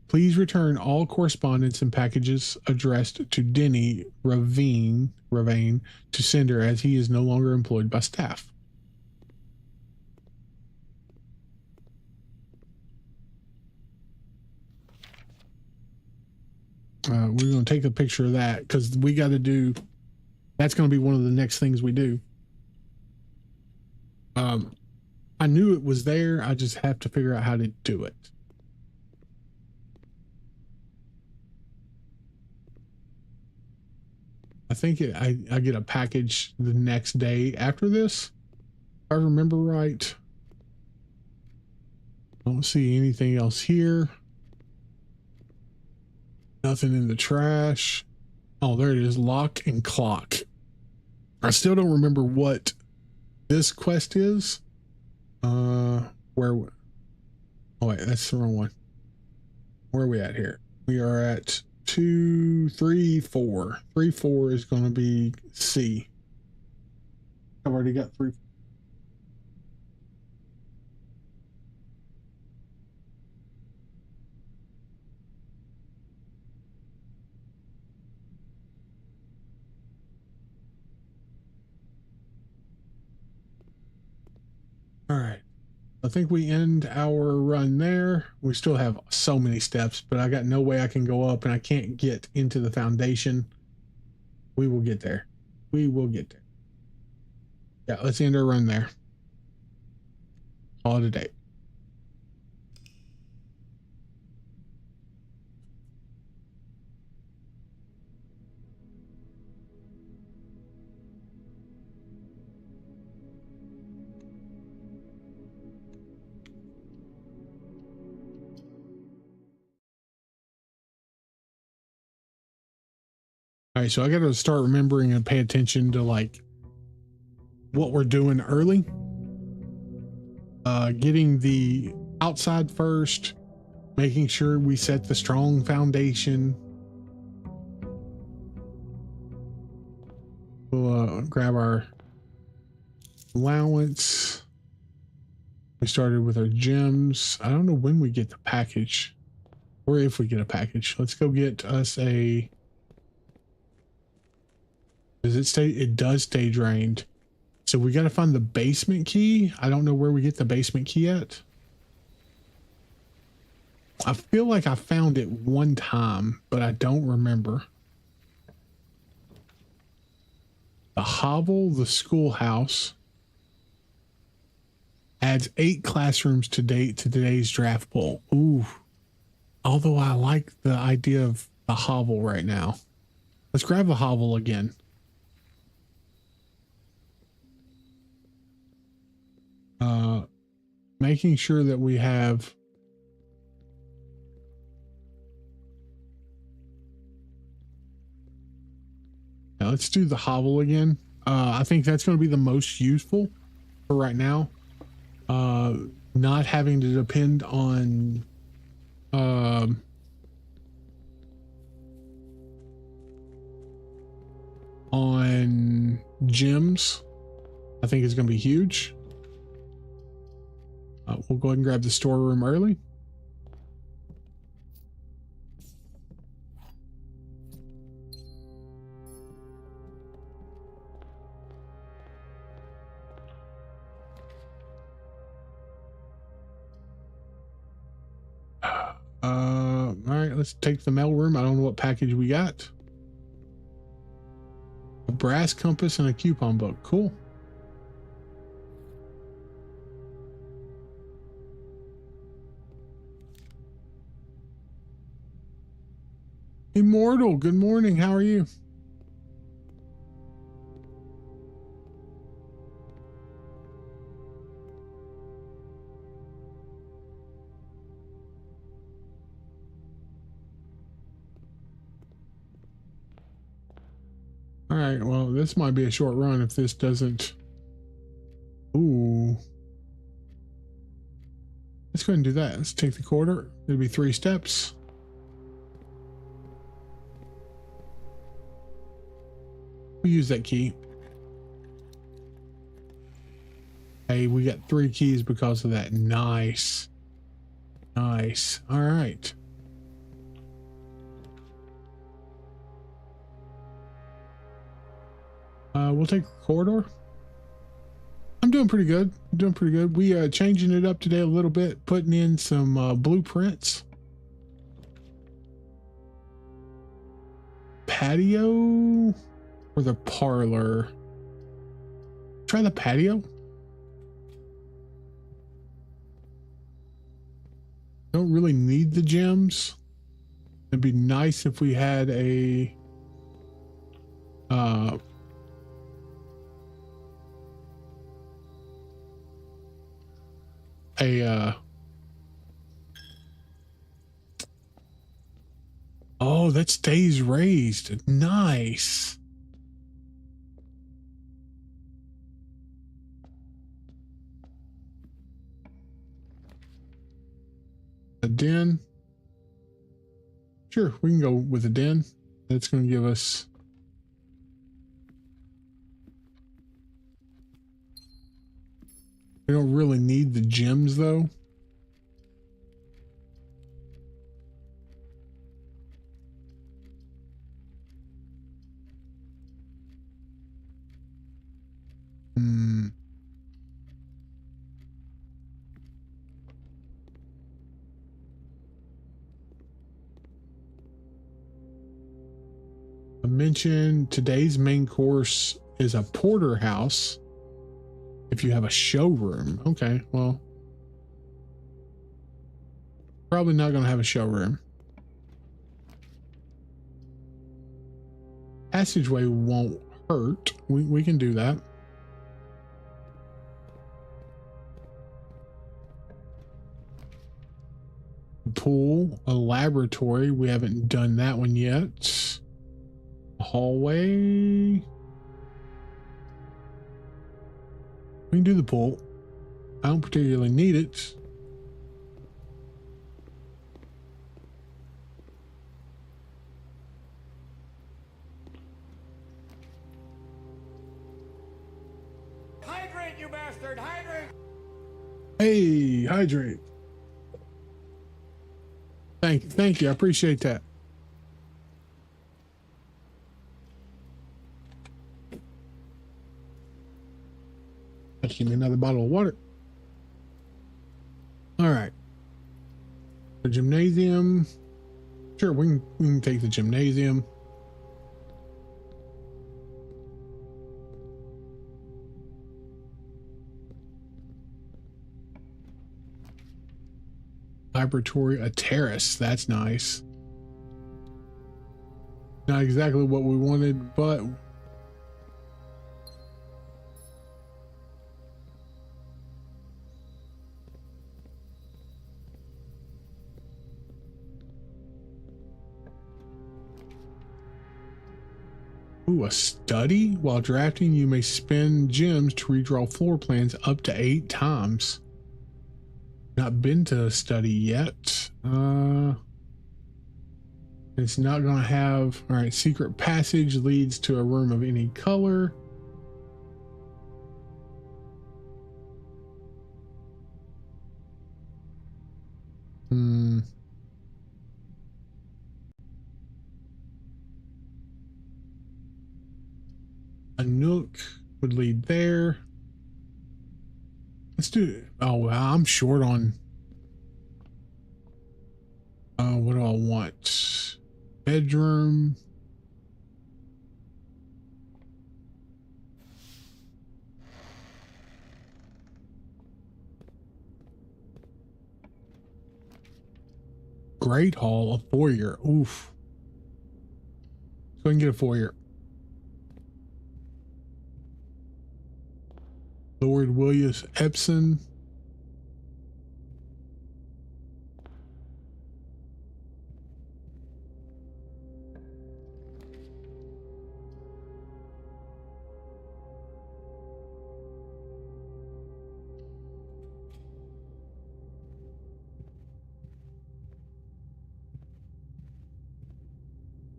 Please return all correspondence and packages addressed to Denny Ravine to sender as he is no longer employed by staff. We're going to take a picture of that because we got to do, that's going to be one of the next things we do. I knew it was there. I just have to figure out how to do it. I think I get a package the next day after this, if I remember right. I don't see anything else here. Nothing in the trash. Oh, there it is. Lock and clock. I still don't remember what this quest is. Where? Oh wait, that's the wrong one. Where are we at here? We are at 2, 3, 4. 3, 4 is going to be C. I've already got 3. All right. I think we end our run there. We still have so many steps, but I got no way I can go up and I can't get into the foundation. We will get there. We will get there. Yeah, let's end our run there. Call it a day. All right, so I got to start remembering and pay attention to like what we're doing early. Getting the outside first, making sure we set the strong foundation. We'll grab our allowance. We started with our gems. I don't know when we get the package or if we get a package. Let's go get us a... Does it stay? It does stay drained. So we got to find the basement key. I don't know where we get the basement key at. I feel like I found it one time, but I don't remember. The hovel, the schoolhouse, adds 8 classrooms to today's draft pool. Ooh. Although I like the idea of the hovel right now. Let's grab the hovel again. Making sure that we have now let's do the hovel again. I think that's going to be the most useful for right now. Not having to depend on gems, I think is going to be huge. We'll go ahead and grab the storeroom early. let's take the mail room. I don't know what package we got. A brass compass and a coupon book. Cool. Immortal, good morning. How are you? All right, well, this might be a short run if this doesn't. Ooh. Let's go ahead and do that. Let's take the quarter. It'll be 3 steps. We'll use that key. Hey, we got 3 keys because of that. Nice. Nice. All right. We'll take the corridor. I'm doing pretty good. I'm doing pretty good. We changing it up today a little bit, putting in some blueprints. Patio or the parlor? Try the patio. Don't really need the gems. It'd be nice if we had a oh, that stays raised. Nice. A den. Sure, we can go with a den. That's going to give us we don't really need the gems though. I mentioned today's main course is a porterhouse. If you have a showroom. Okay, well, probably not going to have a showroom. Passageway won't hurt. We can do that. Pool, a laboratory. We haven't done that one yet. Hallway. We can do the pool. I don't particularly need it. Hydrate, you bastard! Hydrate! Hey, hydrate. Thank you. I appreciate that. Give me another bottle of water. All right. The gymnasium. Sure, we can take the gymnasium. Laboratory, a terrace. That's nice. Not exactly what we wanted, but ooh, a study? While drafting, you may spend gems to redraw floor plans up to 8 times. Not been to a study yet. It's not going to have... All right, secret passage leads to a room of any color. A nook would lead there. Let's do it. Oh, wow, I'm short on... what do I want? want bedroom. Great hall, a foyer. Oof. Let's go and get a foyer. Lord Williams Epson.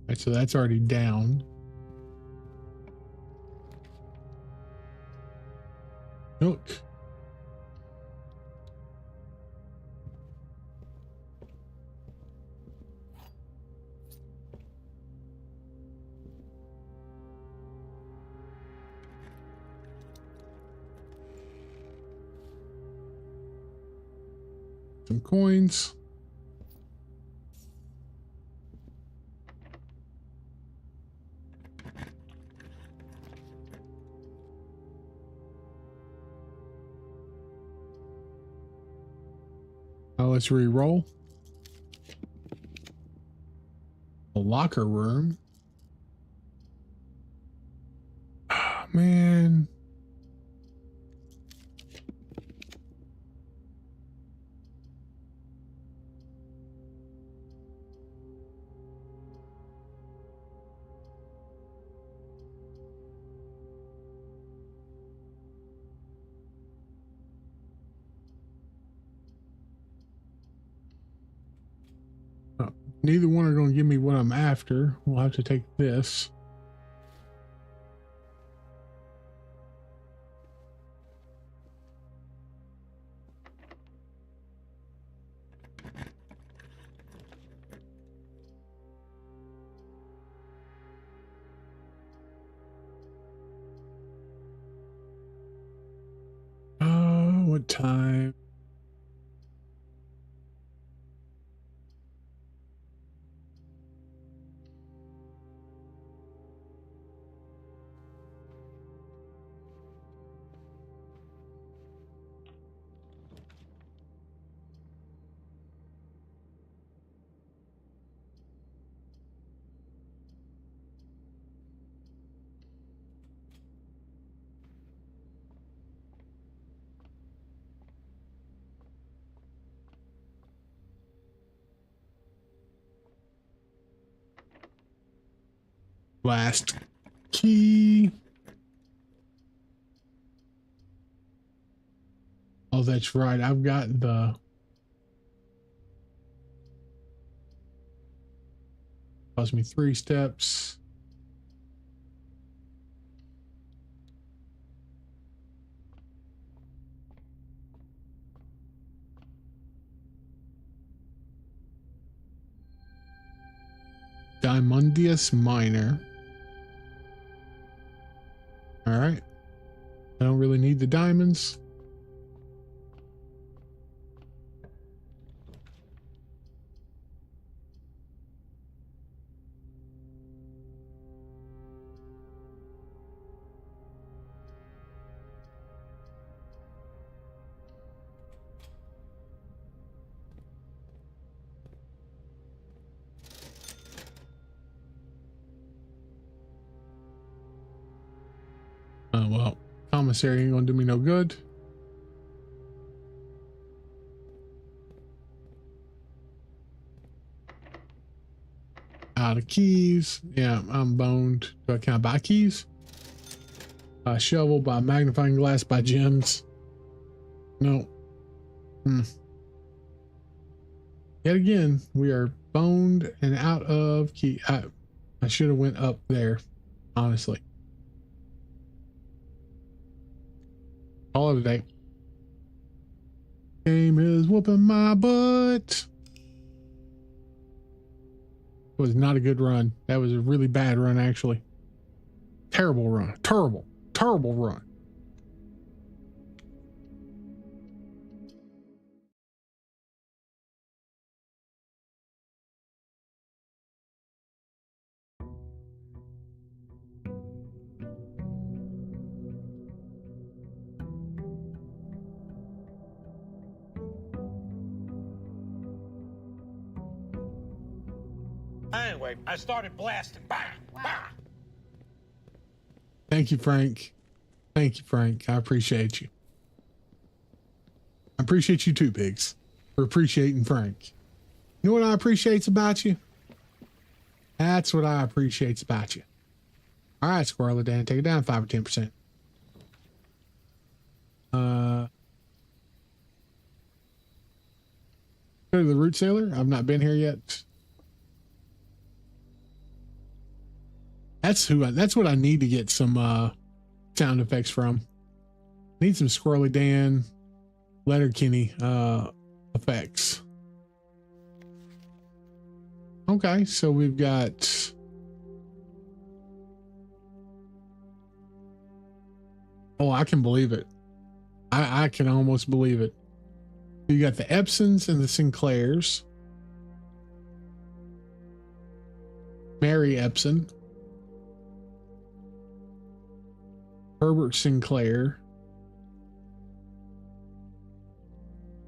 Right, so that's already down. Look. Some coins. Now let's re-roll. A locker room. Oh, man. Neither one are going to give me what I'm after. We'll have to take this. What time? Last key. Oh, that's right. I've got the cost me 3 steps. Diamondius Minor. All right. I don't really need the diamonds. Oh, well, commissary ain't gonna do me no good. Out of keys. Yeah, I'm boned. Can I buy keys? Shovel, by magnifying glass, by gems. No. Yet again, we are boned and out of key. I should have went up there, honestly. Call it a day. Game is whooping my butt. It was not a good run. That was a really bad run, actually. Terrible run. Terrible run. anyway. I started blasting. Bah! Bah! Thank you, Frank. Thank you, Frank. I appreciate you. I appreciate you too, Pigs, for appreciating Frank. You know what I appreciate about you? That's what I appreciate about you. All right, Squirrel Dan, take it down 5 or 10%. Go to the Root Sailor. I've not been here yet. That's what I need to get some sound effects from. Need some Squirrely Dan, Letterkenny effects. Okay, so we've got oh, I can believe it. I can almost believe it. You got the Epsons and the Sinclairs. Mary Epson. Herbert Sinclair.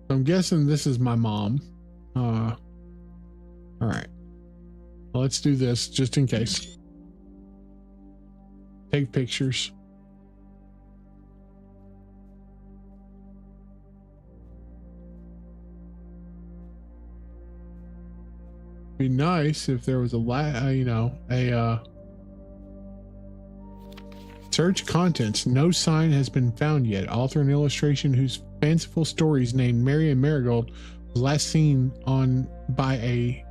I'm guessing this is my mom. All right. Well, let's do this just in case. Take pictures. Be nice if there was a search contents. No sign has been found yet. Author and illustration whose fanciful stories named Mary and Marigold was last seen on by a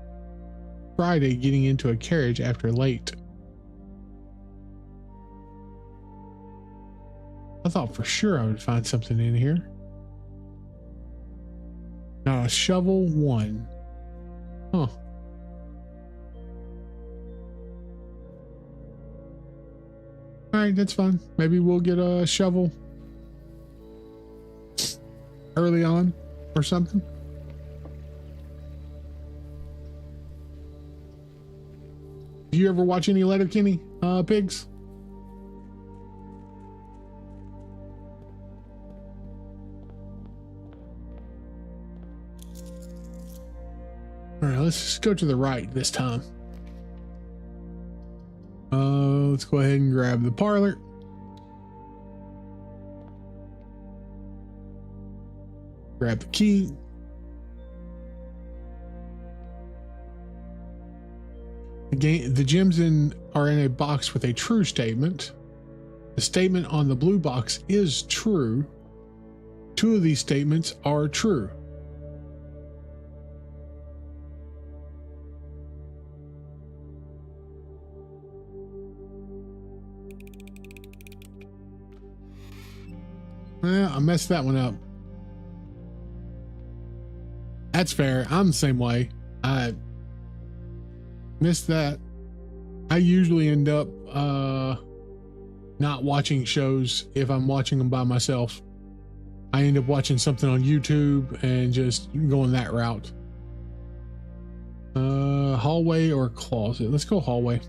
Friday getting into a carriage after late. I thought for sure I would find something in here. Now, shovel 1. Huh. All right, that's fine. Maybe we'll get a shovel early on or something. Do you ever watch any Letterkenny Pigs? All right, let's just go to the right this time. Let's go ahead and grab the parlor. Grab the key. The gems are in a box with a true statement. The statement on the blue box is true. 2 of these statements are true. I messed that one up. That's fair. I'm the same way. I missed that. I usually end up not watching shows if I'm watching them by myself. I end up watching something on YouTube and just going that route. Hallway or closet? Let's go hallway.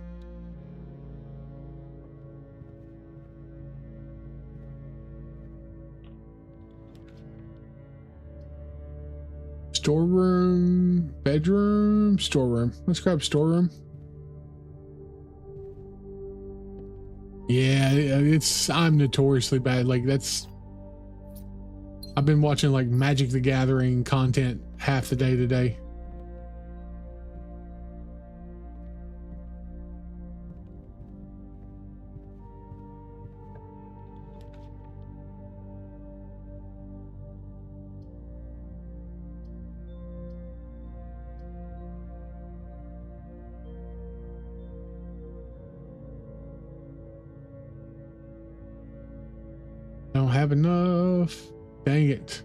Storeroom, bedroom, storeroom. Let's grab storeroom. Yeah, I'm notoriously bad. Like I've been watching like Magic the Gathering content half the day today. Don't have enough. Dang it.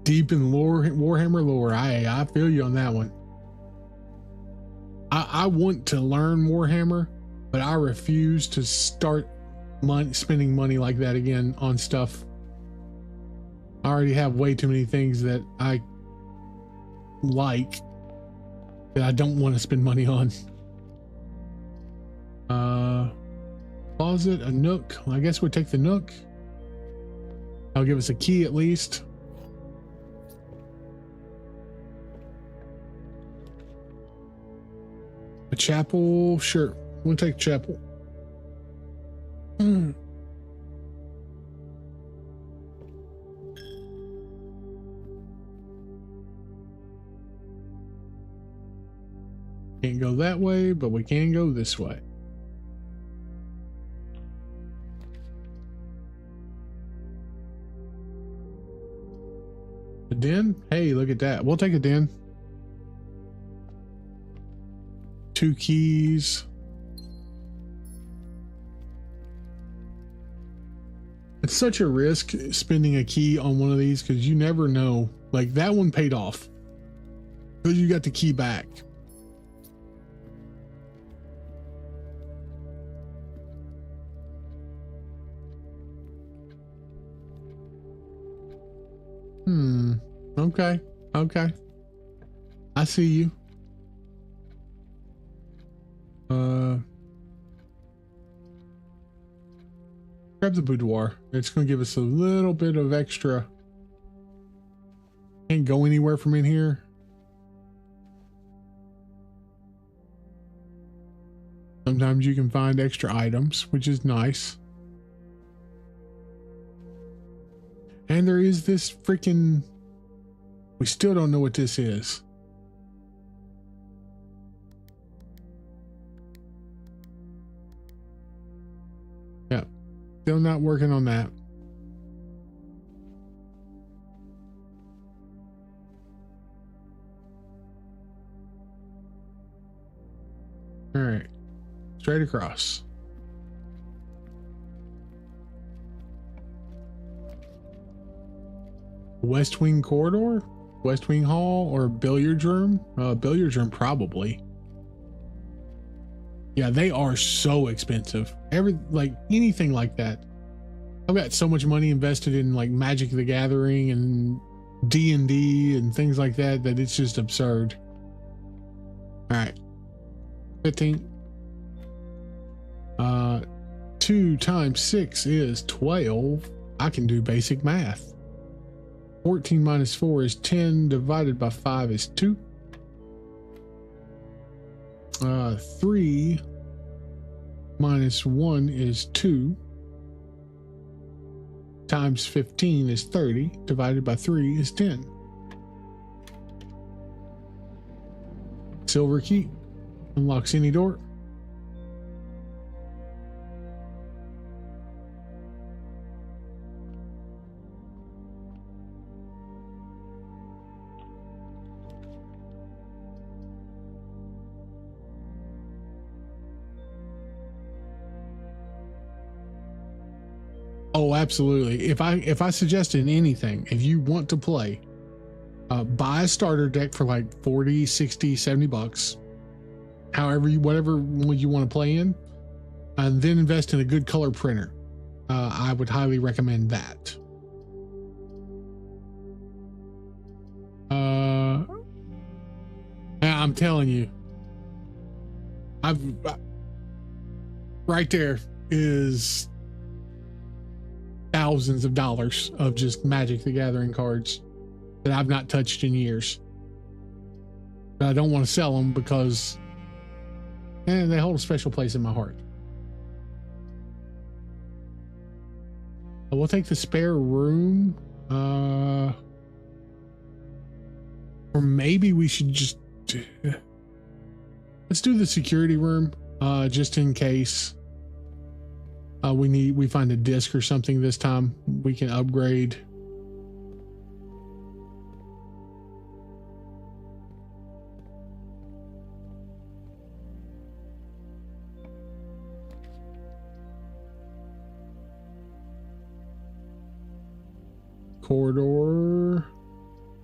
Deep in Warhammer lore. I feel you on that one. I want to learn Warhammer, but I refuse to start spending money like that again on stuff. I already have way too many things that I like that I don't want to spend money on. Closet, a nook. Well, I guess we'll take the nook. That'll give us a key at least. A chapel, sure. We'll take chapel. Can't go that way, but we can go this way. A den? Hey, look at that. We'll take a den. 2 keys. It's such a risk spending a key on one of these because you never know. Like that one paid off because you got the key back. Okay. Okay. I see you. Grab the boudoir. It's going to give us a little bit of extra. Can't go anywhere from in here. Sometimes you can find extra items, which is nice. And there is this freaking... We still don't know what this is. Yep. Still not working on that. All right. Straight across. West Wing corridor? West Wing hall or billiards room? Billiards room probably. Yeah, they are so expensive. Anything like that. I've got so much money invested in like Magic the Gathering and D&D and things like that that it's just absurd. All right. 15. 2 times 6 is 12. I can do basic math. 14 minus 4 is 10, divided by 5 is 2. 3 minus 1 is 2. Times 15 is 30, divided by 3 is 10. Silver key unlocks any door. Oh, absolutely. If I suggested anything, if you want to play, buy a starter deck for like 40, 60, 70 bucks, whatever you want to play in, and then invest in a good color printer. I would highly recommend that. I'm telling you, right there is thousands of dollars of just Magic the Gathering cards that I've not touched in years. But I don't want to sell them because they hold a special place in my heart. We'll take the spare room. Or maybe we should just let's do the security room, just in case we find a disc or something this time. We can upgrade. Corridor,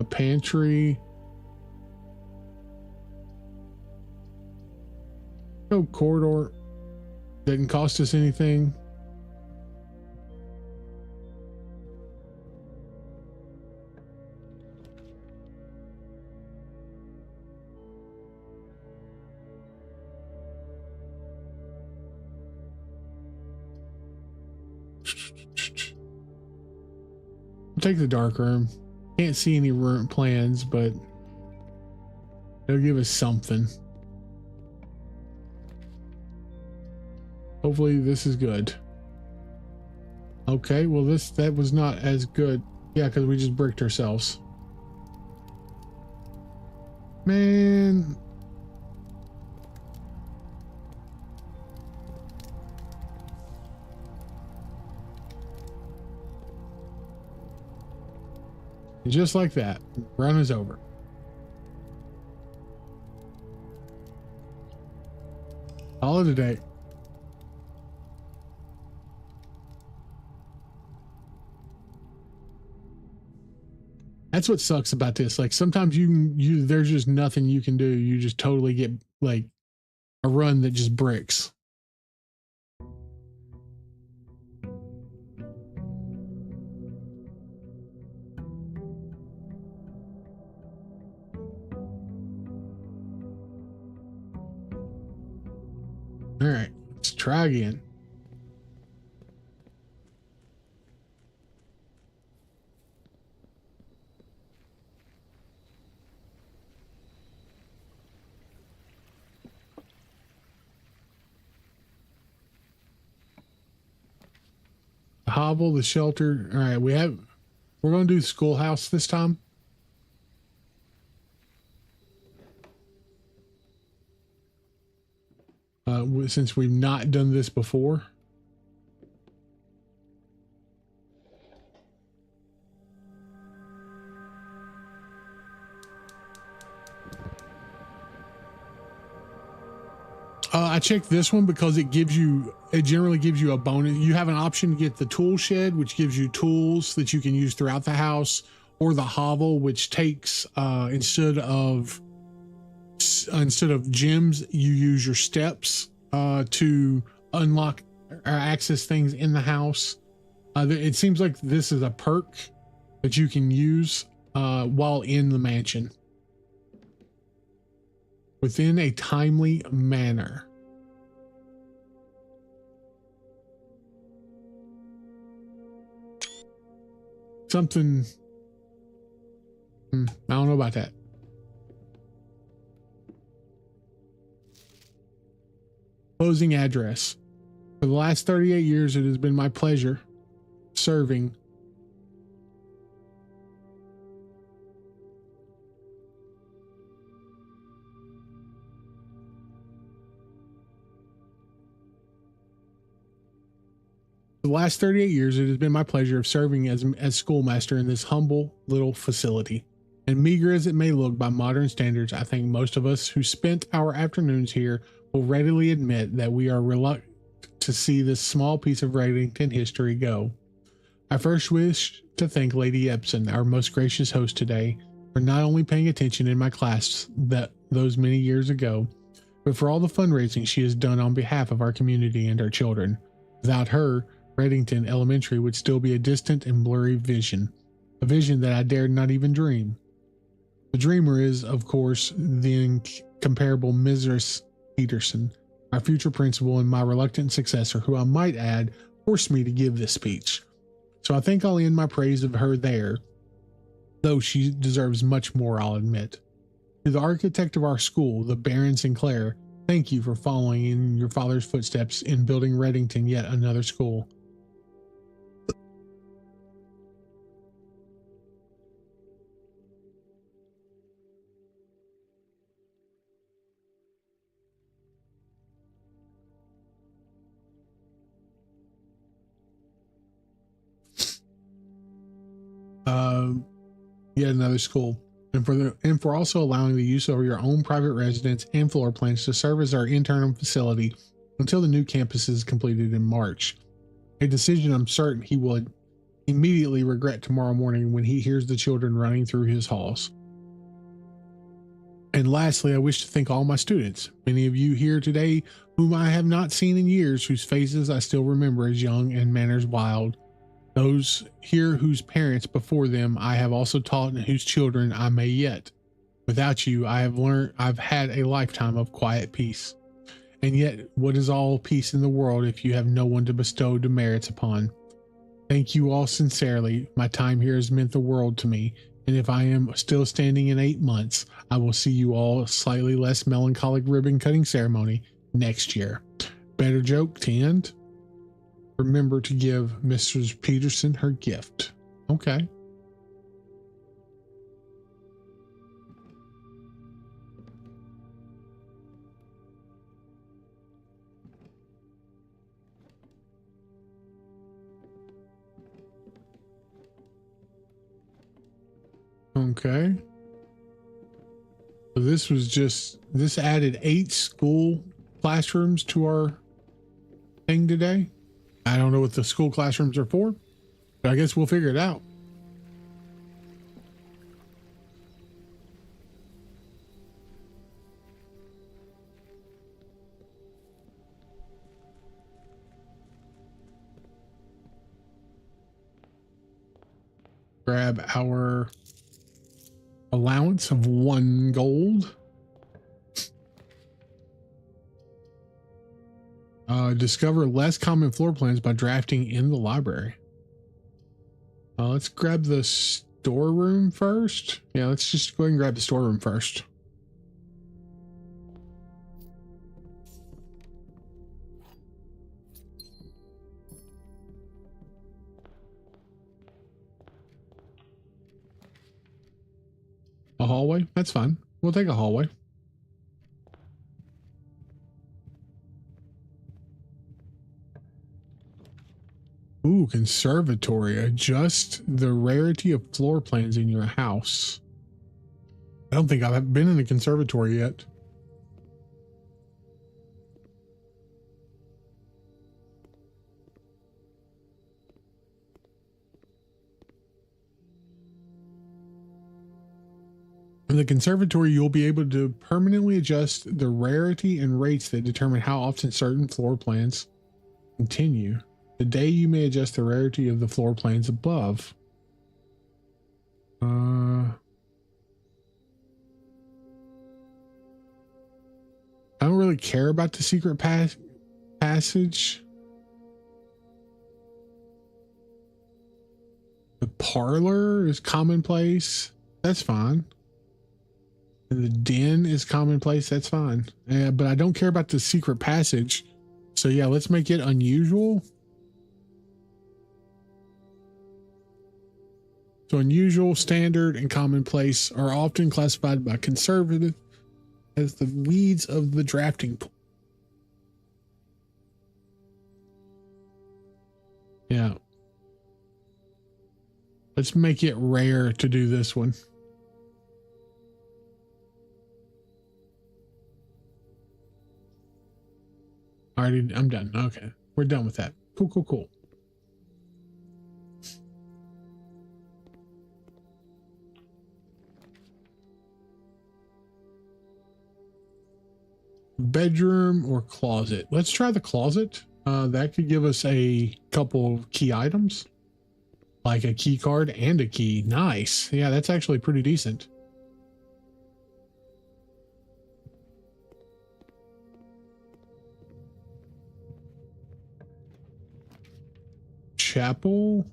a pantry. No corridor. Didn't cost us anything. We'll take the dark room. Can't see any room plans, but they'll give us something. Hopefully this is good. Okay, well that was not as good. Yeah, because we just bricked ourselves. Man. And just like that, run is over. Call it a day. That's what sucks about this. Like sometimes you there's just nothing you can do. You just totally get like a run that just bricks. All right, let's try again. The hovel, the shelter. All right, we're going to do the schoolhouse this time. Since we've not done this before. I checked this one because it generally gives you a bonus. You have an option to get the tool shed, which gives you tools that you can use throughout the house, or the hovel, which takes instead of gems, you use your steps to unlock or access things in the house. It seems like this is a perk that you can use while in the mansion within a timely manner. Something I don't know about that. Closing address. For the last 38 years, it has been my pleasure serving For the last 38 years, it has been my pleasure of serving as schoolmaster in this humble little facility. And meager as it may look by modern standards, I think most of us who spent our afternoons here will readily admit that we are reluctant to see this small piece of Redington history go. I first wish to thank Lady Epson, our most gracious host today, for not only paying attention in my class those many years ago, but for all the fundraising she has done on behalf of our community and our children. Without her, Redington Elementary would still be a distant and blurry vision, a vision that I dared not even dream. The dreamer is, of course, the incomparable Mrs. Peterson, our future principal and my reluctant successor, who I might add forced me to give this speech. So I think I'll end my praise of her there, though she deserves much more, I'll admit. To the architect of our school, the Baron Sinclair, thank you for following in your father's footsteps in building Redington yet another school. Yet another school, and for also allowing the use of your own private residence and floor plans to serve as our internal facility until the new campus is completed in March. A decision I'm certain he will immediately regret tomorrow morning when he hears the children running through his halls. And lastly, I wish to thank all my students, many of you here today whom I have not seen in years, whose faces I still remember as young and manners wild. Those here whose parents before them I have also taught and whose children I may yet. Without you, I've had a lifetime of quiet peace. And yet, what is all peace in the world if you have no one to bestow demerits upon? Thank you all sincerely. My time here has meant the world to me. And if I am still standing in 8 months, I will see you all slightly less melancholic ribbon cutting ceremony next year. Better joke to end. Remember to give Mrs. Peterson her gift. Okay. Okay. So this added 8 school classrooms to our thing today. I don't know what the school classrooms are for, but I guess we'll figure it out. Grab our allowance of 1 gold. Discover less common floor plans by drafting in the library. Let's grab the storeroom first. Yeah, let's just go ahead and grab the storeroom first. A hallway? That's fine. We'll take a hallway. Ooh, conservatory. Adjust the rarity of floor plans in your house. I don't think I've been in a conservatory yet. In the conservatory, you'll be able to permanently adjust the rarity and rates that determine how often certain floor plans continue. Today, you may adjust the rarity of the floor plans above. I don't really care about the secret passage. The parlor is commonplace. That's fine. And the den is commonplace. That's fine. But I don't care about the secret passage. So yeah, let's make it unusual. So unusual, standard, and commonplace are often classified by conservative as the weeds of the drafting pool. Yeah. Let's make it rare to do this one. Alrighty, I'm done. Okay. We're done with that. Cool, cool, cool. Bedroom or closet? Let's try the closet. That could give us a couple of key items, like a key card and a key. Nice. Yeah, that's actually pretty decent. Chapel.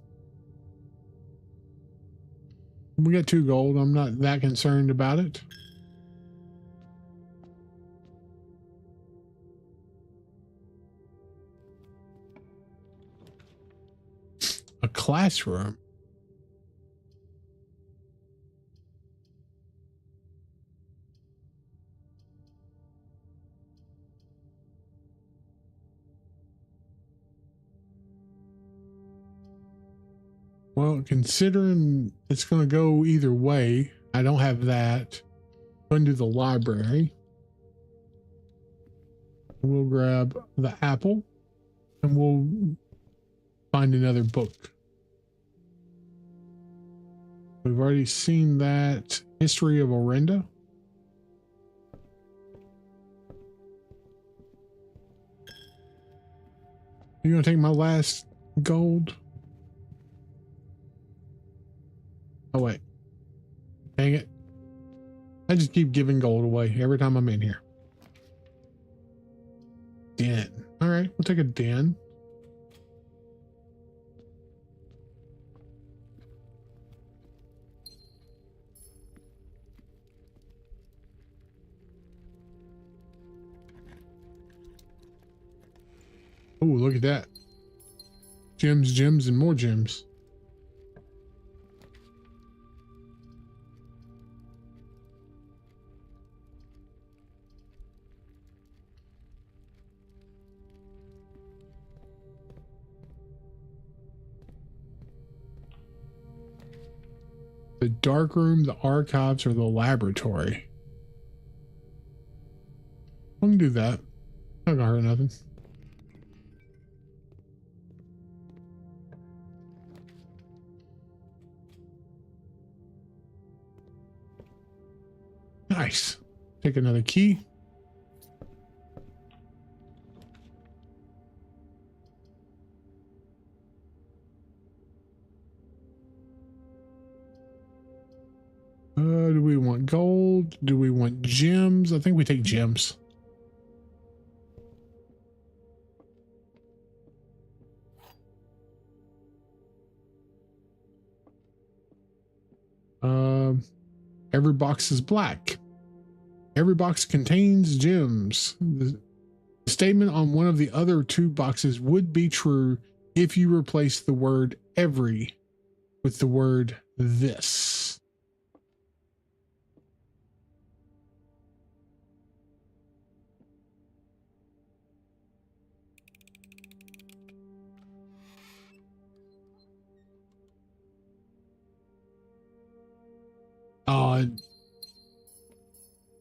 We got 2 gold. I'm not that concerned about it. A classroom. Well, considering it's going to go either way, I don't have that. Go into the library. We'll grab the apple and we'll find another book. We've already seen that. History of Orenda. You gonna take my last gold? Oh wait. Dang it. I just keep giving gold away every time I'm in here. Den. Alright, we'll take a den. Oh, look at that. Gems, gems, and more gems. The dark room, the archives, or the laboratory. I can do that. Not gonna hurt nothing. Nice. Take another key. Do we want gold? Do we want gems? I think we take gems. Every box is black. Every box contains gems. The statement on one of the other two boxes would be true if you replace the word every with the word this.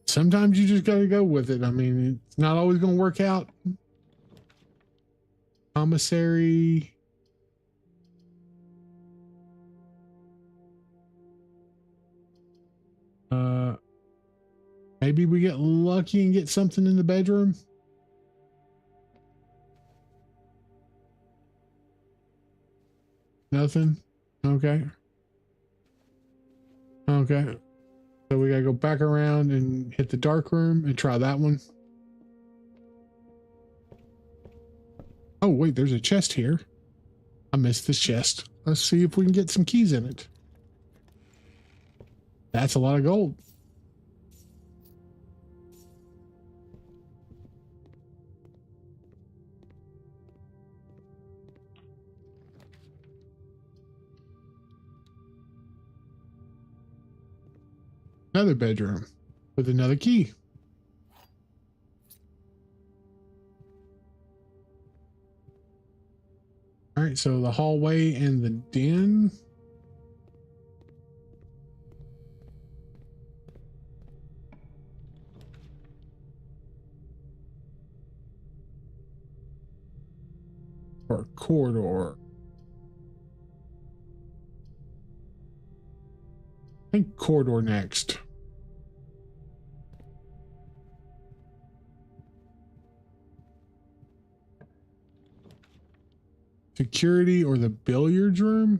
Sometimes you just gotta go with it. I mean, it's not always gonna work out. Commissary. Maybe we get lucky and get something in the bedroom. Nothing. Okay. Okay. So we gotta go back around and hit the dark room and try that one. Oh, wait, there's a chest here. I missed this chest. Let's see if we can get some keys in it. That's a lot of gold. Another bedroom with another key. All right, so the hallway and the den. Or corridor. I think corridor next. Security or the billiards room?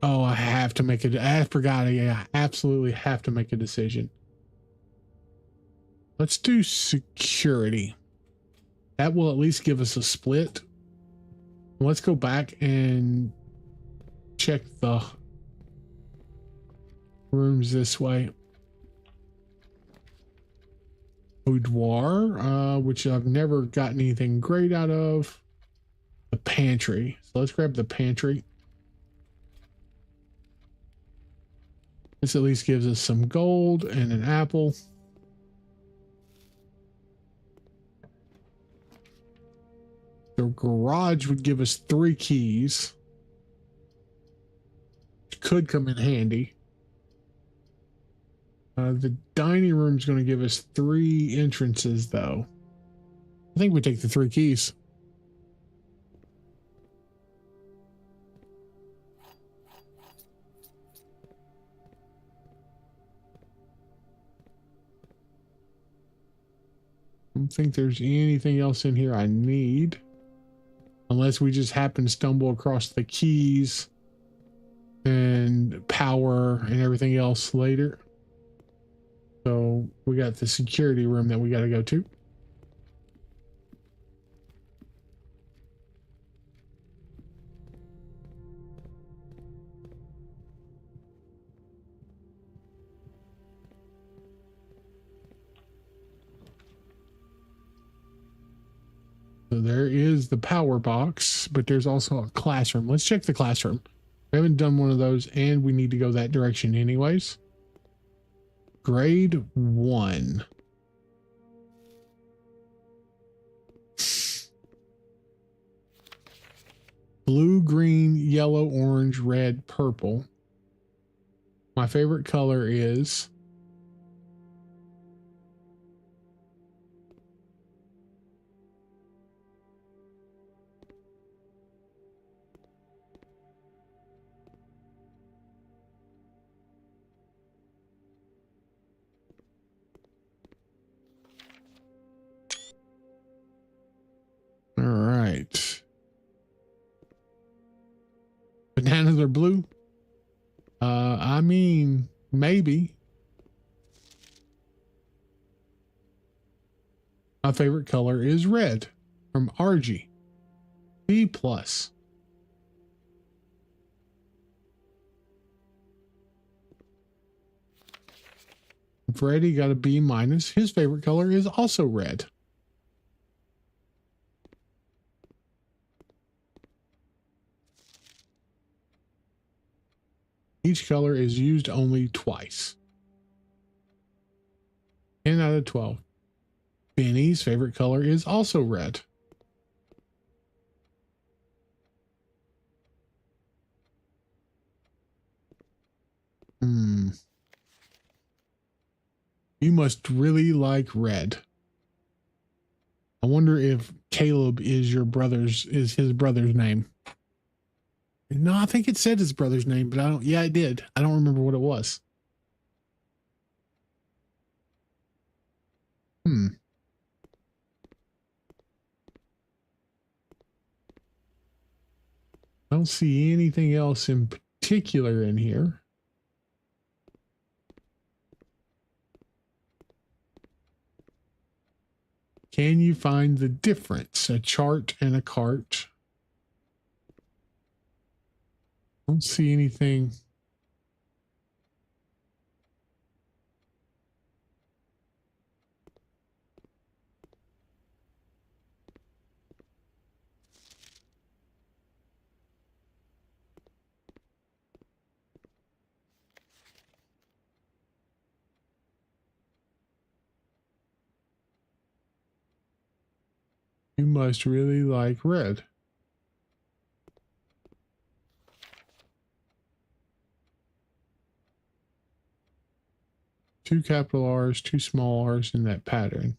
Oh, I have to make it. I forgot. I absolutely have to make a decision. Let's do security. That will at least give us a split. Let's go back and check the rooms this way. Boudoir, which I've never gotten anything great out of. The pantry. So let's grab the pantry. This at least gives us some gold and an apple. The garage would give us 3 keys. Which could come in handy. The dining room is going to give us 3 entrances, though. I think we take the 3 keys. I don't think there's anything else in here I need. Unless we just happen to stumble across the keys and power and everything else later. So we got the security room that we got to go to. there is the power box, but there's also a classroom. Let's check the classroom. We haven't done one of those, and we need to go that direction anyways. Grade 1. Blue, green, yellow, orange, red, purple. My favorite color is all right. Bananas are blue. I mean, maybe. My favorite color is red from RG. B+. Freddie got a B-. His favorite color is also red. Each color is used only twice. 10 out of 12. Benny's favorite color is also red. You must really like red. I wonder if Caleb is his brother's name. No, I think it said his brother's name, but yeah, it did. I don't remember what it was. I don't see anything else in particular in here. Can you find the difference? A chart and a cart. Don't see anything. You must really like red. Two capital R's, two small R's in that pattern.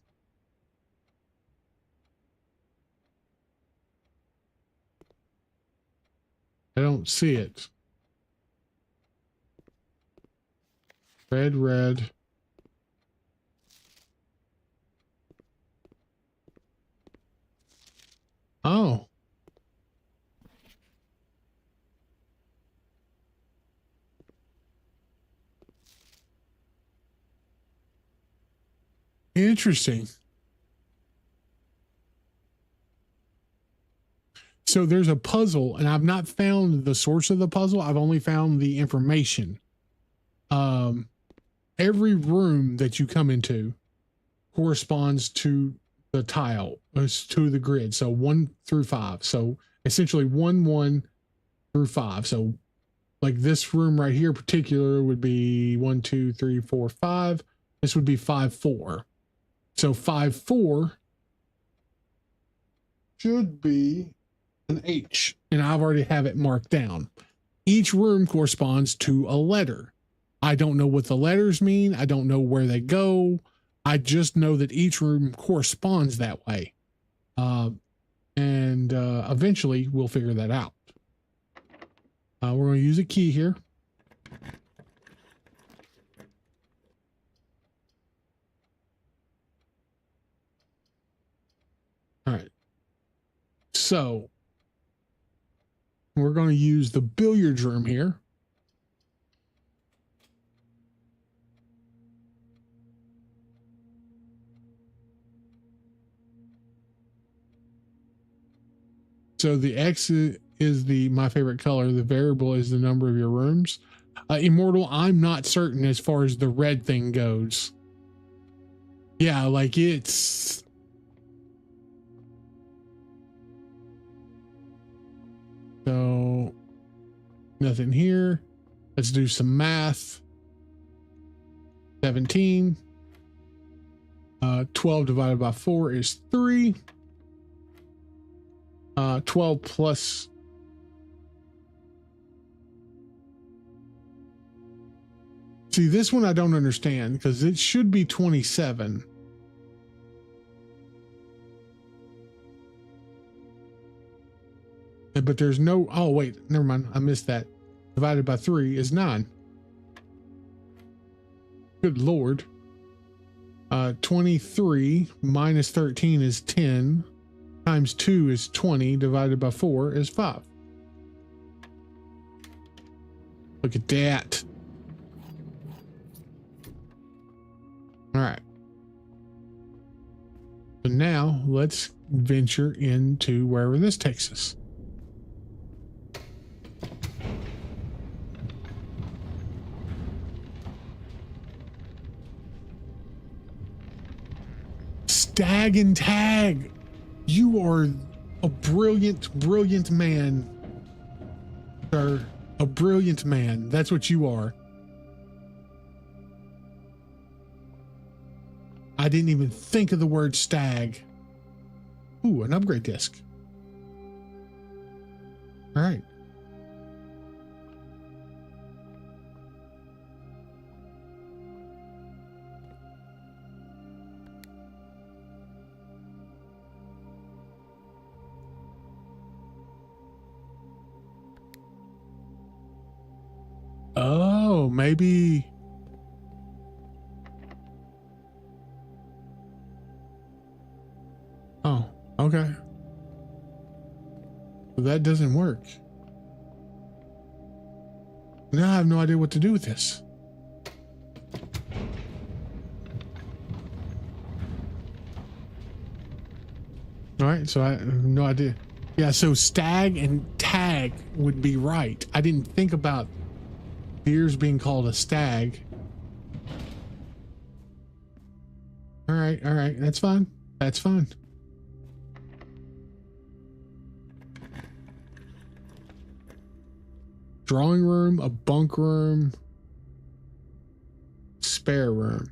I don't see it. Red, red. Oh. Interesting. So there's a puzzle, and I've not found the source of the puzzle. I've only found the information. Every room that you come into corresponds to the tile, to the grid. So 1 through 5. So essentially 1 through 5. So like this room right here in particular would be 1, 2, 3, 4, 5. This would be 5, 4. So 5, 4 should be an H, and I've already have it marked down. Each room corresponds to a letter. I don't know what the letters mean. I don't know where they go. I just know that each room corresponds that way. And eventually we'll figure that out. We're going to use a key here. All right. So we're going to use the billiards room here. So the X is my favorite color. The variable is the number of your rooms. Immortal, I'm not certain as far as the red thing goes. Yeah, like it's... So nothing here. Let's do some math. 17. 12 divided by 4 is 3. 12 plus. See, this one I don't understand because it should be 27. But there's no, oh wait, never mind. I missed that. Divided by 3 is 9. Good Lord. 23 minus 13 is 10. Times 2 is 20. Divided by 4 is 5. Look at that. All right. So now let's venture into wherever this takes us. Stag and Tag, you are a brilliant, brilliant man, sir. A brilliant man. That's what you are. I didn't even think of the word stag. Ooh, an upgrade disc. All right. Oh, maybe. Oh, okay. Well, that doesn't work. Now I have no idea what to do with this. All right, so I have no idea. Yeah, so stag and tag would be right. I didn't think about deers being called a stag. All right, that's fine. That's fine. Drawing room, a bunk room, spare room.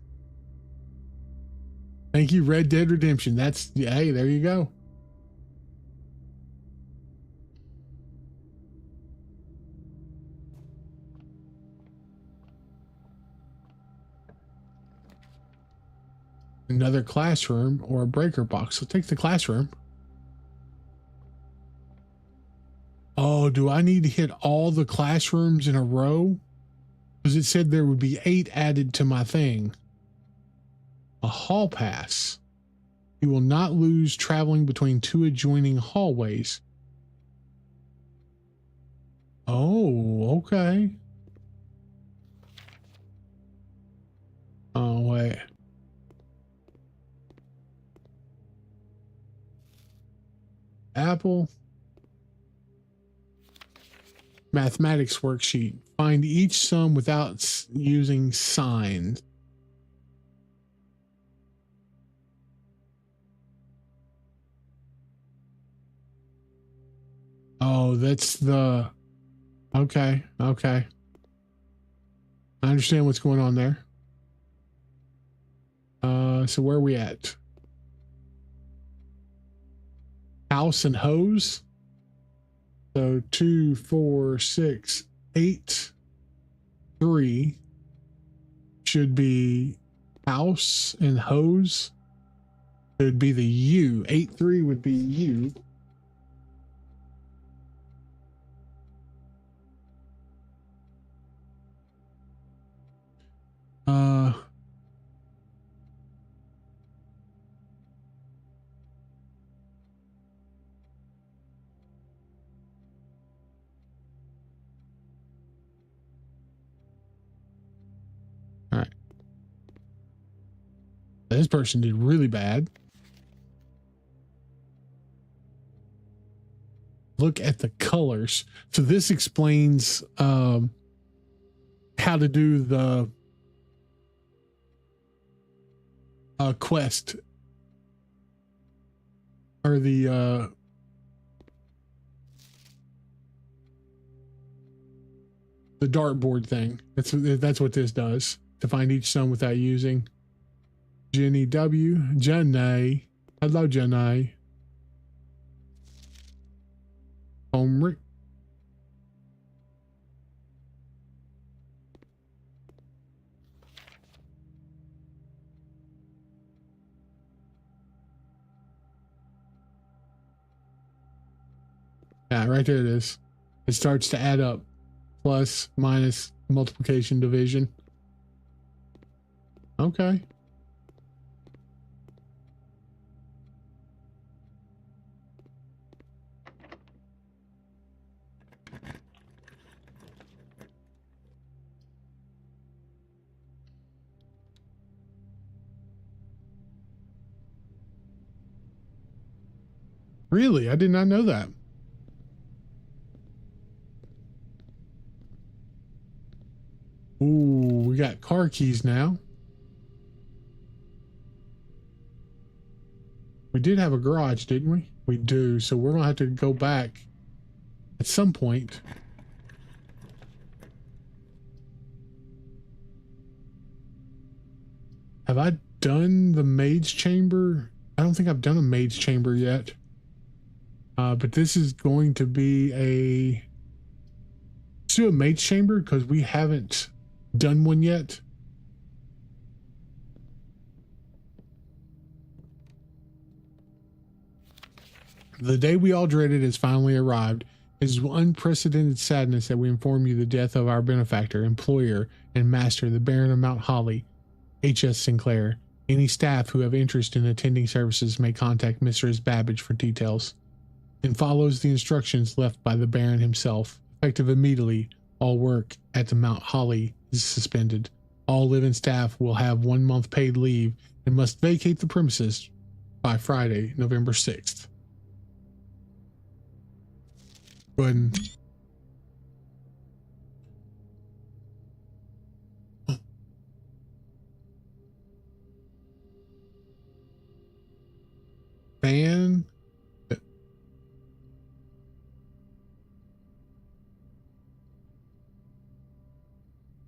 Thank you, Red Dead Redemption. That's, yeah, hey, there you go. Another classroom or a breaker box. So take the classroom. Oh, do I need to hit all the classrooms in a row? Because it said there would be 8 added to my thing. A hall pass. You will not lose traveling between 2 adjoining hallways. Oh, okay. Oh, wait. Apple. Mathematics worksheet. Find each sum without using signs. Oh, that's the... Okay, okay. I understand what's going on there. So where are we at? House and hose. So 2, 4, 6, 8, 3 should be house and hose. It would be the U. 8, 3 would be U. All right. This person did really bad. Look at the colors. So this explains how to do the quest or the the dartboard thing. That's what this does. To find each sun without using. Jenny W. Jenny. Hello, Jenny. Homerick. Yeah, right there it is. It starts to add up. Plus, minus, multiplication, division. Okay. Really? I did not know that. Ooh, we got car keys now. We did have a garage, didn't we? We do, so we're gonna have to go back at some point. Have I done the maid's chamber? I don't think I've done a maid's chamber yet. But this is going to be a... Let's do a maid's chamber because we haven't done one yet. The day we all dreaded has finally arrived. It is with unprecedented sadness that we inform you the death of our benefactor, employer, and master, the Baron of Mount Holly, H.S. Sinclair. Any staff who have interest in attending services may contact Mrs. Babbage for details. And follows the instructions left by the Baron himself. Effective immediately, all work at the Mount Holly is suspended. All live-in staff will have 1 month paid leave and must vacate the premises by Friday, November 6th. Go ahead and... Fan...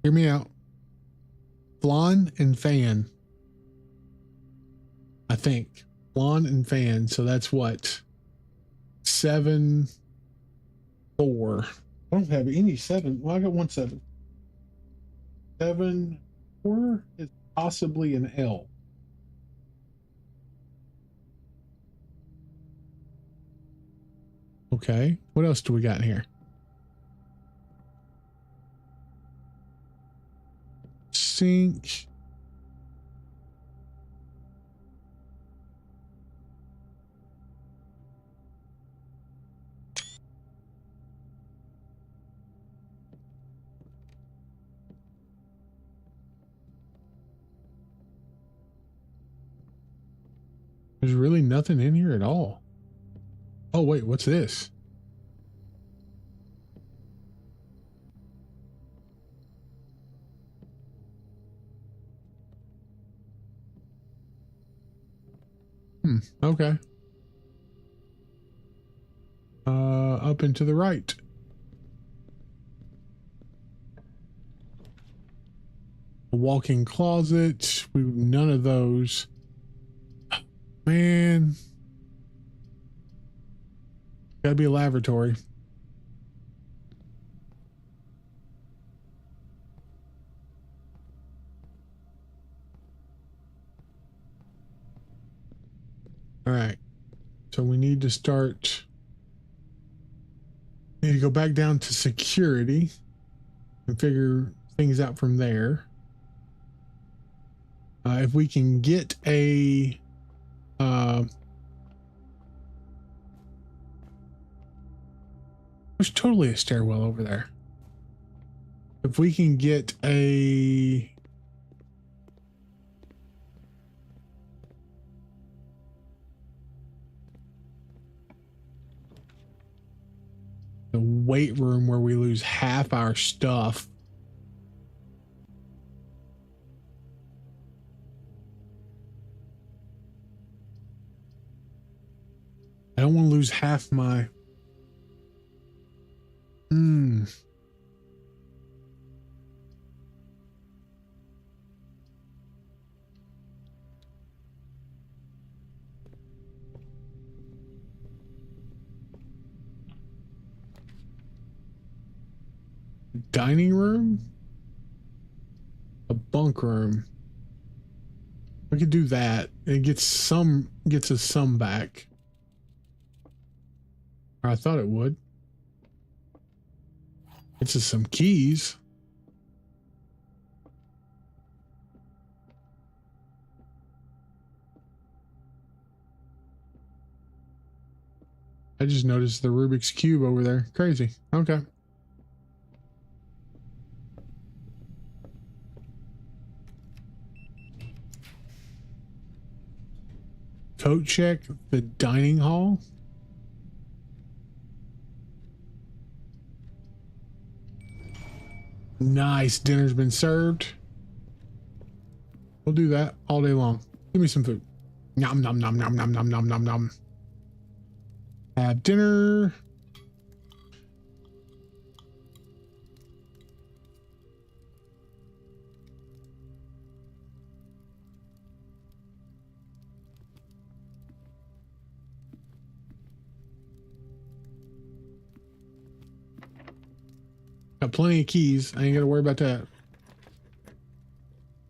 Hear me out. Flan and fan. I think. Flan and fan. So that's what? 7, 4. I don't have any 7. Well, I got 1 7. 7, 4 is possibly an L. Okay. What else do we got in here? Sink. There's really nothing in here at all. Oh, wait, what's this? Okay. Up and to the right. A walk-in closet. None of those. Man. Gotta be a lavatory. All right. So we need to start. Need to go back down to security and figure things out from there. If we can get a there's totally a stairwell over there. If we can get a the weight room where we lose half our stuff. I don't want to lose half my... Dining room? A bunk room. We could do that. It gets us some back. Or I thought it would. It's just some keys. I just noticed the Rubik's Cube over there. Crazy. Okay. Coat check the dining hall. Nice. Dinner's been served. We'll do that all day long. Give me some food. Nom nom nom nom nom nom nom nom nom. Have dinner. Got plenty of keys. I ain't got to worry about that.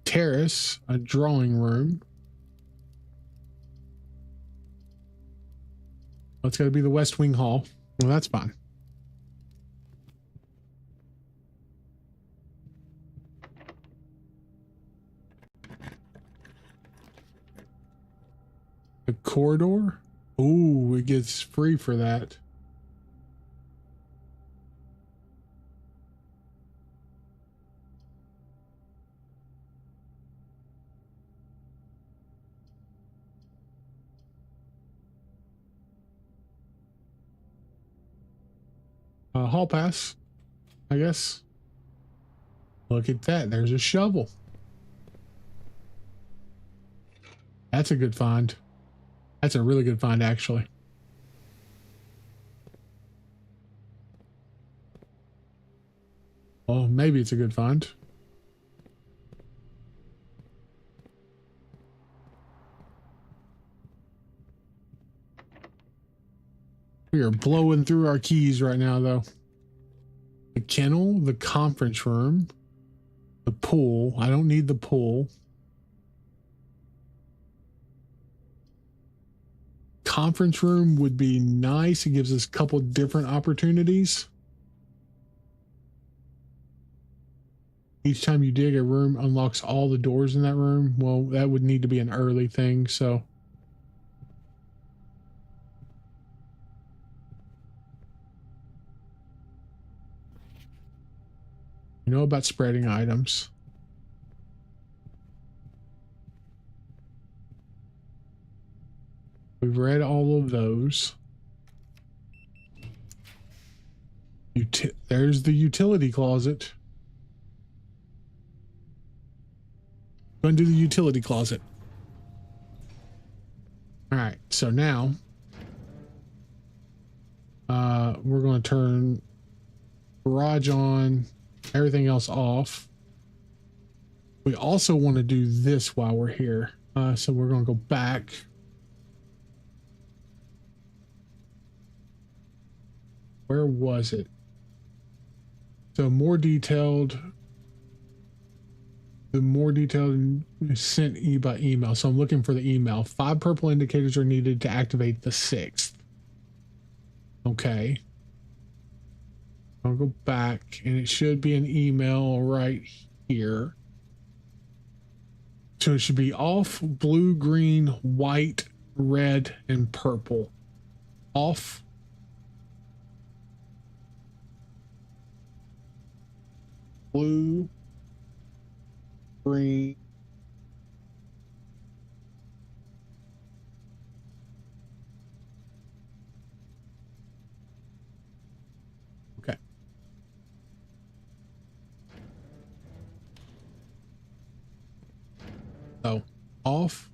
Terrace, a drawing room. That's got to be the West Wing Hall. Well, that's fine. The corridor? Ooh, it gets free for that. Hall pass, I guess. Look at that. There's a shovel. That's a good find. That's a really good find, actually. Well, maybe it's a good find. We are blowing through our keys right now, though. The kennel, the conference room, the pool. I don't need the pool. Conference room would be nice. It gives us a couple different opportunities. Each time you dig, a room unlocks all the doors in that room. Well, that would need to be an early thing, so. You know about spreading items. We've read all of those. There's the utility closet. Go and do the utility closet. All right, so now we're going to turn garage on, everything else off. We also want to do this while we're here. So we're going to go back. Where was it? So more detailed. The more detailed sent by email. So I'm looking for the email. 5 purple indicators are needed to activate the 6th. Okay. I'll go back and it should be an email right here. So it should be off, blue, green, white, red, and purple. Off. Blue, green, okay. So off.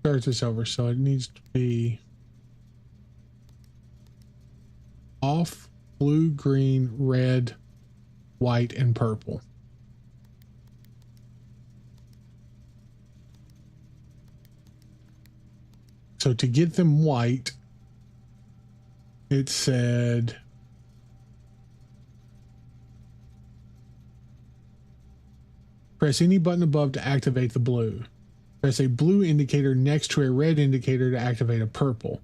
start this over. So it needs to be off, blue, green, red, white, and purple. So to get them white, it said press any button above to activate the blue. Press a blue indicator next to a red indicator to activate a purple.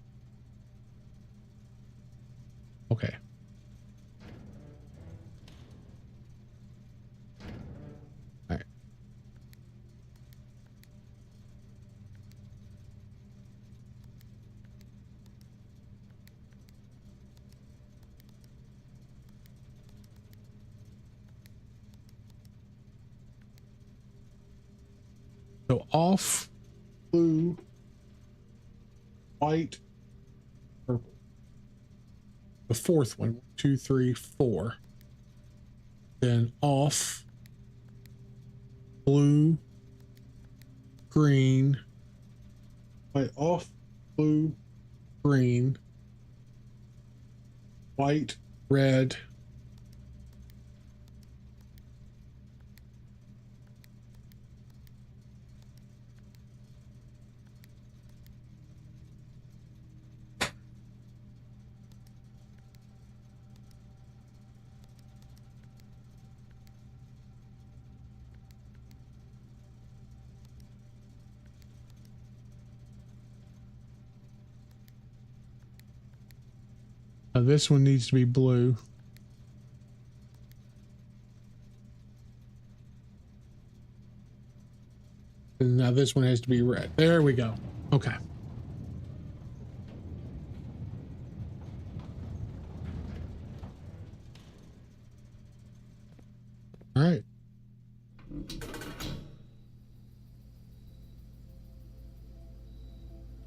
Okay. All right. So off, blue, white, purple. The fourth one, 1, 2, 3, 4. Then off, blue, green, wait, off, blue, green, white, red, now this one needs to be blue. And now this one has to be red. There we go. Okay. All right.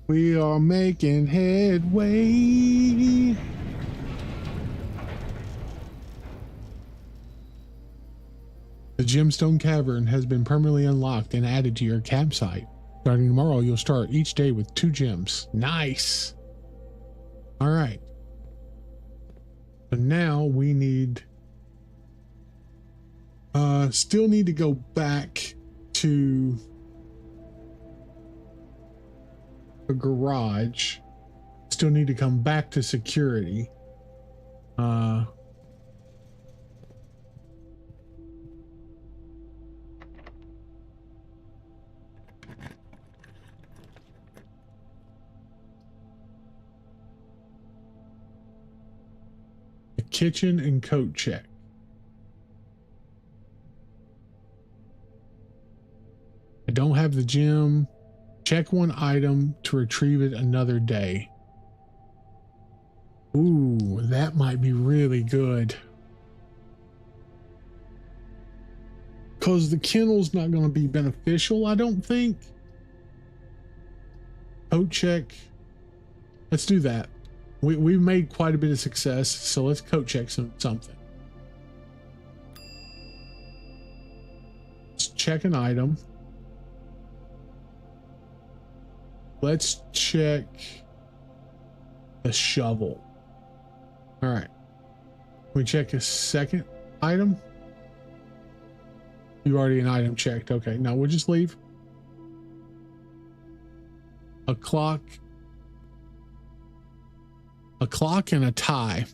We are making headway. The Gemstone Cavern has been permanently unlocked and added to your campsite. Starting tomorrow, you'll start each day with 2 gems. Nice. All right. So now we need, still need to go back to the garage. Still need to come back to security. Kitchen and coat check. I don't have the gem. Check one item to retrieve it another day. Ooh, that might be really good. Because the kennel's not going to be beneficial, I don't think. Coat check. Let's do that. We've made quite a bit of success, so let's coat check something. Let's check an item. Let's check the shovel. All right. We check a second item. You already an item checked. Okay, now we'll just leave. A clock. A clock and a tie.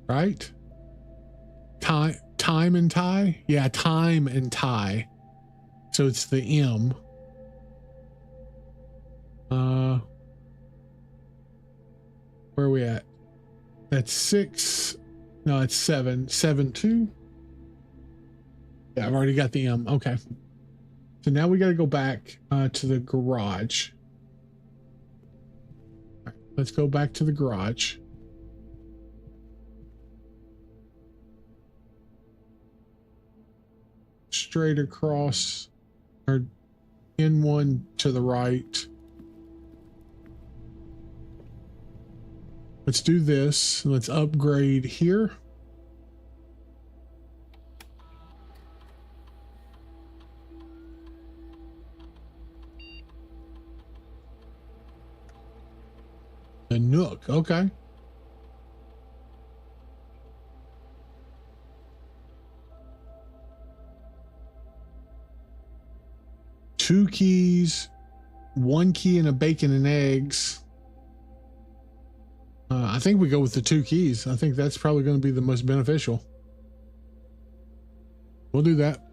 Right? Time and tie? Yeah, time and tie. So it's the M. Where are we at? That's 6. No, it's 7. 7, 2. Yeah, I've already got the M. Okay. So now we got to go back to the garage. All right, let's go back to the garage. Straight across, or in one to the right. Let's do this. Let's upgrade here. The Nook. Okay. Two keys, one key and a bacon and eggs. I think we go with the 2 keys. I think that's probably going to be the most beneficial. We'll do that.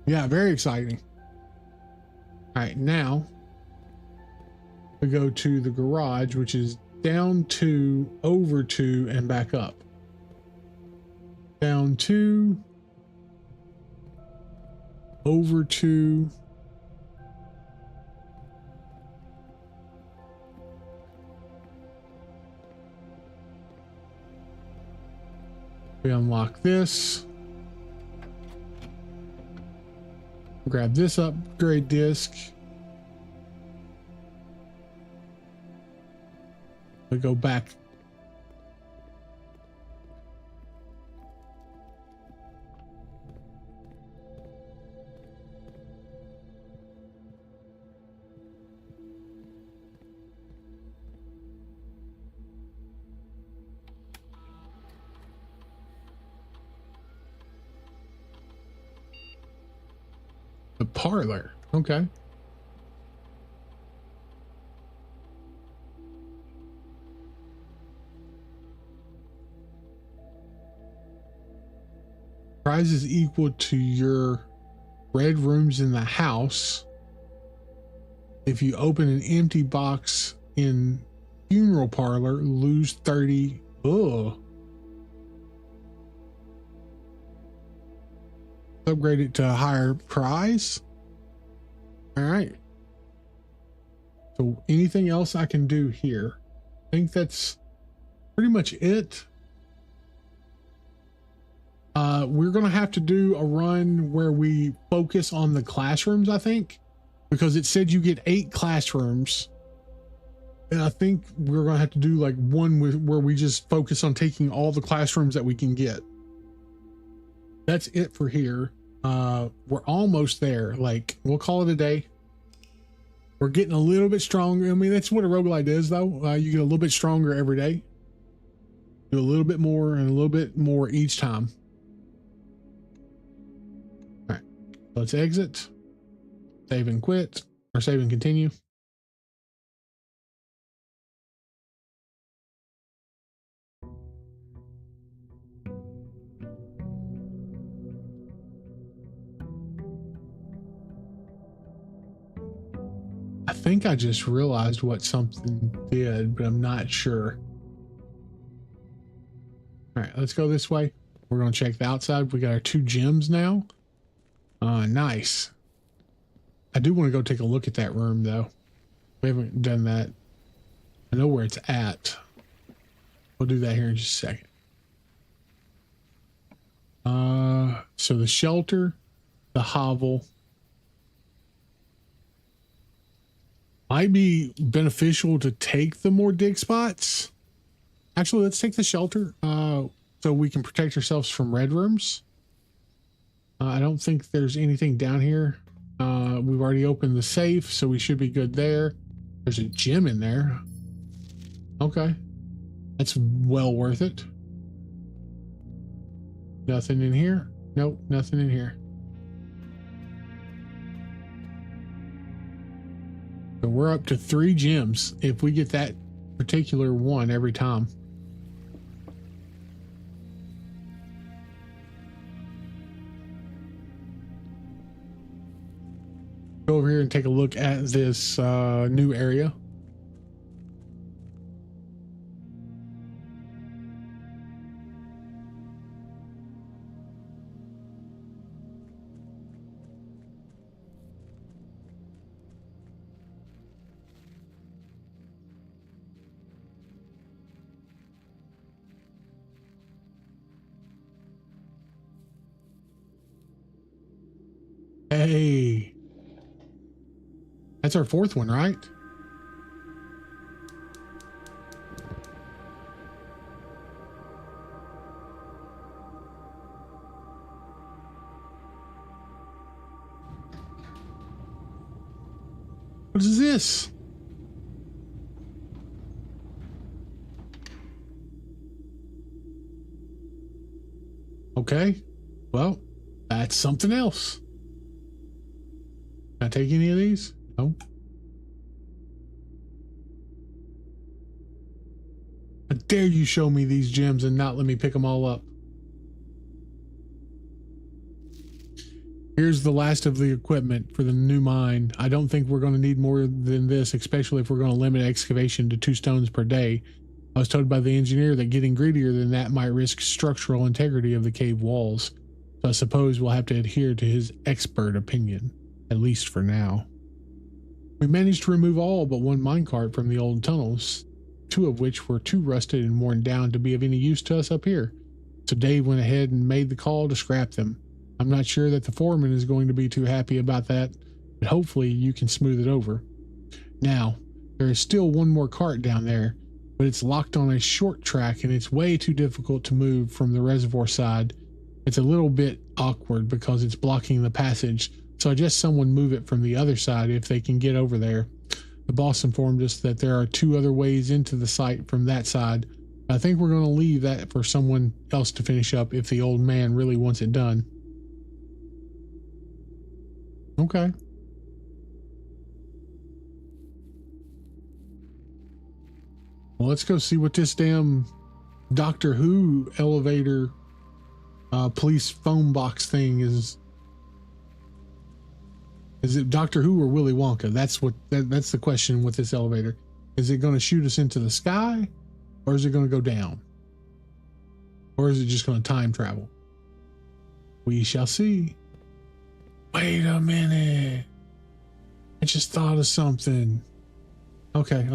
Yeah, very exciting. All right, now we go to the garage, which is down 2, over 2, and back up. Down 2, over 2. We unlock this. Grab this upgrade disc. We go back. The parlor. Okay. Price is equal to your red rooms in the house. If you open an empty box in funeral parlor, lose 30. Oh. Upgrade it to a higher price. All right. So anything else I can do here? I think that's pretty much it. We're going to have to do a run where we focus on the classrooms, I think, because it said you get 8 classrooms. And I think we're going to have to do like one where we just focus on taking all the classrooms that we can get. That's it for here. We're almost there. Like, we'll call it a day. We're getting a little bit stronger. I mean, that's what a roguelite is, though. You get a little bit stronger every day. Do a little bit more and a little bit more each time. All right, let's exit. Save and quit, or save and continue. I think I just realized what something did, but I'm not sure. All right, let's go this way. We're going to check the outside. We got our 2 gems now. Nice. I do want to go take a look at that room, though. We haven't done that. I know where it's at. We'll do that here in just a second. So the shelter, the hovel. Might be beneficial to take the more dig spots. Actually, let's take the shelter so we can protect ourselves from red rooms. I don't think there's anything down here. We've already opened the safe, so we should be good there. There's a gem in there. Okay. That's well worth it. Nothing in here? Nope, nothing in here. So we're up to 3 gems if we get that particular one every time. Go over here and take a look at this new area. Hey, that's our 4th one, right? What is this? Okay. Well, that's something else. Can I take any of these? No. How dare you show me these gems and not let me pick them all up? Here's the last of the equipment for the new mine. I don't think we're going to need more than this, especially if we're going to limit excavation to 2 stones per day. I was told by the engineer that getting greedier than that might risk structural integrity of the cave walls. So I suppose we'll have to adhere to his expert opinion, at least for now. We managed to remove all but 1 minecart from the old tunnels, 2 of which were too rusted and worn down to be of any use to us up here. So Dave went ahead and made the call to scrap them. I'm not sure that the foreman is going to be too happy about that, but hopefully you can smooth it over. Now, there is still 1 more cart down there, but it's locked on a short track and it's way too difficult to move from the reservoir side. It's a little bit awkward because it's blocking the passage, so I suggest someone move it from the other side if they can get over there. The boss informed us that there are 2 other ways into the site from that side. I think we're going to leave that for someone else to finish up if the old man really wants it done. Okay. Well, let's go see what this damn Doctor Who elevator police phone box thing is. Is it Doctor Who or Willy Wonka? That's the question with this elevator. Is it going to shoot us into the sky, or is it going to go down? Or is it just going to time travel? We shall see. Wait a minute. I just thought of something. Okay.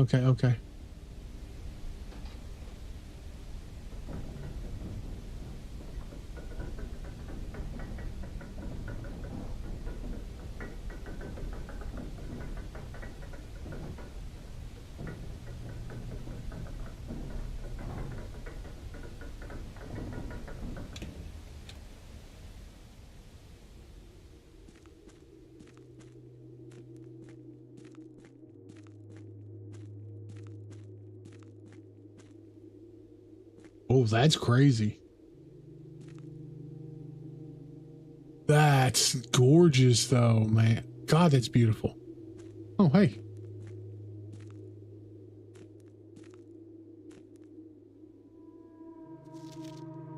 Oh, that's crazy. That's gorgeous though, man. God, that's beautiful. Oh, hey.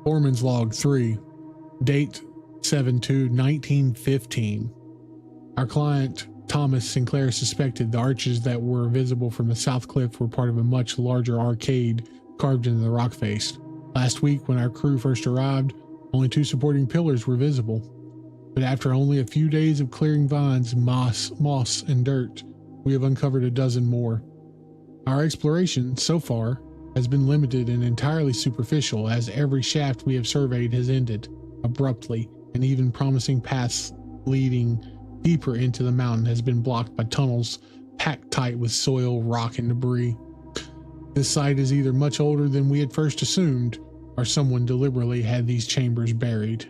Foreman's log 3, date 7/2/1915. Our client, Thomas Sinclair, suspected the arches that were visible from the south cliff were part of a much larger arcade carved into the rock face. Last week, when our crew first arrived, only 2 supporting pillars were visible. But after only a few days of clearing vines, moss, and dirt, we have uncovered a dozen more. Our exploration, so far, has been limited and entirely superficial, as every shaft we have surveyed has ended abruptly, and even promising paths leading deeper into the mountain has been blocked by tunnels packed tight with soil, rock, and debris. This site is either much older than we had first assumed, or someone deliberately had these chambers buried.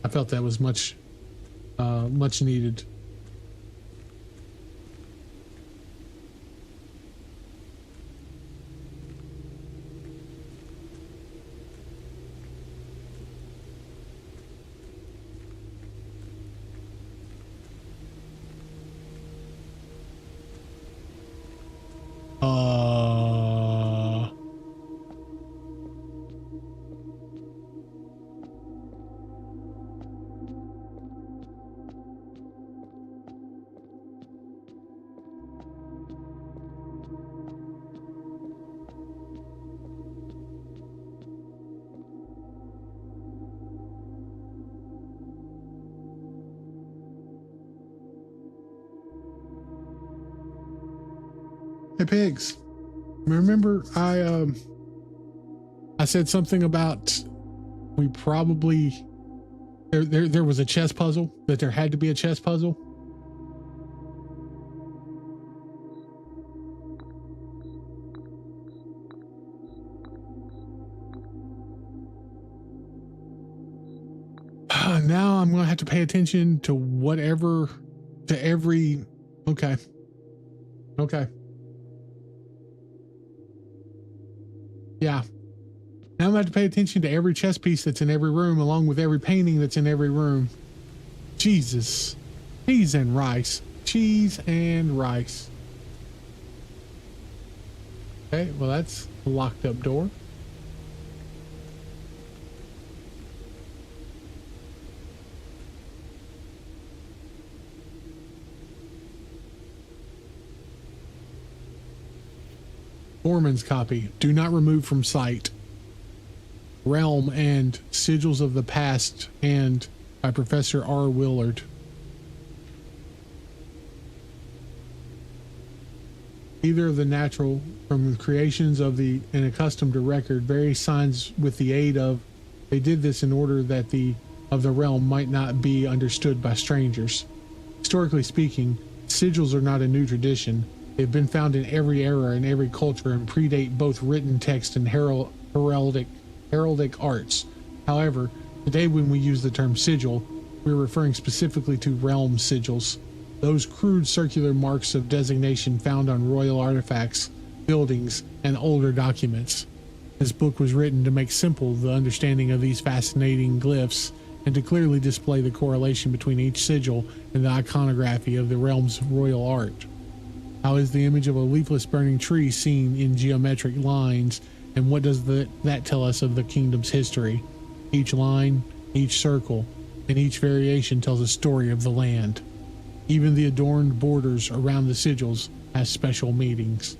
I felt that was much needed. Hey pigs, remember I said something about we probably there was a chess puzzle, that there had to be a chess puzzle. Now I'm going to have to pay attention to every. Okay. Yeah. Now I'm going to have to pay attention to every chess piece that's in every room, along with every painting that's in every room. Jesus. Cheese and rice. Cheese and rice. Okay, well, that's a locked up door. Foreman's copy. Do not remove from sight. Realm and Sigils of the Past, and by Professor R. Willard. Either of the natural from the creations of the and accustomed to record various signs with the aid of. They did this in order that the realm might not be understood by strangers. Historically speaking, sigils are not a new tradition. They've been found in every era and every culture and predate both written text and heraldic arts. However, today when we use the term sigil, we're referring specifically to realm sigils, those crude circular marks of designation found on royal artifacts, buildings, and older documents. This book was written to make simple the understanding of these fascinating glyphs and to clearly display the correlation between each sigil and the iconography of the realm's royal art. How is the image of a leafless burning tree seen in geometric lines, and what does that tell us of the kingdom's history? Each line, each circle, and each variation tells a story of the land. Even the adorned borders around the sigils has special meanings.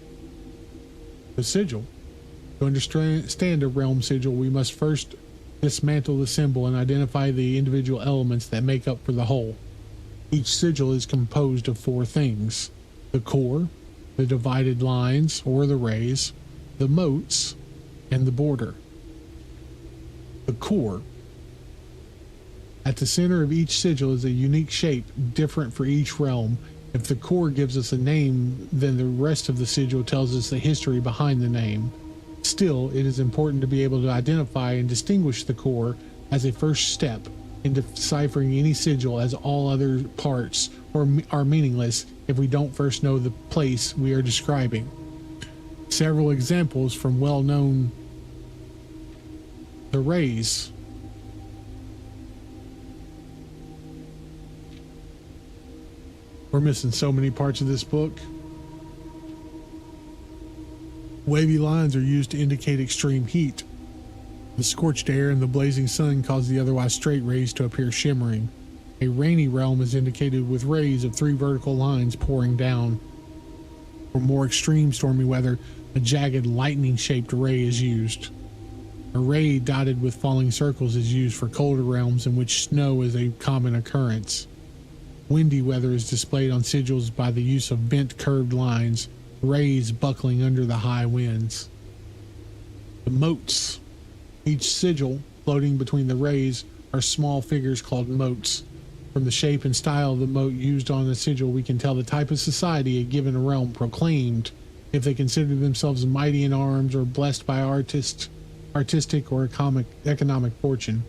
The sigil. To understand a realm sigil, we must first dismantle the symbol and identify the individual elements that make up for the whole. Each sigil is composed of 4 things: the core, the divided lines or the rays, the moats, and the border. The core. At the center of each sigil is a unique shape different for each realm. If the core gives us a name, then the rest of the sigil tells us the history behind the name. Still, it is important to be able to identify and distinguish the core as a first step in deciphering any sigil, as all other parts are meaningless if we don't first know the place we are describing. Several examples from well-known: the rays. We're missing so many parts of this book. Wavy lines are used to indicate extreme heat. The scorched air and the blazing sun cause the otherwise straight rays to appear shimmering. A rainy realm is indicated with rays of 3 vertical lines pouring down. For more extreme stormy weather, a jagged lightning-shaped ray is used. A ray dotted with falling circles is used for colder realms in which snow is a common occurrence. Windy weather is displayed on sigils by the use of bent curved lines, rays buckling under the high winds. The moats. Each sigil floating between the rays are small figures called moats. From the shape and style of the moat used on the sigil, we can tell the type of society a given realm proclaimed, if they consider themselves mighty in arms or blessed by artistic or economic fortune.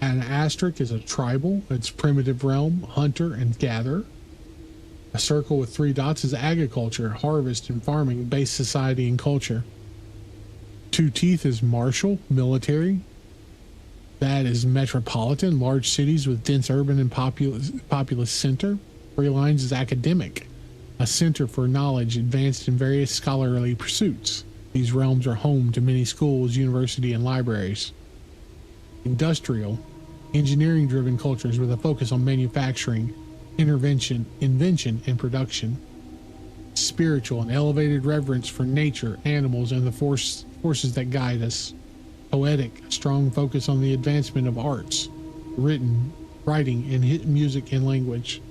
An asterisk is a tribal, its primitive realm, hunter and gatherer. A circle with 3 dots is agriculture, harvest, and farming based society and culture. 2 teeth is martial, military. That is metropolitan, large cities with dense urban and populous center. 3 lines is academic, a center for knowledge advanced in various scholarly pursuits. These realms are home to many schools, universities, and libraries. Industrial, engineering-driven cultures with a focus on manufacturing, invention, and production. Spiritual, an elevated reverence for nature, animals, and the forces that guide us. Poetic, a strong focus on the advancement of arts, writing, and music and language.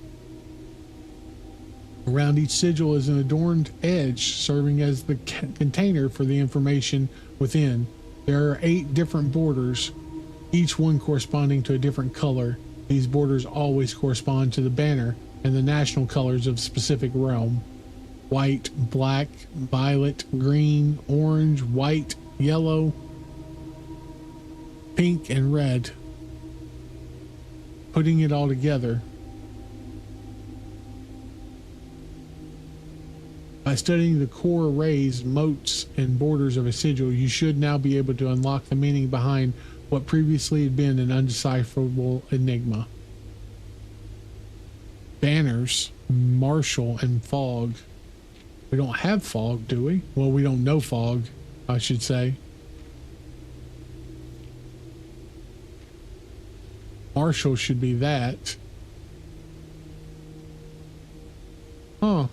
Around each sigil is an adorned edge serving as the container for the information within. There are 8 different borders, each one corresponding to a different color. These borders always correspond to the banner and the national colors of a specific realm: white, black, violet, green, orange, white, yellow, pink, and red. putting it all together. By studying the core arrays, motes, and borders of a sigil, you should now be able to unlock the meaning behind what previously had been an undecipherable enigma. Banners, Marshall, and Fog. We don't have Fog, do we? Well, we don't know Fog, I should say. Marshall should be that. Huh.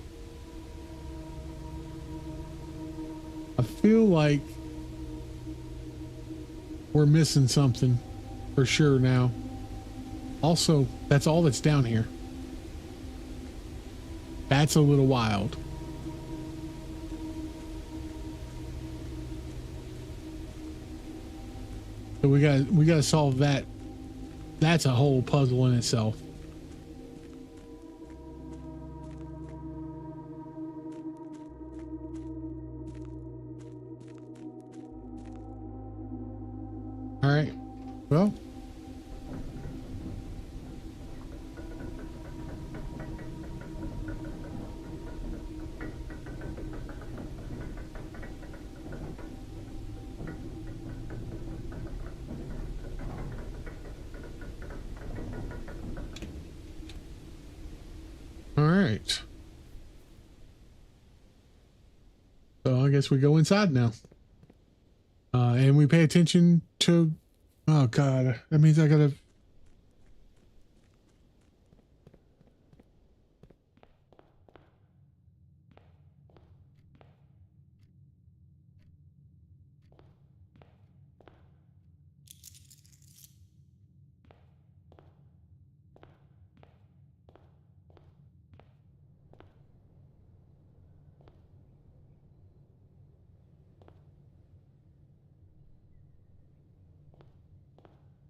I feel like we're missing something for sure now. Also, that's all that's down here. That's a little wild. So we gotta solve that. That's a whole puzzle in itself. All right. Well. All right. So I guess we go inside now. And we pay attention to, oh God, that means I gotta.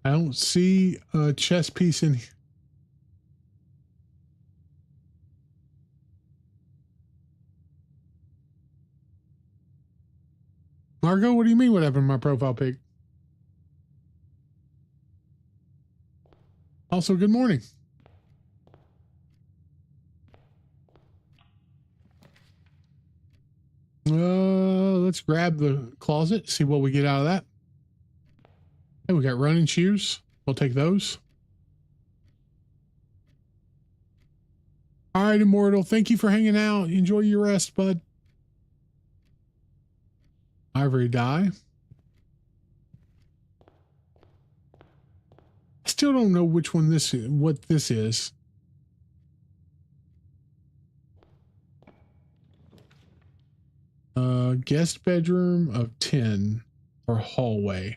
I don't see a chess piece in here. Margot, what do you mean what happened to my profile pic? Also, good morning. Let's grab the closet, see what we get out of that. Hey, we got running shoes. We'll take those. All right, Immortal. Thank you for hanging out. Enjoy your rest, bud. Ivory dye. I still don't know which one this is, what this is. Guest bedroom of 10 or hallway.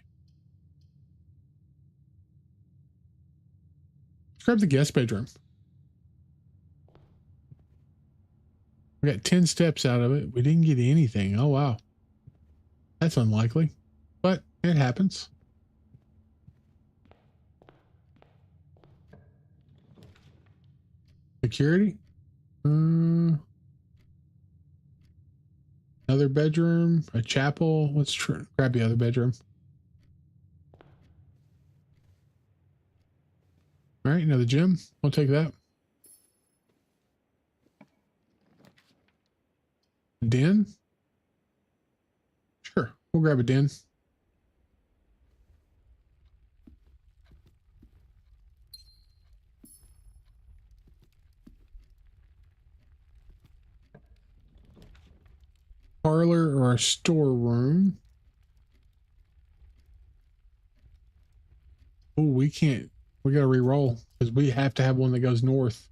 Let's grab the guest bedroom. We got 10 steps out of it. We didn't get anything. Oh, wow. That's unlikely, but it happens. Security. Another bedroom, a chapel. Let's grab the other bedroom. All right, another gym. We'll take that. Den. Sure, we'll grab a den. Parlor or a storeroom. Oh, we can't. We got to re-roll because we have to have one that goes north.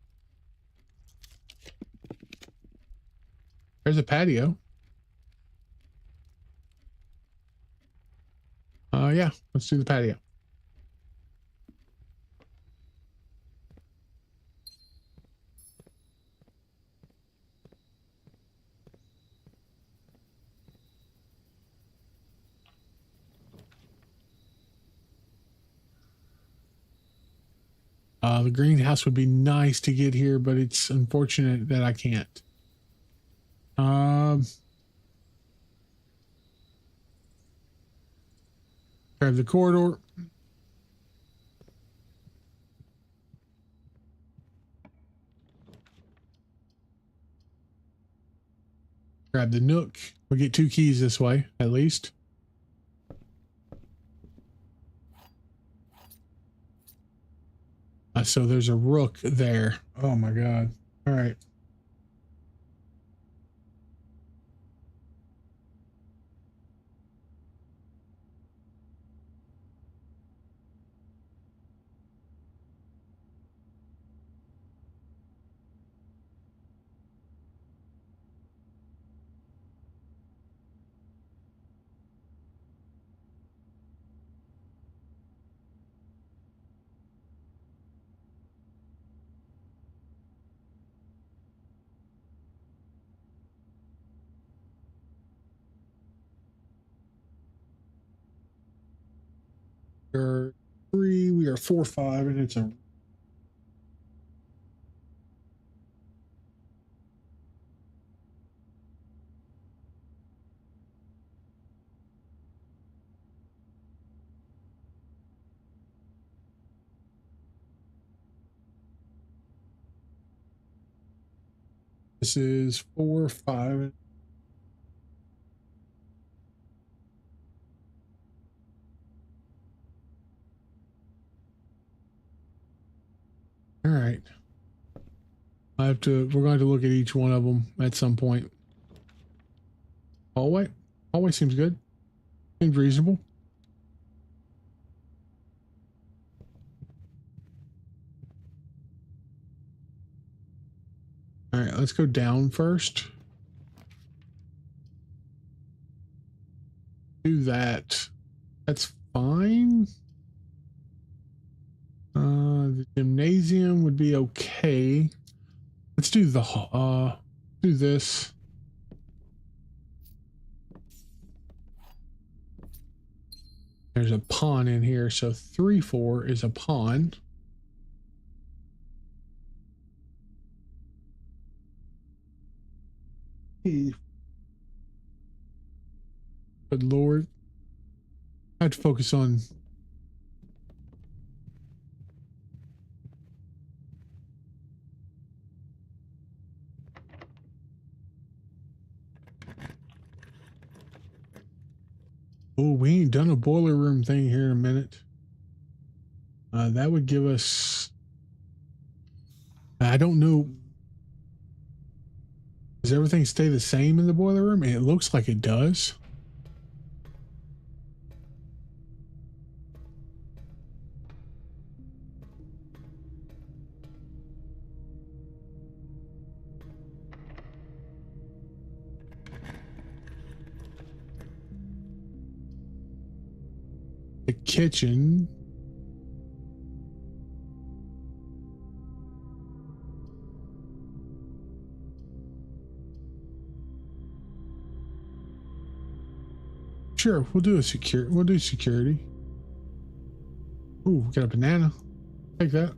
There's a patio. Yeah, let's do the patio. The greenhouse would be nice to get here, but it's unfortunate that I can't. Grab the corridor. Grab the Nook. We'll get 2 keys this way, at least. So there's a rook there. Oh my god. All right. We're 3, we are 4, 5, and it's a this is 4, 5. All right. We're going to look at each one of them at some point. Hallway seems good. Seems reasonable. All right, let's go down first. Do that. That's fine. The gymnasium would be okay. Let's do do this. There's a pawn in here, so 3, 4 is a pawn. Good Lord. I have to focus on oh, we ain't done a boiler room thing here in a minute. That would give us, I don't know. Does everything stay the same in the boiler room? And it looks like it does. The kitchen. Sure, we'll do security. Ooh, we got a banana. Take that.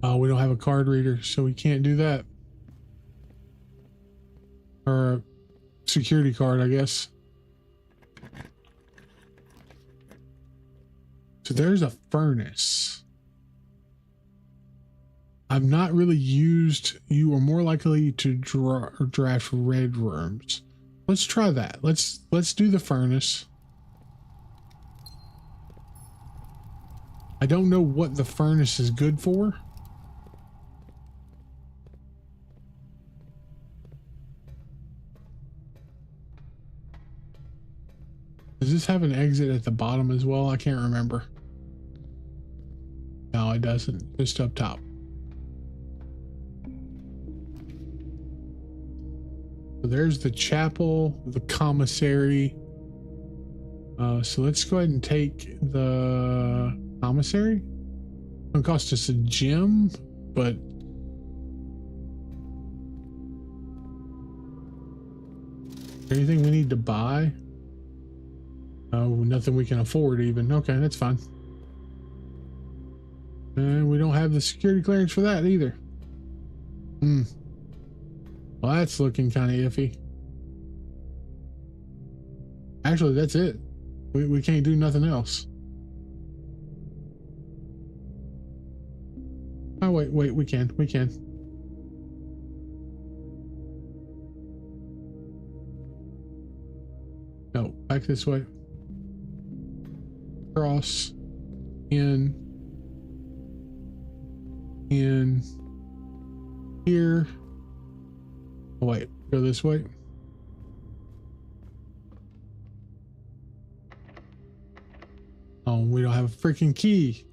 Oh, we don't have a card reader, so we can't do that. Or a security card, I guess. So there's a furnace. I've not really used, you are more likely to draft red rooms. Let's try that. Let's do the furnace. I don't know what the furnace is good for. Does this have an exit at the bottom as well? I can't remember. No, it doesn't. Just up top. So there's the chapel, the commissary. So let's go ahead and take the commissary. It's gonna cost us a gem, but anything we need to buy? Oh, nothing we can afford even. Okay, that's fine. And we don't have the security clearance for that either. Well, that's looking kind of iffy. Actually, that's it. We can't do nothing else. Oh, wait, we can. No, back this way. Cross. In. Here. Oh, wait, go this way. Oh, we don't have a freaking key.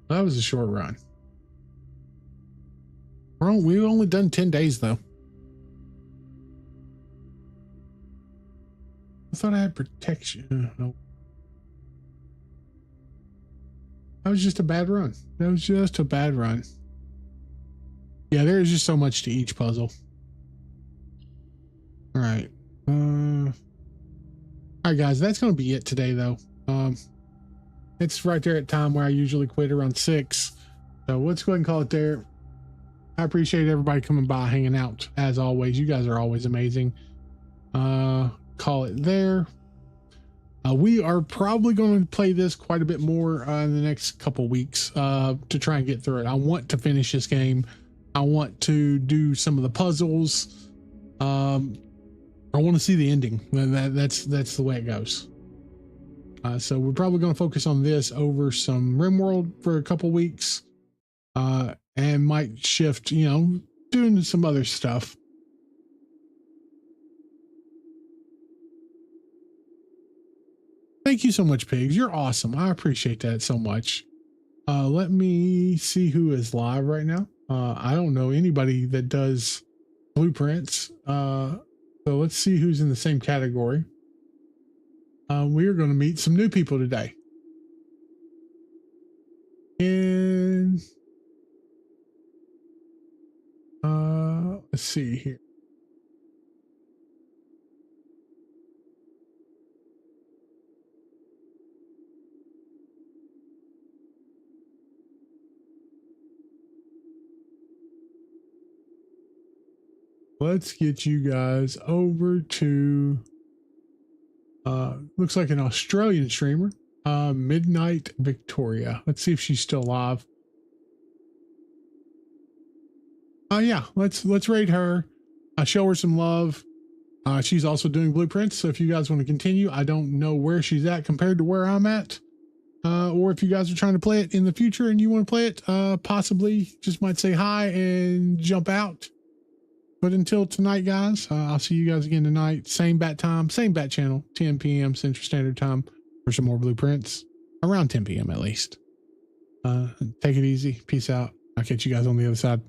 That was a short run. We've only done 10 days though. I thought I had protection. No. That was just a bad run. Yeah, there's just so much to each puzzle. All right. All right, guys, that's going to be it today, though. It's right there at time where I usually quit around 6. So let's go ahead and call it there. I appreciate everybody coming by, hanging out. As always, you guys are always amazing. Call it there. We are probably going to play this quite a bit more in the next couple weeks to try and get through it. I want to finish this game. I want to do some of the puzzles. I want to see the ending. That's the way it goes. So we're probably going to focus on this over some RimWorld for a couple weeks, and might shift, doing some other stuff. Thank you so much, Pigs. You're awesome. I appreciate that so much. Let me see who is live right now. I don't know anybody that does blueprints. So let's see who's in the same category. We are going to meet some new people today. And let's see here. Let's get you guys over to looks like an Australian streamer, Midnight Victoria. Let's see if she's still alive. Yeah, let's raid her. Show her some love. She's also doing blueprints, so if you guys want to continue, I don't know where she's at compared to where I'm at. Or if you guys are trying to play it in the future and you want to play it, possibly just might say hi and jump out. But until tonight, guys, I'll see you guys again tonight. Same bat time, same bat channel, 10 p.m. Central Standard Time for some more blueprints. Around 10 p.m. at least. Take it easy. Peace out. I'll catch you guys on the other side.